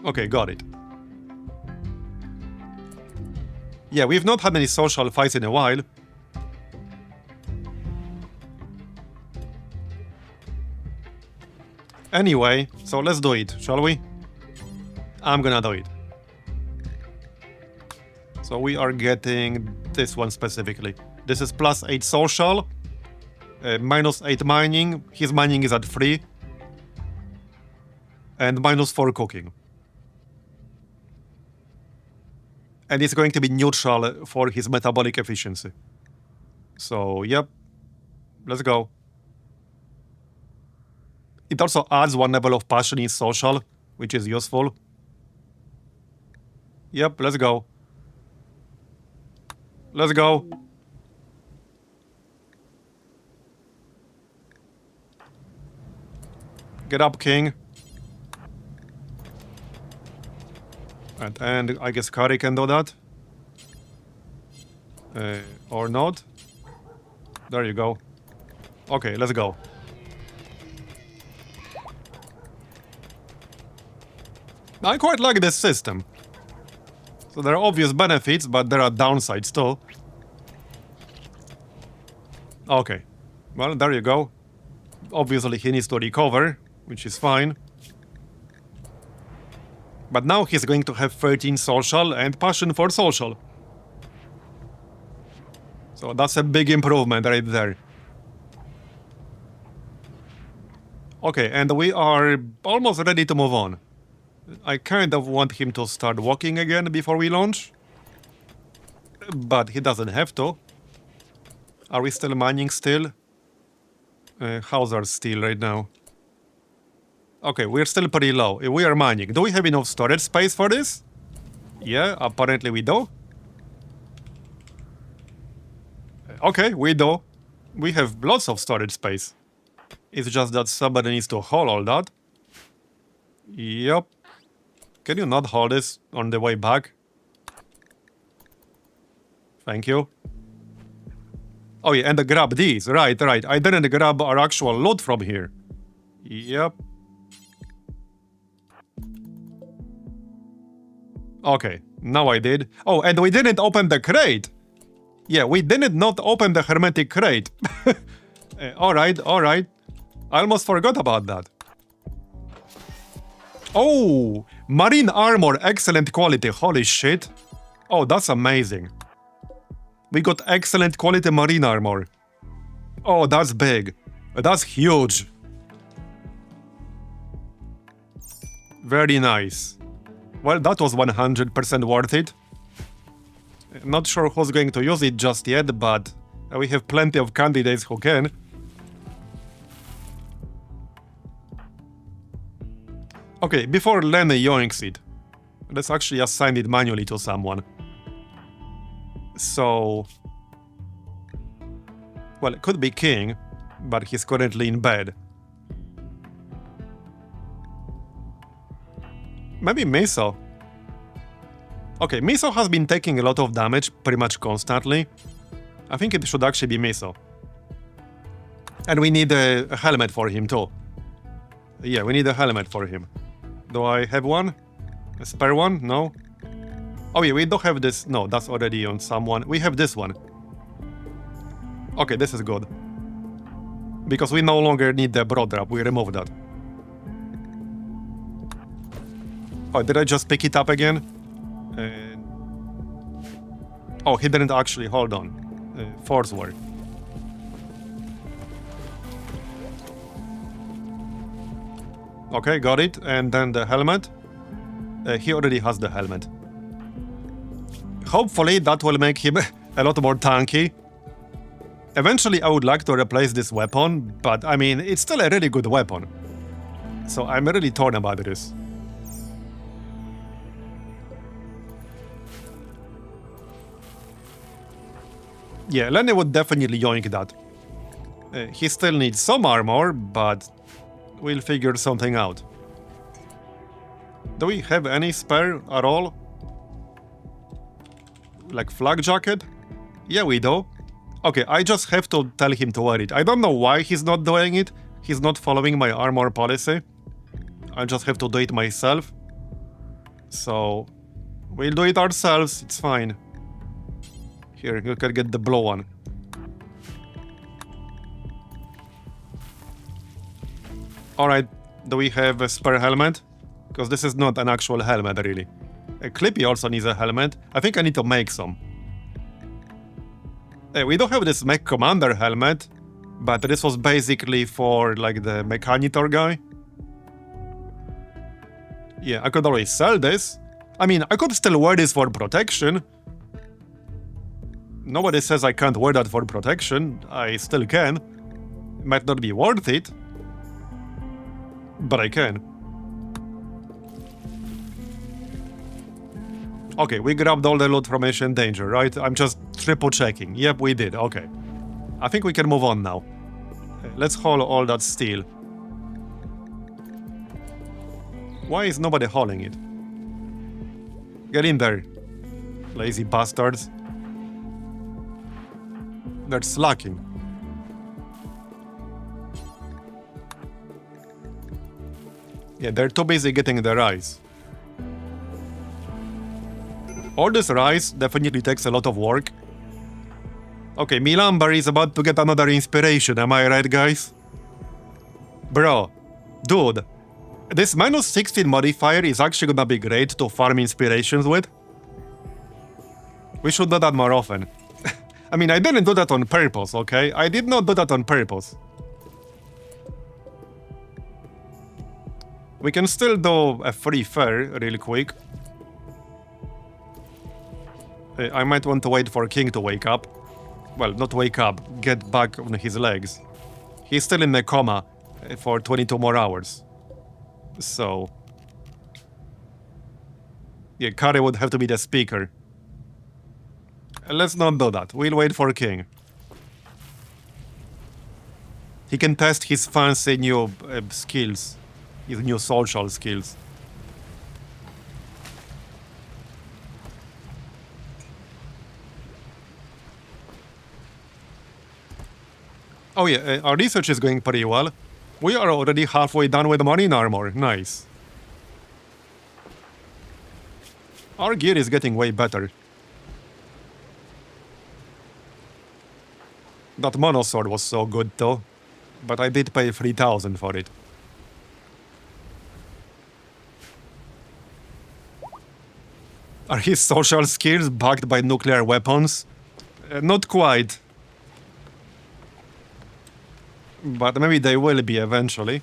Speaker 1: Okay, got it. Yeah, we've not had any social fights in a while. Anyway, so let's do it, shall we? I'm gonna do it. So we are getting this one specifically. This is +8 social. -8 mining, his mining is at 3. And -4 cooking. And it's going to be neutral for his metabolic efficiency. So, yep, let's go. It also adds 1 level of passion in social, which is useful. Yep, let's go. Let's go. Get up, king. And I guess Kari can do that. Or not. There you go. Okay, let's go. I quite like this system. So there are obvious benefits, but there are downsides too. Okay. Well, there you go. Obviously he needs to recover, which is fine. But now he's going to have 13 social and passion for social. So that's a big improvement right there. Okay, and we are almost ready to move on. I kind of want him to start walking again before we launch. But he doesn't have to. Are we still mining still? How's our steel right now? Okay, we're still pretty low. We are mining. Do we have enough storage space for this? Yeah, apparently we do. Okay, we do. We have lots of storage space. It's just that somebody needs to haul all that. Yep. Can you not hold this on the way back? Thank you. Oh yeah, and grab these. Right. I didn't grab our actual loot from here. Yep. Okay, now I did. Oh, and we didn't open the crate. Yeah, we didn't not open the hermetic crate. Alright. I almost forgot about that. Oh, marine armor, excellent quality. Holy shit. Oh, that's amazing. We got excellent quality marine armor. Oh, that's big. That's huge. Very nice. Well, that was 100% worth it. Not sure who's going to use it just yet, but we have plenty of candidates who can. Okay, before Lenny yoinks it, let's actually assign it manually to someone. So... well, it could be King, but he's currently in bed. Maybe Miso. Okay, Miso has been taking a lot of damage pretty much constantly. I think it should actually be Miso. And we need a helmet for him too. Yeah, we need a helmet for him. Do I have one? A spare one? No? Oh yeah, we don't have this. No, that's already on someone. We have this one. Okay, this is good. Because we no longer need the broad wrap, we removed that. Oh, did I just pick it up again? Oh, he didn't actually, hold on. Force work. Okay, got it. And then the helmet. He already has the helmet. Hopefully that will make him a lot more tanky. Eventually I would like to replace this weapon, but I mean, it's still a really good weapon. So I'm really torn about this. Yeah, Lenny would definitely yoink that. He still needs some armor, but we'll figure something out. Do we have any spare at all? Like flak jacket? Yeah, we do. Okay, I just have to tell him to wear it. I don't know why he's not doing it. He's not following my armor policy. I just have to do it myself. So, we'll do it ourselves, it's fine. Here, you can get the blue one. Alright, do we have a spare helmet? Because this is not an actual helmet, really. Clippy also needs a helmet. I think I need to make some. We don't have this mech commander helmet. But this was basically for, like, the mechanitor guy. Yeah, I could always sell this. I mean, I could still wear this for protection. Nobody says I can't wear that for protection. I still can. It might not be worth it, but I can. Okay, we grabbed all the loot from Ancient Danger, right? I'm just triple checking. Yep, we did. Okay. I think we can move on now. Let's haul all that steel. Why is nobody hauling it? Get in there, lazy bastards. They're slacking. Yeah, they're too busy getting the rice. All this rice definitely takes a lot of work. Okay, Milambar is about to get another inspiration, am I right, guys? Bro, dude, this minus 16 modifier is actually gonna be great to farm inspirations with. We should do that more often. I mean, I didn't do that on purpose, okay? I did not do that on purpose. We can still do a free fair real quick. I might want to wait for King to wake up. Well, not wake up, get back on his legs. He's still in a coma for 22 more hours. So... yeah, Kari would have to be the speaker. Let's not do that. We'll wait for King. He can test his fancy new skills. His new social skills. Oh yeah, our research is going pretty well. We are already halfway done with marine armor. Nice. Our gear is getting way better. That monosword was so good though, but I did pay 3,000 for it. Are his social skills backed by nuclear weapons? Not quite. But maybe they will be eventually.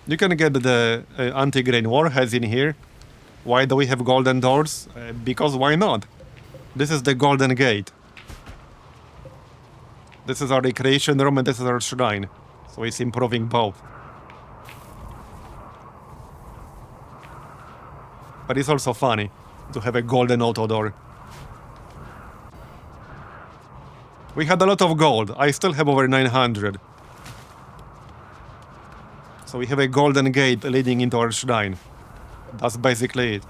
Speaker 1: You can get the anti-grain warheads in here. Why do we have golden doors? Because why not? This is the golden gate. This is our recreation room and this is our shrine. So it's improving both. But it's also funny to have a golden auto door. We had a lot of gold. I still have over 900. So we have a golden gate leading into our shrine. That's basically it.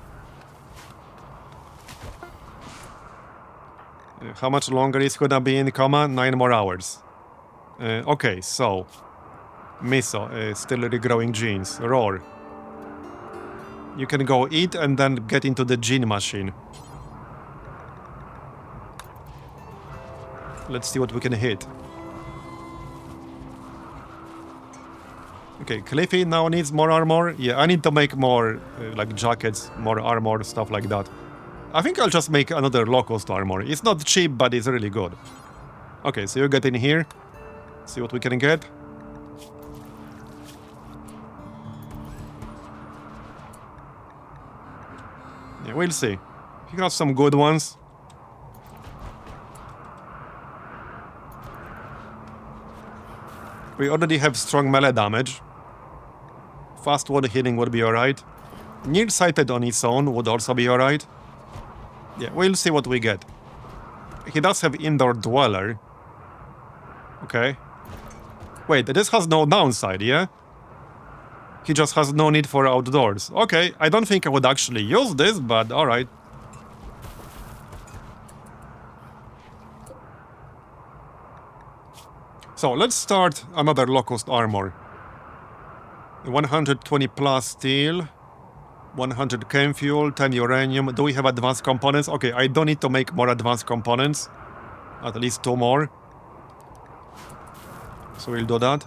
Speaker 1: How much longer is gonna be in coma? 9 more hours. Okay, so... Miso, still regrowing genes. Roar. You can go eat and then get into the gene machine. Let's see what we can hit. Okay, Cliffy now needs more armor. Yeah, I need to make more, like, jackets, more armor, stuff like that. I think I'll just make another Locust armor. It's not cheap, but it's really good. Okay, so you get in here. See what we can get. Yeah, we'll see. He got some good ones. We already have strong melee damage. Fast wall healing would be alright. Nearsighted on its own would also be alright. Yeah, we'll see what we get. He does have indoor dweller. Okay. Wait, this has no downside, yeah? He just has no need for outdoors. Okay, I don't think I would actually use this, but alright. So, let's start another Locust armor. 120 plus steel, 100 chem fuel, 10 uranium. Do we have advanced components? Okay, I don't need to make more advanced components. At least 2 more. So we'll do that.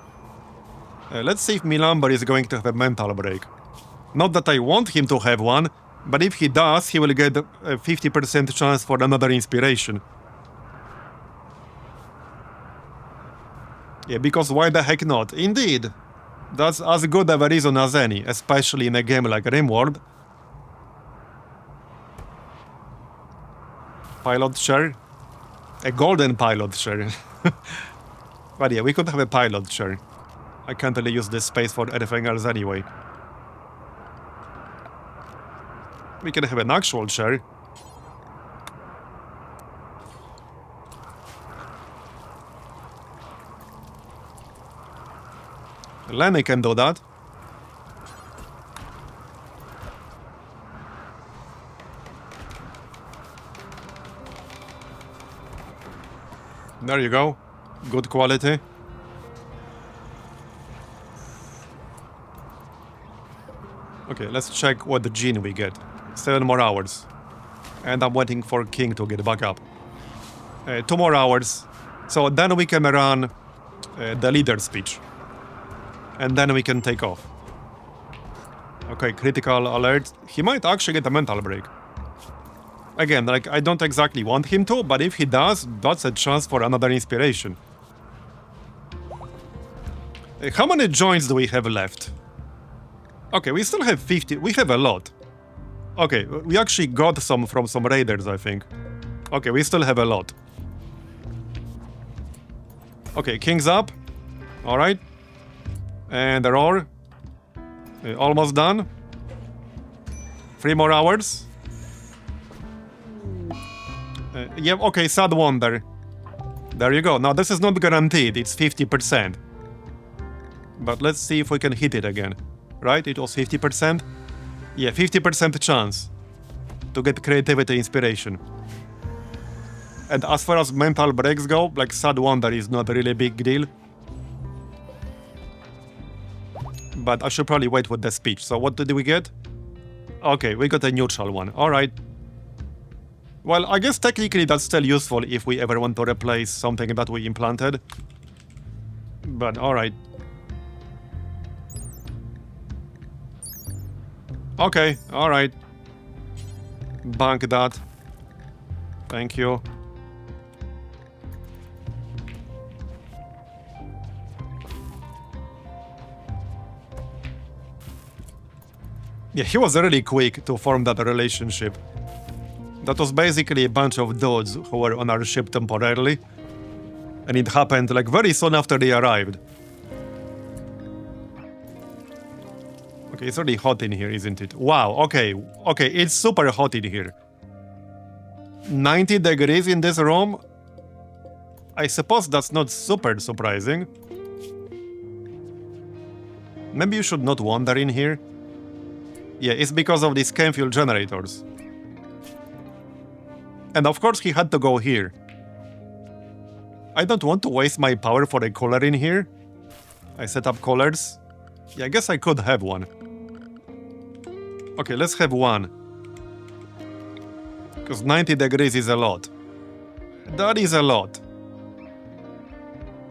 Speaker 1: Let's see if Milambar is going to have a mental break. Not that I want him to have one, but if he does, he will get a 50% chance for another inspiration. Yeah, because why the heck not? Indeed. That's as good of a reason as any, especially in a game like RimWorld. Pilot share? A golden pilot share. But yeah, we could have a pilot share. I can't really use this space for anything else anyway. We can have an actual share. Lenny can do that. There you go. Good quality. Okay, let's check what the gene we get. 7 more hours. And I'm waiting for King to get back up. 2 more hours. So then we can run the leader speech. And then we can take off. Okay, critical alert. He might actually get a mental break. Again, like, I don't exactly want him to, but if he does, that's a chance for another inspiration. How many joints do we have left? Okay, we still have 50. We have a lot. Okay, we actually got some from some raiders, I think. Okay, we still have a lot. Okay, King's up. Alright. And the roar. Almost done. 3 more hours. Yeah, okay, Sad Wonder. There you go. Now, this is not guaranteed. It's 50%. But let's see if we can hit it again. Right? It was 50%? Yeah, 50% chance to get creativity inspiration. And as far as mental breaks go, like, Sad Wonder is not a really big deal. But I should probably wait with the speech. So what did we get? Okay, we got a neutral one. Alright. Well, I guess technically that's still useful if we ever want to replace something that we implanted. But alright. Okay, alright. Bank that. Thank you. Yeah, he was really quick to form that relationship. That was basically a bunch of dudes who were on our ship temporarily. And it happened like very soon after they arrived. Okay, it's really hot in here, isn't it? Wow, okay, it's super hot in here. 90 degrees in this room? I suppose that's not super surprising. Maybe you should not wander in here. Yeah, it's because of these chem fuel generators. And of course he had to go here. I don't want to waste my power for a cooler in here. I set up coolers. Yeah, I guess I could have one. Okay, let's have one. Because 90 degrees is a lot. That is a lot.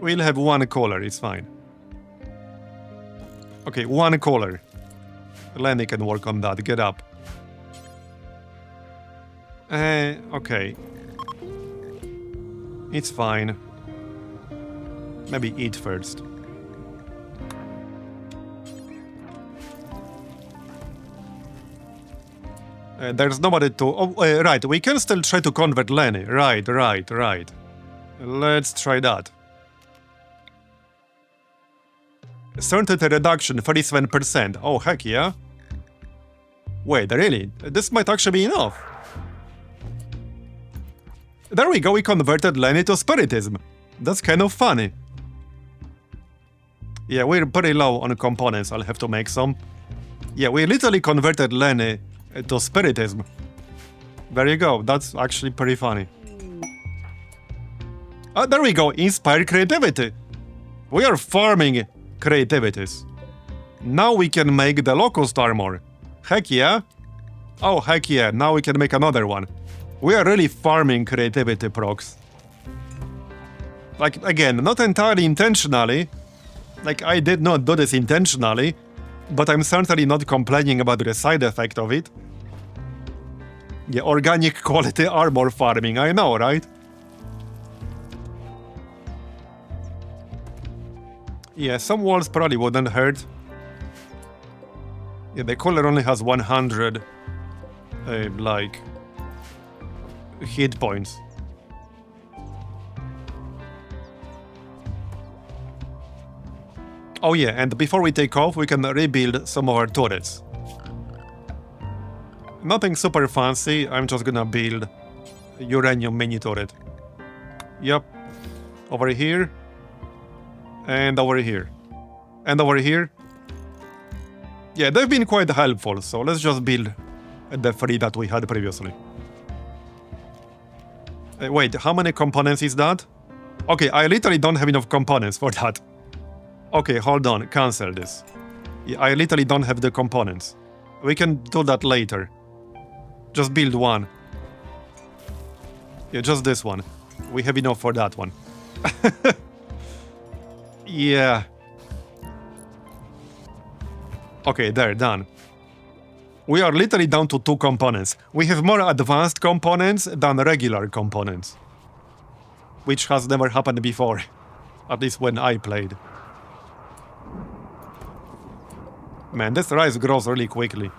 Speaker 1: We'll have one cooler, it's fine. Okay, one cooler. Lenny can work on that, get up. Okay. It's fine. Maybe eat first. There's nobody to... Oh, right, we can still try to convert Lenny. Right. Let's try that. Certainty reduction, 37%. Oh, heck yeah. Wait, really? This might actually be enough. There we go, we converted Lenny to Spiritism. That's kind of funny. Yeah, we're pretty low on components, I'll have to make some. Yeah, we literally converted Lenny to Spiritism. There you go, that's actually pretty funny. There we go, Inspire Creativity. We are farming creativities. Now we can make the Locust Armor. Heck yeah. Oh, heck yeah, now we can make another one. We are really farming creativity procs. Like, again, not entirely intentionally. Like, I did not do this intentionally, but I'm certainly not complaining about the side effect of it. Yeah, organic quality armor farming, I know, right? Yeah, some walls probably wouldn't hurt. Yeah, the cooler only has 100, like, hit points. Oh yeah, and before we take off, we can rebuild some of our turrets. Nothing super fancy, I'm just gonna build a uranium mini turret. Yep. Over here. And over here. And over here. Yeah, they've been quite helpful, so let's just build the 3 that we had previously. Wait, how many components is that? Okay, I literally don't have enough components for that. Okay, hold on, cancel this. Yeah, I literally don't have the components. We can do that later. Just build one. Yeah, just this one. We have enough for that one. Yeah. Okay, there, done. We are literally down to 2 components. We have more advanced components than regular components. Which has never happened before. At least when I played. Man, this rice grows really quickly.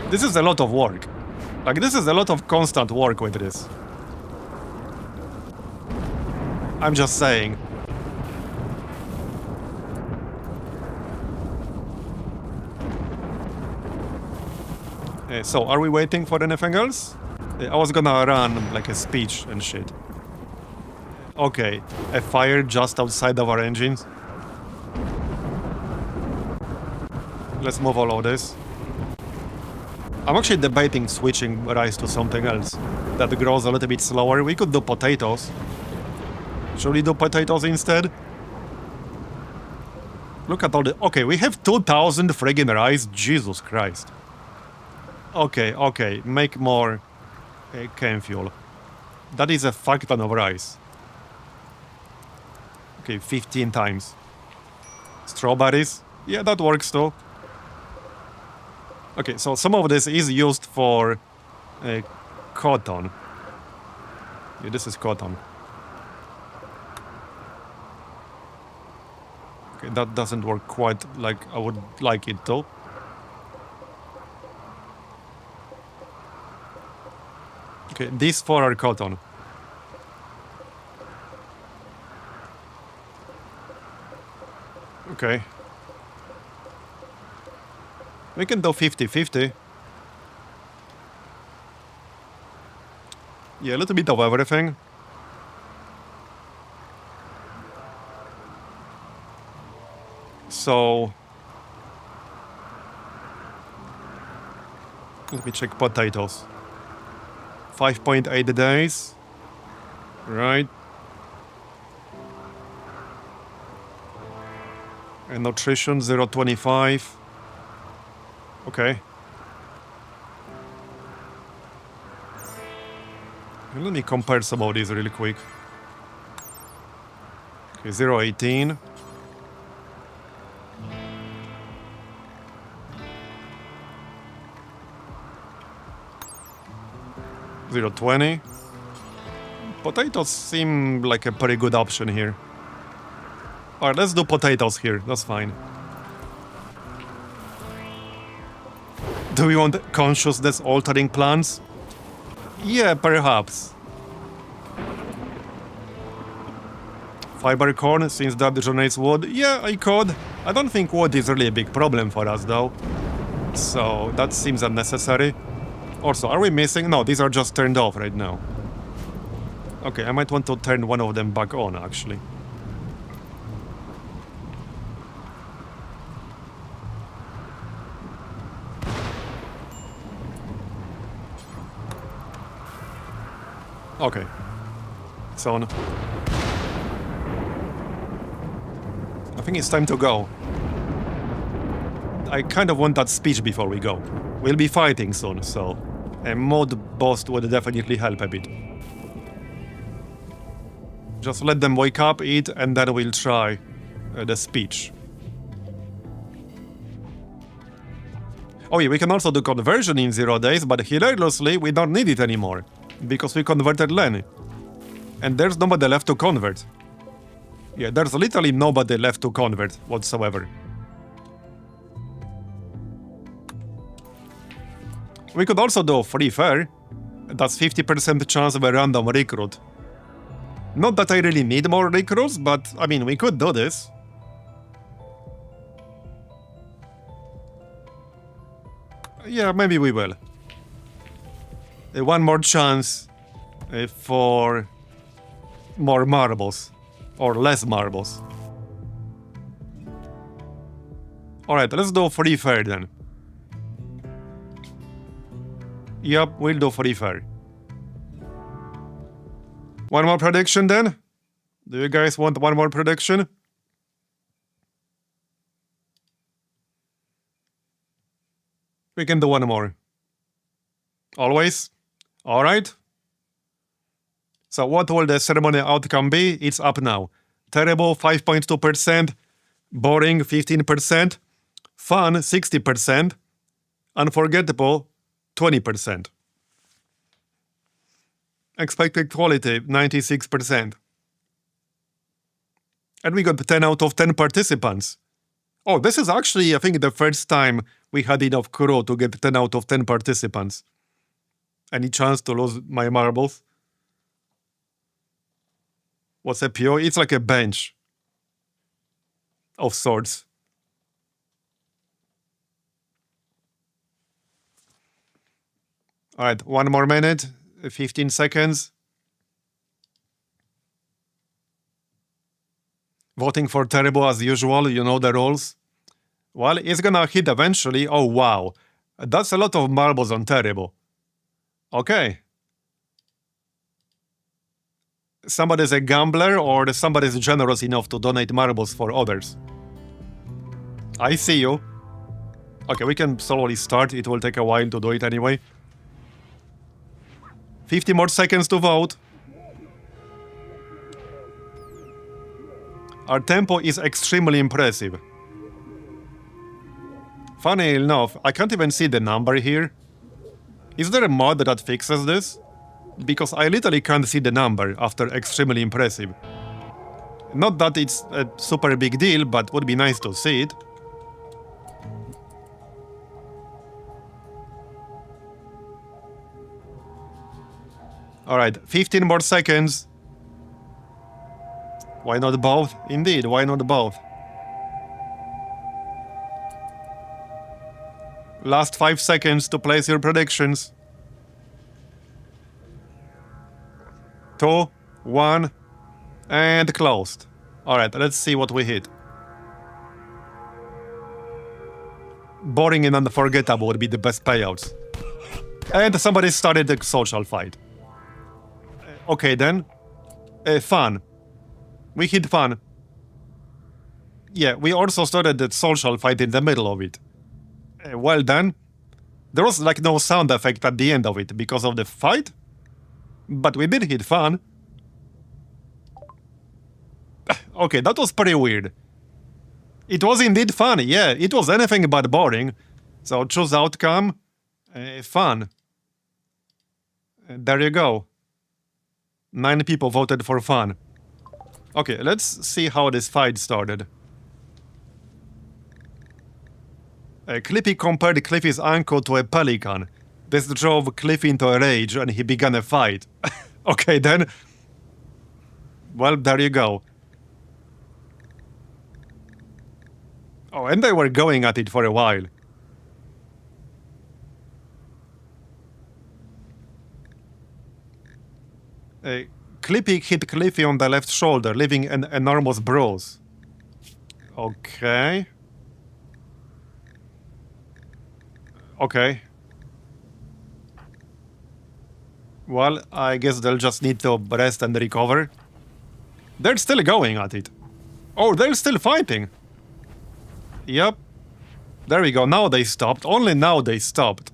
Speaker 1: This is a lot of work. Like, this is a lot of constant work with this. I'm just saying. So, are we waiting for anything else? I was gonna run like a speech and shit. Okay, a fire just outside of our engines. Let's move all of this. I'm actually debating switching rice to something else that grows a little bit slower. We could do potatoes. Should we do potatoes instead? Look at all the... Okay, we have 2,000 friggin' rice. Jesus Christ. Okay, okay. Make more cane fuel. That is a fuck ton of rice. Okay, 15 times. Strawberries? Yeah, that works too. Okay, so some of this is used for cotton. Yeah, this is cotton. Okay, that doesn't work quite like I would like it though. Okay, these 4 are cotton. Okay. We can do 50-50. Yeah, a little bit of everything. So... let me check potatoes. 5.8 days. Right. And nutrition 0.25. Okay. And let me compare some of these really quick. Okay, 0.18. $0.20. Potatoes seem like a pretty good option here. Alright, let's do potatoes here. That's fine. Do we want consciousness altering plants? Yeah, perhaps. Fiber corn, since that generates wood? Yeah, I could. I don't think wood is really a big problem for us though. So that seems unnecessary. Also, are we missing? No, these are just turned off right now. Okay, I might want to turn one of them back on actually. Okay. It's on. I think it's time to go. I kind of want that speech before we go. We'll be fighting soon, so a mod boost would definitely help a bit. Just let them wake up, eat, and then we'll try the speech. Oh yeah, we can also do conversion in 0 days, but hilariously, we don't need it anymore. Because we converted Lenny. And there's nobody left to convert. Yeah, there's literally nobody left to convert whatsoever. We could also do free fair. That's 50% chance of a random recruit. Not that I really need more recruits, but I mean, we could do this. Yeah, maybe we will. One more chance for more marbles. Or less marbles. Alright, let's do free fair then. Yep, we'll do free fair. One more prediction then? Do you guys want one more prediction? We can do one more. Always? Alright. So what will the ceremony outcome be? It's up now. Terrible 5.2%, boring 15%, fun 60%, unforgettable 20%. Expected quality 96%. And we got 10 out of 10 participants. Oh, this is actually, I think, the first time we had enough crew to get 10 out of 10 participants. Any chance to lose my marbles? What's a PO? It's like a bench of sorts. Alright, one more minute, 15 seconds. Voting for terrible as usual, you know the rules. Well, it's gonna hit eventually. Oh wow, that's a lot of marbles on terrible. Okay. Somebody's a gambler or somebody's generous enough to donate marbles for others. I see you. Okay, we can slowly start. It will take a while to do it anyway. 50 more seconds to vote. Our tempo is extremely impressive. Funny enough, I can't even see the number here. Is there a mod that fixes this? Because I literally can't see the number after extremely impressive. Not that it's a super big deal, but would be nice to see it. Alright, 15 more seconds. Why not both? Indeed, why not both? Last 5 seconds to place your predictions. 2, 1, and closed. Alright, let's see what we hit. Boring and unforgettable would be the best payouts. And somebody started a social fight. Okay then. Fun. We hit fun. Yeah, we also started the social fight in the middle of it. Well done. There was like no sound effect at the end of it because of the fight. But we did hit fun. Okay, that was pretty weird. It was indeed fun, yeah. It was anything but boring. So choose outcome. Fun. There you go. 9 people voted for fun. Okay, let's see how this fight started. Clippy compared Cliffy's ankle to a pelican. This drove Cliffy into a rage and he began a fight. Okay then. Well, there you go. Oh, and they were going at it for a while. Clippy hit Cliffy on the left shoulder, leaving an enormous bruise. Okay. Okay. Well, I guess they'll just need to rest and recover. They're still going at it. Oh, they're still fighting. Yep. There we go. Now they stopped. Only now they stopped.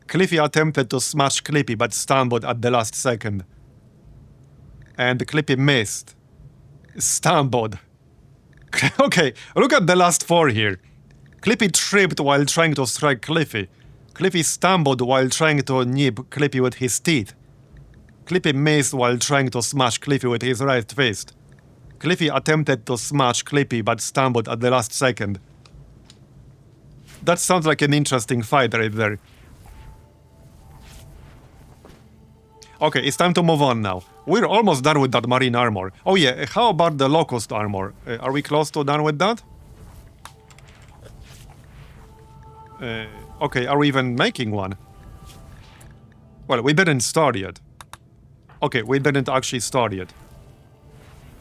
Speaker 1: Cliffy attempted to smash Clippy, but stumbled at the last second. And Clippy missed. Stumbled. Okay, look at the last 4 here. Clippy tripped while trying to strike Cliffy. Cliffy stumbled while trying to nip Clippy with his teeth. Cliffy missed while trying to smash Cliffy with his right fist. Cliffy attempted to smash Cliffy but stumbled at the last second. That sounds like an interesting fight right there. Okay, it's time to move on now. We're almost done with that marine armor. Oh yeah, how about the locust armor? Are we close to done with that? Okay, are we even making one? Well, we didn't start yet. Okay, we didn't actually start yet.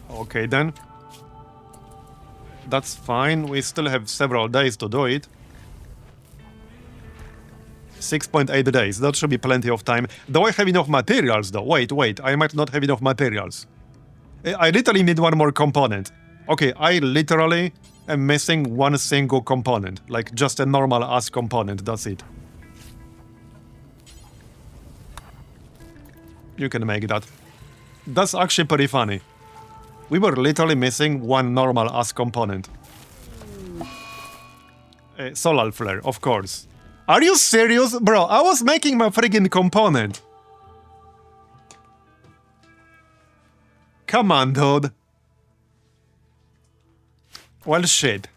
Speaker 1: Okay then. That's fine, we still have several days to do it. 6.8 days, that should be plenty of time. Do I have enough materials though? Wait, I might not have enough materials. I literally need one more component. Okay, I literally am missing one single component. Like just a normal ass component, that's it. You can make that. That's actually pretty funny. We were literally missing one normal ass component. Solar flare, of course. Are you serious? Bro, I was making my friggin' component. Come on, dude. Well, shit.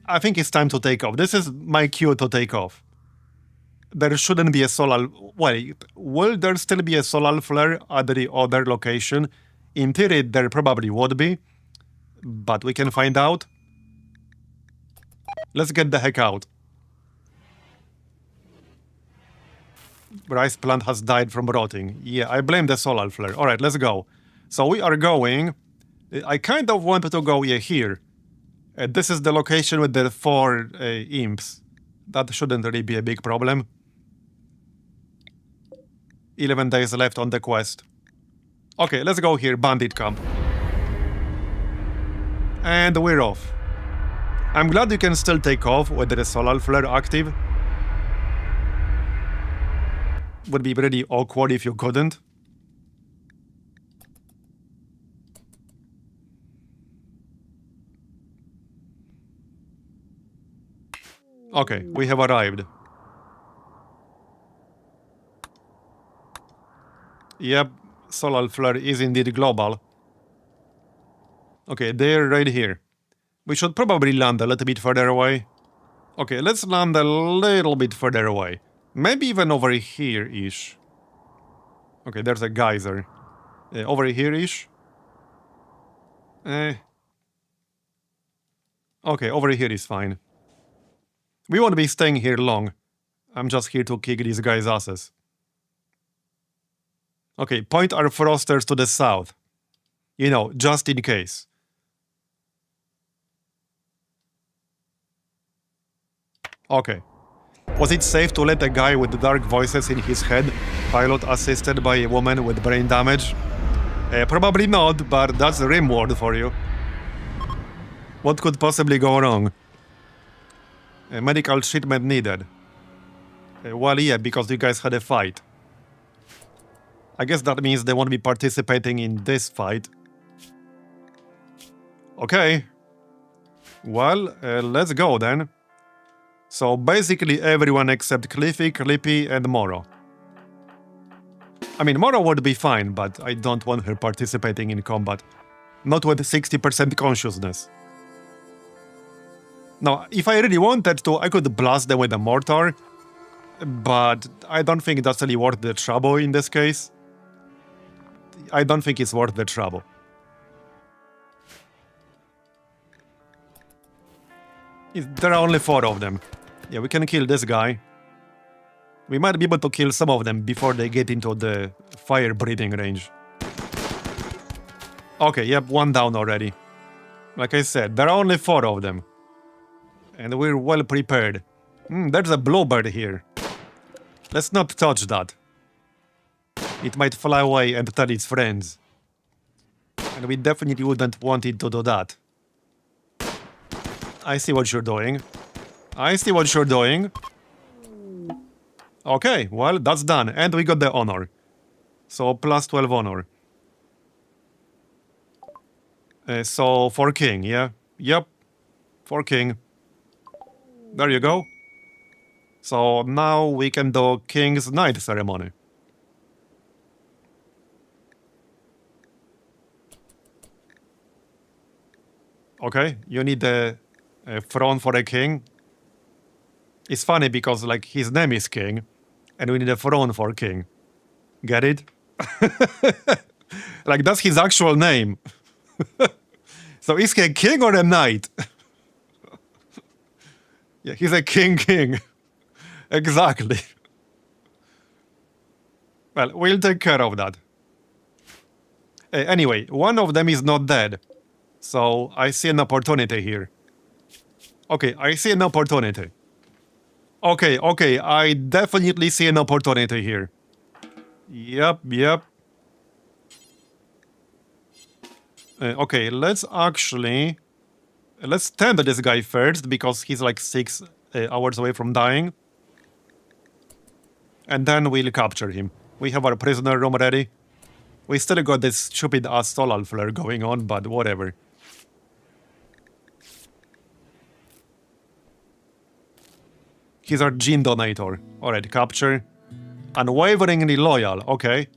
Speaker 1: I think it's time to take off. This is my cue to take off. There shouldn't be a solar... Wait, will there still be a solar flare at the other location? In theory, there probably would be. But we can find out. Let's get the heck out. Rice plant has died from rotting. Yeah, I blame the solar flare. Alright, let's go. So we are going... I kind of wanted to go here. This is the location with the 4 imps. That shouldn't really be a big problem. 11 days left on the quest. Okay, let's go here, bandit camp. And we're off. I'm glad you can still take off with the solar flare active. Would be really awkward if you couldn't. Okay, we have arrived. Yep, solar flare is indeed global. Okay, they're right here. We should probably land a little bit further away. Okay, let's land a little bit further away. Maybe even over here-ish. Okay, there's a geyser. Over here-ish. Okay, over here is fine. We won't be staying here long. I'm just here to kick these guys' asses. Okay, point our thrusters to the south. You know, just in case. Okay. Was it safe to let a guy with dark voices in his head pilot assisted by a woman with brain damage? Probably not, but that's RimWorld for you. What could possibly go wrong? Medical treatment needed. Well, yeah, because you guys had a fight. I guess that means they won't be participating in this fight. Okay. Well, let's go then. So basically everyone except Cliffy, and Moro. I mean, Moro would be fine, but I don't want her participating in combat. Not with 60% consciousness. Now, if I really wanted to, I could blast them with a mortar. But I don't think that's really worth the trouble in this case. I don't think it's worth the trouble. There are only 4 of them. Yeah, we can kill this guy. We might be able to kill some of them before they get into the fire-breathing range. Okay, yep, 1 down already. Like I said, there are only 4 of them. And we're well prepared. There's a bluebird here. Let's not touch that. It might fly away and tell its friends. And we definitely wouldn't want it to do that. I see what you're doing. I see what you're doing. Okay, well, that's done. And we got the honor. So, plus 12 honor. So, for king, yeah? Yep. For king. There you go. So, now we can do King's Night ceremony. Okay, you need a throne for a king. It's funny because, like, his name is King, and we need a throne for king. Get it? Like, that's his actual name. So is he a king or a knight? Yeah, he's a king. Exactly. Well, we'll take care of that. Anyway, one of them is not dead. So I see an opportunity here. Okay, I see an opportunity. Okay, I definitely see an opportunity here. Yep. Okay, let's tend this guy first because he's like 6 hours away from dying. And then we'll capture him. We have our prisoner room ready. We still got this stupid ass solar flare going on, but whatever. He's our gene donator. Alright, capture. Unwaveringly loyal, okay.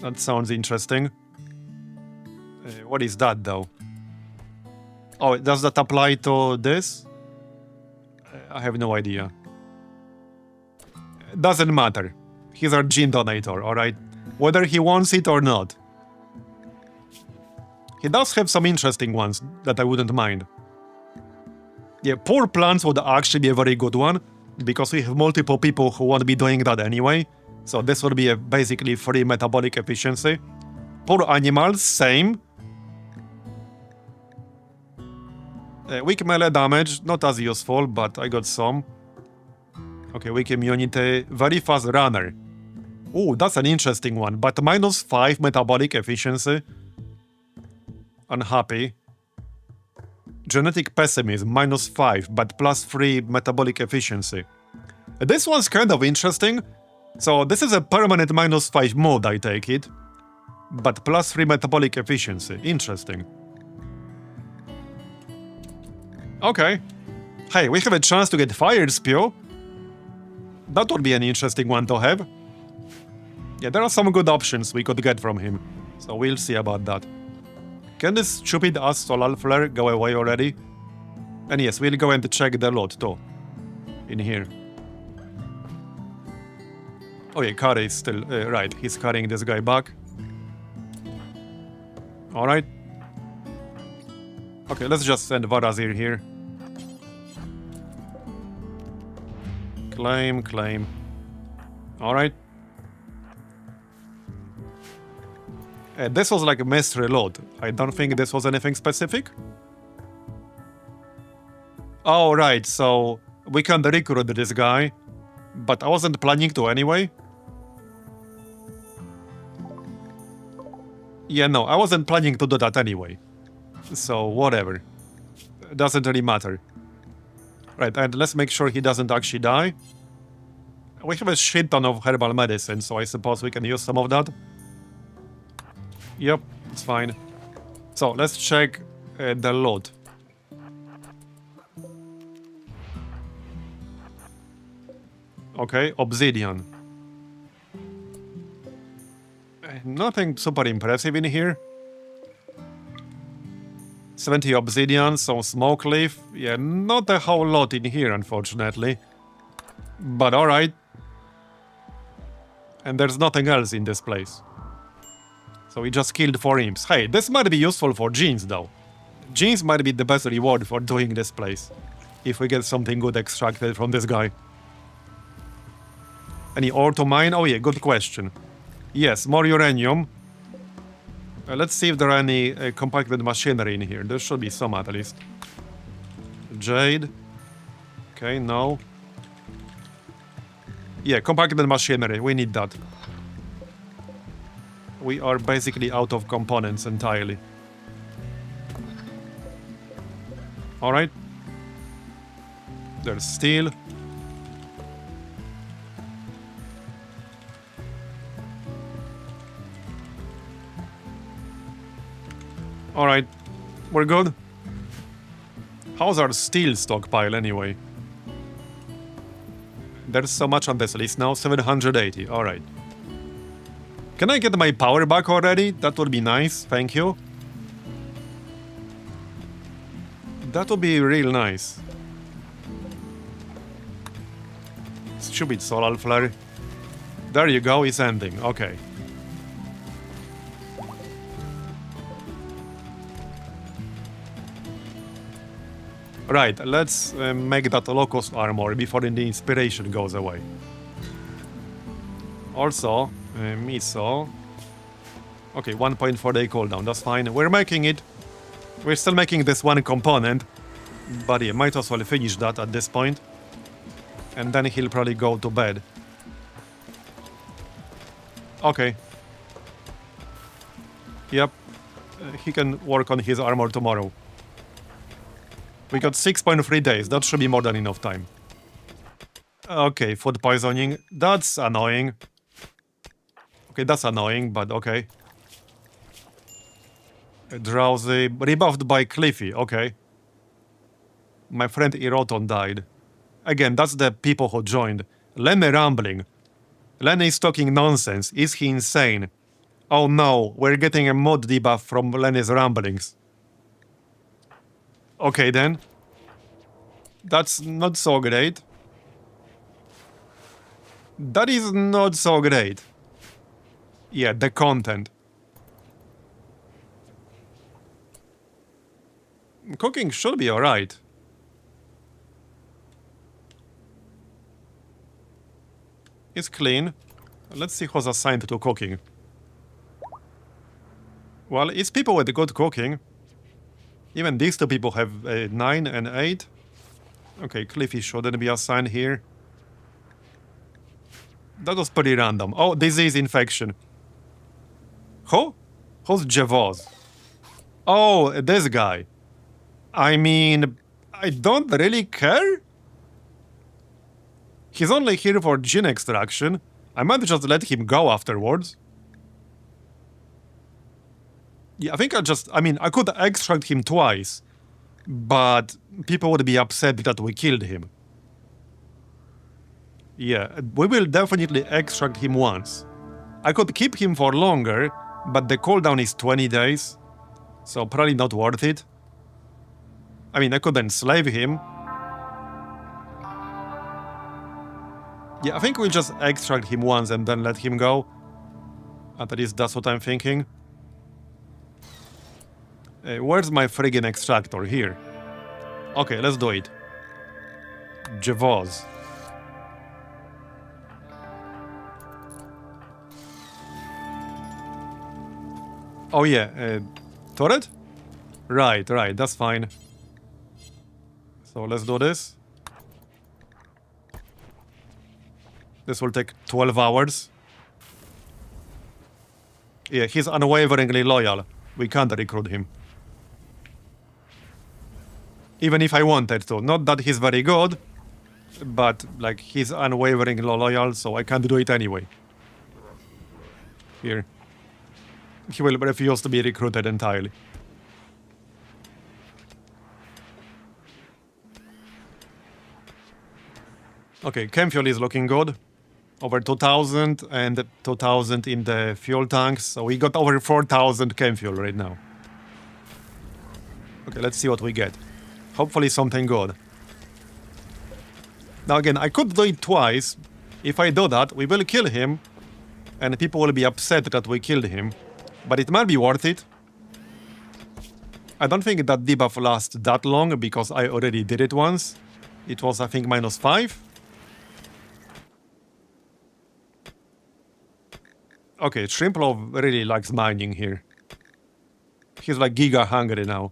Speaker 1: That sounds interesting. What is that, though? Oh, does that apply to this? I have no idea. Doesn't matter. He's our gene donator, alright? Whether he wants it or not. He does have some interesting ones that I wouldn't mind. Yeah, poor plants would actually be a very good one, because we have multiple people who won't be doing that anyway. So this would be a basically free metabolic efficiency. Poor animals, same. Weak melee damage, not as useful, but I got some. Okay, weak immunity, very fast runner. Ooh, that's an interesting one, but -5 metabolic efficiency. Unhappy. Genetic pessimism, -5, but +3 metabolic efficiency. This one's kind of interesting. So this is a permanent -5 mode, I take it. But +3 metabolic efficiency. Interesting. Okay. Hey, we have a chance to get Fire Spew. That would be an interesting one to have. Yeah, there are some good options we could get from him. So we'll see about that. Can this stupid ass solar flare go away already? And yes, we'll go and check the loot too. In here. Oh yeah, Kari is still... right, he's carrying this guy back. Alright. Okay, let's just send Varazir here. Claim. Alright. This was like a missed reload. I don't think this was anything specific. Oh, right, so we can recruit this guy, but I wasn't planning to anyway. Yeah, no, I wasn't planning to do that anyway. So, whatever. Doesn't really matter. Right, and let's make sure he doesn't actually die. We have a shit ton of herbal medicine, so I suppose we can use some of that. Yep, it's fine. So, let's check the loot. Okay, obsidian. Nothing super impressive in here. 70 obsidian, some smoke leaf. Yeah, not a whole lot in here, unfortunately. But alright. And there's nothing else in this place. So we just killed 4 imps. Hey, this might be useful for genes, though. Genes might be the best reward for doing this place. If we get something good extracted from this guy. Any ore to mine? Oh yeah, good question. Yes, more uranium. Let's see if there are any compacted machinery in here. There should be some at least. Jade. Okay, no. Yeah, compacted machinery. We need that. We are basically out of components entirely. Alright. There's steel. Alright, we're good. How's our steel stockpile anyway? There's so much on this list now, 780, alright. Can I get my power back already? That would be nice, thank you. That would be real nice. Stupid solar flare. There you go, it's ending. Okay. Right, let's make that locust armor before the inspiration goes away. Also, miso. Okay, 1.4 day cooldown, that's fine. We're making it. We're still making this one component, but yeah, might as well finish that at this point. And then he'll probably go to bed. Okay. Yep. He can work on his armor tomorrow. We got 6.3 days. That should be more than enough time. Okay, food poisoning. That's annoying. Okay, that's annoying, but okay. Drowsy. Rebuffed by Cliffy. Okay. My friend Eroton died. Again, that's the people who joined. Lenny rambling. Lenny is talking nonsense. Is he insane? Oh no, we're getting a mod debuff from Lenny's ramblings. Okay then. That's not so great. That is not so great. Yeah, the content. Cooking should be alright. It's clean. Let's see who's assigned to cooking. Well, it's people with good cooking. Even these two people have 9 and 8. Okay, Cliffy shouldn't be assigned here. That was pretty random. Oh, disease infection. Who? Who's Javos? Oh, this guy. I mean, I don't really care. He's only here for gene extraction. I might just let him go afterwards. Yeah, I think I could extract him twice, but people would be upset that we killed him. Yeah, we will definitely extract him once. I could keep him for longer, but the cooldown is 20 days, so probably not worth it. I mean, I could enslave him. Yeah, I think we'll just extract him once and then let him go. At least that's what I'm thinking. Where's my friggin' extractor? Here. Okay, let's do it. Javos. Oh yeah, turret? Right, that's fine. So let's do this. This will take 12 hours. Yeah, he's unwaveringly loyal. We can't recruit him. Even if I wanted to. Not that he's very good, but like he's unwaveringly loyal, so I can't do it anyway. Here. He will refuse to be recruited entirely. Okay, chem fuel is looking good. Over 2,000 and 2,000 in the fuel tanks. So we got over 4,000 chem fuel right now. Okay, let's see what we get. Hopefully something good. Now again, I could do it twice. If I do that, we will kill him. And people will be upset that we killed him. But it might be worth it. I don't think that debuff lasts that long because I already did it once. It was, I think, -5. Okay, Shrimplov really likes mining here. He's like giga hungry now.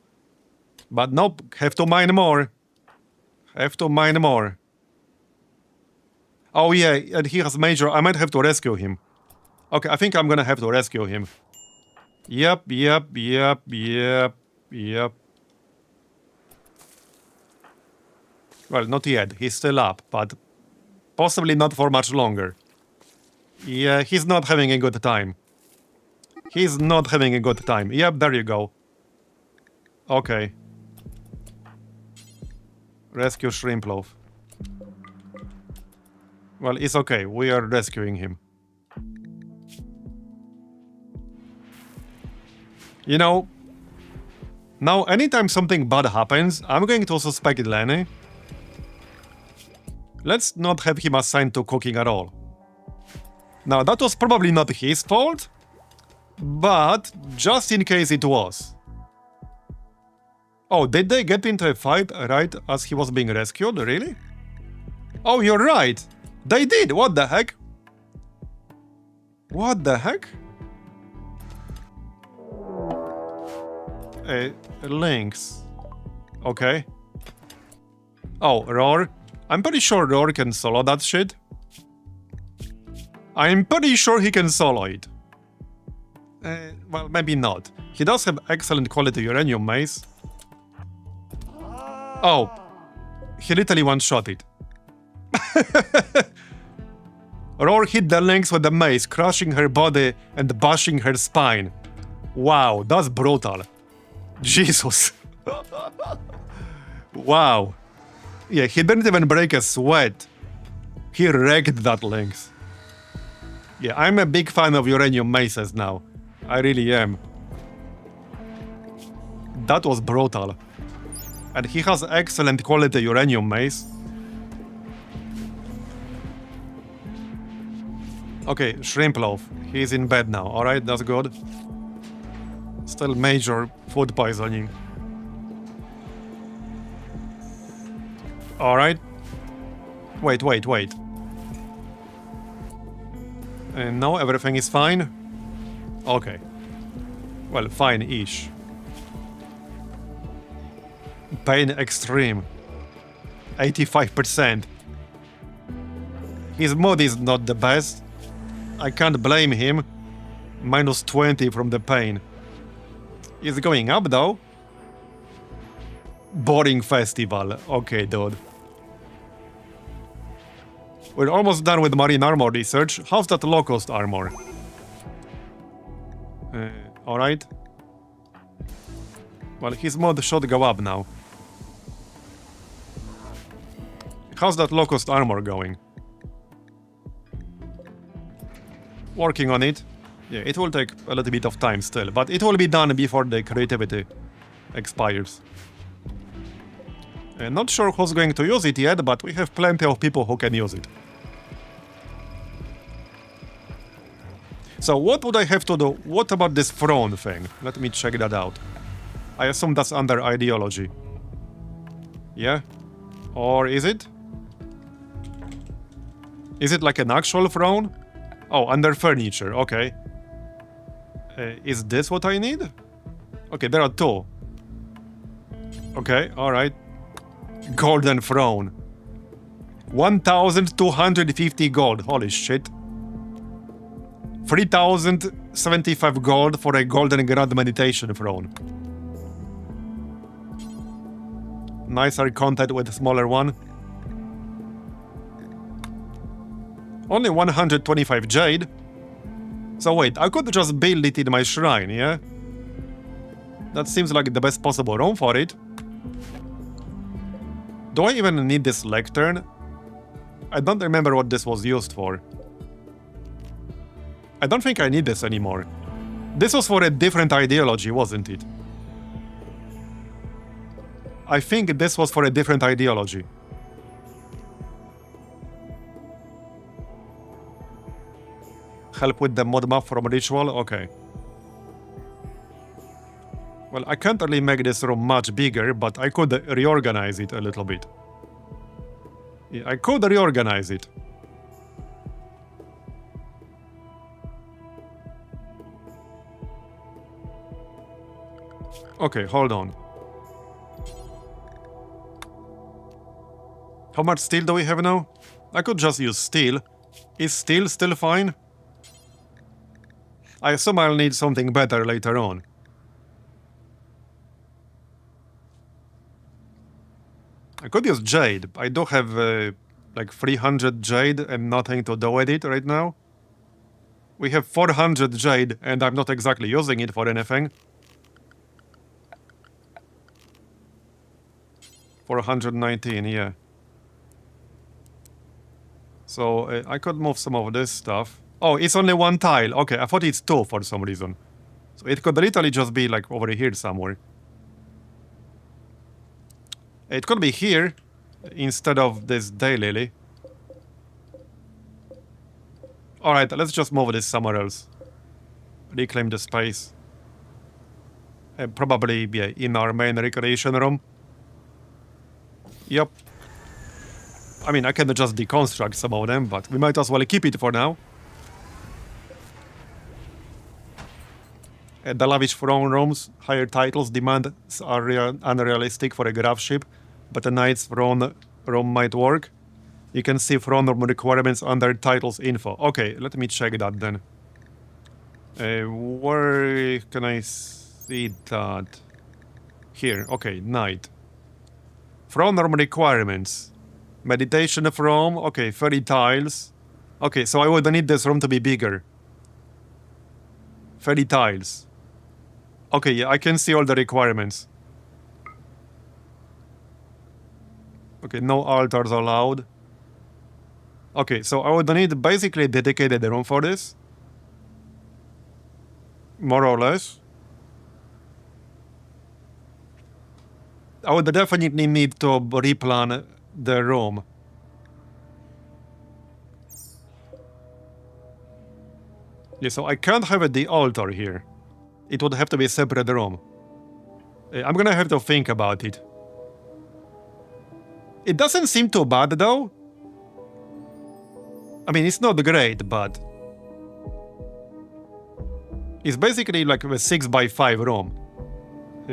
Speaker 1: But nope, have to mine more. Have to mine more. Oh yeah, and he has major... I might have to rescue him. Okay, I think I'm gonna have to rescue him. Yep. Well, not yet. He's still up, but possibly not for much longer. Yeah, he's not having a good time. He's not having a good time. Yep, there you go. Okay. Rescue Shrimploaf. Well, it's okay. We are rescuing him. You know, Now, anytime something bad happens, I'm going to suspect Lenny. Let's not have him assigned to cooking at all. Now, that was probably not his fault, but just in case it was. Oh, did they get into a fight right as he was being rescued? Really? Oh, you're right. They did. What the heck? What the heck? Links. Okay. Oh, Roar. I'm pretty sure Roar can solo that shit. I'm pretty sure he can solo it. Well, maybe not. He does have excellent quality uranium mace. Oh. He literally one-shot it. Roar hit the Lynx with the mace, crushing her body and bashing her spine. Wow, that's brutal. Jesus. Wow. Yeah, he didn't even break a sweat. He wrecked that Lynx. Yeah, I'm a big fan of uranium maces now. I really am. That was brutal. And he has excellent quality uranium mace. Okay, Shrimp Loaf. He's in bed now. Alright, that's good. Still major food poisoning. Alright. Wait. And now everything is fine? Okay. Well, fine-ish. Pain extreme. 85%. His mood is not the best. I can't blame him. Minus 20 from the pain. It's going up though. Boring festival. Okay, dude. We're almost done with marine armor research. How's that locust armor? Alright. Well, his mod should go up now. How's that locust armor going? Working on it. Yeah, it will take a little bit of time still, but it will be done before the creativity expires. Not sure who's going to use it yet, but we have plenty of people who can use it. So what would I have to do? What about this throne thing? Let me check that out. I assume that's under ideology. Yeah? Or is it? Is it like an actual throne? Oh, under furniture, okay. Is this what I need? Okay, there are two. Okay, alright. Golden throne. 1,250 gold, holy shit. 3,075 gold for a golden grand meditation throne. Nicer content with a smaller one. Only 125 jade. So wait, I could just build it in my shrine, yeah? That seems like the best possible room for it. Do I even need this lectern? I don't remember what this was used for. I don't think I need this anymore. This was for a different ideology, wasn't it? I think this was for a different ideology. Help with the mod map from ritual? Okay. Well, I can't really make this room much bigger, but I could reorganize it a little bit. Yeah, I could reorganize it. Okay, hold on. How much steel do we have now? I could just use steel. Is steel still fine? I assume I'll need something better later on. I could use jade. I do have like 300 jade and nothing to do with it right now. We have 400 jade and I'm not exactly using it for anything. 419, yeah. So I could move some of this stuff. Oh, it's only one tile. Okay, I thought it's two for some reason. So it could literally just be like over here somewhere. It could be here instead of this daylily. Alright, let's just move this somewhere else. Reclaim the space. Probably, yeah, in our main recreation room. Yep. I mean, I can just deconstruct some of them, but we might as well keep it for now. The lavish throne rooms, higher titles demands are unrealistic for a graph ship, but a knight's throne room might work. You can see throne room requirements under titles info. Okay, let me check that then. Where can I see that? Here, okay, knight. Throne room requirements. Meditation room, okay, 30 tiles. Okay, so I would need this room to be bigger. 30 tiles. Okay, yeah, I can see all the requirements. Okay, no altars allowed. Okay, so I would need basically a dedicated room for this. More or less. I would definitely need to replan the room. Yeah, so I can't have the altar here. It would have to be a separate room. I'm gonna have to think about it. It doesn't seem too bad though. I mean, it's not great, but it's basically like a 6x5 room.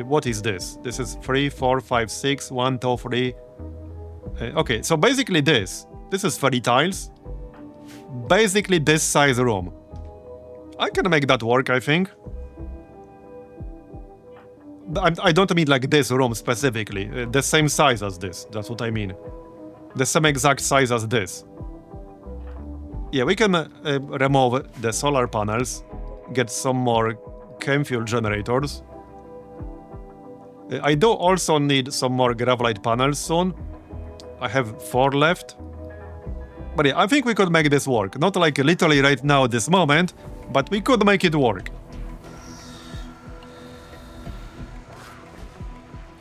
Speaker 1: What is this? This is 3, 4, 5, 6, 1, 2, 3. Okay, so basically this is 30 tiles. Basically this size room. I can make that work, I think. I don't mean like this room specifically. The same size as this, that's what I mean. The same exact size as this. Yeah, we can remove the solar panels, get some more chem fuel generators. I do also need some more graphite panels soon. I have 4 left. But yeah, I think we could make this work. Not like literally right now, this moment, but we could make it work.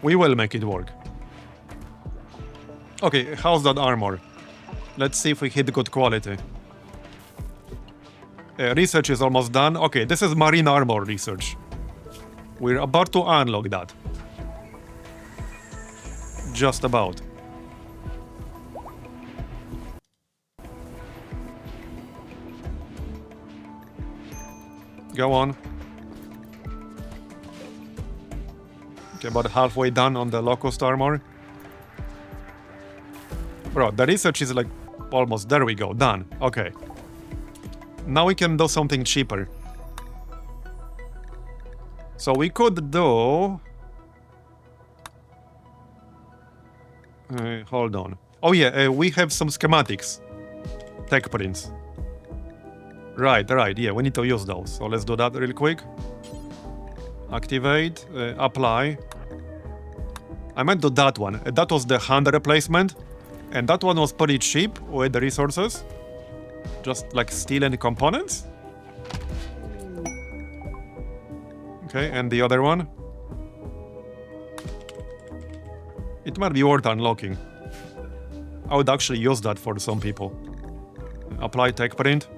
Speaker 1: We will make it work. Okay, how's that armor? Let's see if we hit good quality. Research is almost done. Okay, this is marine armor research. We're about to unlock that. Just about. Go on. Okay, about halfway done on the Locust armor. Bro, the research is like almost there we go, done. Okay. Now we can do something cheaper. So we could do... hold on. Oh yeah, we have some schematics. Tech prints. Right, yeah, we need to use those. So let's do that real quick. Activate, apply. I might do that one. That was the hand replacement. And that one was pretty cheap with the resources. Just like steel and components. Okay, and the other one. It might be worth unlocking. I would actually use that for some people. Apply tech print.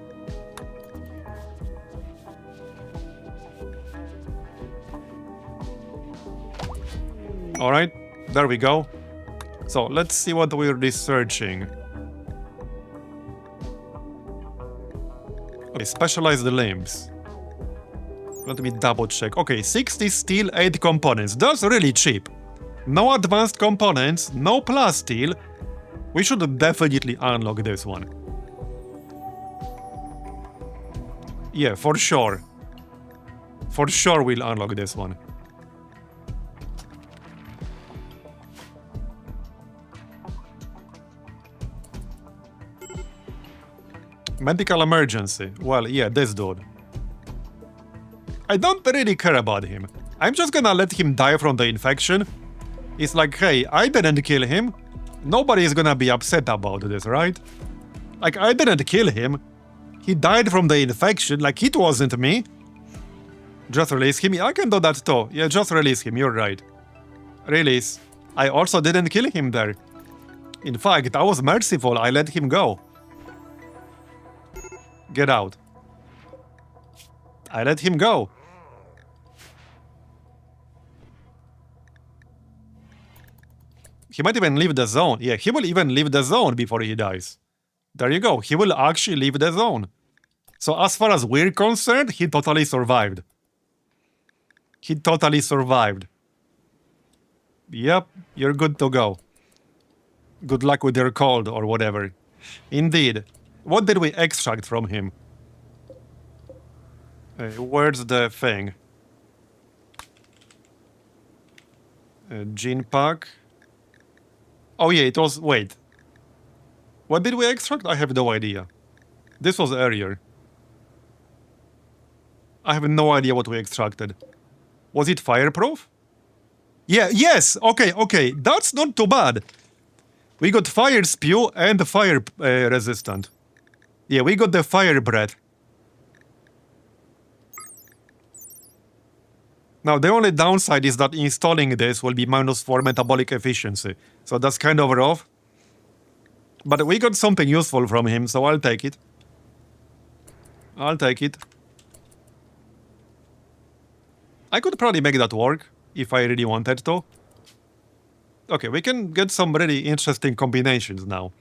Speaker 1: Alright, there we go. So let's see what we're researching. Okay, specialize the limbs. Let me double check. Okay, 60 steel, 8 components. That's really cheap. No advanced components, no plus steel. We should definitely unlock this one. Yeah, for sure. For sure we'll unlock this one. Medical emergency. Well, yeah, this dude. I don't really care about him. I'm just gonna let him die from the infection. It's like, hey, I didn't kill him. Nobody is gonna be upset about this, right? Like, I didn't kill him. He died from the infection, like it wasn't me. Just release him. I can do that too. Yeah, just release him, you're right. Release. I also didn't kill him there. In fact, I was merciful, I let him go. Get out. I let him go. He might even leave the zone. Yeah, he will even leave the zone before he dies. There you go, he will actually leave the zone. So as far as we're concerned, he totally survived. He totally survived. Yep, you're good to go. Good luck with your cold or whatever. Indeed. What did we extract from him? Where's the thing? Gene pack. Oh yeah, it was... Wait. What did we extract? I have no idea. This was earlier. I have no idea what we extracted. Was it fireproof? Yeah, yes! Okay, okay. That's not too bad. We got fire spew and fire resistant. Yeah, we got the fire breath. Now, the only downside is that installing this will be -4 metabolic efficiency. So that's kind of rough. But we got something useful from him, so I'll take it. I'll take it. I could probably make that work, if I really wanted to. Okay, we can get some really interesting combinations now.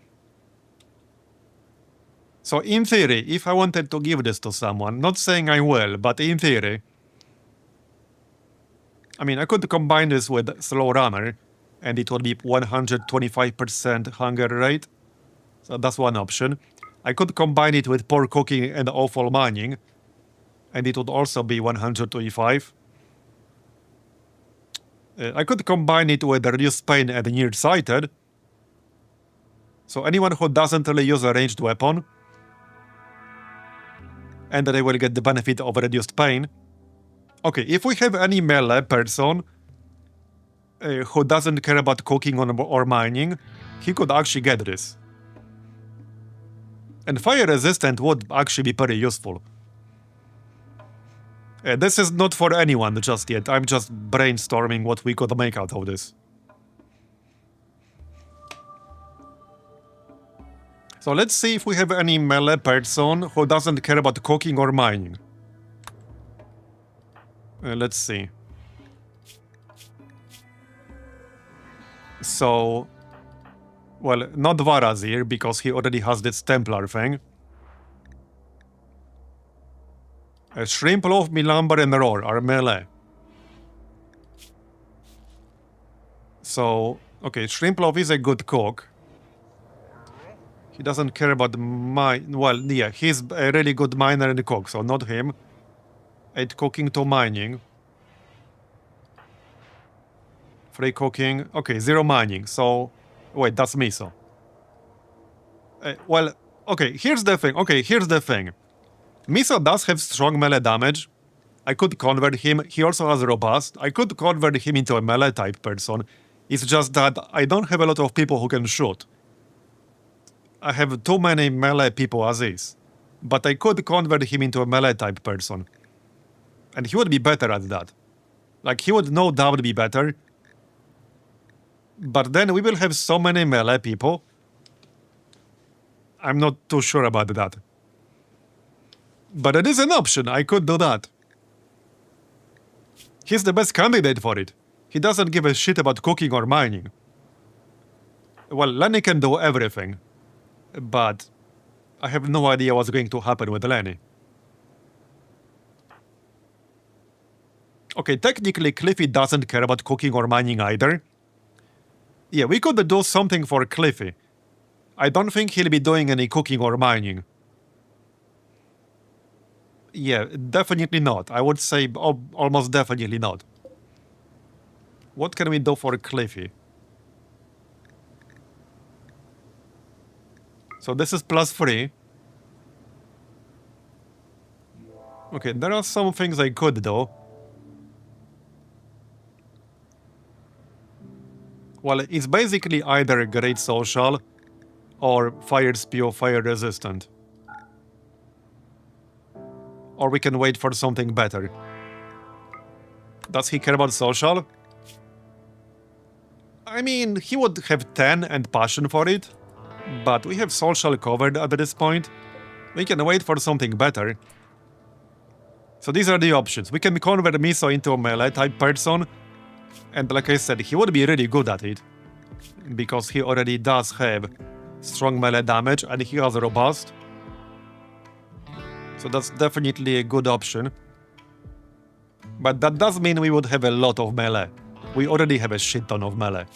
Speaker 1: So in theory, if I wanted to give this to someone, not saying I will, but in theory, I mean, I could combine this with Slow Runner, and it would be 125% hunger rate. So that's one option. I could combine it with Poor Cooking and Awful Mining, and it would also be 125. I could combine it with Reduced Pain and Nearsighted. So anyone who doesn't really use a ranged weapon, and they will get the benefit of Reduced Pain. Okay, if we have any melee person who doesn't care about cooking or mining, he could actually get this. And fire resistant would actually be pretty useful. This is not for anyone just yet, I'm just brainstorming what we could make out of this. So let's see if we have any melee person who doesn't care about cooking or mining. Let's see. So... Well, not Varazir, because he already has this Templar thing. Shrimp Loaf, Milamber, and Roar are melee. So, okay, Shrimp Loaf is a good cook. He doesn't care about well, yeah, he's a really good miner and cook, so not him. 8 cooking to mining. 3 cooking. Okay, 0 mining, so... Wait, that's miso. Well, okay, here's the thing. Okay, here's the thing. Miso does have strong melee damage. I could convert him. He also has robust. I could convert him into a melee type person. It's just that I don't have a lot of people who can shoot. I have too many melee people as is. But I could convert him into a melee type person. And he would be better at that. Like, he would no doubt be better. But then we will have so many melee people. I'm not too sure about that. But it is an option, I could do that. He's the best candidate for it. He doesn't give a shit about cooking or mining. Well, Lenny can do everything. But I have no idea what's going to happen with Lenny. Okay, technically Cliffy doesn't care about cooking or mining either. Yeah, we could do something for Cliffy. I don't think he'll be doing any cooking or mining. Yeah, definitely not. I would say almost definitely not. What can we do for Cliffy? So this is +3. Okay, there are some things I could do. Well, it's basically either Great Social or Fire Spew, Fire Resistant. Or we can wait for something better. Does he care about social? I mean, he would have 10 and passion for it, but we have social covered at this point. We can wait for something better. So these are the options. We can convert Miso into a melee type person, and like I said, he would be really good at it, because he already does have strong melee damage and he has robust. So that's definitely a good option. But that does mean we would have a lot of melee. We already have a shit ton of melee.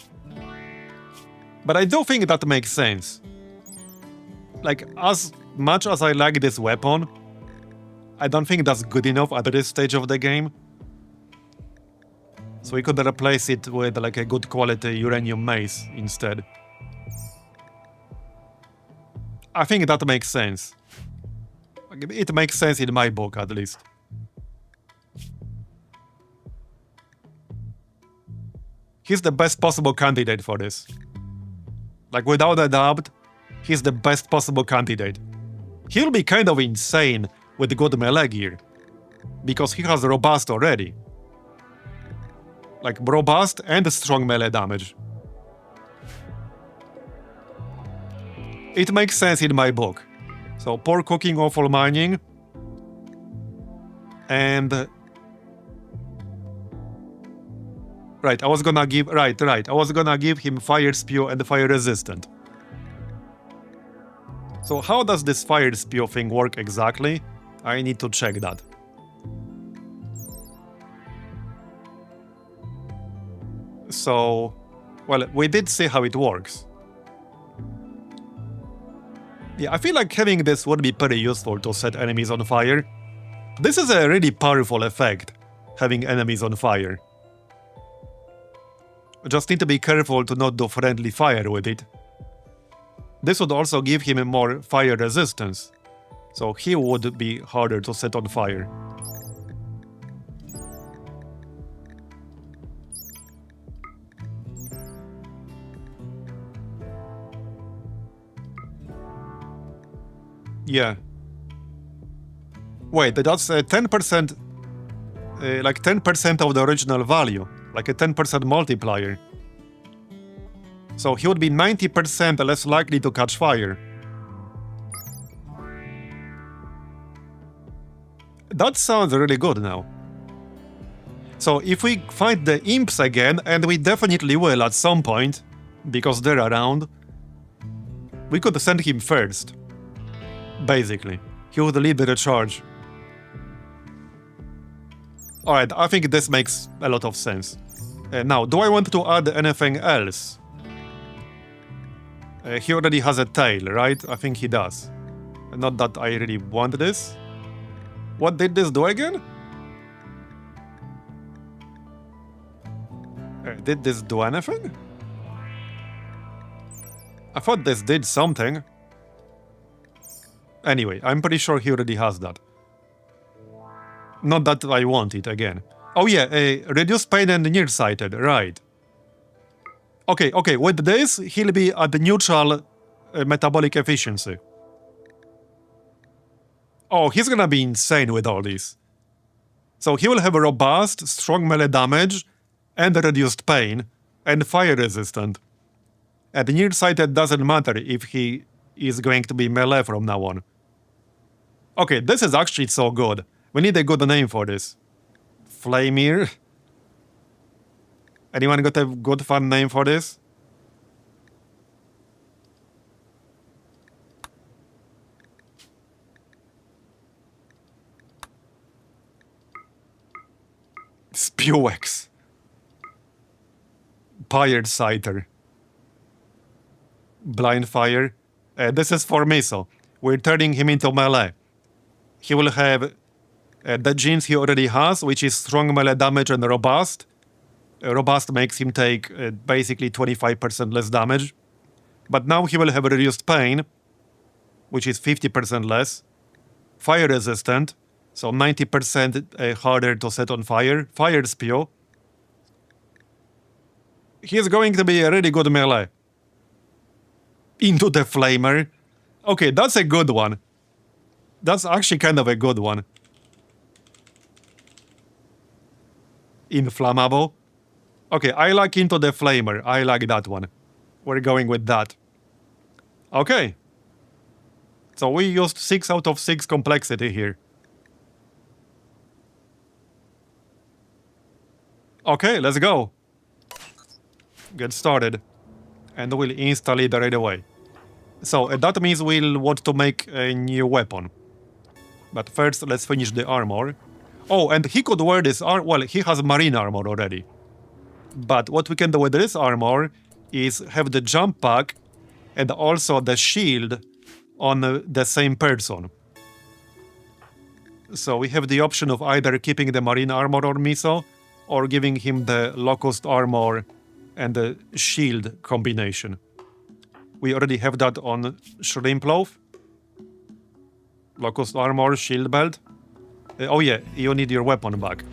Speaker 1: But I do think that makes sense. Like, as much as I like this weapon, I don't think that's good enough at this stage of the game. So we could replace it with like a good quality uranium mace instead. I think that makes sense. It makes sense in my book, at least. He's the best possible candidate for this. Like, without a doubt, he's the best possible candidate. He'll be kind of insane with good melee gear, because he has robust already. Like, robust and strong melee damage. It makes sense in my book. So, poor cooking, awful mining. And... Right, I was gonna give him fire spew and fire resistant. So how does this fire spew thing work exactly? I need to check that. So, well, we did see how it works. Yeah, I feel like having this would be pretty useful to set enemies on fire. This is a really powerful effect, having enemies on fire. Just need to be careful to not do friendly fire with it. This would also give him more fire resistance, so he would be harder to set on fire. Yeah. Wait, that's 10%, like 10% of the original value. Like a 10% multiplier. So he would be 90% less likely to catch fire. That sounds really good now. So if we find the imps again, and we definitely will at some point, because they're around, we could send him first. Basically. He would lead the charge. Alright, I think this makes a lot of sense. Now, do I want to add anything else? He already has a tail, right? I think he does. Not that I really want this. What did this do again? Did this do anything? I thought this did something. Anyway, I'm pretty sure he already has that. Not that I want it again. Oh yeah, reduce pain and nearsighted, right. Okay, with this, he'll be at the neutral metabolic efficiency. Oh, he's gonna be insane with all this. So he will have a robust, strong melee damage, and reduced pain, and fire resistant. And nearsighted doesn't matter if he is going to be melee from now on. Okay, this is actually so good. We need a good name for this. Flamir? Anyone got a good fun name for this? Spewex. Pyred Scyther. Blind Fire. This is for Miso. We're turning him into melee. He will have the genes he already has, which is strong melee damage and robust. Robust makes him take basically 25% less damage. But now he will have reduced pain, which is 50% less. Fire resistant, so 90% harder to set on fire. Fire spew. He's going to be a really good melee. Into the Flamer. Okay, that's a good one. That's actually kind of a good one. Inflammable. Okay, I like Into the Flamer. I like that one. We're going with that. Okay. So we used 6 out of 6 complexity here. Okay, let's go. Get started. And we'll install it right away. So that means we'll want to make a new weapon. But first, let's finish the armor. Oh, and he could wear this armor. Well, he has marine armor already. But what we can do with this armor is have the jump pack and also the shield on the same person. So we have the option of either keeping the marine armor on Miso or giving him the locust armor and the shield combination. We already have that on Shrimploaf. Locust armor, shield belt. Oh yeah, you need your weapon back.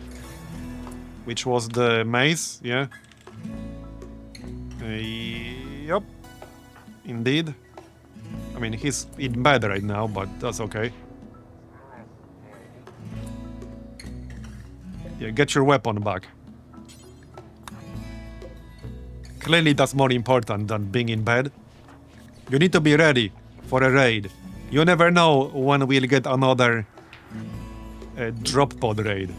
Speaker 1: Which was the mace, yeah. Yep. Indeed. I mean, he's in bed right now, but that's okay. Yeah, get your weapon back. Clearly that's more important than being in bed. You need to be ready for a raid. You never know when we'll get another drop pod raid.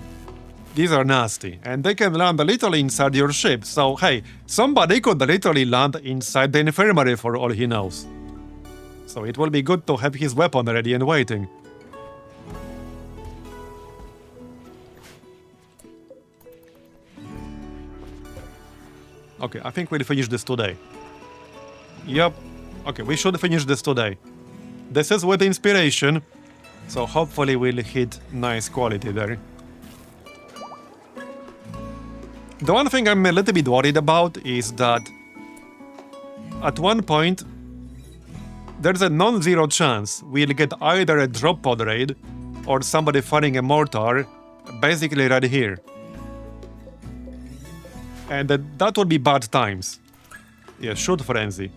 Speaker 1: These are nasty, and they can land literally inside your ship, so hey, somebody could literally land inside the infirmary for all he knows. So it will be good to have his weapon ready and waiting. Okay, I think we'll finish this today. Yep. Okay, we should finish this today. This is with inspiration, so hopefully we'll hit nice quality there. The one thing I'm a little bit worried about is that at one point there's a non-zero chance we'll get either a drop pod raid or somebody firing a mortar basically right here. And that would be bad times. Yeah, shoot frenzy.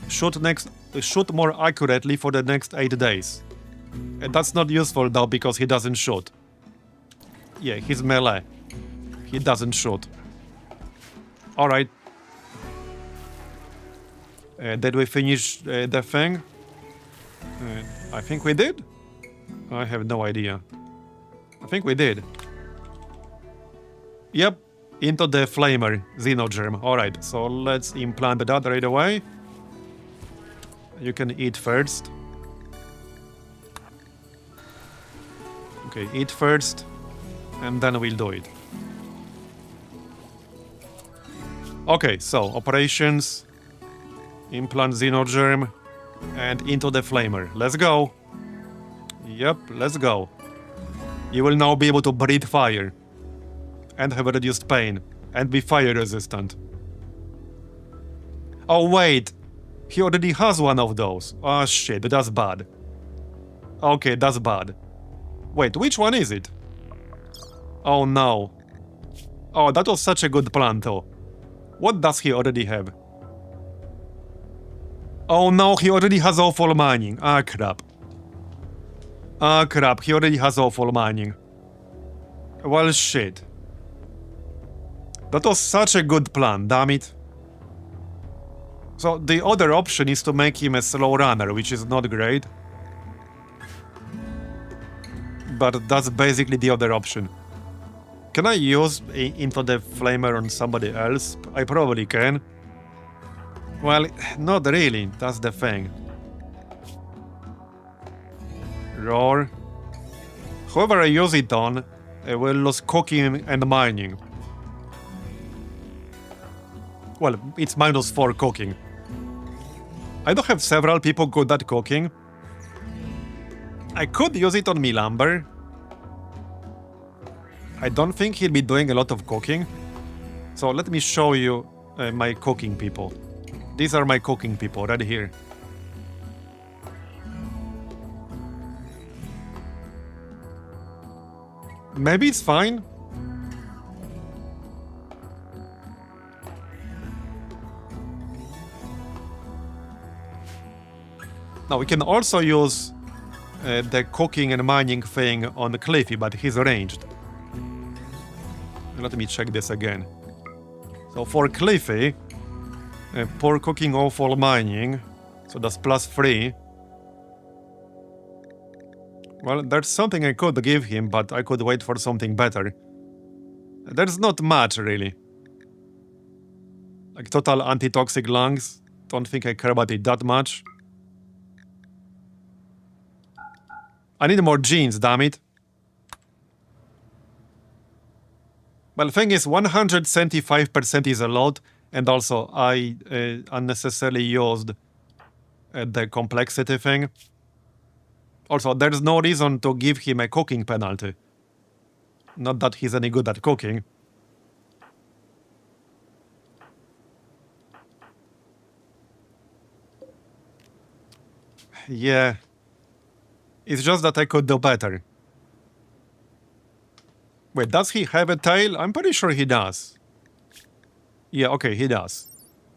Speaker 1: Shoot more accurately for the next 8 days. And that's not useful though because he doesn't shoot. Yeah, he's melee. He doesn't shoot. Alright. Did we finish the thing? I think we did? I have no idea. I think we did. Yep. Into the flamer, Xenogerm. Alright, so let's implant that right away. You can eat first. Okay, eat first, and then we'll do it. Okay, so operations, implant Xenogerm, and into the flamer. Let's go. Yep, let's go. You will now be able to breathe fire. And have reduced pain, and be fire resistant. Oh wait, he already has one of those. Oh shit, that's bad. Okay, that's bad. Wait, which one is it? Oh no. Oh, that was such a good plan though. What does he already have? Oh no, he already has awful mining. Ah crap. Ah crap, he already has awful mining. Well shit. That was such a good plan, damn it. So the other option is to make him a slow runner, which is not great. But that's basically the other option. Can I use Into the Flamer on somebody else? I probably can. Well, not really, that's the thing. Roar. Whoever I use it on, I will lose cooking and mining. Well, it's -4 cooking. I do have several people good at cooking. I could use it on Milamber. I don't think he'll be doing a lot of cooking. So let me show you my cooking people. These are my cooking people right here. Maybe it's fine. Now we can also use the cooking and mining thing on Cliffy, but he's ranged. Let me check this again. So for Cliffy, poor cooking, awful mining. So that's +3. Well, there's something I could give him, but I could wait for something better. There's not much, really. Like total antitoxic lungs. Don't think I care about it that much. I need more genes, damn it. Well, the thing is, 175% is a lot, and also I unnecessarily used the complexity thing. Also, there's no reason to give him a cooking penalty. Not that he's any good at cooking. Yeah. It's just that I could do better. Wait, does he have a tail? I'm pretty sure he does. Yeah, okay, he does.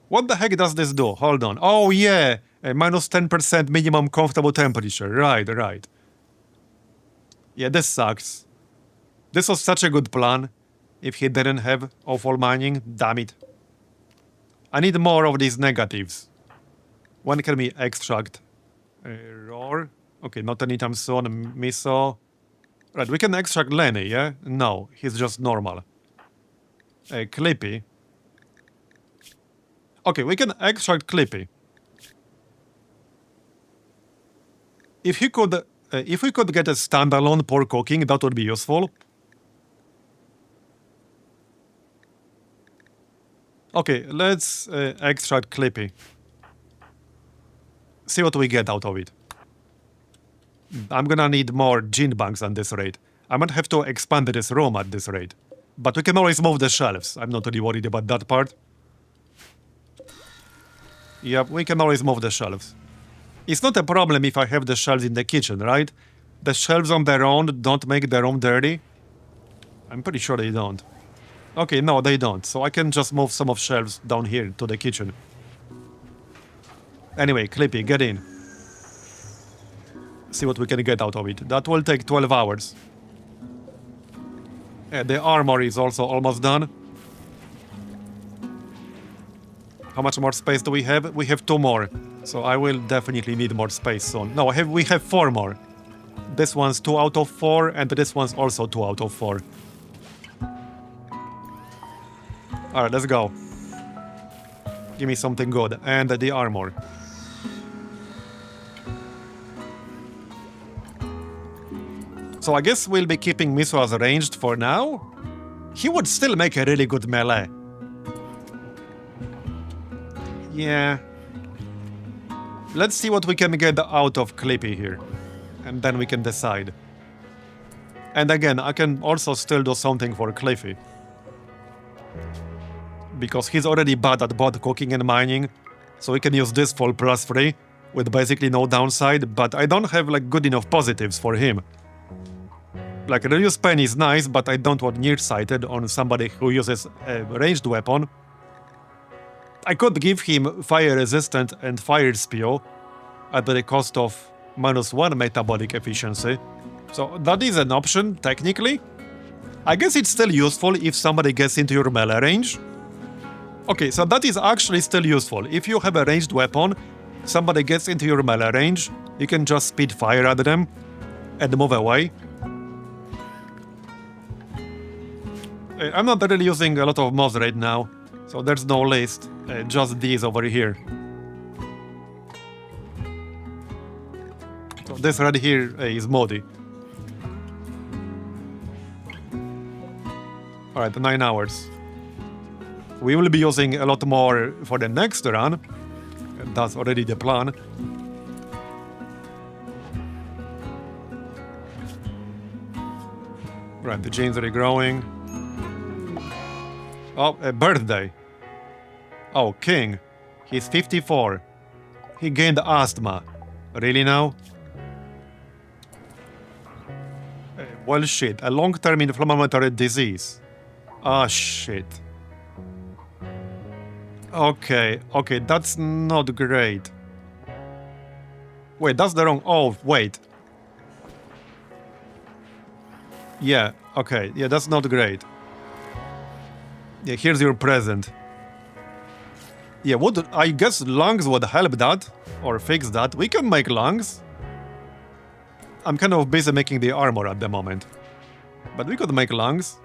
Speaker 1: What the heck does this do? Hold on. Oh, yeah! A -10% minimum comfortable temperature. Right, right. Yeah, this sucks. This was such a good plan. If he didn't have awful mining, damn it. I need more of these negatives. When can we extract? Roar? Okay, not anytime soon. Miso. Right, we can extract Lenny, yeah? No, he's just normal. Clippy. Okay, we can extract Clippy. If we could get a standalone poor cooking, that would be useful. Okay, let's extract Clippy. See what we get out of it. I'm gonna need more gene banks at this rate. I might have to expand this room at this rate. But we can always move the shelves. I'm not really worried about that part. Yep, we can always move the shelves. It's not a problem if I have the shelves in the kitchen, right? The shelves on their own don't make the room dirty. I'm pretty sure they don't. Okay, no, they don't. So I can just move some of shelves down here to the kitchen. Anyway, Clippy, get in. See what we can get out of it. That will take 12 hours. The armor is also almost done. How much more space do we have? We have 2 more. So I will definitely need more space soon. No, we have 4 more. This one's 2 out of 4, and this one's also 2 out of 4. Alright, let's go. Give me something good. And the armor. So I guess we'll be keeping Miso as ranged for now. He would still make a really good melee. Yeah. Let's see what we can get out of Clippy here. And then we can decide. And again, I can also still do something for Cliffy. Because he's already bad at both cooking and mining. So we can use this for +3 with basically no downside. But I don't have like good enough positives for him. Like, reduce pain is nice, but I don't want nearsighted on somebody who uses a ranged weapon. I could give him fire resistant and fire spew at the cost of -1 metabolic efficiency. So that is an option, technically. I guess it's still useful if somebody gets into your melee range. Okay, so that is actually still useful. If you have a ranged weapon, somebody gets into your melee range, you can just spit fire at them and move away. I'm not really using a lot of mods right now, so there's no list, just these over here. So this right here is Moody. Alright, 9 hours. We will be using a lot more for the next run. That's already the plan. Right, the genes are regrowing. Oh, a birthday. Oh, King. He's 54. He gained asthma. Really now? Well, shit. A long-term inflammatory disease. Ah, shit. Okay, that's not great. Wait, that's the wrong... Oh, wait. Yeah, okay. Yeah, that's not great. Yeah, here's your present. Yeah, I guess lungs would help that, or fix that. We can make lungs. I'm kind of busy making the armor at the moment. But we could make lungs.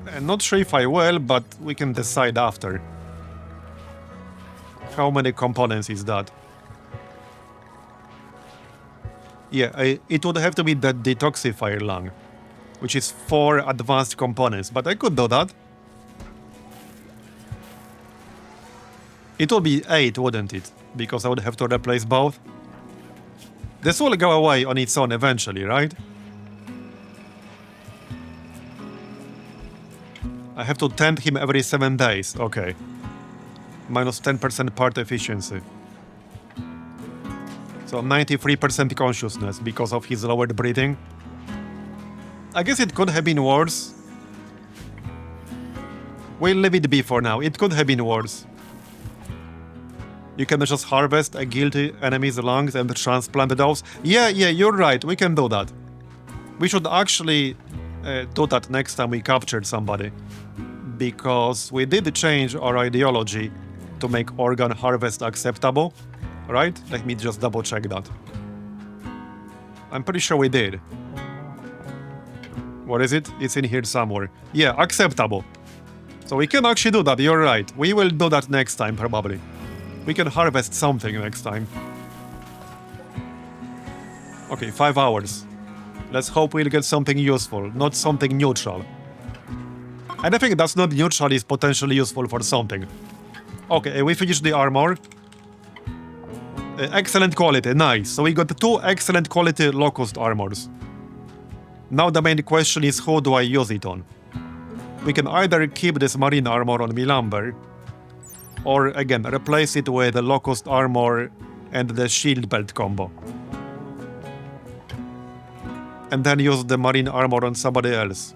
Speaker 1: And not sure if I will, but we can decide after. How many components is that? Yeah, it would have to be the detoxifier lung, which is 4 advanced components, but I could do that. It would be 8, wouldn't it? Because I would have to replace both. This will go away on its own eventually, right? I have to tend him every 7 days, okay. Minus 10% part efficiency. So 93% consciousness because of his lowered breathing. I guess it could have been worse. We'll leave it be for now. It could have been worse. You can just harvest a guilty enemy's lungs and transplant those. Yeah, you're right. We can do that. We should actually do that next time we captured somebody. Because we did change our ideology to make organ harvest acceptable. Right? Let me just double check that. I'm pretty sure we did. What is it? It's in here somewhere. Yeah, acceptable. So we can actually do that, you're right. We will do that next time, probably. We can harvest something next time. Okay, 5 hours. Let's hope we'll get something useful, not something neutral. Anything that's not neutral is potentially useful for something. Okay, we finished the armor. Excellent quality, nice. So we got 2 excellent quality locust armors. Now the main question is, who do I use it on? We can either keep this marine armor on Milamber, or again, replace it with the locust armor and the shield belt combo. And then use the marine armor on somebody else.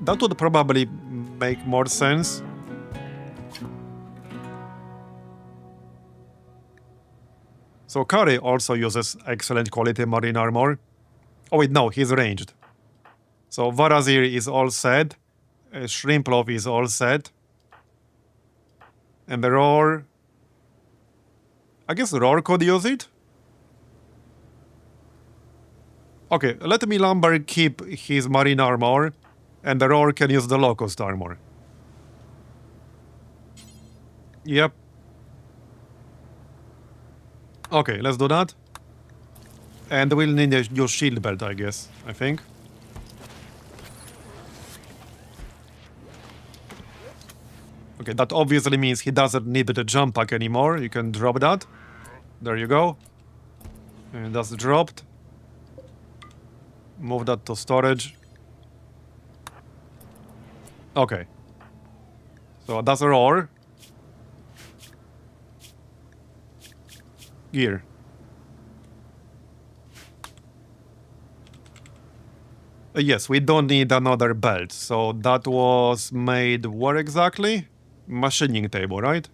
Speaker 1: That would probably make more sense. So Kari also uses excellent quality marine armor. Oh wait, no, he's ranged. So Varazir is all set. Shrimplov is all set. And the Roar... I guess Roar could use it? Okay, let Milamber keep his marine armor, and the Roar can use the locust armor. Yep. Okay, let's do that. And we'll need a new shield belt, I guess, I think. Okay, that obviously means he doesn't need the jump pack anymore. You can drop that. There you go. And that's dropped. Move that to storage. Okay. So that's a Roar. Gear. Yes, we don't need another belt. So that was made where exactly? Machining table, right?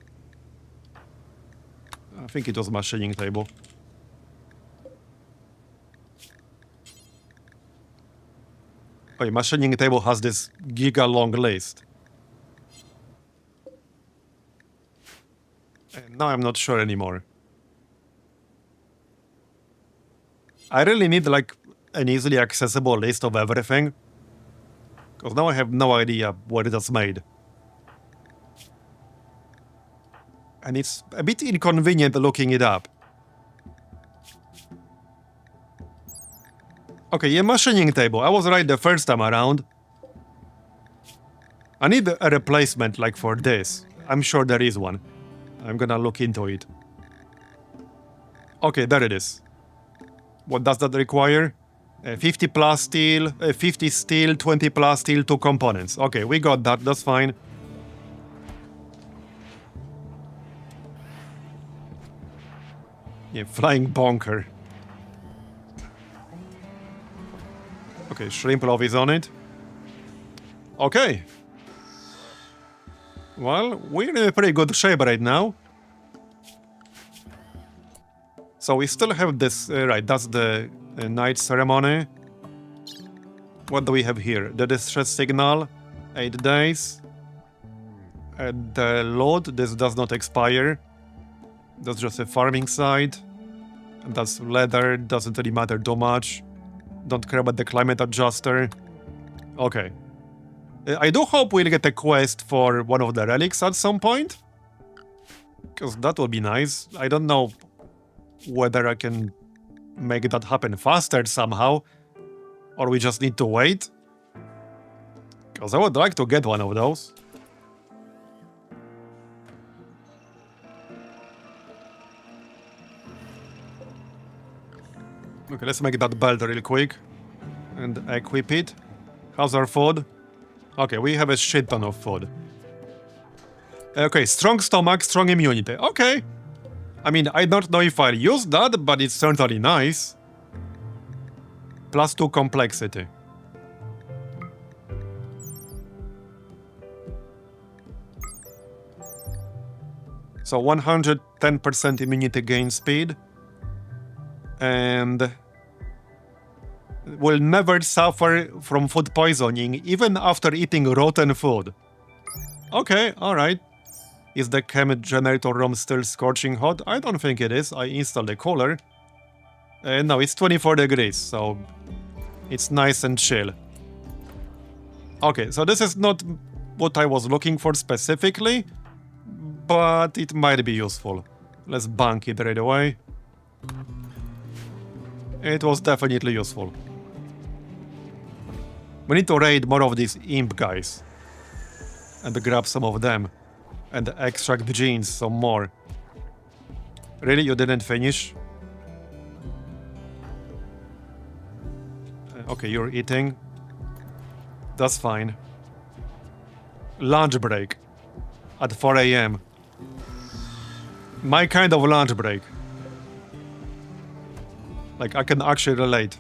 Speaker 1: I think it was machining table. Okay, machining table has this giga long list. And now I'm not sure anymore. I really need like an easily accessible list of everything. Because now I have no idea what it is made. And it's a bit inconvenient looking it up. Okay, yeah, machining table. I was right the first time around. I need a replacement like for this. I'm sure there is one. I'm gonna look into it. Okay, there it is. What does that require? 50 plus steel, 50 steel, 20 plus steel, 2 components. Okay, we got that, that's fine. Yeah, flying bonker. Okay, Shrimplov is on it. Okay. Well, we're in a pretty good shape right now. So we still have this, right, that's the night ceremony. What do we have here? The distress signal, 8 days. And the load, this does not expire. That's just a farming site. And that's leather, doesn't really matter too much. Don't care about the climate adjuster. Okay. I do hope we'll get a quest for one of the relics at some point. Because that would be nice. I don't know whether I can make that happen faster somehow. Or we just need to wait. Because I would like to get one of those. Okay, let's make that belt real quick. And equip it. How's our food? Okay, we have a shit ton of food. Okay, strong stomach, strong immunity. Okay. I mean, I don't know if I'll use that, but it's certainly nice. +2 complexity. So 110% immunity gain speed. And will never suffer from food poisoning even after eating rotten food. Okay, alright. Is the chem generator room still scorching hot? I don't think it is. I installed the cooler. No, it's 24 degrees, so it's nice and chill. Okay, so this is not what I was looking for specifically, but it might be useful. Let's bank it right away. It was definitely useful. We need to raid more of these imp guys. And grab some of them. And extract genes some more. Really? You didn't finish? Okay, you're eating. That's fine. Lunch break. At 4 AM. My kind of lunch break. Like, I can actually relate.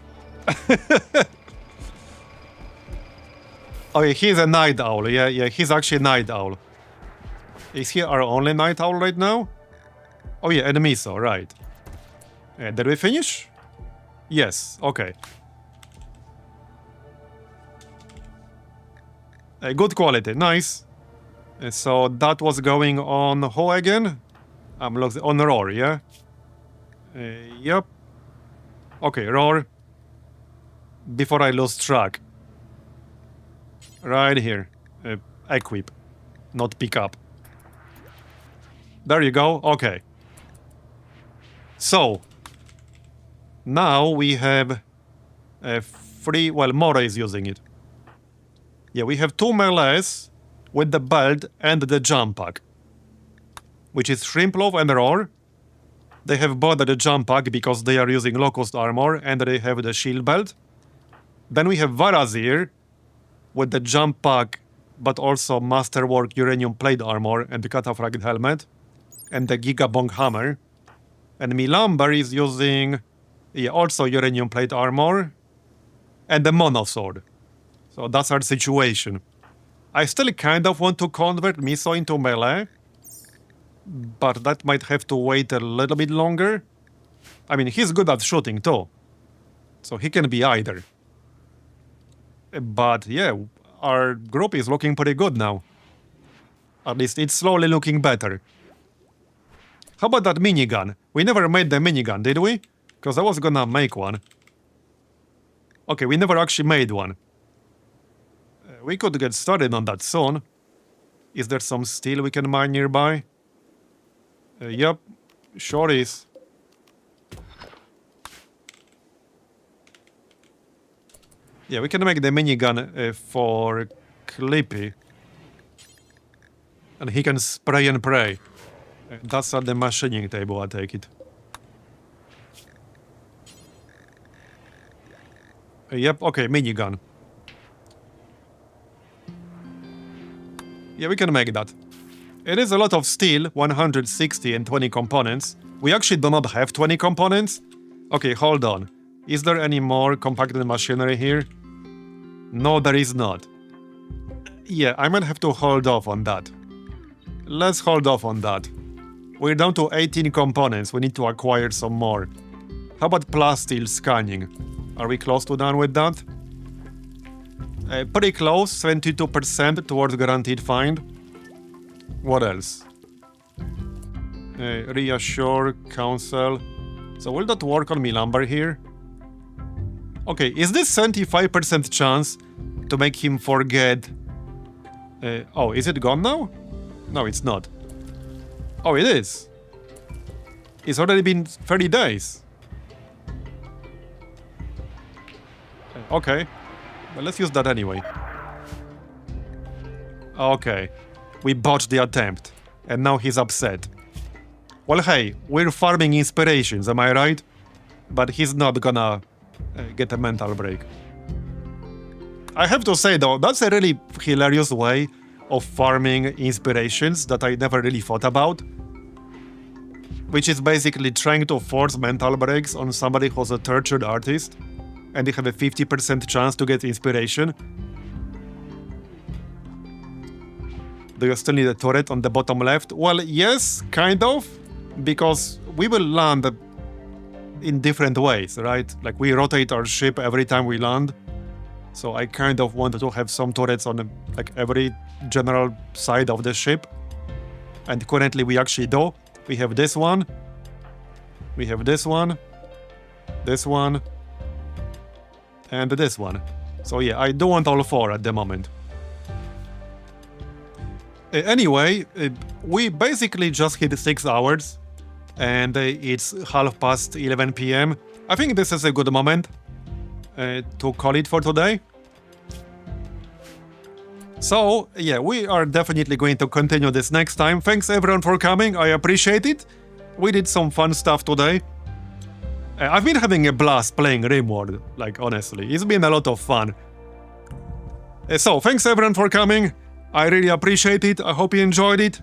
Speaker 1: Oh yeah, he's a night owl. Yeah, he's actually a night owl. Is he our only night owl right now? Oh yeah, and Miso, right. Did we finish? Yes, okay. Good quality, nice. So that was going on who again? I'm looking on Roar, yeah? Yep. Okay, Roar. Before I lose track. Right here. Equip. Not pick up. There you go. Okay. So. Now we have free... Well, Mora is using it. Yeah, we have 2 melees with the belt and the jump pack. Which is Shrimplove and Roar. They have bought the jump pack because they are using Locust armor and they have the shield belt. Then we have Marbozir with the jump pack, but also Masterwork Uranium Plate armor and the Cataphract helmet. And the Gigabong hammer. And Milamber is using also Uranium Plate armor and the Mono sword. So that's our situation. I still kind of want to convert Miso into melee. But that might have to wait a little bit longer. I mean, he's good at shooting too. So he can be either. But yeah, our group is looking pretty good now. At least it's slowly looking better. How about that minigun? We never made the minigun, did we? Because I was gonna make one. Okay, we never actually made one. We could get started on that soon. Is there some steel we can mine nearby? Yep, sure is. Yeah, we can make the minigun for Clippy. And he can spray and pray. That's at the machining table, I take it. Yep, okay, minigun. Yeah, we can make that. It is a lot of steel, 160 and 20 components. We actually do not have 20 components. Okay, hold on. Is there any more compacted machinery here? No, there is not. Yeah, I might have to hold off on that. Let's hold off on that. We're down to 18 components. We need to acquire some more. How about plasteel scanning? Are we close to done with that? Pretty close, 72% towards guaranteed find. What else? Reassure, counsel. So will that work on me lumber here? Okay, is this 75% chance to make him forget? Oh, is it gone now? No, it's not. Oh, it is. It's already been 30 days. Okay, but let's use that anyway. Okay, we botched the attempt, and now he's upset. Well, hey, we're farming inspirations, am I right? But he's not gonna get a mental break. I have to say though, that's a really hilarious way of farming inspirations that I never really thought about. Which is basically trying to force mental breaks on somebody who's a tortured artist, and they have a 50% chance to get inspiration. Do you still need a turret on the bottom left? Well, yes, kind of, because we will land in different ways, right? Like, we rotate our ship every time we land. So I kind of wanted to have some turrets on like every general side of the ship. And currently we actually do. We have this one. We have this one. This one. And this one. So yeah, I do want all four at the moment. Anyway, we basically just hit 6 hours. And it's 11:30 p.m. I think this is a good moment to call it for today. So, yeah, we are definitely going to continue this next time. Thanks everyone for coming, I appreciate it. We did some fun stuff today. I've been having a blast playing RimWorld, like, honestly. It's been a lot of fun. So, thanks everyone for coming. I really appreciate it. I hope you enjoyed it.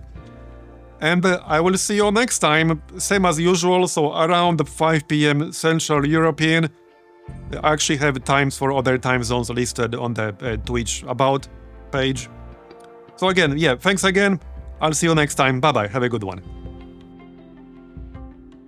Speaker 1: And I will see you next time, same as usual, so around 5 p.m. Central European. I actually have times for other time zones listed on the Twitch About page. So again, yeah, thanks again. I'll see you next time. Bye-bye. Have a good one.